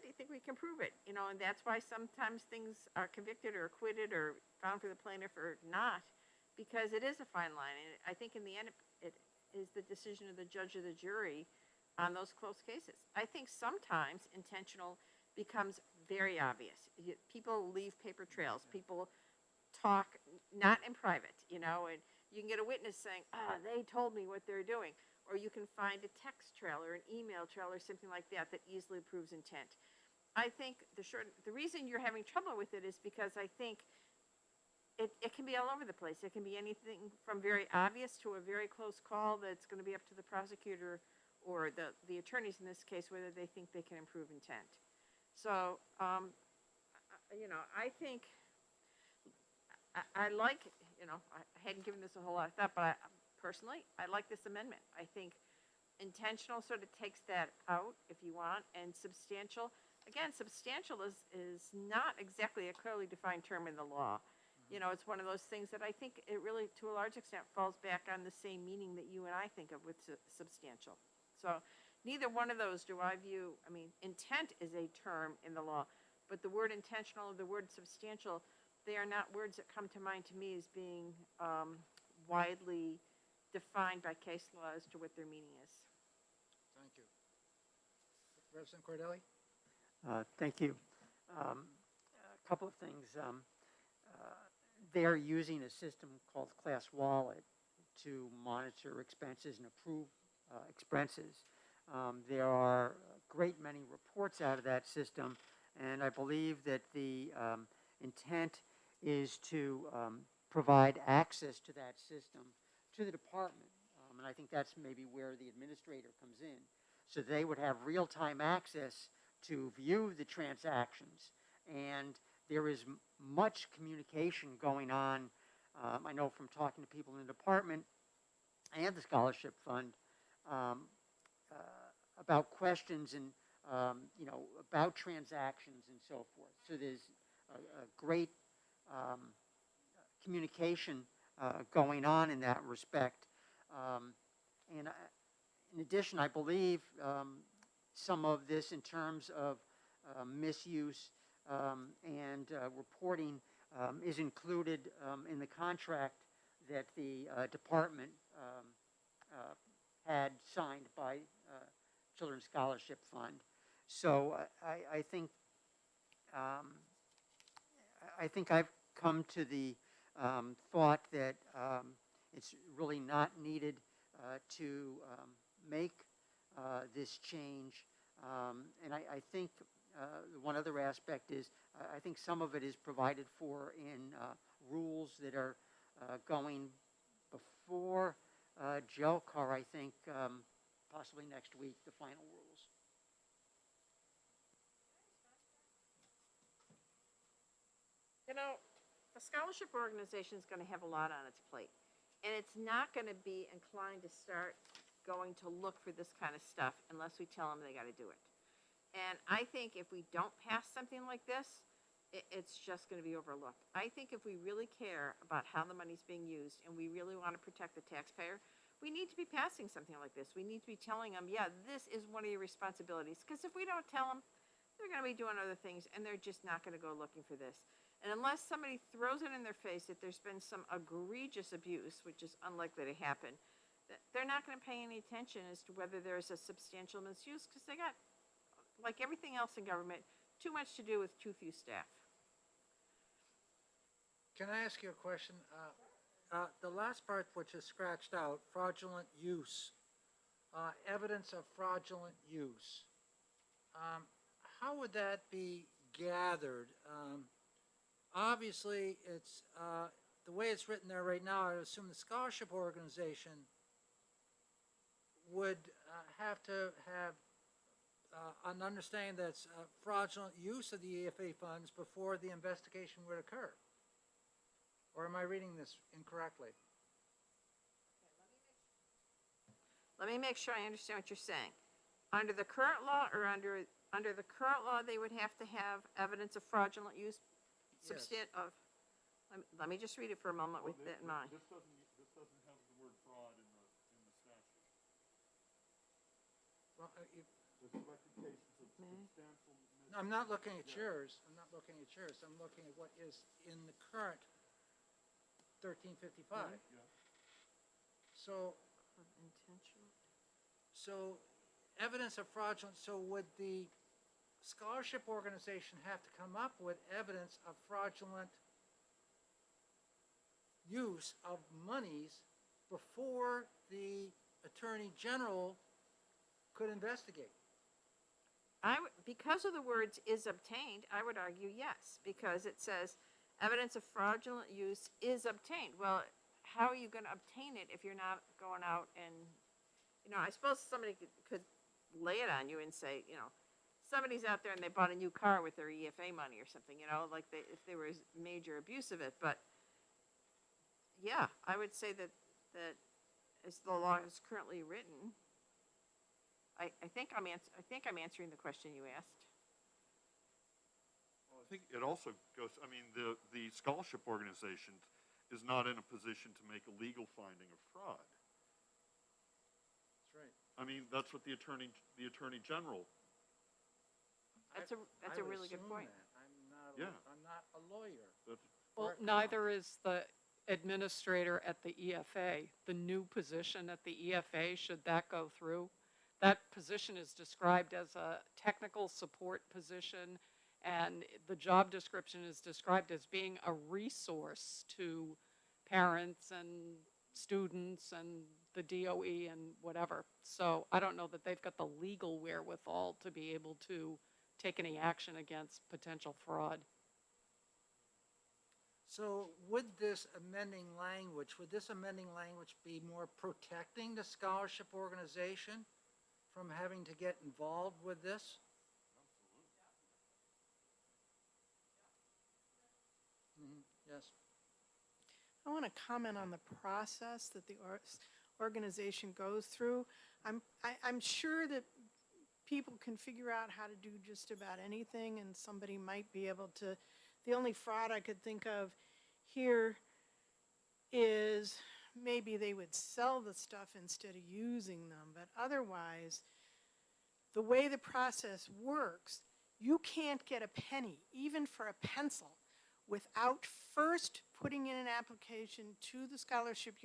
S3: do you think we can prove it? And that's why sometimes things are convicted or acquitted or found for the plaintiff or not, because it is a fine line. And I think in the end, it is the decision of the judge or the jury on those close cases. I think sometimes intentional becomes very obvious. People leave paper trails. People talk not in private, and you can get a witness saying, they told me what they're doing. Or you can find a text trail or an email trail or something like that that easily proves intent. I think the reason you're having trouble with it is because I think it can be all over the place. It can be anything from very obvious to a very close call that's going to be up to the prosecutor or the attorneys in this case, whether they think they can improve intent. So, I think I like, I hadn't given this a whole lot of thought, but personally, I like this amendment. I think intentional sort of takes that out if you want, and substantial, again, substantial is not exactly a clearly defined term in the law. You know, it's one of those things that I think it really, to a large extent, falls back on the same meaning that you and I think of with substantial. So neither one of those do I view, I mean, intent is a term in the law, but the word intentional or the word substantial, they are not words that come to mind to me as being widely defined by case law as to what their meaning is.
S1: Thank you. Representative Cordelli?
S14: Thank you. A couple of things. They're using a system called Class Wallet to monitor expenses and approve expenses. There are a great many reports out of that system, and I believe that the intent is to provide access to that system to the department. And I think that's maybe where the administrator comes in. So they would have real-time access to view the transactions, and there is much communication going on. I know from talking to people in the department and the scholarship fund about questions and about transactions and so forth. So there's a great communication going on in that respect. And in addition, I believe some of this in terms of misuse and reporting is included in the contract that the department had signed by Children's Scholarship Fund. So I think I've come to the thought that it's really not needed to make this change. And I think one other aspect is I think some of it is provided for in rules that are going before JLCAR, I think, possibly next week, the final rules.
S3: You know, a scholarship organization is going to have a lot on its plate, and it's not going to be inclined to start going to look for this kind of stuff unless we tell them they got to do it. And I think if we don't pass something like this, it's just going to be overlooked. I think if we really care about how the money's being used and we really want to protect the taxpayer, we need to be passing something like this. We need to be telling them, yeah, this is one of your responsibilities. Because if we don't tell them, they're going to be doing other things, and they're just not going to go looking for this. And unless somebody throws it in their face that there's been some egregious abuse, which is unlikely to happen, they're not going to pay any attention as to whether there's a substantial misuse, because they got, like everything else in government, too much to do with too few staff.
S1: Can I ask you a question? The last part which is scratched out, fraudulent use, evidence of fraudulent use. How would that be gathered? Obviously, it's the way it's written there right now, I assume the scholarship organization would have to have an understanding that's fraudulent use of the EFA funds before the investigation would occur. Or am I reading this incorrectly?
S3: Let me make sure I understand what you're saying. Under the current law, or under the current law, they would have to have evidence of fraudulent use.
S1: Yes.
S3: Let me just read it for a moment with that in mind.
S15: This doesn't have the word fraud in the statute.
S1: Well,
S15: There's recitations of substantial.
S1: I'm not looking at yours. I'm not looking at yours. I'm looking at what is in the current 1355.
S15: Yeah.
S3: Intentional.
S1: So evidence of fraudulent, so would the scholarship organization have to come up with evidence of fraudulent use of monies before the Attorney General could investigate?
S3: Because of the words "is obtained," I would argue yes, because it says evidence of fraudulent use is obtained. Well, how are you going to obtain it if you're not going out and, I suppose somebody could lay it on you and say, somebody's out there and they bought a new car with their EFA money or something, like if there was major abuse of it. But yeah, I would say that as the law is currently written, I think I'm answering the question you asked.
S15: Well, I think it also goes, I mean, the scholarship organization is not in a position to make a legal finding of fraud.
S1: That's right.
S15: I mean, that's what the attorney general.
S3: That's a really good point.
S15: Yeah.
S1: I'm not a lawyer.
S19: Well, neither is the administrator at the EFA. The new position at the EFA, should that go through? That position is described as a technical support position, and the job description is described as being a resource to parents and students and the DOE and whatever. So I don't know that they've got the legal wherewithal to be able to take any action against potential fraud.
S1: So would this amending language be more protecting the scholarship organization from having to get involved with this? Yes.
S20: I want to comment on the process that the organization goes through. I'm sure that people can figure out how to do just about anything, and somebody might be able to. The only fraud I could think of here is maybe they would sell the stuff instead of using them, but otherwise, the way the process works, you can't get a penny, even for a pencil, without first putting in an application to the scholarship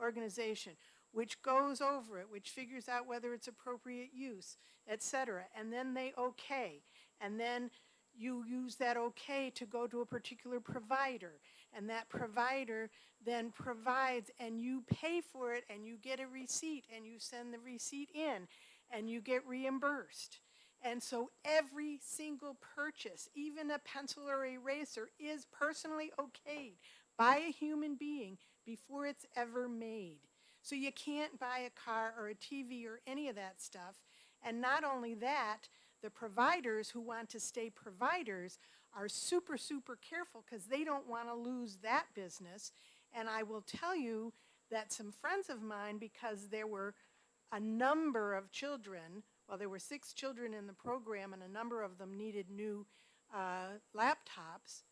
S20: organization, which goes over it, which figures out whether it's appropriate use, etc. And then they okay. And then you use that okay to go to a particular provider. And that provider then provides, and you pay for it, and you get a receipt, and you send the receipt in, and you get reimbursed. And so every single purchase, even a pencil or eraser, is personally okayed by a human being before it's ever made. So you can't buy a car or a TV or any of that stuff. And not only that, the providers who want to stay providers are super, super careful because they don't want to lose that business. And I will tell you that some friends of mine, because there were a number of children, well, there were 6 children in the program and a number of them needed new laptops,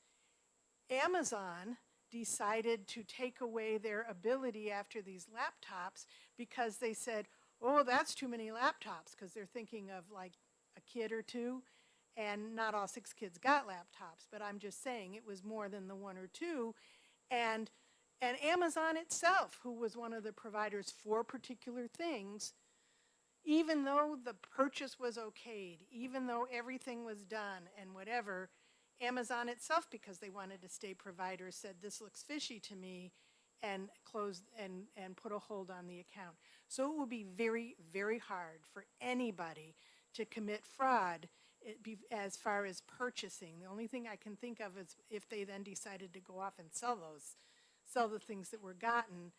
S20: Amazon decided to take away their ability after these laptops because they said, oh, that's too many laptops, because they're thinking of like a kid or two, and not all 6 kids got laptops, but I'm just saying it was more than the 1 or 2. And Amazon itself, who was one of the providers for particular things, even though the purchase was okayed, even though everything was done and whatever, Amazon itself, because they wanted to stay providers, said this looks fishy to me, and closed and put a hold on the account. So it would be very, very hard for anybody to commit fraud as far as purchasing. The only thing I can think of is if they then decided to go off and sell the things that were gotten.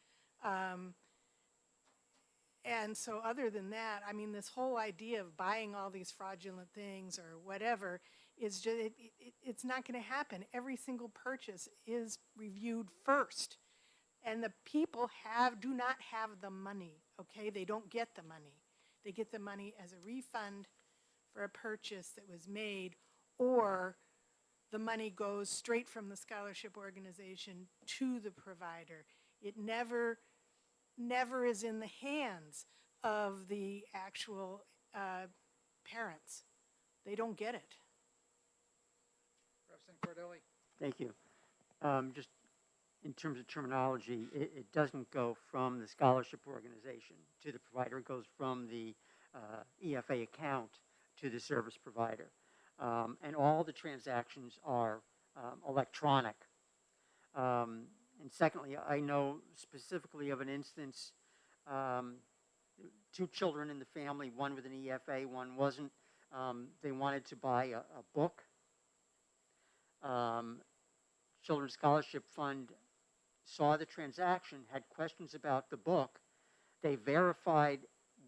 S20: And so other than that, I mean, this whole idea of buying all these fraudulent things or whatever is just, it's not going to happen. Every single purchase is reviewed first. And the people do not have the money, okay? They don't get the money. They get the money as a refund for a purchase that was made, or the money goes straight from the scholarship organization to the provider. It never is in the hands of the actual parents. They don't get it.
S1: Representative Cordelli.
S14: Thank you. Just in terms of terminology, it doesn't go from the scholarship organization to the provider. It goes from the EFA account to the service provider. And all the transactions are electronic. And secondly, I know specifically of an instance, 2 children in the family, one with an EFA, one wasn't. They wanted to buy a book. Children's Scholarship Fund saw the transaction, had questions about the book. They verified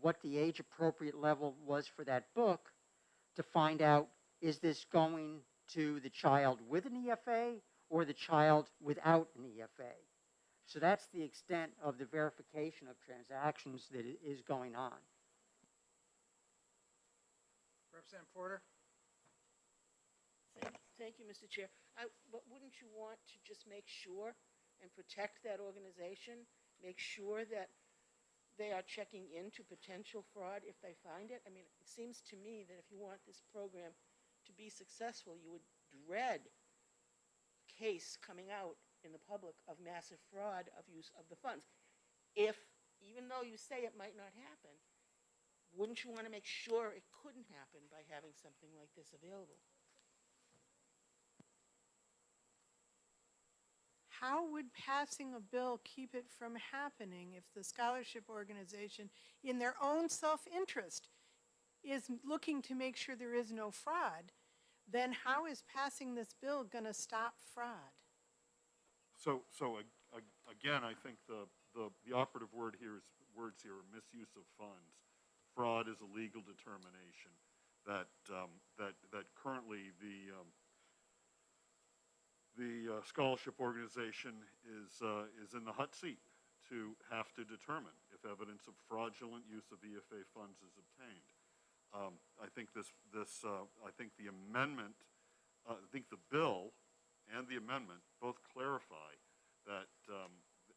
S14: what the age appropriate level was for that book to find out, is this going to the child with an EFA or the child without an EFA? So that's the extent of the verification of transactions that is going on.
S1: Representative Porter?
S11: Thank you, Mr. Chair. But wouldn't you want to just make sure and protect that organization? Make sure that they are checking into potential fraud if they find it? I mean, it seems to me that if you want this program to be successful, you would dread a case coming out in the public of massive fraud of use of the funds. If, even though you say it might not happen, wouldn't you want to make sure it couldn't happen by having something like this available?
S20: How would passing a bill keep it from happening if the scholarship organization, in their own self-interest, is looking to make sure there is no fraud? Then how is passing this bill going to stop fraud?
S15: Again, I think the operative words here are misuse of funds. Fraud is a legal determination that currently the scholarship organization is in the hot seat to have to determine if evidence of fraudulent use of EFA funds is obtained. I think I think the amendment, I think the bill and the amendment both clarify that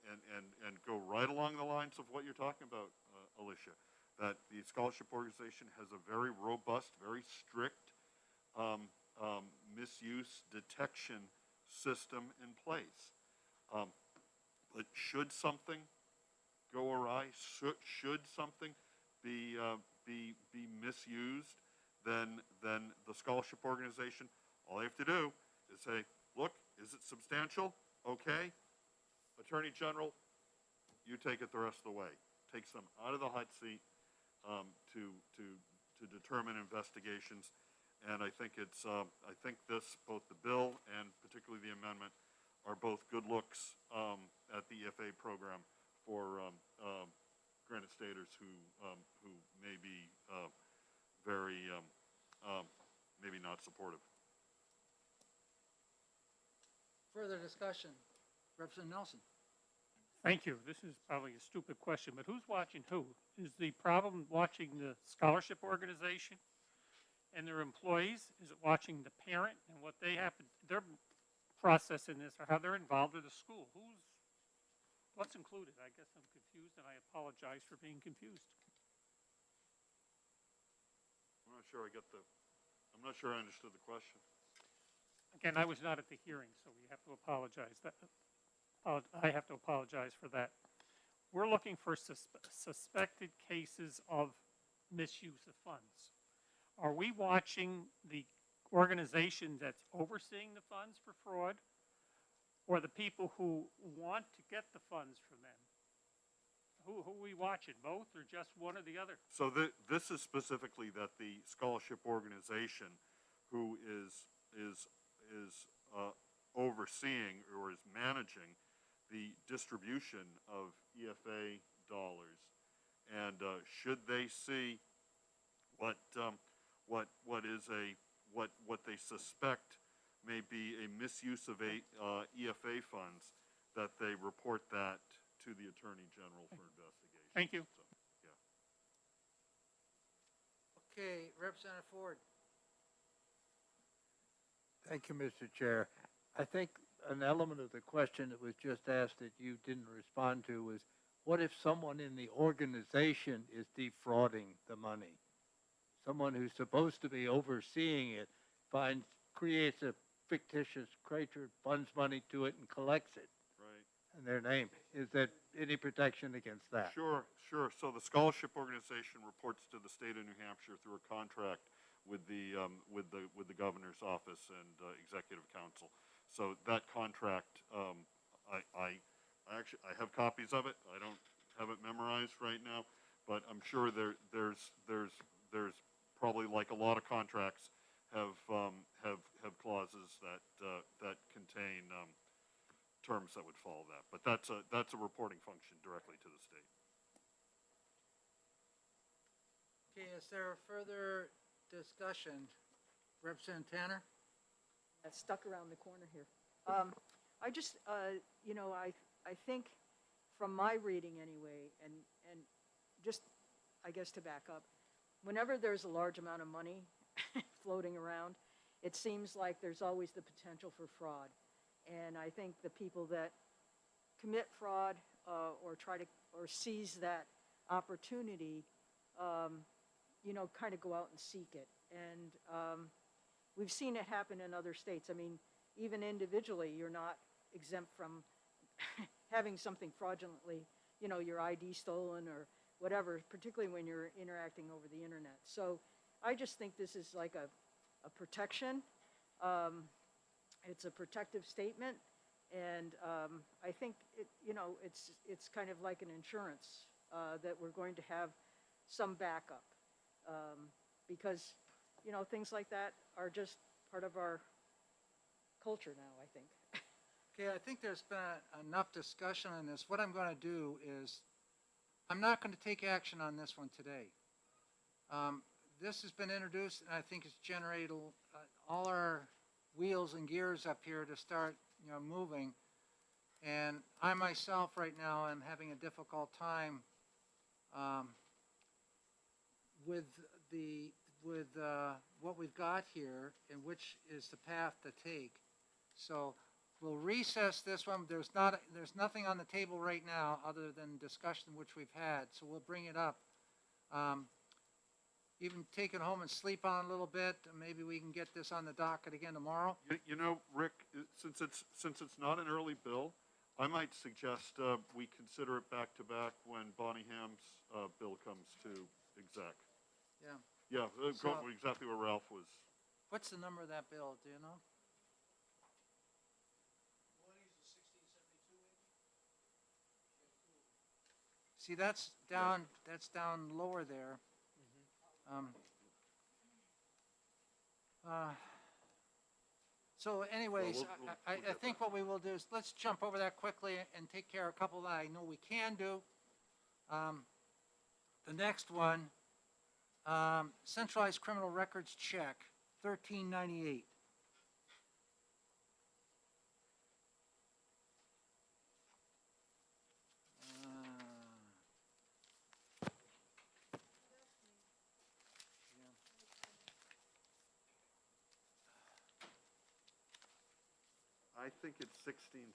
S15: and go right along the lines of what you're talking about, Alicia, that the scholarship organization has a very robust, very strict misuse detection system in place. But should something go awry, should something be misused, then the scholarship organization, all they have to do is say, look, is it substantial? Okay. Attorney General, you take it the rest of the way. Takes them out of the hot seat to determine investigations. And I think I think both the bill and particularly the amendment are both good looks at the EFA program for Granite Staters who may be very maybe not supportive.
S1: Further discussion? Representative Nelson?
S9: Thank you. This is probably a stupid question, but who's watching who? Is the problem watching the scholarship organization and their employees? Is it watching the parent and what they have, their process in this, or how they're involved with the school? What's included? I guess I'm confused, and I apologize for being confused.
S15: I'm not sure I understood the question.
S9: Again, I was not at the hearing, so we have to apologize. I have to apologize for that. We're looking for suspected cases of misuse of funds. Are we watching the organization that's overseeing the funds for fraud, or the people who want to get the funds from them? Who are we watching, both or just one or the other?
S15: So this is specifically that the scholarship organization who is overseeing or is managing the distribution of EFA dollars, and should they see what they suspect may be a misuse of EFA funds, that they report that to the Attorney General for investigation.
S9: Thank you.
S15: So, yeah.
S1: Okay, Representative Ford?
S7: Thank you, Mr. Chair. I think an element of the question that was just asked that you didn't respond to was, what if someone in the organization is defrauding the money? Someone who's supposed to be overseeing it creates a fictitious creature, funds money to it, and collects it.
S15: Right.
S7: In their name. Is there any protection against that?
S15: Sure. So the scholarship organization reports to the state of New Hampshire through a contract with the governor's office and executive council. So that contract, I have copies of it. I don't have it memorized right now, but I'm sure there's probably, like a lot of contracts, have clauses that contain terms that would follow that. But that's a reporting function directly to the state.
S1: Okay, is there further discussion? Representative Tanner?
S6: Stuck around the corner here. I just, I think from my reading anyway, and just, I guess to back up, whenever there's a large amount of money floating around, it seems like there's always the potential for fraud. And I think the people that commit fraud or try to, or seize that opportunity, kind of go out and seek it. And we've seen it happen in other states. I mean, even individually, you're not exempt from having something fraudulently, your ID stolen or whatever, particularly when you're interacting over the internet. So I just think this is like a protection. It's a protective statement. And I think, it's kind of like an insurance that we're going to have some backup. Because, things like that are just part of our culture now, I think.
S1: Okay, I think there's been enough discussion on this. What I'm going to do is, I'm not going to take action on this one today. This has been introduced, and I think it's generated all our wheels and gears up here to start, moving. And I myself right now am having a difficult time with what we've got here and which is the path to take. So we'll recess this one. There's nothing on the table right now other than discussion which we've had. So we'll bring it up. Even take it home and sleep on it a little bit. Maybe we can get this on the docket again tomorrow.
S15: Rick, since it's not an early bill, I might suggest we consider it back to back when Bonnie Ham's bill comes to exec.
S1: Yeah.
S15: Yeah,
S1: So-
S15: exactly where Ralph was.
S1: What's the number of that bill? Do you know? See, that's down lower there. So anyways,
S15: Well,
S1: I
S15: get
S1: think what we will do is let's jump over that quickly and take care of a couple that I know we can do. The next one, centralized criminal records check, 1398.
S15: I think it's 1669.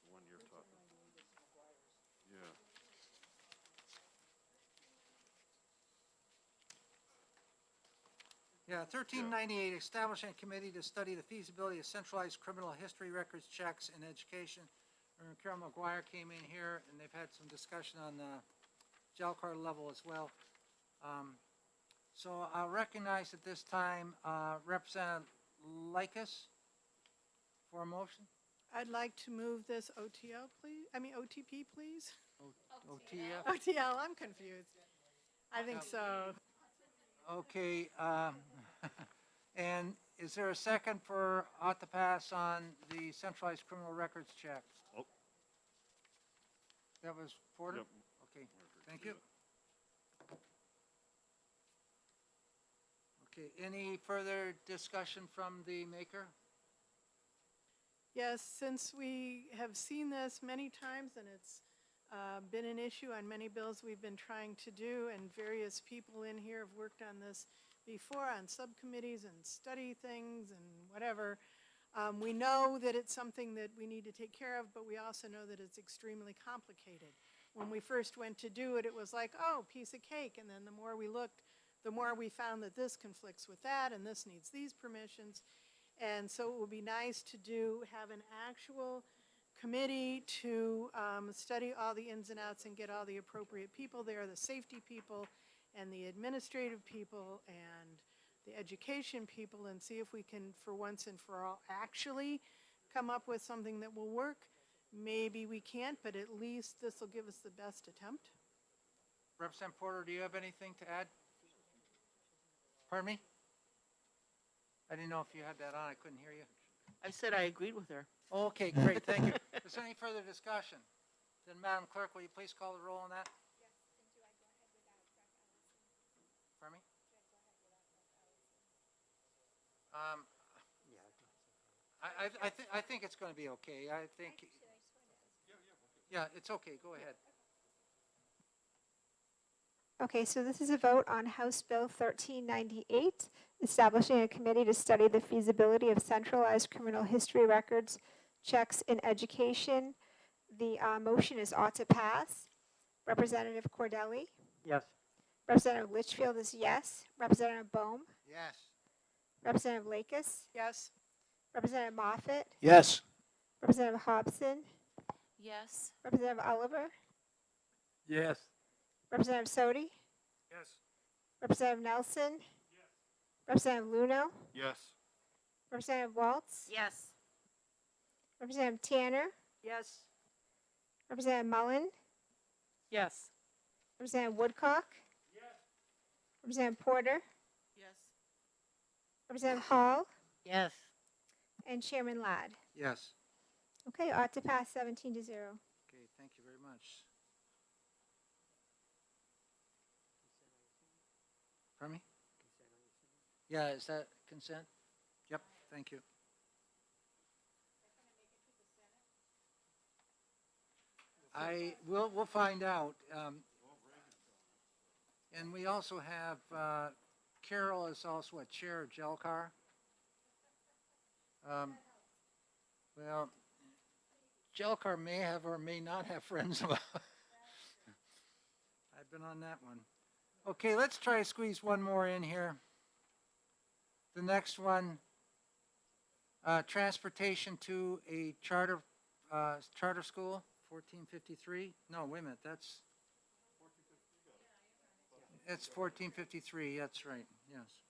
S15: The one you're talking about. Yeah.
S1: Yeah, 1398, establishing a committee to study the feasibility of centralized criminal history records checks in education. Carol McGuire came in here, and they've had some discussion on the jail card level as well. So I'll recognize at this time Representative Likas for a motion.
S10: I'd like to move this OTP, please.
S1: OTF.
S10: OTL, I'm confused. I think so.
S1: Okay, and is there a second for ought to pass on the centralized criminal records check?
S15: Oh.
S1: That was Porter?
S15: Yep.
S1: Okay, thank you. Okay, any further discussion from the maker?
S10: Yes, since we have seen this many times and it's been an issue on many bills we've been trying to do, and various people in here have worked on this before on subcommittees and study things and whatever. We know that it's something that we need to take care of, but we also know that it's extremely complicated. When we first went to do it, it was like, oh, piece of cake. And then the more we looked, the more we found that this conflicts with that and this needs these permissions. And so it would be nice to have an actual committee to study all the ins and outs and get all the appropriate people there, the safety people and the administrative people and the education people, and see if we can, for once and for all, actually come up with something that will work. Maybe we can't, but at least this will give us the best attempt.
S1: Representative Porter, do you have anything to add? Pardon me? I didn't know if you had that on. I couldn't hear you.
S5: I said I agreed with her.
S1: Okay, great, thank you. Is there any further discussion? Then, Madam Clerk, will you please call the roll on that?
S16: Yes, and do I go ahead without Dr. Ellison?
S1: Pardon me?
S16: Should I go ahead without Dr. Ellison?
S1: I think it's going to be okay. I think,
S16: Should I swear to?
S1: yeah, it's okay. Go ahead.
S16: Okay, so this is a vote on House Bill 1398, establishing a committee to study the feasibility of centralized criminal history records checks in education. The motion is ought to pass. Representative Cordelli?
S14: Yes.
S16: Representative Litchfield is yes. Representative Bohm?
S17: Yes.
S16: Representative Lakis?
S20: Yes.
S16: Representative Moffett?
S8: Yes.
S16: Representative Hobson?
S2: Yes.
S16: Representative Oliver?
S7: Yes.
S16: Representative Sodi?
S13: Yes.
S16: Representative Nelson? Representative Luno?
S15: Yes.
S16: Representative Waltz?
S3: Yes.
S16: Representative Tanner?
S6: Yes.
S16: Representative Mullen?
S19: Yes.
S16: Representative Woodcock? Representative Porter?
S11: Yes.
S16: Representative Hall?
S18: Yes.
S16: And Chairman Ladd.
S1: Yes.
S16: Okay, ought to pass 17-0.
S1: Okay, thank you very much. Pardon me? Yeah, is that consent? Yep, thank you. We'll find out. And we also have, Carol is also a chair of GELCAR. Well, GELCAR may have or may not have friends about. I've been on that one. Okay, let's try to squeeze one more in here. The next one, transportation to a charter school, 1453. No, wait a minute, it's 1453, that's right, yes.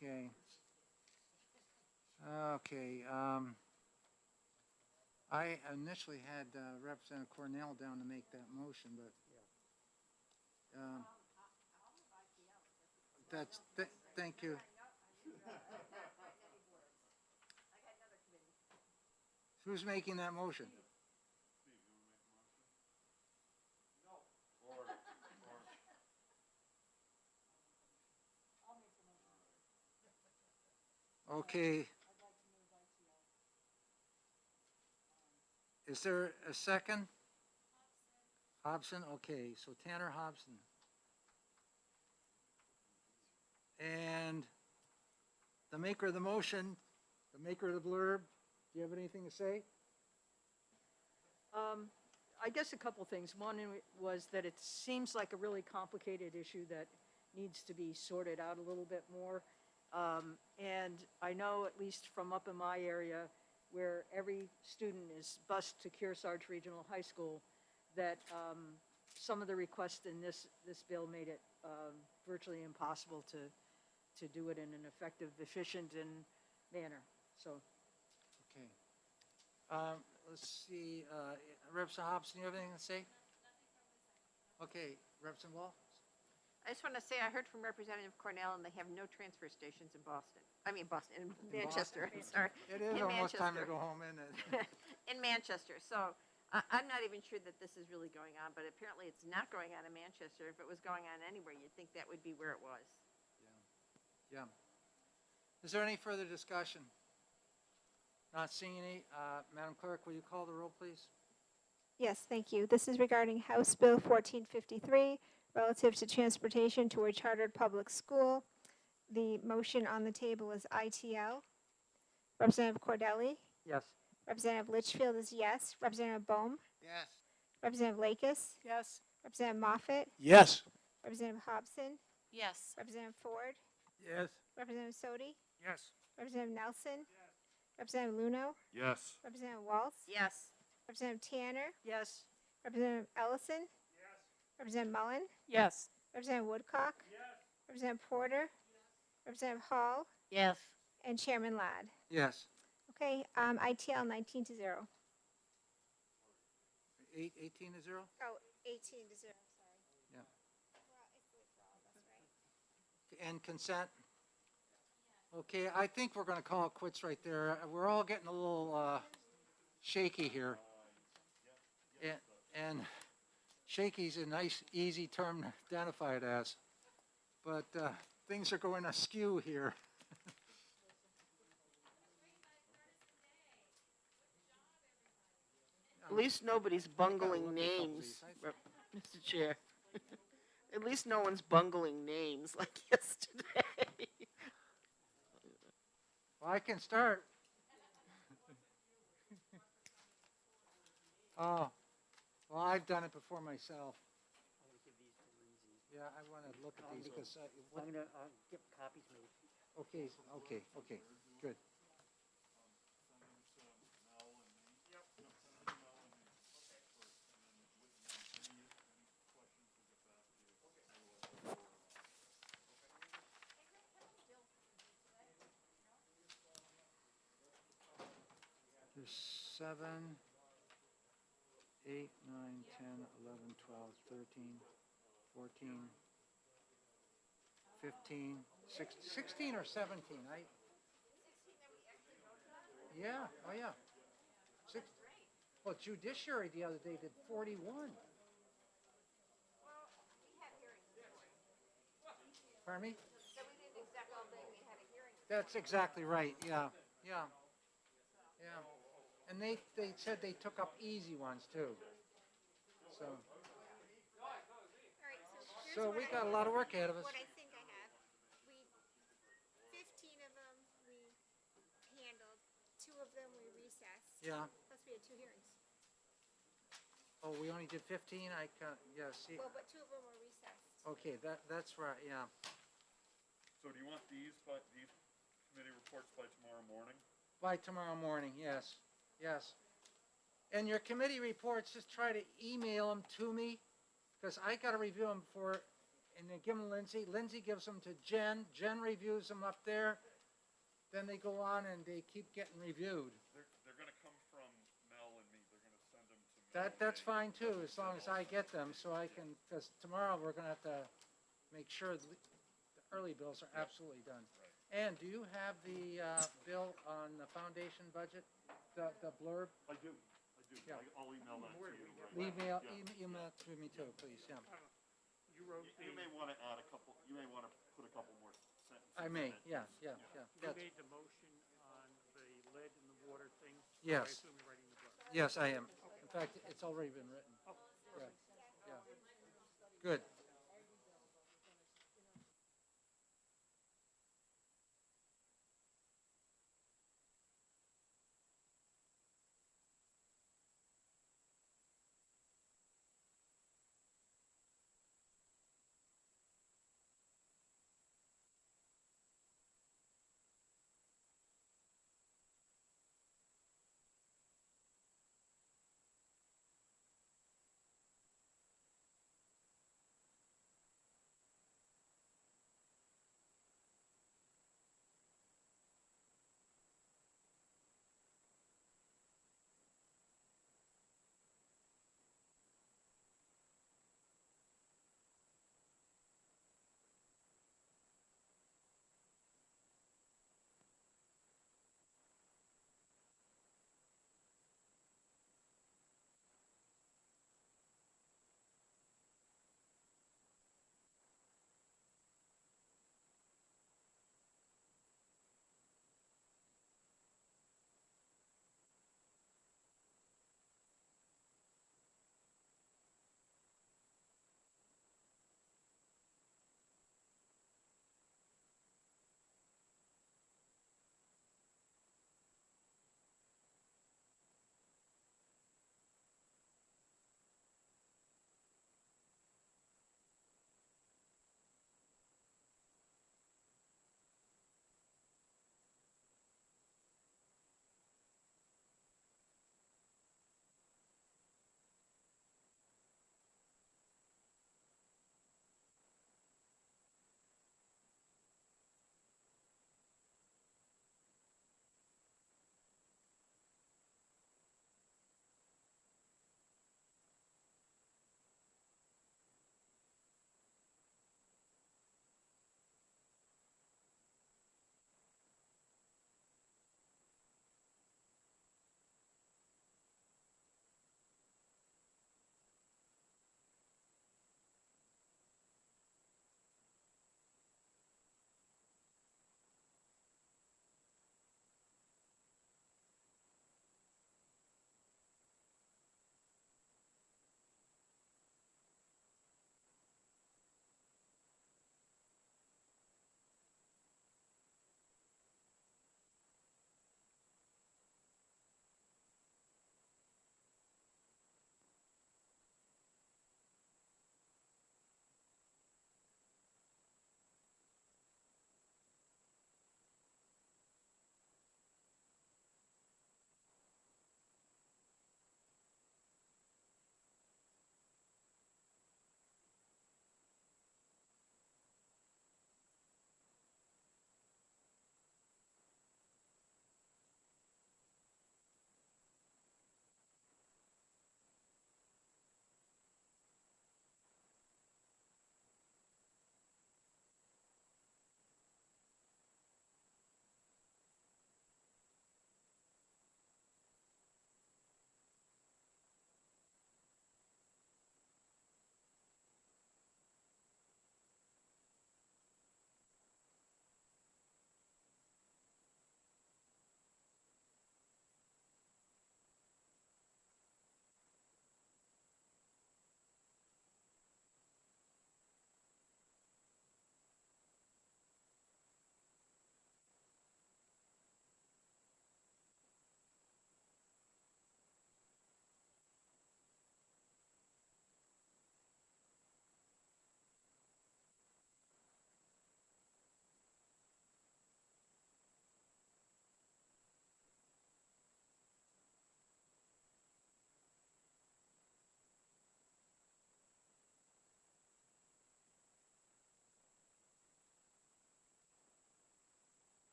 S1: Okay. Okay, I initially had Representative Cornell down to make that motion, but thank you. Who's making that motion? Okay. Is there a second? Hobson, okay, so Tanner Hobson. And the maker of the motion, the maker of the blurb, do you have anything to say?
S6: I guess a couple things. One was that it seems like a really complicated issue that needs to be sorted out a little bit more. And I know, at least from up in my area, where every student is bused to Kearsarge Regional High School, that some of the requests in this bill made it virtually impossible to do it in an effective, efficient manner. So.
S1: Okay. Let's see, Representative Hobson, you have anything to say? Okay, Representative Wall?
S3: I just want to say, I heard from Representative Cornell, and they have no transfer stations in Boston. I mean, Boston, in Manchester,
S1: Boston?
S3: sorry.
S1: It is
S3: In
S1: almost time to
S3: Manchester.
S1: go home, isn't it?
S3: In Manchester, so I'm not even sure that this is really going on, but apparently it's not going on in Manchester. If it was going on anywhere, you'd think that would be where it was.
S1: Yeah. Is there any further discussion? Not seeing any. Madam Clerk, will you call the roll, please?
S16: Yes, thank you. This is regarding House Bill 1453, relative to transportation to a chartered public school. The motion on the table is ITL. Representative Cordelli?
S14: Yes.
S16: Representative Litchfield is yes. Representative Bohm?
S17: Yes.
S16: Representative Lakis?
S20: Yes.
S16: Representative Moffett?
S8: Yes.
S16: Representative Hobson?
S2: Yes.
S16: Representative Ford?
S7: Yes.
S16: Representative Sodi?
S13: Yes.
S16: Representative Nelson? Representative Luno?
S15: Yes.
S16: Representative Waltz?
S3: Yes.
S16: Representative Tanner?
S6: Yes.
S16: Representative Ellison? Representative Mullen?
S19: Yes.
S16: Representative Woodcock? Representative Porter? Representative Hall?
S18: Yes.
S16: And Chairman Ladd.
S1: Yes.
S16: Okay, ITL 19-0.
S1: 18-0?
S16: Oh, 18-0, sorry.
S1: Yeah. And consent? Okay, I think we're going to call it quits right there. We're all getting a little shaky here. And shaky's a nice, easy term to identify it as. But things are going askew here.
S11: At least nobody's bungling
S1: look at
S11: names,
S1: these.
S11: Mr. Chair. At least no one's bungling names like yesterday.
S1: Well, I can start. Oh, well, I've done it before myself. Yeah, I want to look at these because,
S14: I'm gonna, get copies made.
S1: okay, good. There's 7, 8, 9, 10, 11, 12, 13, 14, 15, 16 or 17, yeah, oh yeah. Well, judiciary the other day did 41. Pardon me?
S3: So we didn't exec all day, we had a hearing.
S1: That's exactly right, yeah. And they said they took up easy ones too. So,
S16: All right, so
S1: so we got a lot of work ahead of us.
S16: what I think I have. 15 of them we handled, 2 of them we recessed.
S1: Yeah.
S16: Plus we had 2 hearings.
S1: Oh, we only did 15? I can't, yeah, see.
S16: Well, but 2 of them were recessed.
S1: Okay, that's right, yeah.
S15: So do you want these committee reports by tomorrow morning?
S1: By tomorrow morning, yes. And your committee reports, just try to email them to me, because I got to review them before, and then give them to Lindsay. Lindsay gives them to Jen. Jen reviews them up there. Then they go on and they keep getting reviewed.
S15: They're going to come from Mel and me. They're going to send them to Mel.
S1: That's fine too, as long as I get them, so I can, because tomorrow we're going to have to make sure the early bills are absolutely done. And do you have the bill on the foundation budget, the blurb?
S15: I do.
S1: Yeah.
S15: I'll email that to you.
S1: Email it to me too, please, yeah.
S9: You wrote the,
S15: You may want to add you may want to put a couple more sentences.
S1: I may,
S15: in it.
S1: yeah.
S9: you made the motion on the lead and the water thing?
S1: Yes.
S9: I assume you're writing the book.
S1: Yes, I am. In fact, it's already been written. Yeah. Good.